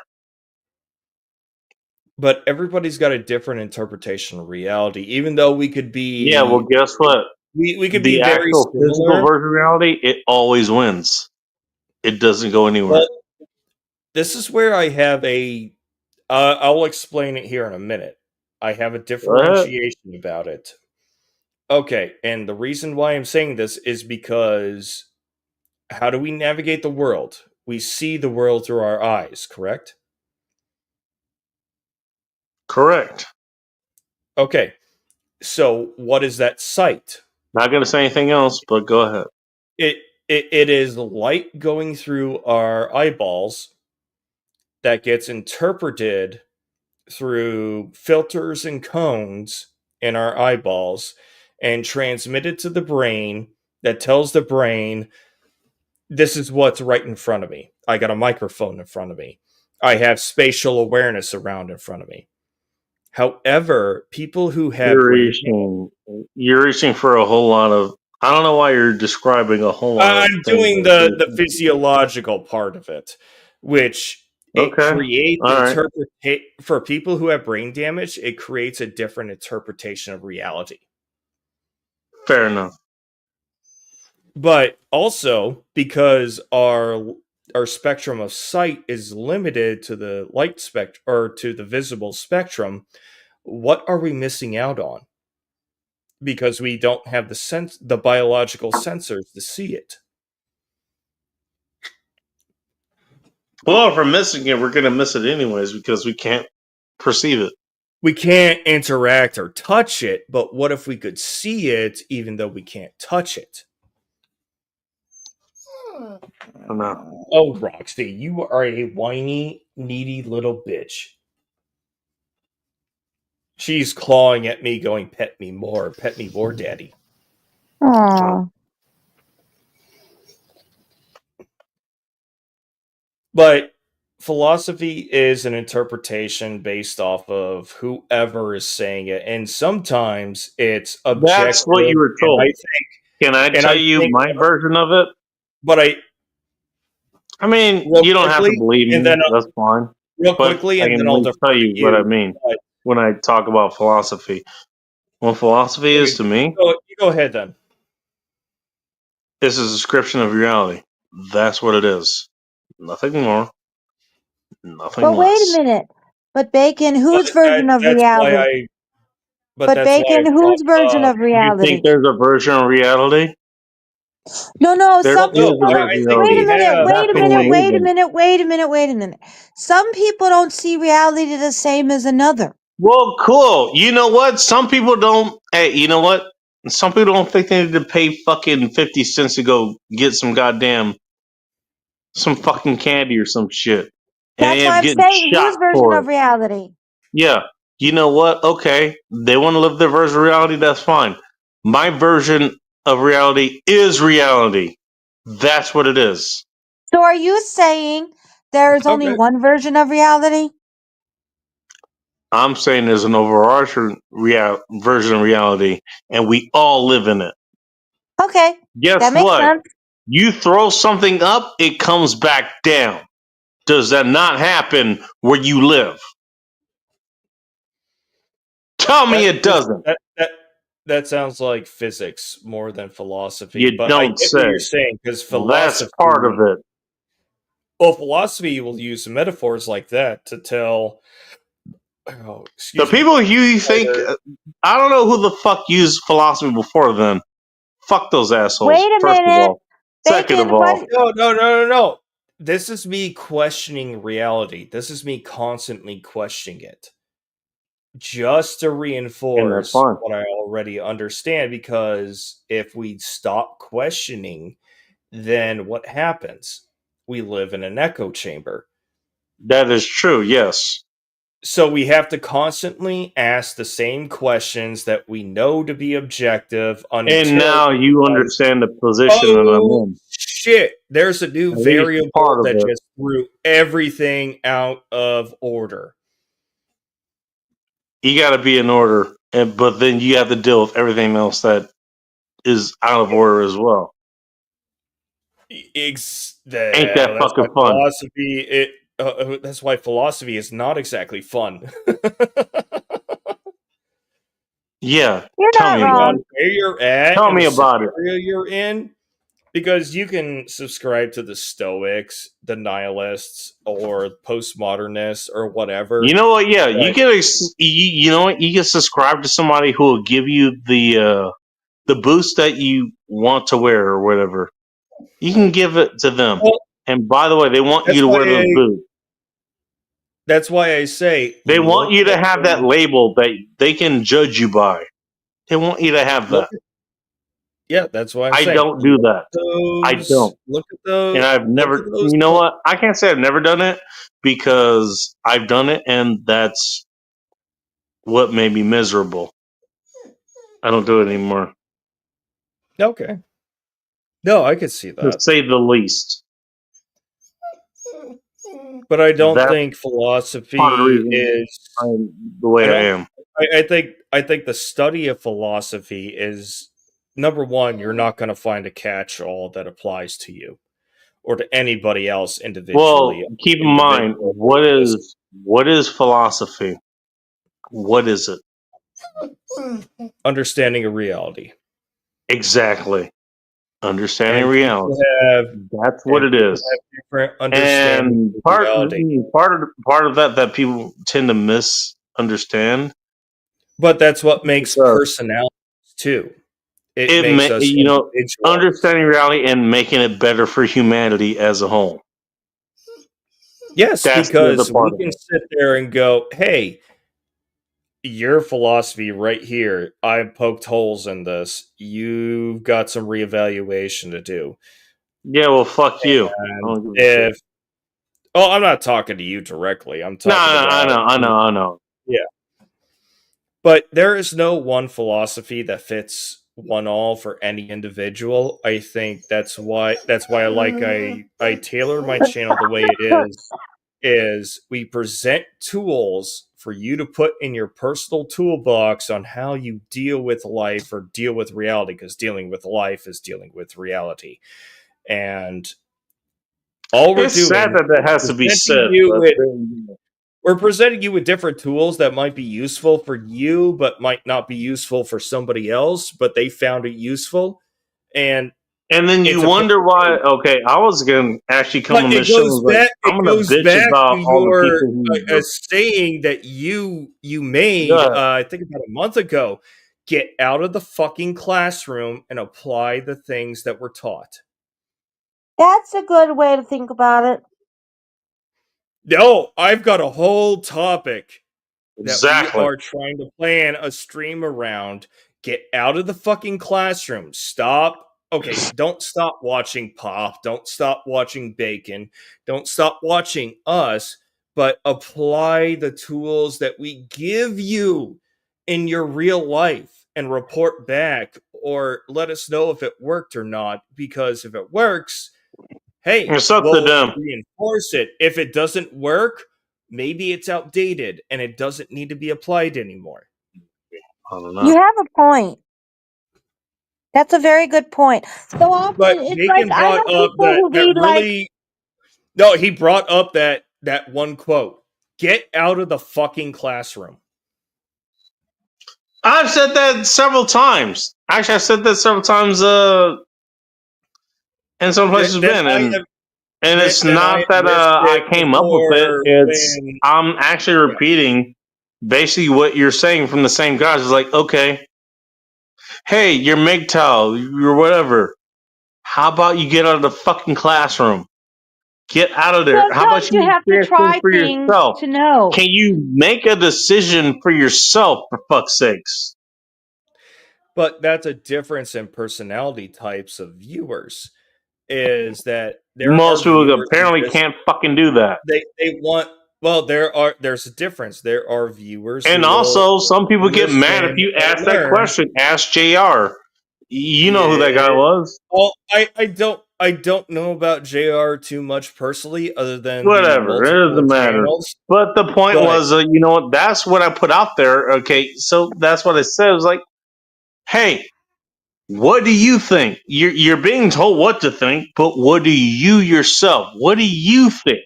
But everybody's got a different interpretation of reality, even though we could be. Yeah, well, guess what? We could be very actual physical version of reality. It always wins. It doesn't go anywhere. Well, this is where I have a. I'll explain it here in a minute. I have a differentiation about it. Okay, and the reason why I'm saying this is because how do we navigate the world? We see the world through our eyes, correct? Correct. Okay, so what is that sight? Not going to say anything else, but go ahead. It is light going through our eyeballs that gets interpreted through filters and cones in our eyeballs and transmitted to the brain that tells the brain, this is what's right in front of me. I got a microphone in front of me. I have spatial awareness around in front of me. However, people who have you're reaching for a whole lot of. I don't know why you're describing a whole lot. I'm doing the physiological part of it, which it creates for people who have brain damage. It creates a different interpretation of reality. Fair enough. But also because our spectrum of sight is limited to the light spectrum or to the visible spectrum, what are we missing out on? Because we don't have the biological sensors to see it. Well, if we're missing it, we're going to miss it anyways because we can't perceive it. We can't interact or touch it, but what if we could see it even though we can't touch it? No. Oh, Roxy, you are a whiny, needy little bitch. She's clawing at me, going, pet me more, daddy. Aww. But philosophy is an interpretation based off of whoever is saying it, and sometimes it's objective. That's what you were told. Can I tell you my version of it? But I mean, you don't have to believe me. That's fine. Real quickly, and then I'll tell you what I mean when I talk about philosophy. What philosophy is to me? You go ahead then. It's a description of reality. That's what it is. Nothing more. Nothing less. But wait a minute. But Bacon, whose version of reality? But Bacon, whose version of reality? You think there's a version of reality? No. Wait a minute. Some people don't see reality the same as another. Well, cool. You know what? Some people don't. Hey, you know what? Some people don't think they need to pay fucking 50 cents to go get some fucking candy or some shit. That's why I'm saying whose version of reality. Yeah. You know what? Okay. They want to live their version of reality. That's fine. My version of reality is reality. That's what it is. So are you saying there is only one version of reality? I'm saying there's an overarching version of reality, and we all live in it. Okay. Guess that makes what? Sense. You throw something up, it comes back down. Does that not happen where you live? Tell me it doesn't. That sounds like physics more than philosophy. You but don't I get say. What you're saying, because philosophy. That's part of it. Well, philosophy will use metaphors like that to tell. The people you think, I don't know who the fuck used philosophy before then. Fuck those assholes. Wait a first minute. Of all. Second of all. No. This is me questioning reality. This is me constantly questioning it. Just to reinforce what I already understand, because if we stop questioning, then what happens? We live in an echo chamber. That is true, yes. So we have to constantly ask the same questions that we know to be objective. And now you understand the position that I'm in. Shit, there's a new variable that just threw everything out of order. You got to be in order, but then you have to deal with everything else that is out of order as well. Ain't that fucking fun? Philosophy, that's why philosophy is not exactly fun. Yeah, you're not wrong. Where you're at, tell me about it. You're in, because you can subscribe to the Stoics, the Nihilists, or postmodernists, or whatever. You know what? Yeah, you can. You know what? You can subscribe to somebody who will give you the boost that you want to wear or whatever. You can give it to them. And by the way, they want you to wear those boots. That's why I say they want you to have that label that they can judge you by. They want you to have that. Yeah, that's why I don't do that. I don't. Look at those. And I've never. You know what? I can't say I've never done it because I've done it, and that's what made me miserable. I don't do it anymore, Okay. No, I could see to that. say the least. But I don't That's think philosophy part of the reason is I'm the way I am. I think the study of philosophy is, number one, you're not going to find a catch-all that applies to you or to anybody else individually. Well, keep in mind, what is philosophy? What is it? Understanding of reality. Exactly. Understanding And reality. That's what it is. Different understanding And of reality. part of that people tend to misunderstand. But that's what makes personalities too. It makes us individuals. Understanding reality and making it better for humanity as a whole. Yes, That's because the part we can of it. sit there and go, hey, your philosophy right here, I poked holes in this. You've got some reevaluation to do. Yeah, well, fuck you. And I'm not talking to you directly. I'm talking about. I know. Yeah. But there is no one philosophy that fits one all for any individual. I think that's why I tailor my channel the way it is we present tools for you to put in your personal toolbox on how you deal with life or deal with reality, because dealing with life is dealing with reality. And all we're doing, sad that has to be said. We're presenting you with different tools that might be useful for you, but might not be useful for somebody else, but they found it useful. And then you wonder why. Okay, I was going to actually come on this show. I'm going to bitch about all the people saying that you made, I think about a month ago. Get out of the fucking classroom and apply the things that were taught. That's a good way to think about it. No, I've got a whole topic that we are trying to plan a stream around. Get out of the fucking classroom. Stop. Okay, don't stop watching Pop. Don't stop watching Bacon. Don't stop watching us, but apply the tools that we give you in your real life and report back, or let us know if it worked or not, because if it works, hey, it's up to them. Reinforce it. If it doesn't work, maybe it's outdated and it doesn't need to be applied anymore. I don't know. You have a point. That's a very good point. So often, But it's Bacon like I know brought up people who read really. No, he brought up that one quote: "Get out of the fucking classroom." I've said that several times. Actually, I've said that several times. In some places, and it's not that I came up with it. It's I'm actually repeating basically what you're saying from the same guys. It's like, okay, hey, you're MGTOW, you're whatever. How about you get out of the fucking classroom? Get out of there. How about you have to try for things yourself? to know. Can you make a decision for yourself, for fuck's sakes? But that's a difference in personality types of viewers. Is that most people apparently can't fucking do that. They want. Well, there's a difference. There are viewers, and also some people get mad if you ask that question. Ask JR. You know who that guy was. Well, I don't know about JR too much personally, other than whatever. It doesn't matter. But the point was, you know what? That's what I put out there. Okay, so that's what I said. It was like, hey, what do you think? You're being told what to think, but what do you yourself? What do you think?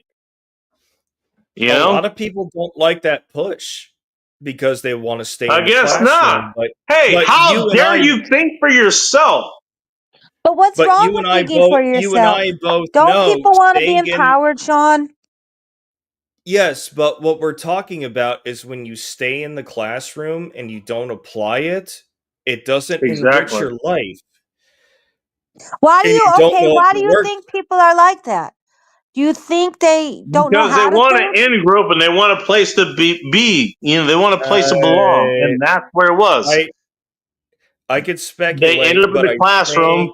You know, a lot of people don't like that push because they want to stay. I guess not. Hey, how dare you think for yourself? But what's wrong with thinking for yourself? You and I both don't people want to be empowered, Sean? Yes, but what we're talking about is when you stay in the classroom and you don't apply it, it doesn't enrich your life. Why do you think people are like that? Do you think they don't know how to think? Because they want an in group and they want a place to be. You know, they want a place to belong, and that's where it was. I could speculate. They ended up in the classroom.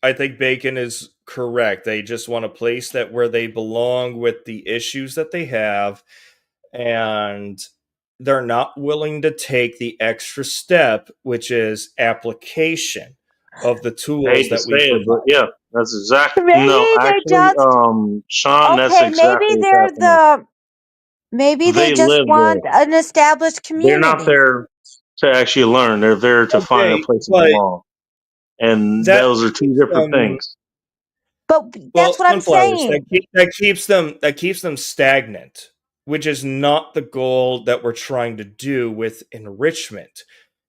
I think Bacon is correct. They just want a place where they belong with the issues that they have, and they're not willing to take the extra step, which is application of the I tools hate to that we say it, but provide. yeah, that's exactly no. Maybe they Actually, just Sean, that's okay. exactly Maybe what's they're happening. the maybe they They just live want there. an established They're not community. there to actually learn. They're there to find a Okay, place to but belong, and that those are two keeps different them things. But well, that's what I'm sunflowers. saying. That keeps them stagnant, which is not the goal that we're trying to do with enrichment.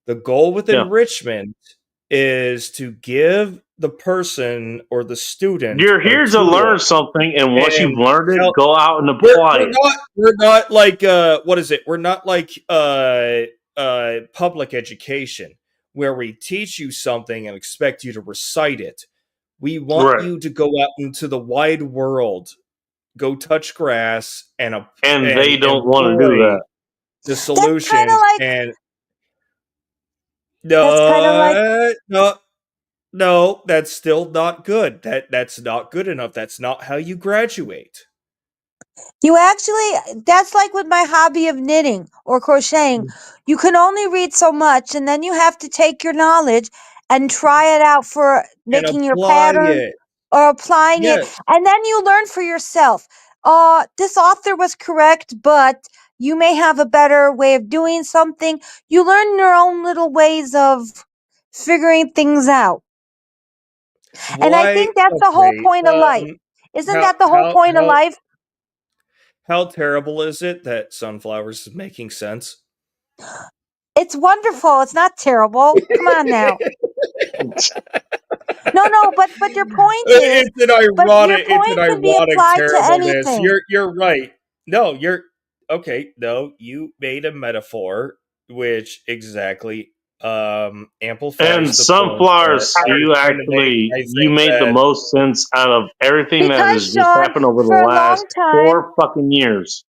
The goal with Yeah, enrichment is to give the person or the student you're a here to learn tool, something, and once you've and learned it, help. go out and apply it. We're not like what is it? We're not like public education where we teach you something and expect you to recite it. We want Right. you to go out into the wide world, go touch grass, and And they don't want to do employ that. the That's kind of solutions. like And that's kind of like no, that's still not good. That's not good enough. That's not how you graduate. you actually. That's like with my hobby of knitting or crocheting. You can only read so much, and then you have to take your knowledge and try it out for And making your apply pattern it. or applying it, Yes. and then you learn for yourself. This author was correct, but you may have a better way of doing something. You learn your own little ways of figuring things out. And I Why? think that's the whole Okay. point of life. Isn't How that the whole point of life? how terrible is it that sunflowers is making sense? It's wonderful. It's not terrible. Come on now. No, but your point is, It's an but your point can be ironic applied to terribleness. anything. You're right. No, you're okay. No, you made a metaphor which exactly amplifies And the point sunflowers, that you're you trying to make. actually I you think made the that most sense out of everything that Because has just Sean, happened over the for a last long time, 4 fucking years.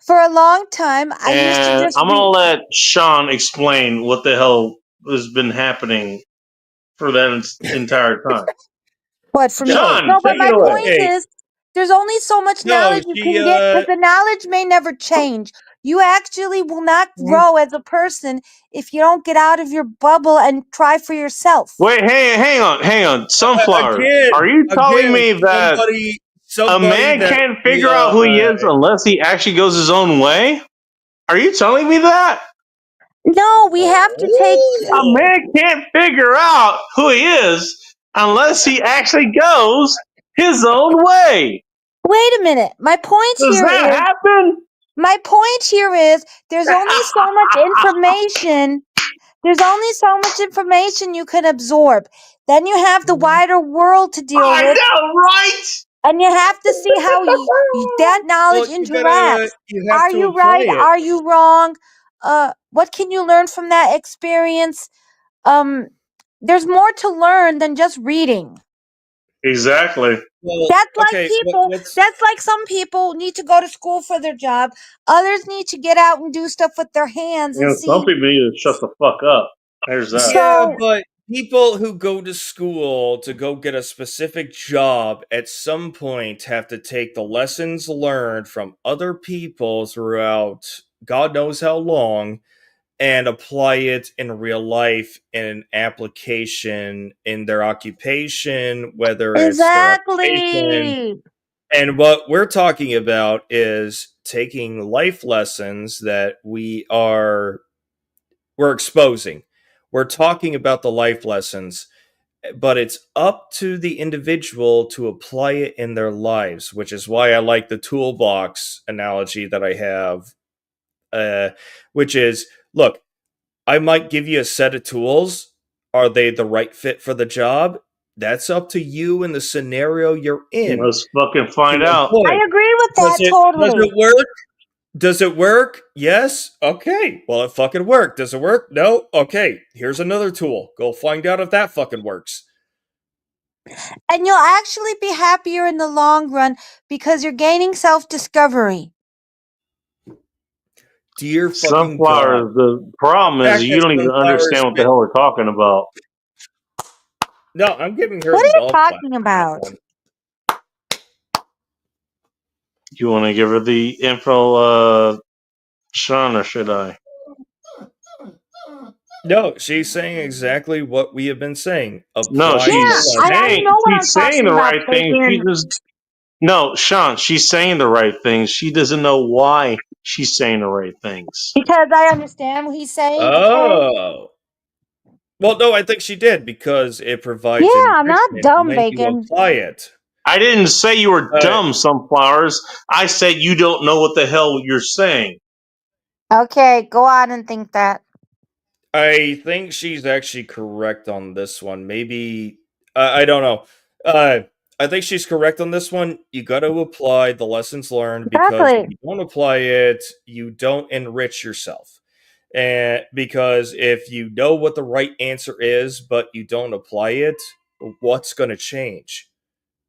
I used to And just I'm gonna read. let Sean explain what the hell has been happening for that entire time. What for me? no, Sean, No, but take she it my away. point okay. is, there's only so much No, knowledge you she can get because the knowledge may never change. You actually will not Mm. grow as a person if you don't get out of your bubble and try for yourself. Wait, hang on. Sunflower, are you telling again, me that a somebody man that can't the figure out who he is unless he actually goes his own way? Are you telling me that? No, we have to take. A man can't figure out who he is unless he actually goes his own way. Wait a minute. Does that happen? My point here is there's only so much information. There's only so much information you can absorb. Then you have the wider world to deal I with, know, right? and you have to see how that knowledge interacts. you have Are to you apply right? it. Are you wrong? What can you learn from that experience? There's more to learn than just reading. Exactly. Well, That's like okay, people. That's like some people need to go to school for their job. Others need to get out and do stuff with their hands You and know, some see. people need to shut the fuck up. There's that. yeah, So but people who go to school to go get a specific job at some point have to take the lessons learned from other people throughout God knows how long and apply it in real life in an application in their occupation, whether it's their occupation. exactly. And what we're talking about is taking life lessons that we're exposing. We're talking about the life lessons, but it's up to the individual to apply it in their lives, which is why I like the toolbox analogy that I have, which is, look, I might give you a set of tools. Are they the right fit for the job? That's up to you and the scenario you're in. Let's fucking find to out. employ. I agree with that Does totally. it work? Does it work? Yes. Okay. Well, it fucking worked. Does it work? No. Okay. Here's another tool. Go find out if that fucking works. And you'll actually be happier in the long run because you're gaining self-discovery. Dear fucking Sunflower, God. the problem is you don't even understand what the hell we're talking about. No, I'm giving her What the are you golf clap talking on that about? one. You want to give her the info, Sean, or should I? No, she's saying exactly what we have been saying. No, Apply Yeah, the she's lesson. I saying know what I'm she's saying talking the about, right thing. She Bacon. just no, Sean. She's saying the right things. She doesn't know why she's saying the right things. Because I understand what he's saying. Okay. Oh. Well, no, I think she did because it provides Yeah, I'm not enrichment dumb, when you Bacon. apply it. I didn't say you were Uh, dumb, Sunflowers. I said you don't know what the hell you're saying. Okay, go on and think that. I think she's actually correct on this one. Maybe I don't know. I think she's correct on this one. You got to apply the lessons learned because if Exactly. you don't apply it, you don't enrich yourself. And because if you know what the right answer is, but you don't apply it, what's going to change?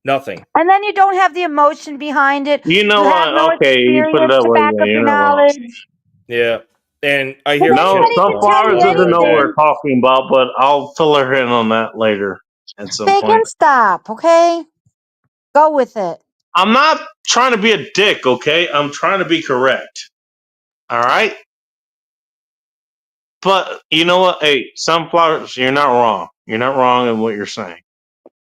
Nothing. And then you don't have the emotion behind it. You know You have no what? Okay, you put it experience that to way. back Yeah, up you're your not wrong. knowledge. Yeah. And I But hear they No, can't even tell Sunflowers you doesn't know what we're anything. talking about, but I'll fill her in on that later at some Bacon, point. stop, okay? Go with it. I'm not trying to be a dick, okay? I'm trying to be correct. All right? But you know what? Hey, Sunflowers, you're not wrong. You're not wrong in what you're saying.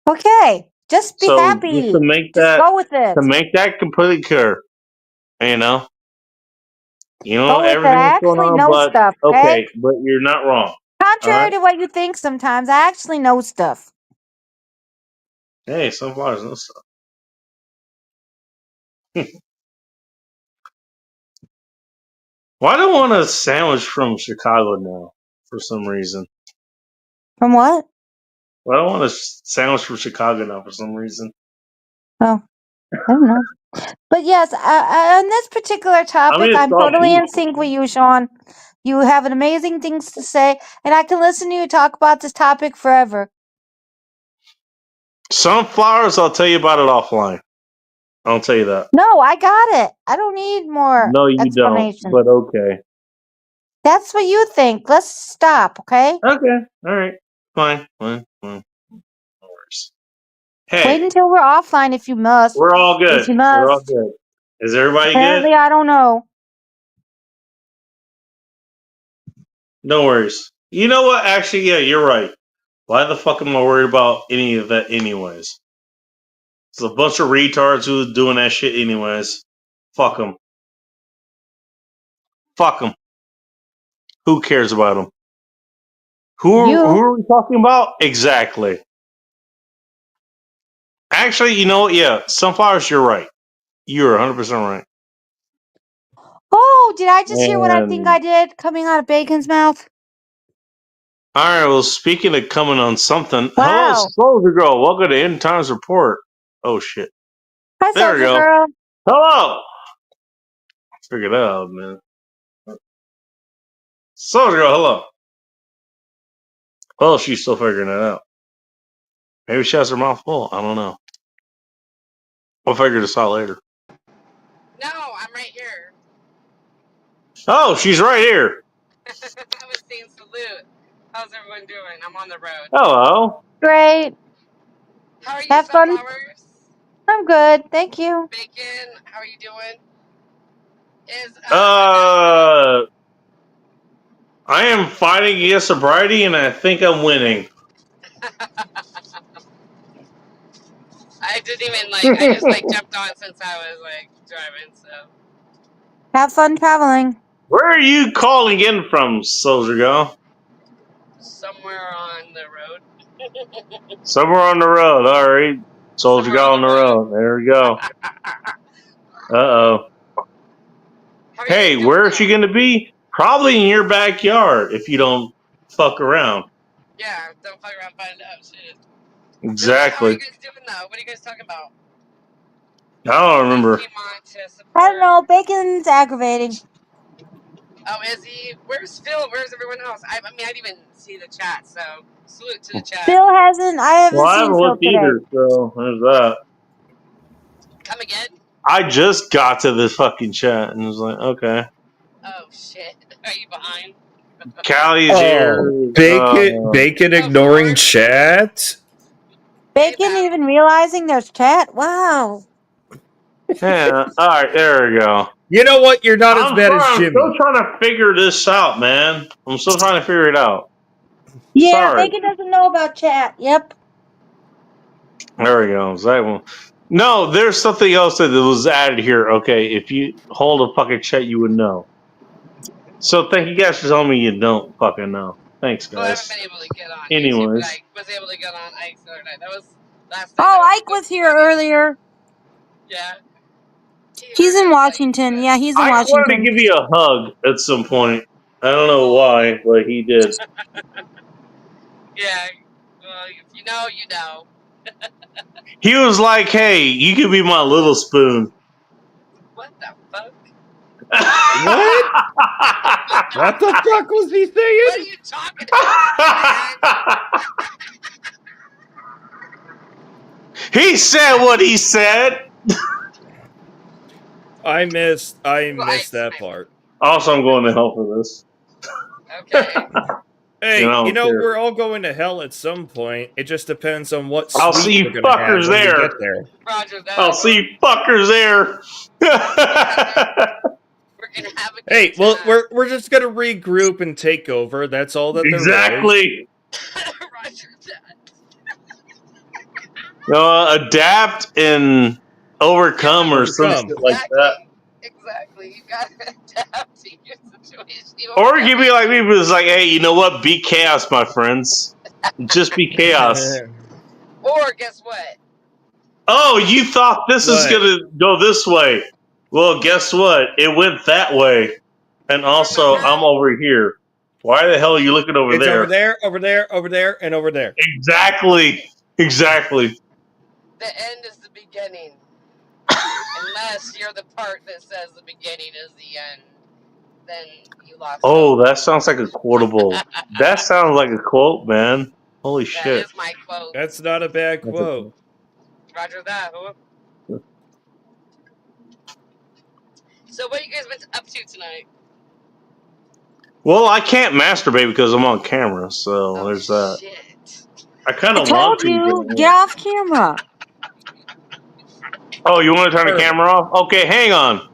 Okay, just be So just happy. Just go with it. to make that completely clear, you know Go with it. everything I that's going actually on, know but stuff, okay? okay, but you're not wrong. All Contrary right? to what you think sometimes, I actually know stuff. Hey, Sunflowers know stuff. Why do I want a sandwich from Chicago now? For some reason. From what? Why do I want a sandwich from Chicago now? For some reason. Oh, I don't know. But yes, on this particular I topic, mean, it's I'm all totally beef. in sync with you, Sean. You have amazing things to say, and I can listen to you talk about this topic forever. Sunflowers, I'll tell you about it offline. I'll tell you that. No, I got it. I don't need more No, you don't. explanation. But okay. That's what you think. Let's stop, okay? Okay. All right. Fine. No worries. Wait Hey, until we're offline if you must. we're all good. If you We're all must. good. Is everybody Apparently, good? I don't know. No worries. You know what? Actually, yeah, you're right. Why the fuck am I worried about any of that, anyways? It's a bunch of retards who's doing that shit, anyways. Fuck them. Fuck them. Who cares about them? Who are we talking about? Exactly. Actually, you know what? Yeah, Sunflowers, you're right. You're 100% right. Oh, did I just hear what I think I And did coming out of Bacon's mouth? all right. Well, speaking of coming on something, hello, Wow. Soldier Girl. Welcome to End Times Report. Oh shit. Hi, There we Soldier go. Girl. Hello. Figure that out, man. Soldier Girl, hello. Oh, she's still figuring it out. Maybe she has her mouth full. I don't know. We'll figure this out later. No, I'm right here. Oh, she's right here. I was saying salute. How's everyone doing? I'm on the road. Hello. Great. How are you, Have fun. Sunflowers? I'm good. Thank you. Bacon, how are you doing? Is I am fighting against sobriety, and I think I'm winning. I didn't even I just jumped on since I was driving, so. Have fun traveling. Where are you calling in from, Soldier Girl? Somewhere on the road. Somewhere on the road. All right. Soldier Girl on the road. There we go. Uh-oh. Hey, where is she going to be? Probably in your backyard if you don't fuck around. Yeah, don't fuck around, find out shit. Exactly. How are you guys doing though? What are you guys talking about? I don't remember. I don't know. Bacon's aggravating. Oh, is he? Where's Phil? Where's everyone else? I mean, I didn't even see the chat, so salute to the chat. Phil hasn't. I haven't Well, I seen haven't Phil looked today. either, so there's that. Come again? I just got to this fucking chat and was like, okay. Oh shit! Are you behind? Callie's here. Bacon ignoring chat? Bacon even realizing there's chat? Wow. Yeah. All right. There we go. You know what? You're not as bad as I'm Jimmy. still trying to figure this out, man. I'm still trying to figure it out. Yeah, Sorry. Megan doesn't know about chat. Yep. There we go. That one. No, there's something else that was added here. Okay, if you hold a fucking chat, you would know. So thank you guys for telling me you don't fucking know. Thanks, Well, I haven't guys. been able to get on YouTube, but Anyways. I was able to get on Ike's the other night. That was last night. Oh, That was Ike was here earlier. Yeah. He's in Washington. Yeah, he's in I wanted to Washington. give you a hug at some point. I don't know why, but he did. Yeah. Well, if you know, you know. He was like, "Hey, you could be my little spoon." What the fuck? What? What the fuck was he saying? What are you talking about? He said what he said. I missed that part. Also, I'm going to hell for this. Okay. Hey, I don't care. we're all going to hell at some point. It just depends on what I'll suite see you we're gonna have fuckers when we there. get there. Roger that. I'll see you fuckers there. We're gonna have a Hey, well, we're just gonna regroup and take over. That's all that there is. Exactly. Roger that. Adapt and overcome or some Overcome. shit like that. Exactly. You gotta adapt to your situation. Or you could be like me, but it's like, hey, you know what? Be chaos, my friends. Just be chaos. Or guess what? Oh, you thought this is What? gonna go this way. Well, guess what? It went that way. And also, I'm over here. Why the hell are you looking over It's there? over there, over there, over there, and over there. Exactly. Exactly. The end is the beginning. Unless you're the part that says the beginning is the end, then you lost. Oh, that sounds like a quotable. That sounds like a quote, man. Holy That shit. is my quote. That's not a bad quote. Roger that. So what you guys been up to tonight? Well, I can't masturbate because I'm on camera, so there's that. Shit. I kind I of told want to. you, but- get off camera. Oh, you want to turn the camera off? Okay, hang on.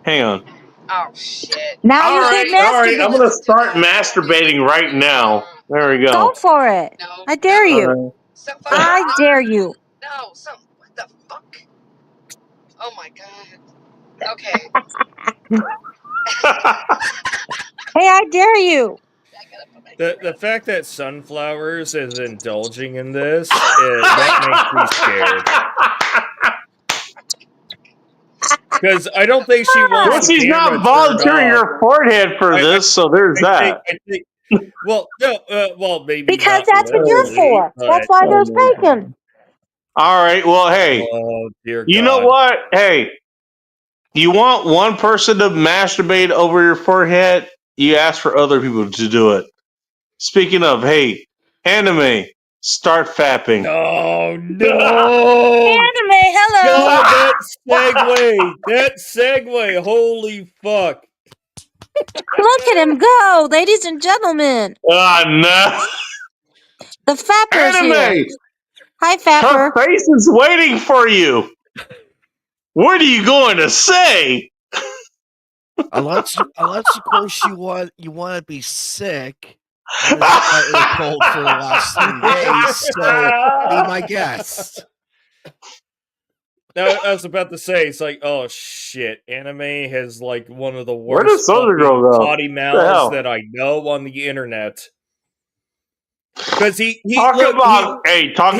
Oh shit. Now All you right, can masturbate. I'm gonna start masturbating right now. There we go. Go for it. No. I dare you. So I dare you. No. What the fuck? Oh my god. Okay. Hey, I dare you. The fact that Sunflowers is indulging in this, that makes me scared. Because I don't think she wants. Well, she's not volunteering her forehead for this, so there's that. Well, no, well, maybe Because not that's what you're really, for. That's why there's bacon. All right, well, hey, oh dear you God. know what? Hey, you want one person to masturbate over your forehead? You ask for other people to do it. Speaking of, hey, anime, start fapping. Oh no! Anime, hello. God, that segue, holy fuck! Look at him go, ladies and gentlemen. Ah, no. The Fapper's here. Anime, Hi, Fapper. her face is waiting for you. What are you going to say? Unless of course you want to be sick. I've been slightly cold for the last 3 days, so be my guest. Now, I was about to say, it's like, oh shit, anime has like one of the Where does worst Soldier Girl go? potty What the hell? mouths that I know on the internet. Because talk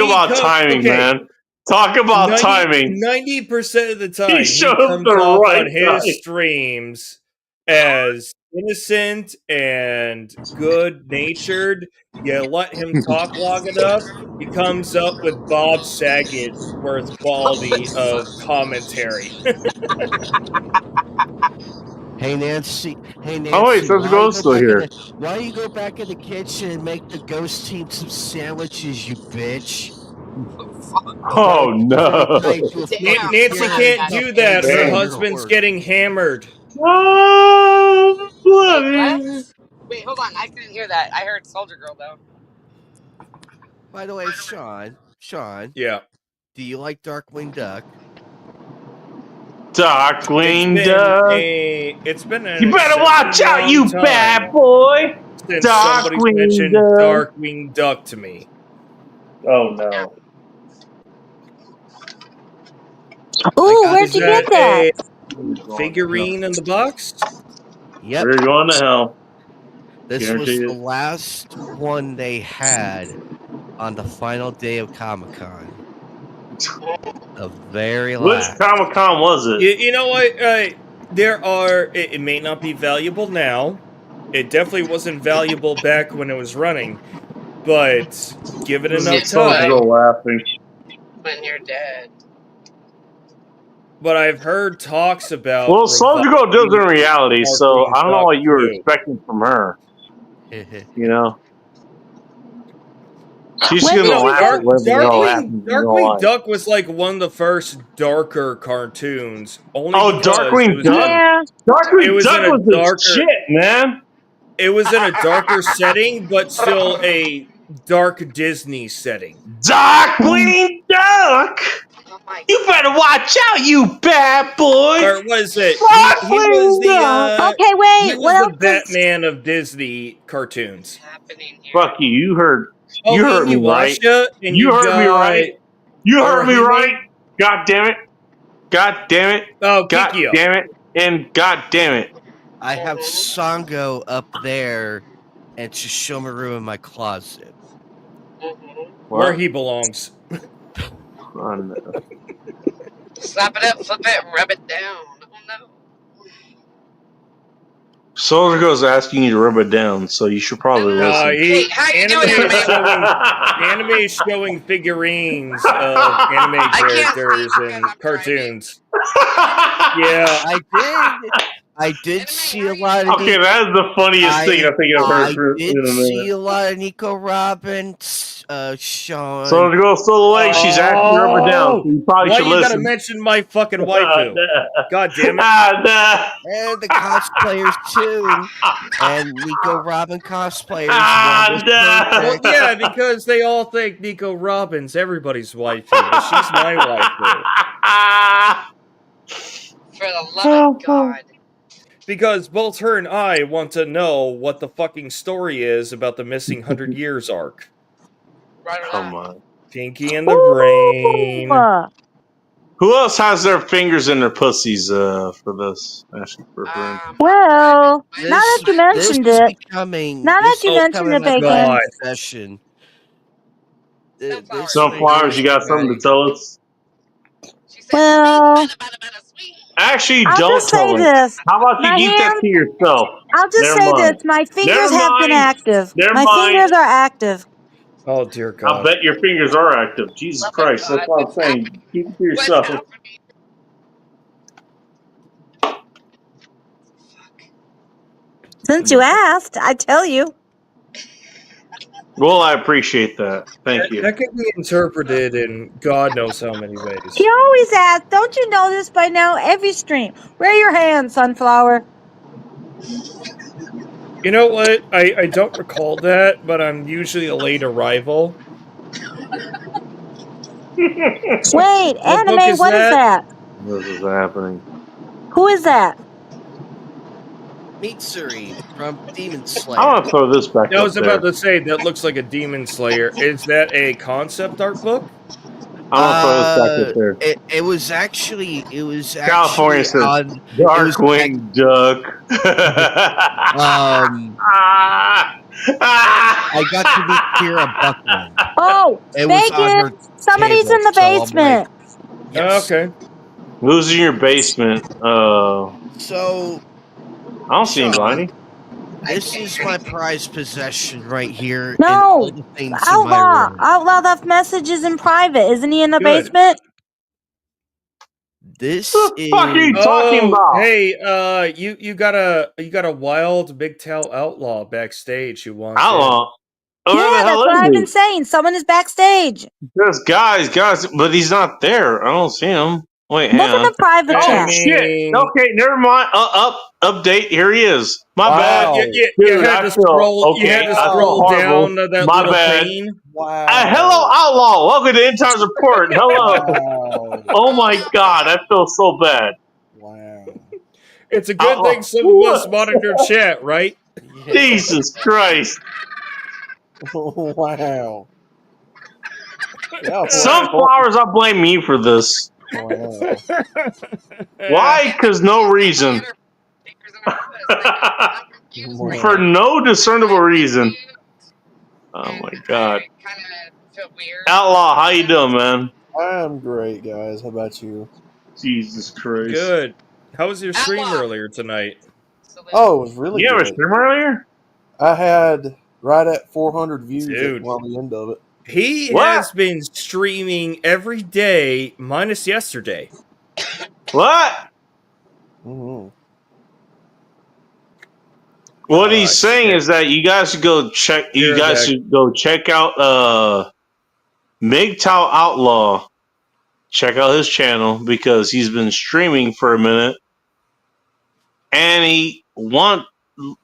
about timing, okay. man. Talk about timing. 90% of the time, He showed comes the off right on his time. streams as innocent and good-natured. You let him talk long enough, he comes up with Bob Saget worth quality of commentary. Hey Nancy. Oh wait, so the ghost still here. Why don't you go back in the kitchen and make the ghost team some sandwiches, you bitch? Oh no. Nancy can't do that. Her husband's getting hammered. Oh, What? Wait, hold on. I didn't hear that. I heard Soldier Girl though. By the way, Sean. Yeah. Do you like Darkwing Duck? Darkwing Duck. It's been You better watch out, you bad boy. then somebody mentioned Darkwing Duck to me. Oh no! Ooh, where'd you get that? Figurine in the box? Yep. We're going to hell. This Guaranteed. was the last one they had on the final day of Comic-Con. The very Which last. Comic-Con was it? You know what? There are. It may not be valuable now. It definitely wasn't valuable back when it was running. But give it enough time. Laughing. When you're dead. But I've heard talks about. Well, Soldier Girl does in reality, so I don't know what you were expecting from her. You know, she's gonna laugh. Darkwing Duck was like one of the first darker cartoons. Darkwing Duck. Yeah. Darkwing Duck was the shit, man. It was in a darker setting, but still a dark Disney setting. Darkwing Duck. You better watch out, you bad boy! Or was it? He was the okay, wait. He was What else? the Batman of Disney cartoons. Fuck you! You heard. Oh, You heard me right. You heard me right. You heard me right. God damn it! God damn it! Oh, God Kikyo. damn it! And God damn it! I have Sango up there and Shishomaru in my closet. Where he belongs. Slap it up, flip it, rub it down. Oh no. Soldier Girl's asking you to rub it down, so you should probably listen. Anime is showing figurines of anime characters and cartoons. Yeah, I did see a lot of. Okay, that is the funniest thing I think I've heard. I did see a lot of Nico Robbins, Sean. Soldier Girl still awake. She's asking you to rub it down. So you probably why should you listen. gotta mention my fucking waifu? God damn it! And the cosplayers too, and Nico Robin cosplayers. Well, yeah, because they all think Nico Robin's everybody's waifu, but she's my waifu. For the love of God. Because both her and I want to know what the fucking story is about the missing 100 Years arc. Come on. Pinky and the Brain. Who else has their fingers in their pussies for this? Well, now that you mentioned it, now that you mentioned it, Bacon. Session. Sunflowers, you got something to tell us? Well, actually, I'll don't just say tell us. this. How about you My keep that to yourself? I'll just Never say mind. this. My fingers Never have been mind. active. Never My mind. fingers are active. Oh, dear God. I bet your fingers are active. Jesus Christ. That's what I'm saying. Keep it to yourself. Since you asked, I tell you. Well, I appreciate that. Thank you. That can be interpreted in God knows how many ways. He always asks, don't you know this by now? Every stream. Raise your hand, Sunflower. You know what? I don't recall that, but I'm usually a late arrival. Wait, Anime, what is that? This is happening. Who is that? Mitsuri from Demon Slayer. I want to throw this back I was up about there. to say, that looks like a Demon Slayer. Is that a concept art book? I want to throw this back up there. It was actually California says on Darkwing Duck. I got to be Kira Buckland. Oh, It was on her Bacon! Somebody's table, in the so I'm like, basement. yes. Okay. Who's in your basement? So I don't see anybody. this is my prized possession right here. No, and all the things in my Outlaw. room. Outlaw left messages in private. Isn't he in the Good. basement? This What the fuck are you is talking about? Hey, you got a wild big tail outlaw backstage who wants Outlaw. Oh, where Yeah, the that's hell what is I've he? been saying. Someone is backstage. There's guys, but he's not there. I don't see him. Wait, hang Look in on. the private Oh chat. shit! Okay, never mind. Update. Here he is. My bad. You Dude, had I to feel- scroll. You okay, had to I feel scroll horrible. down that My little bad. pane. wow. Hello, Outlaw. Welcome to End Times Report. Hello. Wow. Oh my God, I feel so bad. Wow. It's a good Outlaw. thing some of us monitor chat, right? Jesus Christ. Wow. Yeah, Sunflowers, I blame you for this. Wow. Why? Because no reason. For no discernible reason. Oh my god. Outlaw, how you doing, man? I'm great, guys. How about you? Jesus Christ. Good. How was your stream earlier tonight? Oh, it was really You have a good. stream earlier? I had right at 400 views Dude. at the end of it. He has been streaming every day minus yesterday. What? Mm-hmm. What he's saying is that you guys should go check. You guys should go check out MGTOW Outlaw. Check out his channel because he's been streaming for a minute, and he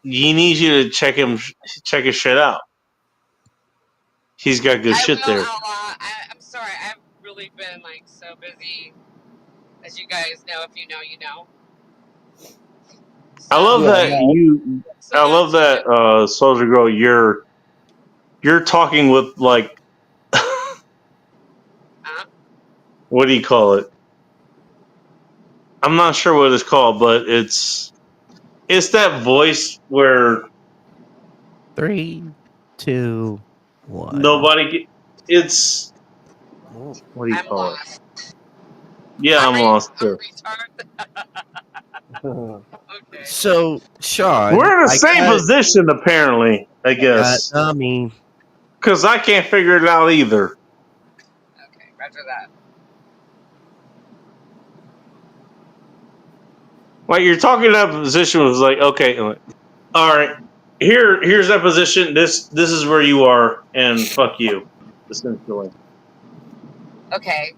needs you to check his shit out. He's got good shit there. I'm sorry, I've really been like so busy. As you guys know, if you know, you know. I love I love that, Soldier Girl. You're talking with like, what do you call it? I'm not sure what it's called, but it's that voice where 3, 2, 1. nobody. It's what do you call it? Yeah, I'm lost too. So, Sean, We're in the same position, apparently. I guess. I mean, because I can't figure it out either. Okay, roger that. Like you're talking that position was like, okay, all right, here's that position. This is where you are, and fuck you, essentially. Okay.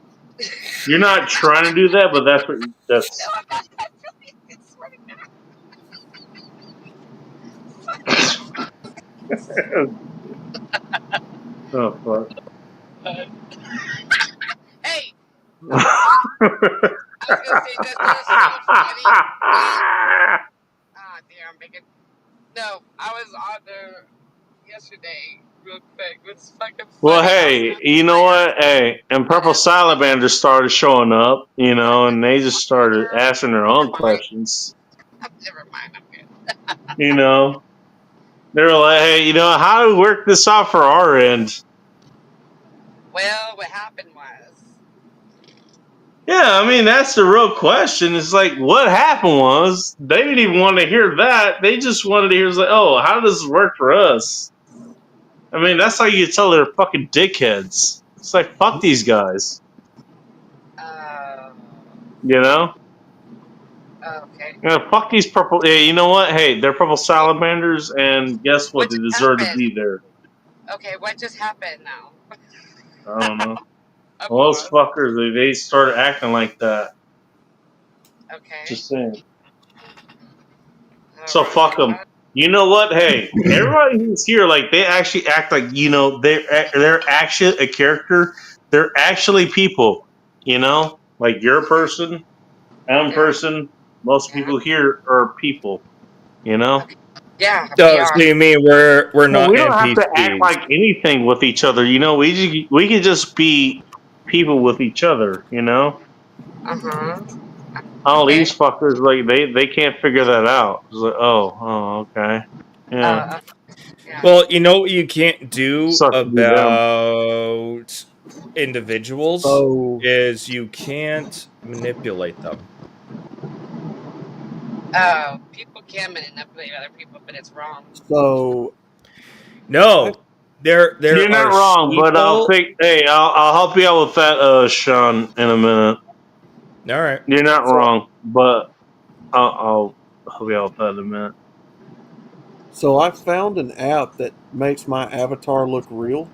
You're not trying to do that, but that's what that's. No, I'm not. It's running now. Oh fuck. Hey. I was gonna say this is so funny. Ah, damn, making. No, I was on there yesterday, real quick. It's fucking funny. Well, hey, you know what? Hey, and Purple Salamanders started showing up, you know, and they just started asking their own questions. Never mind, I'm good. You know, they were like, hey, you know, how do we work this out for our end? Well, what happened was. Yeah, I mean, that's the real question. It's like, what happened was, they didn't even want to hear that. They just wanted to hear, like, oh, how does this work for us? I mean, that's how you tell they're fucking dickheads. It's like, fuck these guys. You know? Okay. Yeah, fuck these purple. Yeah, you know what? Hey, they're purple salamanders, and guess what? They deserve to be there. Okay, what just happened now? I don't know. Well, those fuckers, they started acting like that. Okay. Just saying. So fuck them. You know what? Hey, everybody who's here, like, they actually act like, you know, they're actually a character. They're actually people. You know, like you're a person, I'm a person. Most people here are people. You know. Yeah. So you mean we're not? We don't have to NPCs. act like anything with each other. You know, we can just be people with each other. You know. All these fuckers, like they can't figure that out. It's like, oh, okay, yeah. Well, you know what you can't do Sucks to be them. about individuals is you can't manipulate them. Oh, people can manipulate other people, but it's wrong. So no, there You're not are wrong, but I'll people- I'll help you out with that, Sean, in a minute. All right, you're not wrong, but I'll help you out with that in a minute. So I found an app that makes my avatar look real.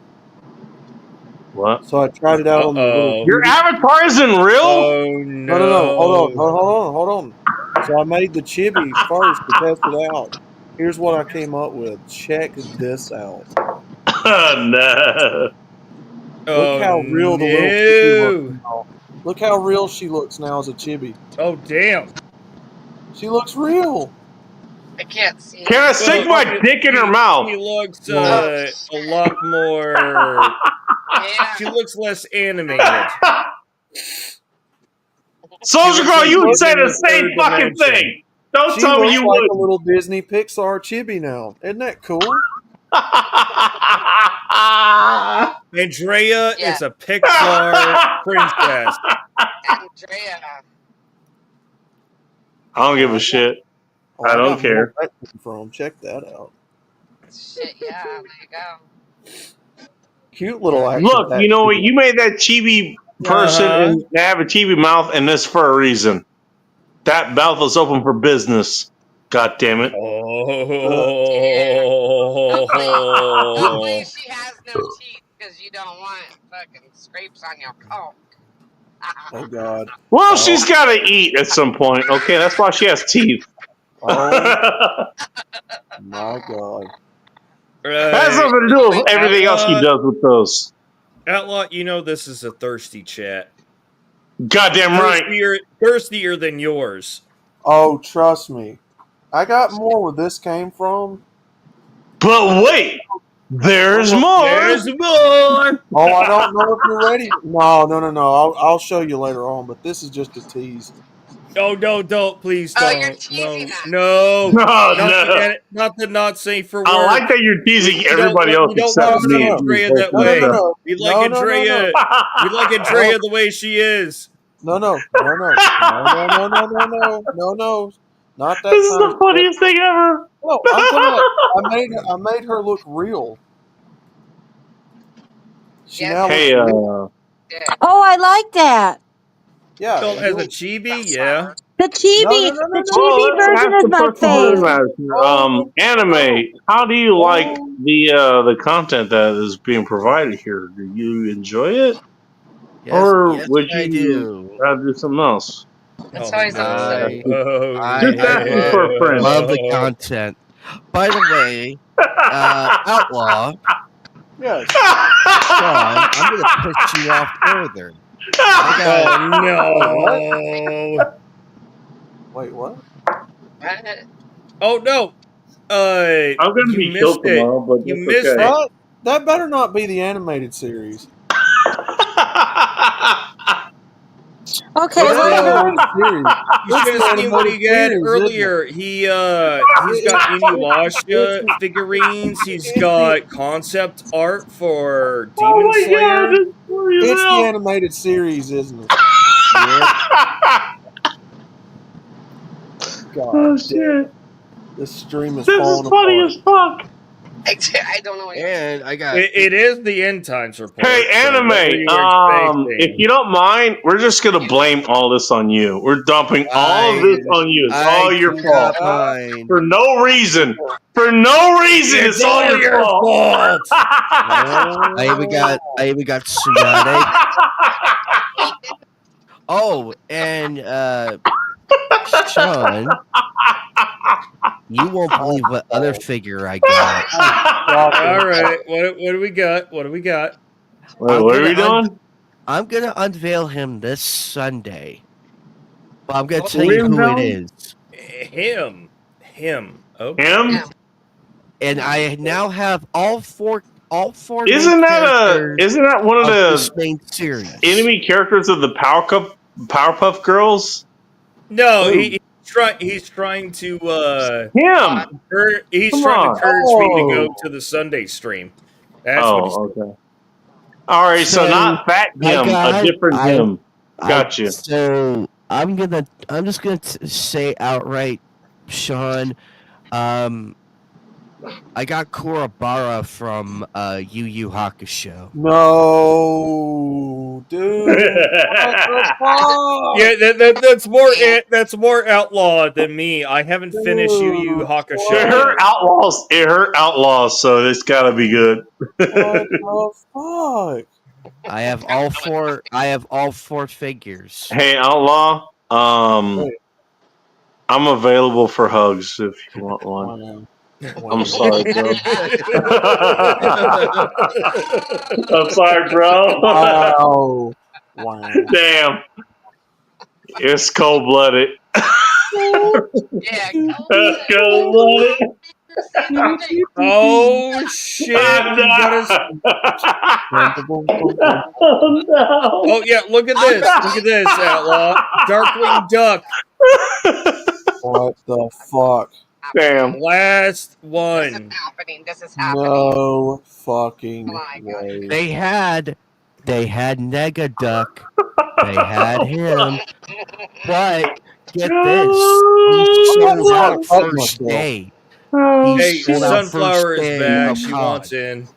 What? So I tried it out on the little. Your avatar isn't real? Oh No, no, no. Hold on. So I made the chibi first to test it out. Here's what I came up with. Check this out. No. Look how real the little chibi looks now. Look how real she looks now as a chibi. Oh, damn. She looks real. I can't see. Can I stick my dick in her mouth? She looks a lot more. Yeah. She looks less animated. Soldier Girl, you would say the same fucking thing. Don't She tell me looks you like would. a little Disney Pixar chibi now. Isn't that cool? Andrea Yeah. is a Pixar princess. Andrea. I don't give a shit. Oh, I don't got care. more where that came from. Check that out. Shit, yeah, there you go. Cute little action. Look, you know what? figure. You made that chibi person and they have a chibi mouth, and this for a reason. That mouth is open for business. God damn it. Hopefully she has no teeth because you don't want fucking scrapes on your coat. Oh God. Well, she's got to eat at some point. Okay, that's why she has teeth. Oh my God. That has nothing to do with everything else she does with those. Outlaw, you know this is a thirsty chat. Goddamn right. Thirstier than yours. Oh, trust me. I got more where this came from. But wait, there's more. There's more. Oh, I don't know if you're ready. No. I'll show you later on, but this is just a tease. No, don't, please Oh, don't. you're teasing us. No, No. not the not safe for work. I like that you're teasing everybody else We don't except want to me. see Andrea that way. No. We like Andrea. We like Andrea the way she is. No. Not that. This is the funniest thing ever. No, I made her look real. She now Hey, looks real. Oh, I like that. Yeah. So as a chibi, yeah. The chibi, No. the chibi version is my fave. Anime. How do you like the content that is being provided here? Do you enjoy it, or would I you do. rather do something else? That's always Just I asking for a friend. love the content. By the way, Outlaw, Yes. Sean, I'm going to push you off further. No. Wait, what? Oh no. I'm gonna you be missed killed it. tomorrow, but You that's missed okay. it. That better not be the animated series. Okay, What's the whatever. animated series? You What's should the have seen what he animated had series, earlier. He's got Inuyasha figurines. He's got concept art for Demon Slayer. It's the animated series, isn't it? God, Oh shit! this stream is This falling is funny apart. as fuck. I don't know what you're And I got It is the end times report. Hey, so what were anime. you expecting? If you don't mind, we're just gonna blame all this on you. We're dumping all of this on you. It's all your do fault not mind. for no reason. For no reason, it's all your fault. I even got Tsunade. Oh, and Sean, you won't believe what other figure I got. All right, what do we got? What do we got? Wait, what are we doing? I'm gonna unveil him this Sunday. But I'm gonna tell What are you you who it unveiling? is. Him. Okay. Him? And I now have all four Isn't main that characters one of this the main series. enemy characters of the Powerpuff Girls? No, Who? he's trying to Him. he's Come trying on. to encourage me to Oh. go to the Sunday stream. That's what he's Okay. All right, so not Fat Him, a different him. Gotcha. So I'm just gonna say outright, Sean. I got Kurabara from Yu Yu Hakusho. No, dude. What the fuck? Yeah, that's more outlaw than me. I haven't finished Yu Yu Hakusho. It hurt Outlaws. It hurt Outlaws, so it's got to be good. What the fuck? I have all four. I have all four figures. Hey, Outlaw. I'm available for hugs if you want one. I'm sorry, bro. I'm sorry, bro. Wow. Damn. It's cold blooded. Yeah, Oh shit! You gotta. Oh yeah, look at this! Look at this, Outlaw. Darkwing Duck. What the fuck? Damn. Last This one. is happening. This is happening. No fucking Oh my god. way. They had Negaduck. They had him. But get this. He sold out first day. He Hey, sold out Sunflower first is day back. of She COD. wants in.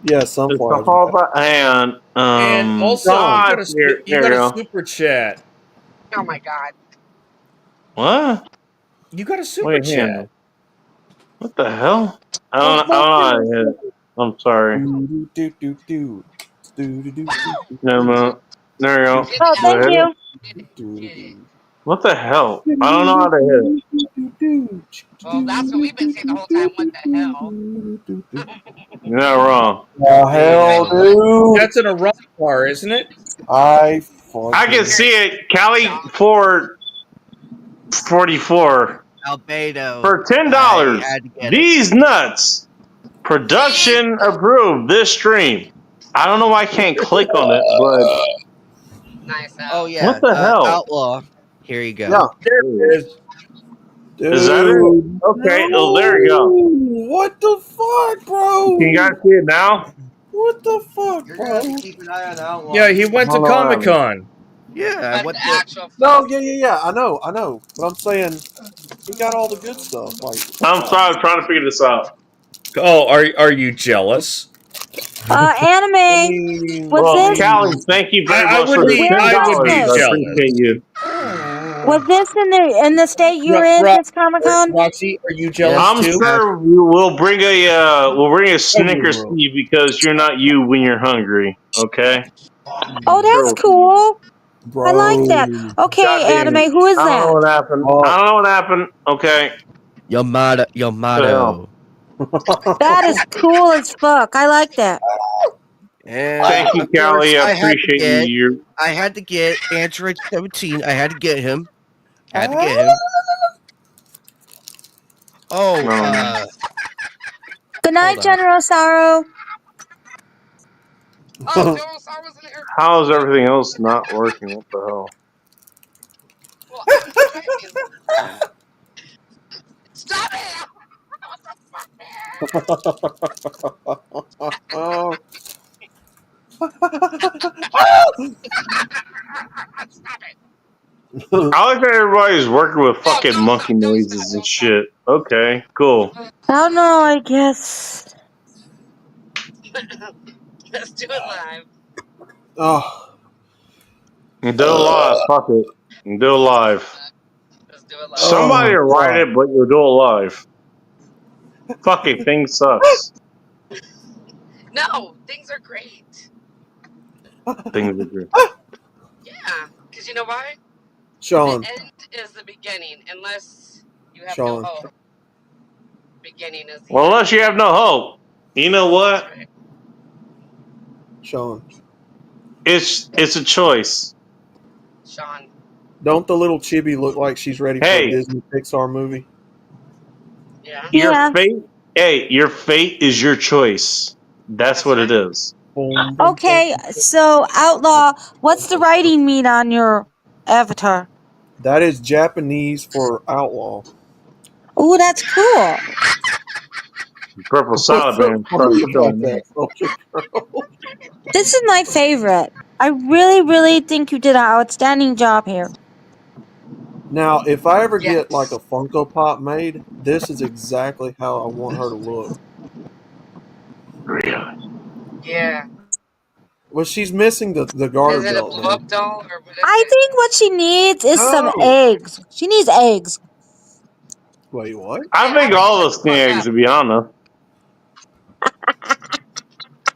Yeah, It's the Sunflower. whole and And also, God, you here got we a go. super chat. Oh my god. What? You got a super Wait, chat. hang on. What the hell? I don't know how to hit it. I'm sorry. No, there we go. Oh, Do I thank hit you. it? What the hell? I don't know how to hit it. Well, that's what we've been saying the whole time. What the hell? You're not wrong. The hell, dude? That's in a rock bar, isn't it? I can see it. Cali 444 Albedo. for $10. I had to get it. These nuts. Production approved this stream. I don't know why I can't click on it, but Nice. Oh yeah. what the hell? Outlaw. Here you go. Yeah. There it is. Is that it? Okay, oh, there you go. What the fuck, bro? Can you guys see it now? What the fuck, You're bro? gonna have to keep an eye on Outlaw. Yeah, he went to Hold on. Comic Con. Yeah. But What the the? actual No, yeah. I know. But I'm saying he got all the good stuff. Like, I'm sorry, I'm trying to figure this out. Oh, are you jealous? Anime. mean, Was Well, this Callie, thank you very I much would for the be- $10. I would be I jealous. appreciate you. was this in the state you were in this Comic Con? Roxy, are you jealous I'm too? sure we'll bring a Snickers to you because you're not you when you're hungry. Okay. Oh, that's cool. bro. I like that. Okay, Goddamn it. Anime. Who is I don't know that? what happened. Oh. I don't know what happened. Okay. Yamato. That is cool as fuck. I like that. And Thank you, of course, Callie. I I had to appreciate get- you. I had to get Android 17. I had to get him. Oh, Good night, Hold on. General Sorrow. Oh, General Star was in here. How is everything else not working? What the hell? Well, I mean, stop it! Oh. Stop it! I like that everybody's working with fucking monkey noises and shit. Okay, cool. I don't know, I guess. Let's do it live. Oh. You do it live. Fuck it. You do it live. Let's do it live. Somebody will write it, but you'll do it live. Fucking thing sucks. No, things are great. Things are good. Yeah, because you know why? Sean. The end is the beginning, unless you have Sean. no hope. Beginning is the Well, unless you have no hope, you know what? Sean. It's a choice. Sean. Don't the little chibi look like she's ready for Hey. a Disney Pixar movie? Yeah. Your fate. Hey, your fate is your choice. That's what it is. Okay, so Outlaw, what's the writing mean on your avatar? That is Japanese for outlaw. Ooh, that's cool. Purple salad man. This is my favorite. I really, really think you did an outstanding job here. Now, if I ever get like a Funko Pop made, this is exactly how I want her to look. Really? Yeah. Well, she's missing the garter Is it a belt. blow up doll or what is I it? think what she needs is some No. eggs. She needs eggs. Wait, what? I think all those eggs, to be honest.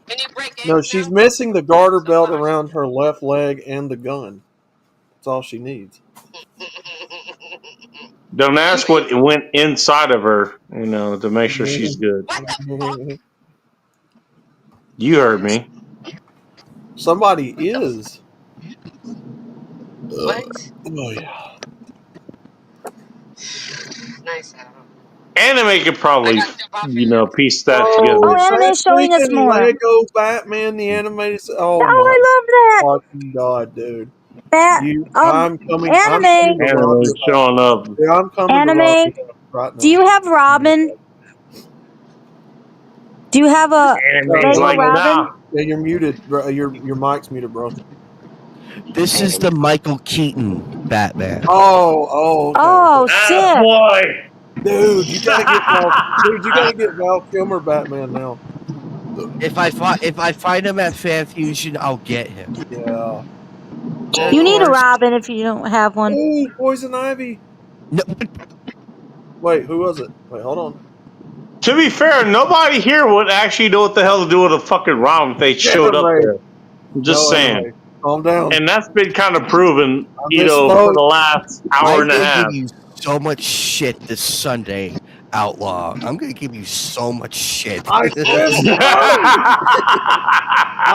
Can you break No, eggs she's now? missing the garter belt around her left leg and the gun. That's all she needs. Don't ask what went inside of her, to make sure she's good. What the fuck? You heard me. Somebody is. What? Oh yeah. nice to have him. Anime could probably, piece that Oh, together. Anime's showing us more. Lego Batman, the animated. Oh, I my love that. fucking god, dude! Anime. I'm coming to rob Anime's your showing up. house. I'm coming to rob Anime. your house right now. Do you have Robin? Do you have a Anime's Lego like, Robin? nah. Yeah, you're muted. Bro. Your mic's muted, bro. This is the Michael Keaton Batman. Okay. Oh, sick. Boy. Dude, you gotta get Val Kilmer Batman now. If I find him at Fan Fusion, I'll get him. Yeah. You need a Robin if you don't have one. Ooh, Poison Ivy. No. Wait, who was it? Wait, hold on. To be fair, nobody here would actually know what the hell to do with a fucking ROM if they showed up there. I'm just saying. Calm down. And that's been kind of proven, misspoke. for the last hour and a I'm half. gonna give you so much shit this Sunday, Outlaw. I'm gonna give you so much shit. I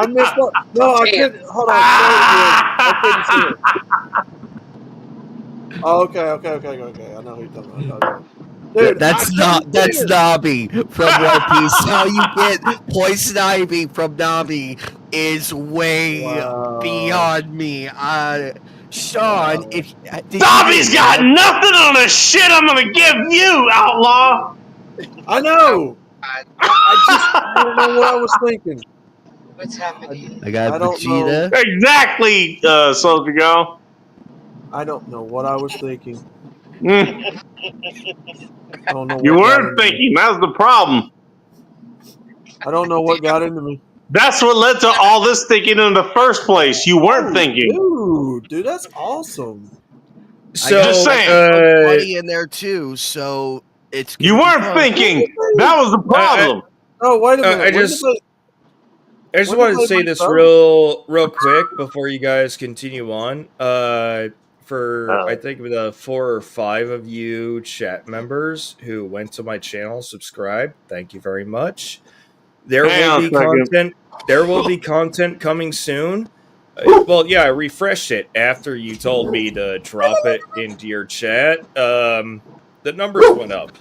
missed up. No, I couldn't. Hold on. I couldn't see it. Oh, okay. I know who you're talking about. Dude, that's Nabi from One Piece. How you get Poison Ivy from Nabi is way beyond me. Sean, if Dobby's got nothing on the shit I'm gonna give you, Outlaw. I know. I don't know what I was thinking. What's happening? I got don't Vegeta. Exactly, Soldier Go. I don't know what I was thinking. Mm. I don't know. You weren't thinking. That was the problem. I don't know what got into me. That's what led to all this thinking in the first place. You weren't thinking. Dude, that's awesome. So, just saying. Buddy in there too, so it's. You weren't thinking. That was the problem. Oh, wait a minute. I just wanted to say this real quick before you guys continue on. I think the 4 or 5 of you chat members who went to my channel, subscribed. Thank you very much. There will be content coming soon. Well, yeah, I refreshed it after you told me to drop it into your chat. The numbers went up.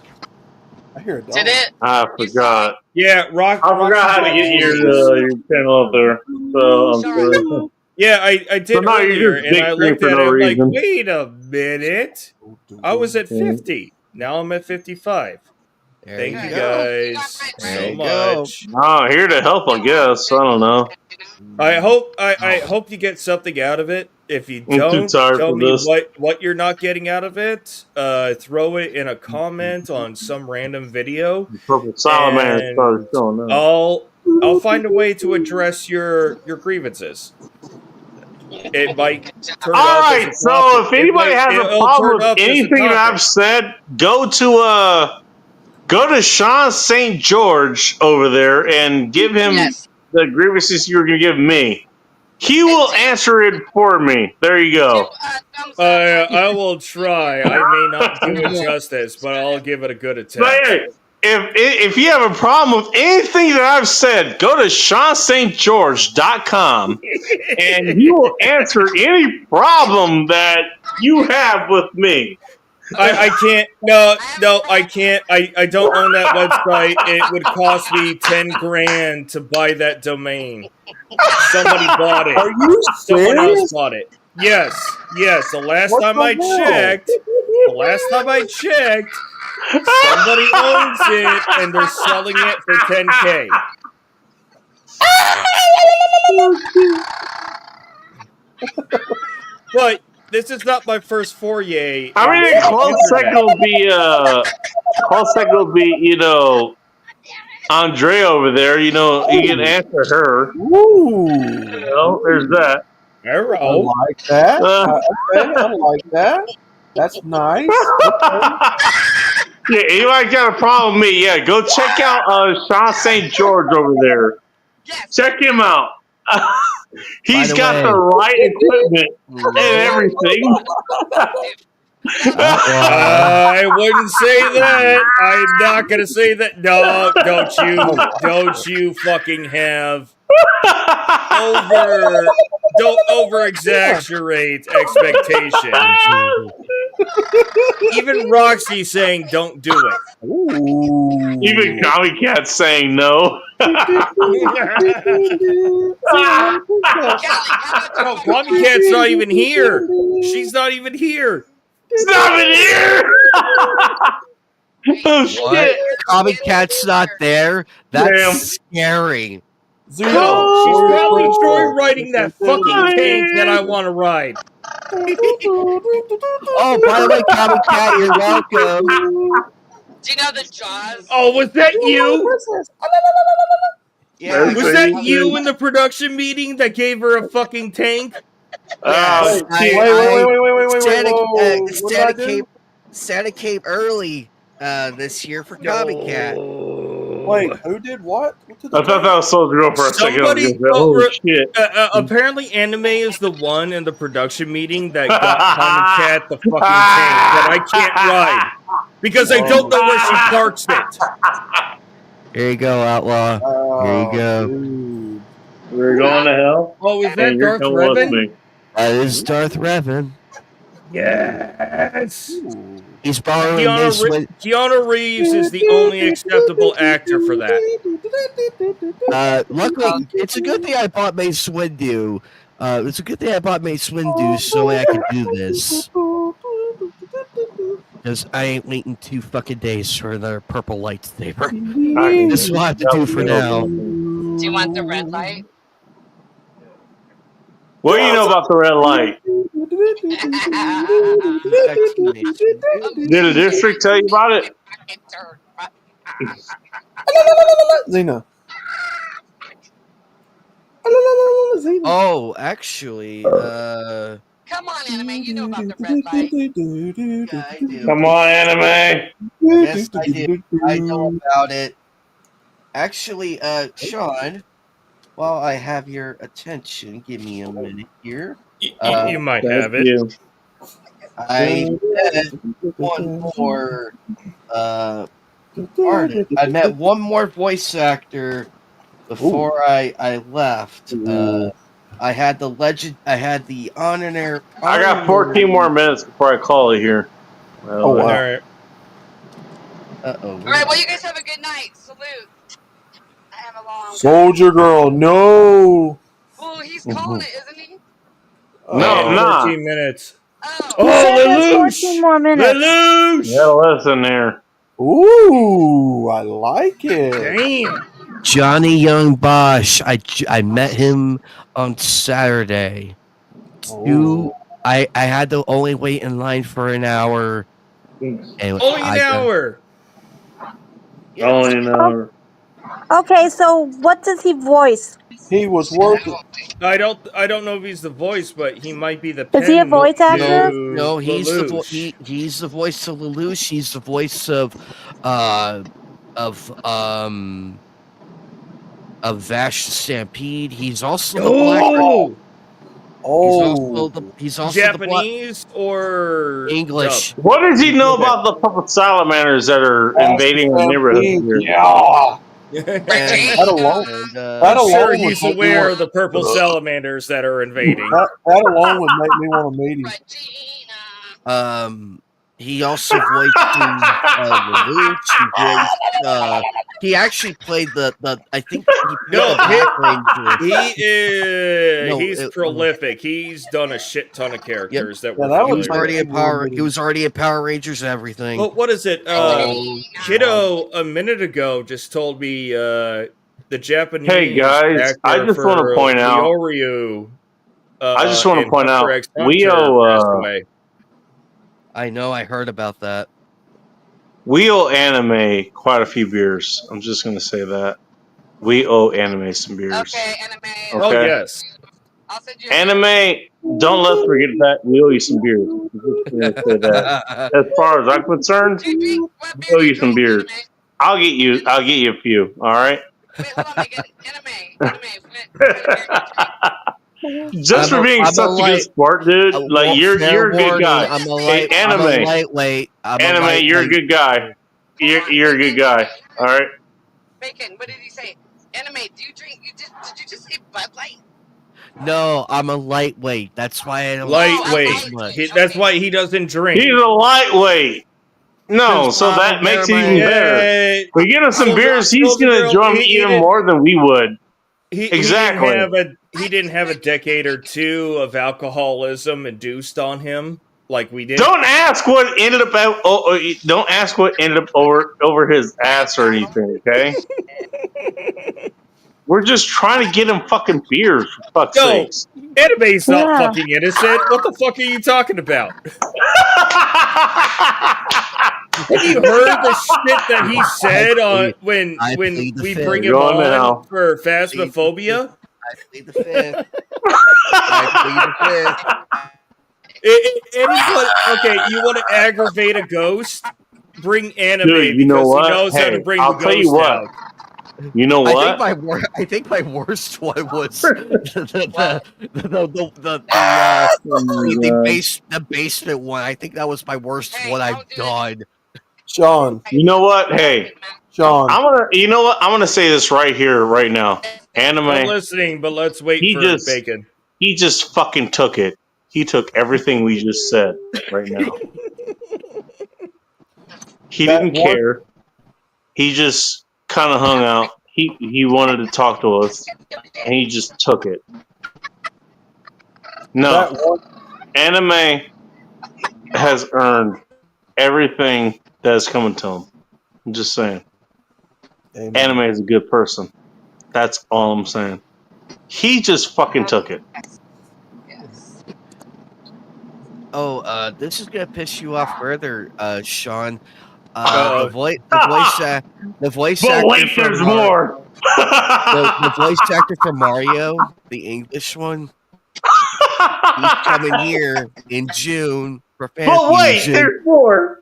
I hear it. Did it? I forgot. Yeah, I forgot how to get your channel up there. So I'm sorry. Yeah, I did now you're earlier, just and I big looked for at no it like, reason. wait a minute. I was at 50. Now I'm at 55. Thank you guys so much. Here to help, I guess. I don't know. I hope you get something out of it. If you I'm too don't, tired tell for me this. what you're not getting out of it. Throw it in a comment on some random video. Purple Salamander and started showing up. I'll find a way to address your grievances. It might turn All off right, as a so topic. if anybody has a it'll problem turn with off as a anything that topic. I've said, go to Sean St. George over there and give him the grievances you were going to give me. He will answer it for me. There you go. I will try. I may not do it justice, but I'll give it a good attempt. But hey, if you have a problem with anything that I've said, go to SeanSt.George.com and he will answer any problem that you have with me. I can't. No, I can't. I don't own that website. It would cost me $10,000 to buy that domain. Somebody bought it. Are you Someone serious? else bought it. Yes. The last What time the I checked, somebody owns it and they're selling it for $10,000. But this is not my first foray. I mean, a close second will be, Andrea over there. You can answer her. Ooh. There's that. I like that. Okay, I like that. That's nice. Yeah, anybody got a problem with me? Yeah, go check out Sean St. George over there. Check him out. He's got the right equipment and everything. I wouldn't say that. I'm not gonna say that. No, don't you fucking have don't over exaggerate expectations. Even Roxy saying don't do it. Ooh. Even Comic Cat saying no. No, Comic Cat's not even here. She's not even here. It's not even here. Oh What? shit! Comic Cat's not there? That's Damn. scary. Zeno, No, she's Warrior probably Princess, joyriding that fucking tank that I want to ride. Oh, by the way, Comic Cat, you're welcome. Do you know the Jaws? Oh, was that you? Yeah, Was that you in the production meeting that gave her a fucking tank? Oh, Wait, shit. Santa, whoa. What did I do? Santa came early this year for Comic Cat. Wait, who did what? What did I thought that was Soldier Girl for a second. I was Somebody, gonna say, oh shit! apparently, Anime is the one in the production meeting that got Comic Cat the fucking tank that I can't ride because I don't know where she parks it. Here you go, Outlaw. Here you go. Dude. We're going to hell. Oh, is that And you're Darth coming with Revan? me. That is Darth Revan. Yes. Ooh. He's borrowing Mace Windu. Keanu Reeves is the only acceptable actor for that. Luckily, it's a good thing I bought Mace Windu. It's a good thing I bought Mace Windu so I could do this. Because I ain't waiting 2 fucking days for another purple lightsaber. This is what I have to do for now. Do you want the red light? What do you know about the red light? Did the district tell you about it? Zena. Oh, actually, Come on, Anime. You know about the red light. yeah, I do. Come on, Anime. Yes, I do. I know about it. Actually, Sean, while I have your attention, give me a minute here. You might have it. You. I met one more artist. I met one more voice actor before I left. I had the legend. I had the honor. I got 14 more minutes before I call it here. Oh, wow. All right. Uh-oh. All right. Well, you guys have a good night. Salute. I have a long. Soldier Girl, no. Well, he's calling it, isn't he? No, nah. 14 minutes. Oh. Oh, There's 14 Lelouch! more minutes. Lelouch! Yeah, listen there. Ooh, I like it. Damn. Johnny Young Bosch. I met him on Saturday. Ooh. I had to only wait in line for an hour. And Only an hour. Only an hour. Okay, so what does he voice? He was working. I don't know if he's the voice, but he might be the. Is he a pen voice actor? No, he's the Lelouch. he's the voice of Lelouch. He's the voice of Vash the Stampede. He's also the Black. Oh, He's also Japanese or English. dub? What does he know about the purple salamanders that are invading the neighborhood here? Yeah. That alone. I'm sure he's aware of the purple salamanders that are invading. That alone would make me want to meet him. He also voiced Lelouch. He actually played the I think he played the Black Ranger. He's prolific. He's done a shit ton of characters that were he was already in Power. He was already in Power Rangers and everything. But what is it? Kiddo a minute ago just told me the Japanese. Hey guys, I just want to point out. Leoryu, I just want to point out. Hunter x We Hunter passed owe. away. I know. I heard about that. We owe Anime quite a few beers. I'm just going to say that. We owe Anime some beers. Okay, Anime. Oh yes. I'll send you. Anime, don't let's forget that. We owe you some beers. I'm just gonna say that. As far as I'm concerned, we owe you some beers. I'll get you a few. All right. Wait, hold on. Just for being such a good sport, dude. Like you're a good guy. Hey, Anime. I'm a lightweight. Anime, you're a good guy. You're a good guy. All right. Bacon. What did he say? Anime. Do you drink? Did you just say Bud Light? No, I'm a lightweight. That's why I don't Lightweight. drink much. That's why he doesn't drink. He's a lightweight. No, so that makes it even better. We get him some beers, he's gonna enjoy them even more than we would. Exactly. He didn't have a decade or two of alcoholism induced on him like we did. Don't ask what ended up out. Don't ask what ended up over his ass or anything. Okay. We're just trying to get him fucking beers, for fuck's sakes. Anime's not fucking innocent. What the fuck are you talking about? Have you heard the shit that he said on when we bring him on for Phasmophobia? I plead the fifth. I plead the fifth. Okay, you want to aggravate a ghost? Bring Anime, Dude, you know because what? he knows how to bring I'll the tell you ghost what. out. You know what? I think my worst one was the basement one. I think that was my worst one I've done. Sean, you know what? Hey, Sean, you know what? I'm gonna say this right here, right now. Anime. I'm listening, but let's wait for Bacon. He just fucking took it. He took everything we just said right now. He didn't care. He just kind of hung out. He wanted to talk to us, and he just took it. No, Anime has earned everything that is coming to him. I'm just saying. Amen. Anime is a good person. That's all I'm saying. He just fucking took it. Oh, this is gonna piss you off further, Sean. The voice actor But wait, for there's more. the voice actor for Mario, the English one, he's coming here in June for fan But wait, fusion. there's more.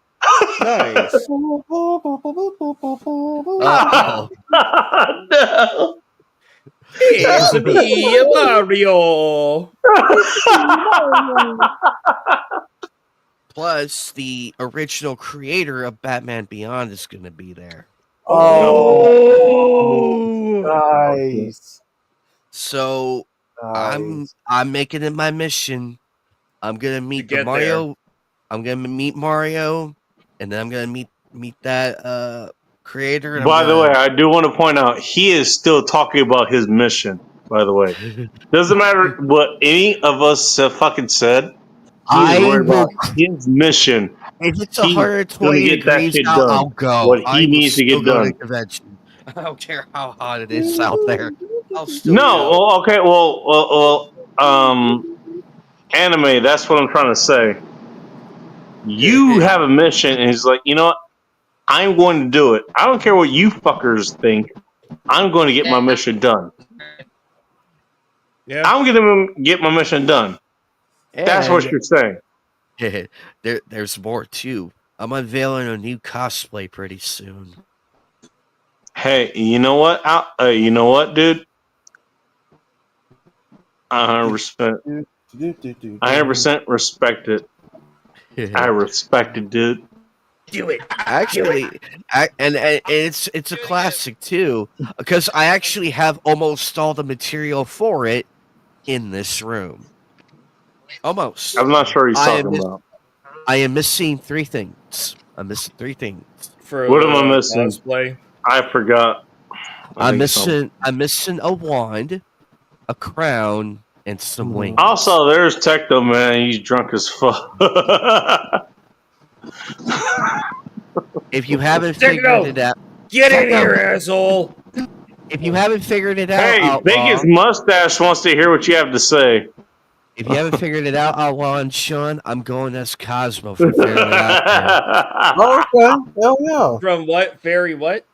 Nice. Uh-oh. No. It's me, Mario. Plus, the original creator of Batman Beyond is going to be there. Oh, nice. So Nice. I'm making it my mission. I'm gonna meet the get Mario. there. I'm gonna meet Mario, and then I'm gonna meet that creator. And By I'm the way, gonna, I do want to point out he is still talking about his mission. By the way, doesn't matter what any of us have fucking said. He's worried about his mission. if it's He's 120 gonna get that degrees shit out, done. I'll go. What he I will needs to still get go done. to the convention. I don't care how hot it is out there. I'll still No, go. well, okay, well, Anime. That's what I'm trying to say. You have a mission, and he's like, you know what? I'm going to do it. I don't care what you fuckers think. I'm going to get my mission done. Yeah. I'm going to get my mission done. That's what you're saying. There's more too. I'm unveiling a new cosplay pretty soon. Hey, you know what? You know what, dude? I 100% respect it. I respect it, dude. Do it. Actually, and it's a classic too, because I actually have almost all the material for it in this room. Almost. I'm not sure he's I am talking about. I am missing three things. I'm missing three things. For What am I missing? Cosplay. I forgot. I'm missing a wand, a crown, and some wings. Also, there's Tecto Man. He's drunk as fuck. If you haven't Check it out. figured it out, Get in Check here, out. asshole. If you haven't figured it out, Hey, Outlaw, Biggest Mustache wants to hear what you have to say. if you haven't figured it out, Outlaw and Sean, I'm going as Cosmo for Fairly Odd Oh, okay. Hell yeah. From what? Fairy what?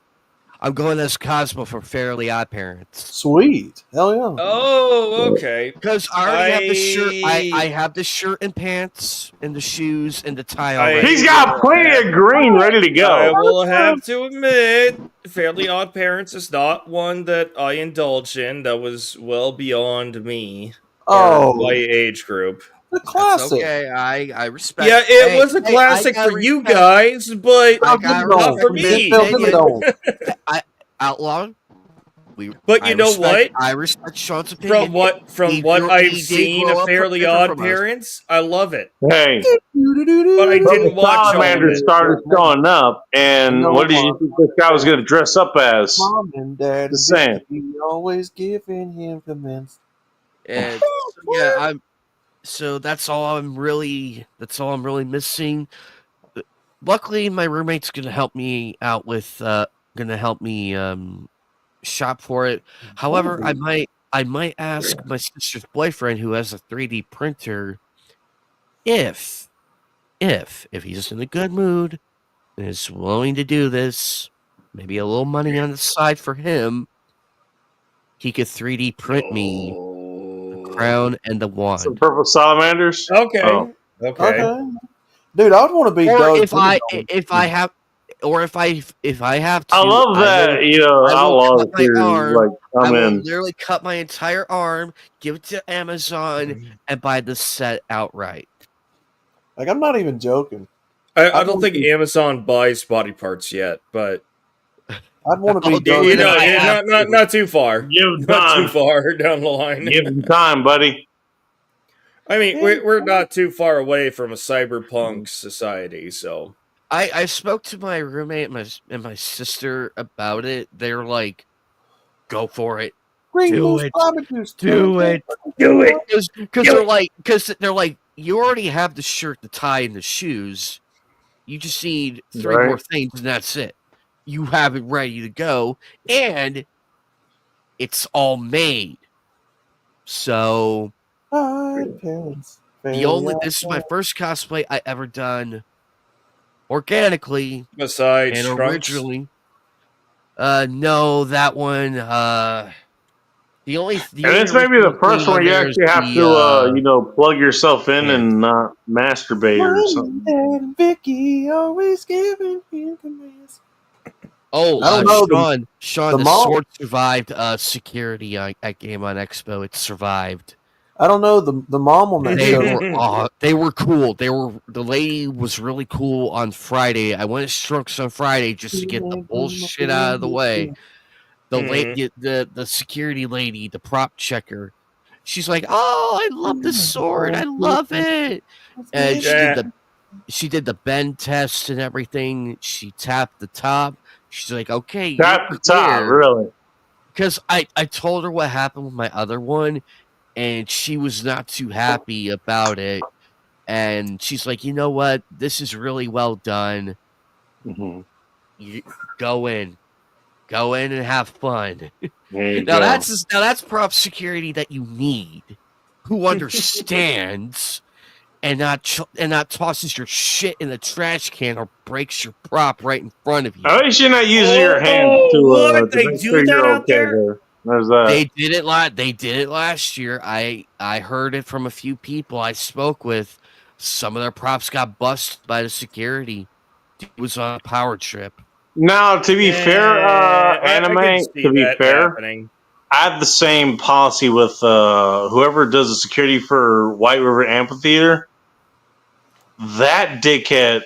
I'm going as Cosmo for Fairly Odd Parents. Sweet. Hell yeah. Oh, okay. Because I already have the shirt. I have the shirt and pants and the shoes and the tie already. He's got plenty of green ready to I go. will have to admit, Fairly Odd Parents is not one that I indulged in. That was well beyond me. Oh. Or my age group. The That's classic. okay, I respect. Yeah, it was a classic I for you respect- guys, but I got not for me. Outlaw, But you know what? I respect Sean's opinion. From what I've seen of Fairly Odd Parents, I love it. Hey, but I didn't watch all of Salamanders it. started showing up, and what did you think this guy was going to dress up as? Mom and Dad, The same. always giving him commands. And so, yeah, so that's all I'm really missing. Luckily, my roommate's gonna help me out with shop for it. However, I might ask my sister's boyfriend, who has a 3D printer, if he's in a good mood and is willing to do this, maybe a little money on the side for him, he could 3D print me the crown and the wand. Some purple salamanders. Okay. Oh. Okay. Dude, I would want to be Or Doug. if I have to, I love that. Outlaw series. Like, I I'm will in. literally cut my entire arm, give it to Amazon, and buy the set outright. Like, I'm not even joking. I don't think Amazon buys body parts yet, but I'd want to be Doug. Not too far. Give him Not time. too far down the line. Give him time, buddy. I mean, we're not too far away from a cyberpunk society, so. I spoke to my roommate and my sister about it. They're like, "Go for it, do it, do it, do it," because they're like, you already have the shirt, the tie, and the shoes. You just need 3 more things, and that's it. You have it ready to go, and it's all made. So this is my first cosplay I ever done organically. Besides and Trunks? originally, no, that one. The only And it's maybe the first one you actually have to, plug yourself in and not masturbate or something. And Vicky always giving him commands. Oh, I don't know, Sean, the mall- sword survived security at Game On Expo. It survived. I don't know, the mom on that show. They were cool. The lady was really cool on Friday. I went to Strokes on Friday just to get the bullshit out of the way. The security lady, the prop checker, she's like, "Oh, I love the sword. I love it." And she did the bend test and everything. She tapped the top. She's like, "Okay, tap the top, really?" Because I told her what happened with my other one, and she was not too happy about it. And she's like, "You know what? This is really well done. Mm-hmm. You go in and have fun." Now that's prop security that you need, who understands and not tosses your shit in the trash can or breaks your prop right in front of you. At least you're not using your hands to make sure you're okay there. There's that. They did it last year. I heard it from a few people I spoke with. Some of their props got busted by the security. It was on a power trip. Now, to be fair, anime, to be fair, happening. I have the same policy with whoever does the security for White River Amphitheater. That dickhead,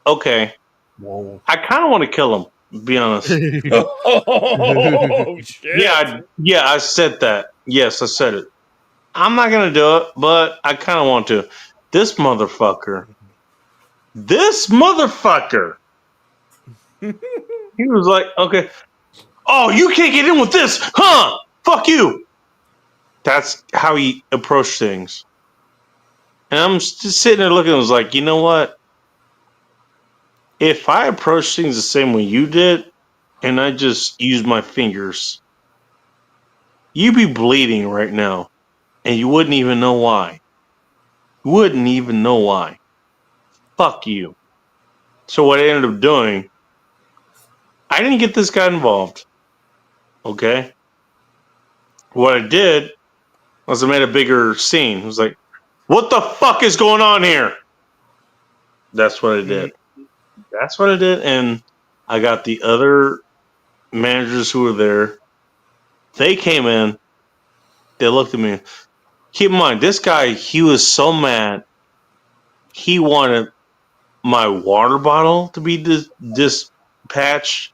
okay. Whoa. I kind of want to kill him, to be honest. Oh, shit. Yeah, I said that. Yes, I said it. I'm not going to do it, but I kind of want to. This motherfucker. He was like, okay. Oh, you can't get in with this, huh? Fuck you. That's how he approached things. And I'm just sitting there looking, I was like, you know what? If I approach things the same way you did, and I just use my fingers, you'd be bleeding right now, and you wouldn't even know why. Fuck you. So what I ended up doing, I didn't get this guy involved. Okay? What I did was I made a bigger scene. It was like, what the fuck is going on here? That's what I did. And I got the other managers who were there. They came in. They looked at me. Keep in mind, this guy, he was so mad. He wanted my water bottle to be dispatched.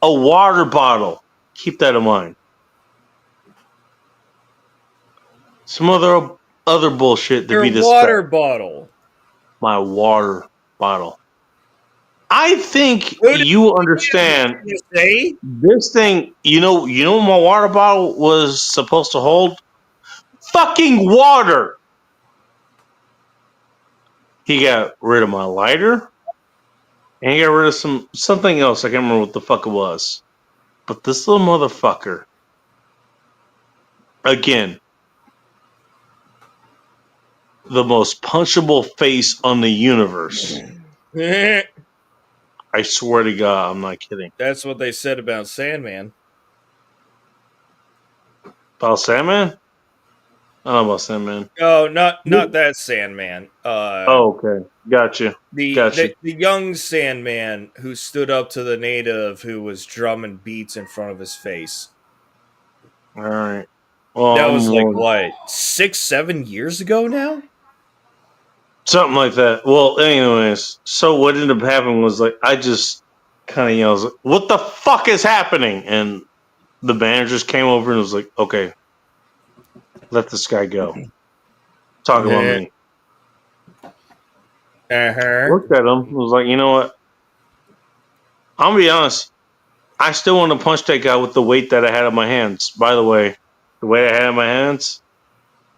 A water bottle. Keep that in mind. Some other bullshit to Your be water discussed. bottle. My water bottle. I think Who did you understand you say? this thing. You know what my water bottle was supposed to hold? Fucking water. He got rid of my lighter, and he got rid of something else. I can't remember what the fuck it was. But this little motherfucker, again, the most punchable face on the universe. I swear to God, I'm not kidding. That's what they said about Sandman. About Sandman? I don't know about Sandman. Oh, not that Sandman. Oh, okay. Gotcha. The young Sandman who stood up to the native who was drumming beats in front of his face. All right. Well, that was like what, 6-7 years ago now? Something like that. Well, anyways, so what ended up happening was like I just kind of yelled, like, "What the fuck is happening?" And the managers came over and was like, "Okay, let this guy go." Talk about me. Looked at him. Was like, you know what? I'm gonna be honest. I still want to punch that guy with the weight that I had on my hands. By the way, the weight I had in my hands,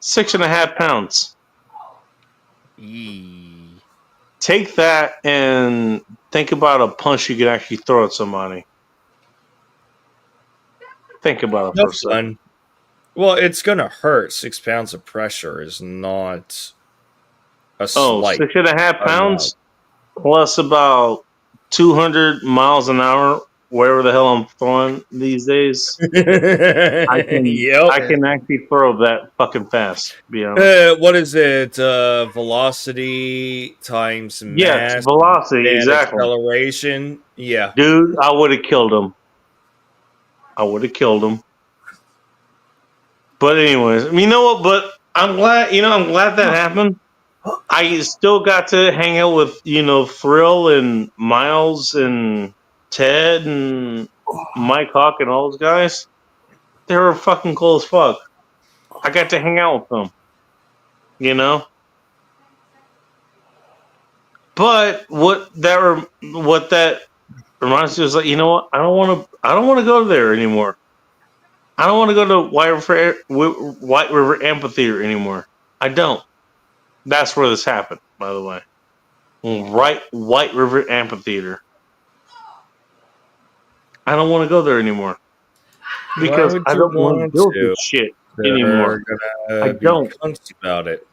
6.5 pounds. Take that and think about a punch you can actually throw at somebody. Think about it for a second. Well, it's gonna hurt. 6 pounds of pressure is not a slight. 6.5 pounds plus about 200 miles an hour, wherever the hell I'm throwing these days. I can actually throw that fucking fast. Be honest. What is it? Velocity times mass. Yes, velocity, and exactly. Acceleration. Yeah, dude, I would have killed him. But anyways, you know what? But I'm glad. I'm glad that happened. I still got to hang out with Thrill and Miles and Ted and Mike Hawk and all those guys. They were fucking cool as fuck. I got to hang out with them. But what that reminds me is like, you know what? I don't want to go there anymore. I don't want to go to White River Amphitheater anymore. I don't. That's where this happened, by the way. Right, White River Amphitheater. I don't want to go there anymore because I don't want to build this shit anymore. I don't. About it.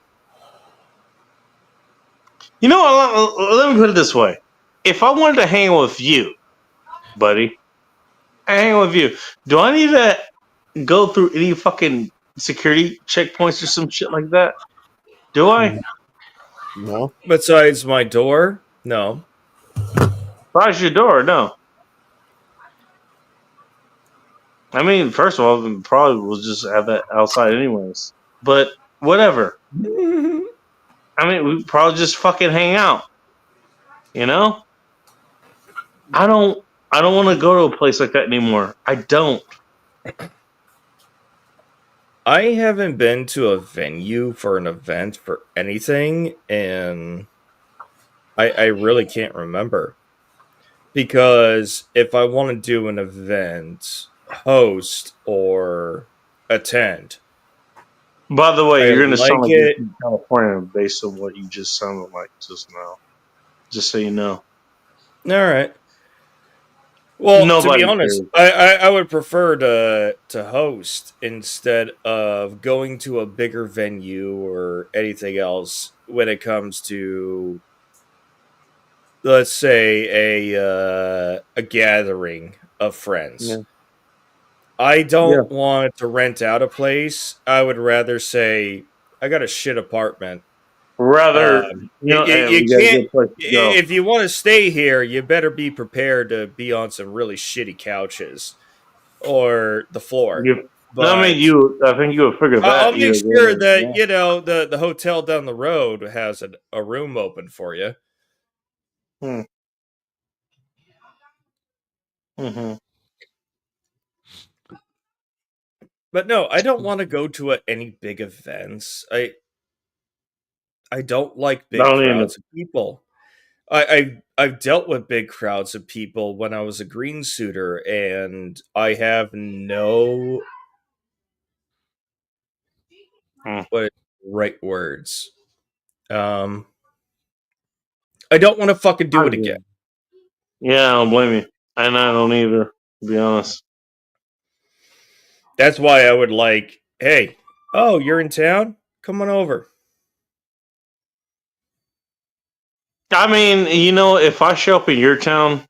You know what? Let me put it this way: if I wanted to hang out with you, buddy, I hang out with you. Do I need to go through any fucking security checkpoints or some shit like that? Do I? No. Besides my door, no. Besides your door, no. I mean, first of all, we probably will just have that outside anyways. But whatever. I mean, we probably just fucking hang out. I don't want to go to a place like that anymore. I don't. I haven't been to a venue for an event for anything, and I really can't remember. Because if I want to do an event, host or attend. By the way, you're going to sound like you're from California based on what you just sounded like just now. Just so you know. All right. Well, to be honest, I would prefer to host instead of going to a bigger venue or anything else when it comes to, let's say, a gathering of friends. Yeah. I don't want to rent out a place. I would rather say, I got a shit apartment. You can't. If you want to stay here, you better be prepared to be on some really shitty couches or the floor. I think you would figure that. I'll make sure that the hotel down the road has a room open for you. But no, I don't want to go to any big events. I don't like big Don't either. crowds of people. I've dealt with big crowds of people when I was a green suitor, and I have no what right words. I don't want to fucking do it again. Yeah, I don't blame you. And I don't either, to be honest. That's why I would like, hey, oh, you're in town? Come on over. I mean, you know, if I show up in your town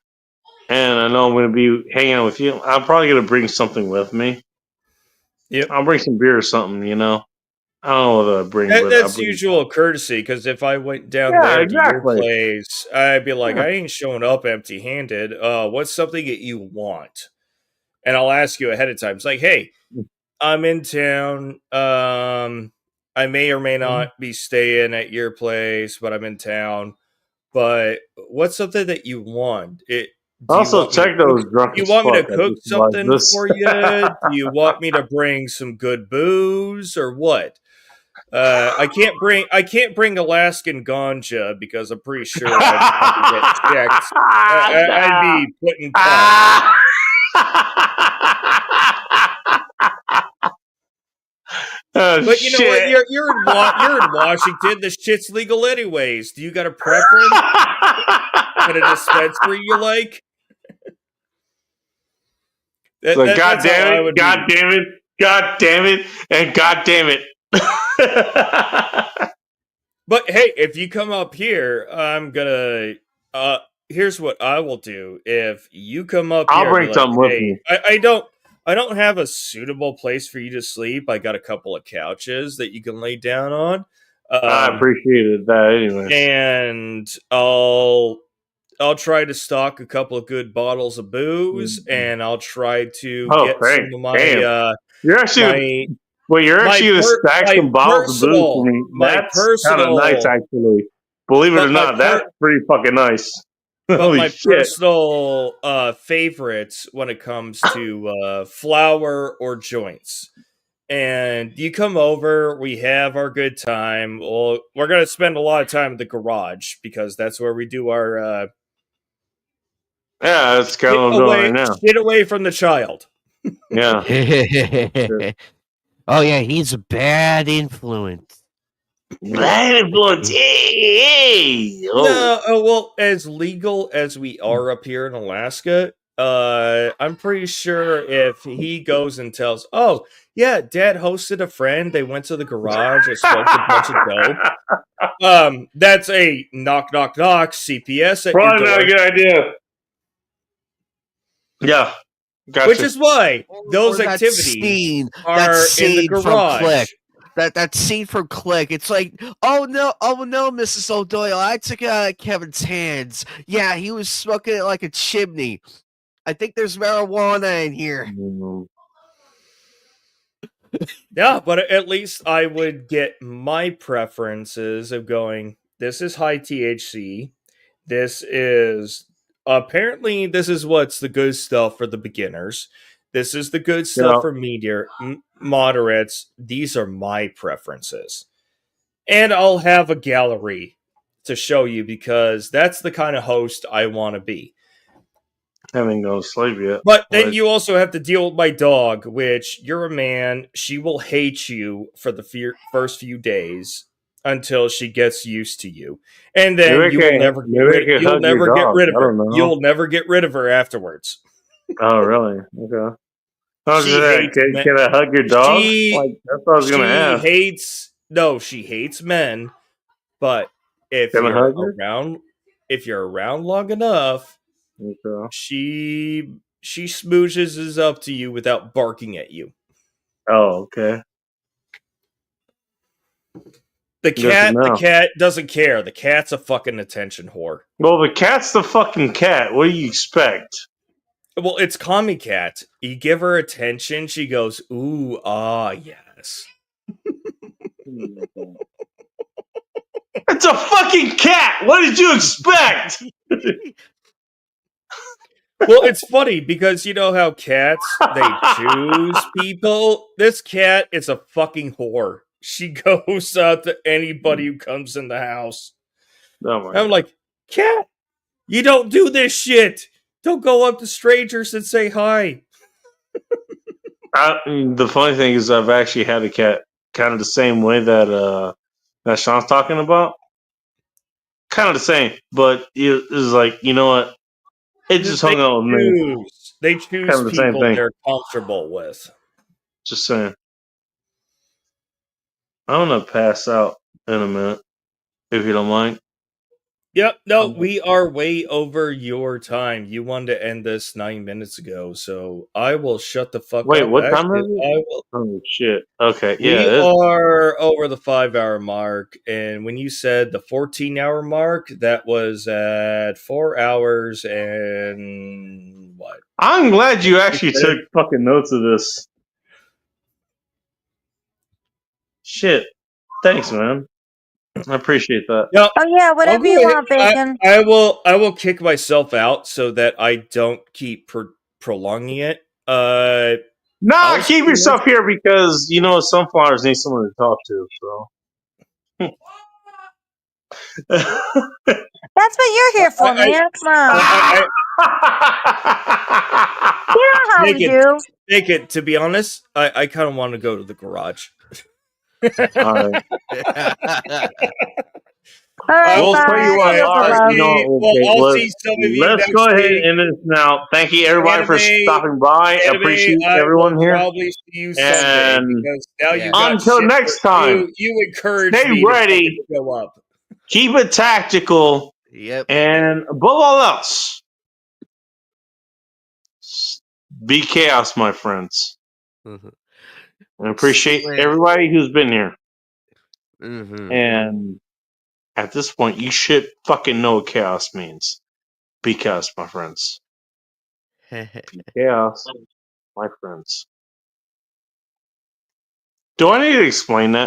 and I know I'm going to be hanging out with you, I'm probably going to bring something with me. Yep. I'll bring some beer or something, you know. I don't know what I bring. That's usual courtesy, because if I went down there to your place, I'd be like, I ain't showing up empty-handed. What's something that you want? And I'll ask you ahead of time. It's like, hey, I'm in town. I may or may not be staying at your place, but I'm in town. But what's something that you want? Also, check those drunk. Do you want me to cook something for you? Do you want me to bring some good booze or what? I can't bring Alaskan ganja because I'm pretty sure I'd get checked. I'd be put in custody. But you know what? You're in Washington. This shit's legal anyways. Do you got a preference? At a dispensary you like? God damn it! God damn it! God damn it! And God damn it! But hey, if you come up here, I'm gonna. Here's what I will do. If you come up, I'll here, bring something with me. I don't have a suitable place for you to sleep. I got a couple of couches that you can lay down on. I appreciated that anyway. And I'll try to stock a couple of good bottles of booze, and I'll try to get some of my. You're actually you're actually going to stack some bottles of booze for me. That's kind of nice, actually. Believe it or not, that's pretty fucking nice. But my personal favorites when it comes to flower or joints. And you come over, we have our good time. Well, we're going to spend a lot of time in the garage because that's where we do our... yeah, that's kind of what I'm doing right now. Get away from the child. Yeah. Sure. Oh, yeah, he's a bad influence. Bad influence. Hey. No, well, as legal as we are up here in Alaska, I'm pretty sure if he goes and tells, oh, yeah, Dad hosted a friend, they went to the garage, I smoked a bunch of dope. That's a knock, knock, knock, CPS at Probably your door. not a good idea. Yeah. Gotcha. Which is why those or activities are in the garage. That scene from Click. It's like, oh no, Mrs. O'Doyle, I took it out of Kevin's hands. Yeah, he was smoking it like a chimney. I think there's marijuana in here. Yeah, but at least I would get my preferences of going, this is high THC. This is apparently this is what's the good stuff for the beginners. This is the good stuff for moderates. These are my preferences. And I'll have a gallery to show you because that's the kind of host I want to be. Haven't gone to sleep yet. But then you also have to deal with my dog, which you're a man. She will hate you for the first few days until she gets used to you. And then you'll never get rid of her. You'll never get rid of her afterwards. Oh, really? Okay. Can I hug your dog? That's what I was going to ask. She hates men, but if you're around long enough, she smooches up to you without barking at you. Oh, okay. The cat doesn't care. The cat's a fucking attention whore. Well, the cat's the fucking cat. What do you expect? Well, it's Kami Cat. You give her attention, she goes, ooh, ah, yes. It's a fucking cat! What did you expect? Well, it's funny because you know how cats they choose people. This cat is a fucking whore. She goes out to anybody who comes in the house. Oh my I'm God. like, cat, you don't do this shit. Don't go up to strangers and say hi. The funny thing is, I've actually had a cat kind of the same way that Sean's talking about. Kind of the same, but it was like, you know what? It just hung out with me. They Kind choose of the same people thing. they're comfortable with. Just saying. I'm gonna pass out in a minute, if you don't mind. Yep, no, we are way over your time. You wanted to end this 9 minutes ago, so I will shut the fuck Wait, up. what time Actually, is it? I will. Oh shit. Okay, We yeah. are over the 5-hour mark, and when you said the 14-hour mark, that was at 4 hours and what? I'm glad you actually took fucking notes of this. Shit. Thanks, man. I appreciate that. Yep. Oh yeah, I'll whatever go you ahead- want, Bacon. I will kick myself out so that I don't keep prolonging it. Nah, I'll keep see you yourself here because you know sunflowers need someone to talk to. So That's what you're here for, man. Come on. You know how we do. Make it. To be honest, I kind of want to go to the garage. All right. All right, We'll tell you what. bye. All right, you know, okay, I'll see some of you let's next go ahead week. and end this now. Thank you, everybody, for stopping by. I appreciate I everyone will here. probably see you Sunday And because now you got until shit next for- time, you encourage stay me ready. to fucking go up. Keep it tactical. Yep. And above all else, be chaos, my friends. Mhm. I appreciate Swear. everybody who's been here. Mhm. And at this point, you should fucking know what chaos means. Be chaos, my friends. Be chaos, my friends. Do I need to explain that?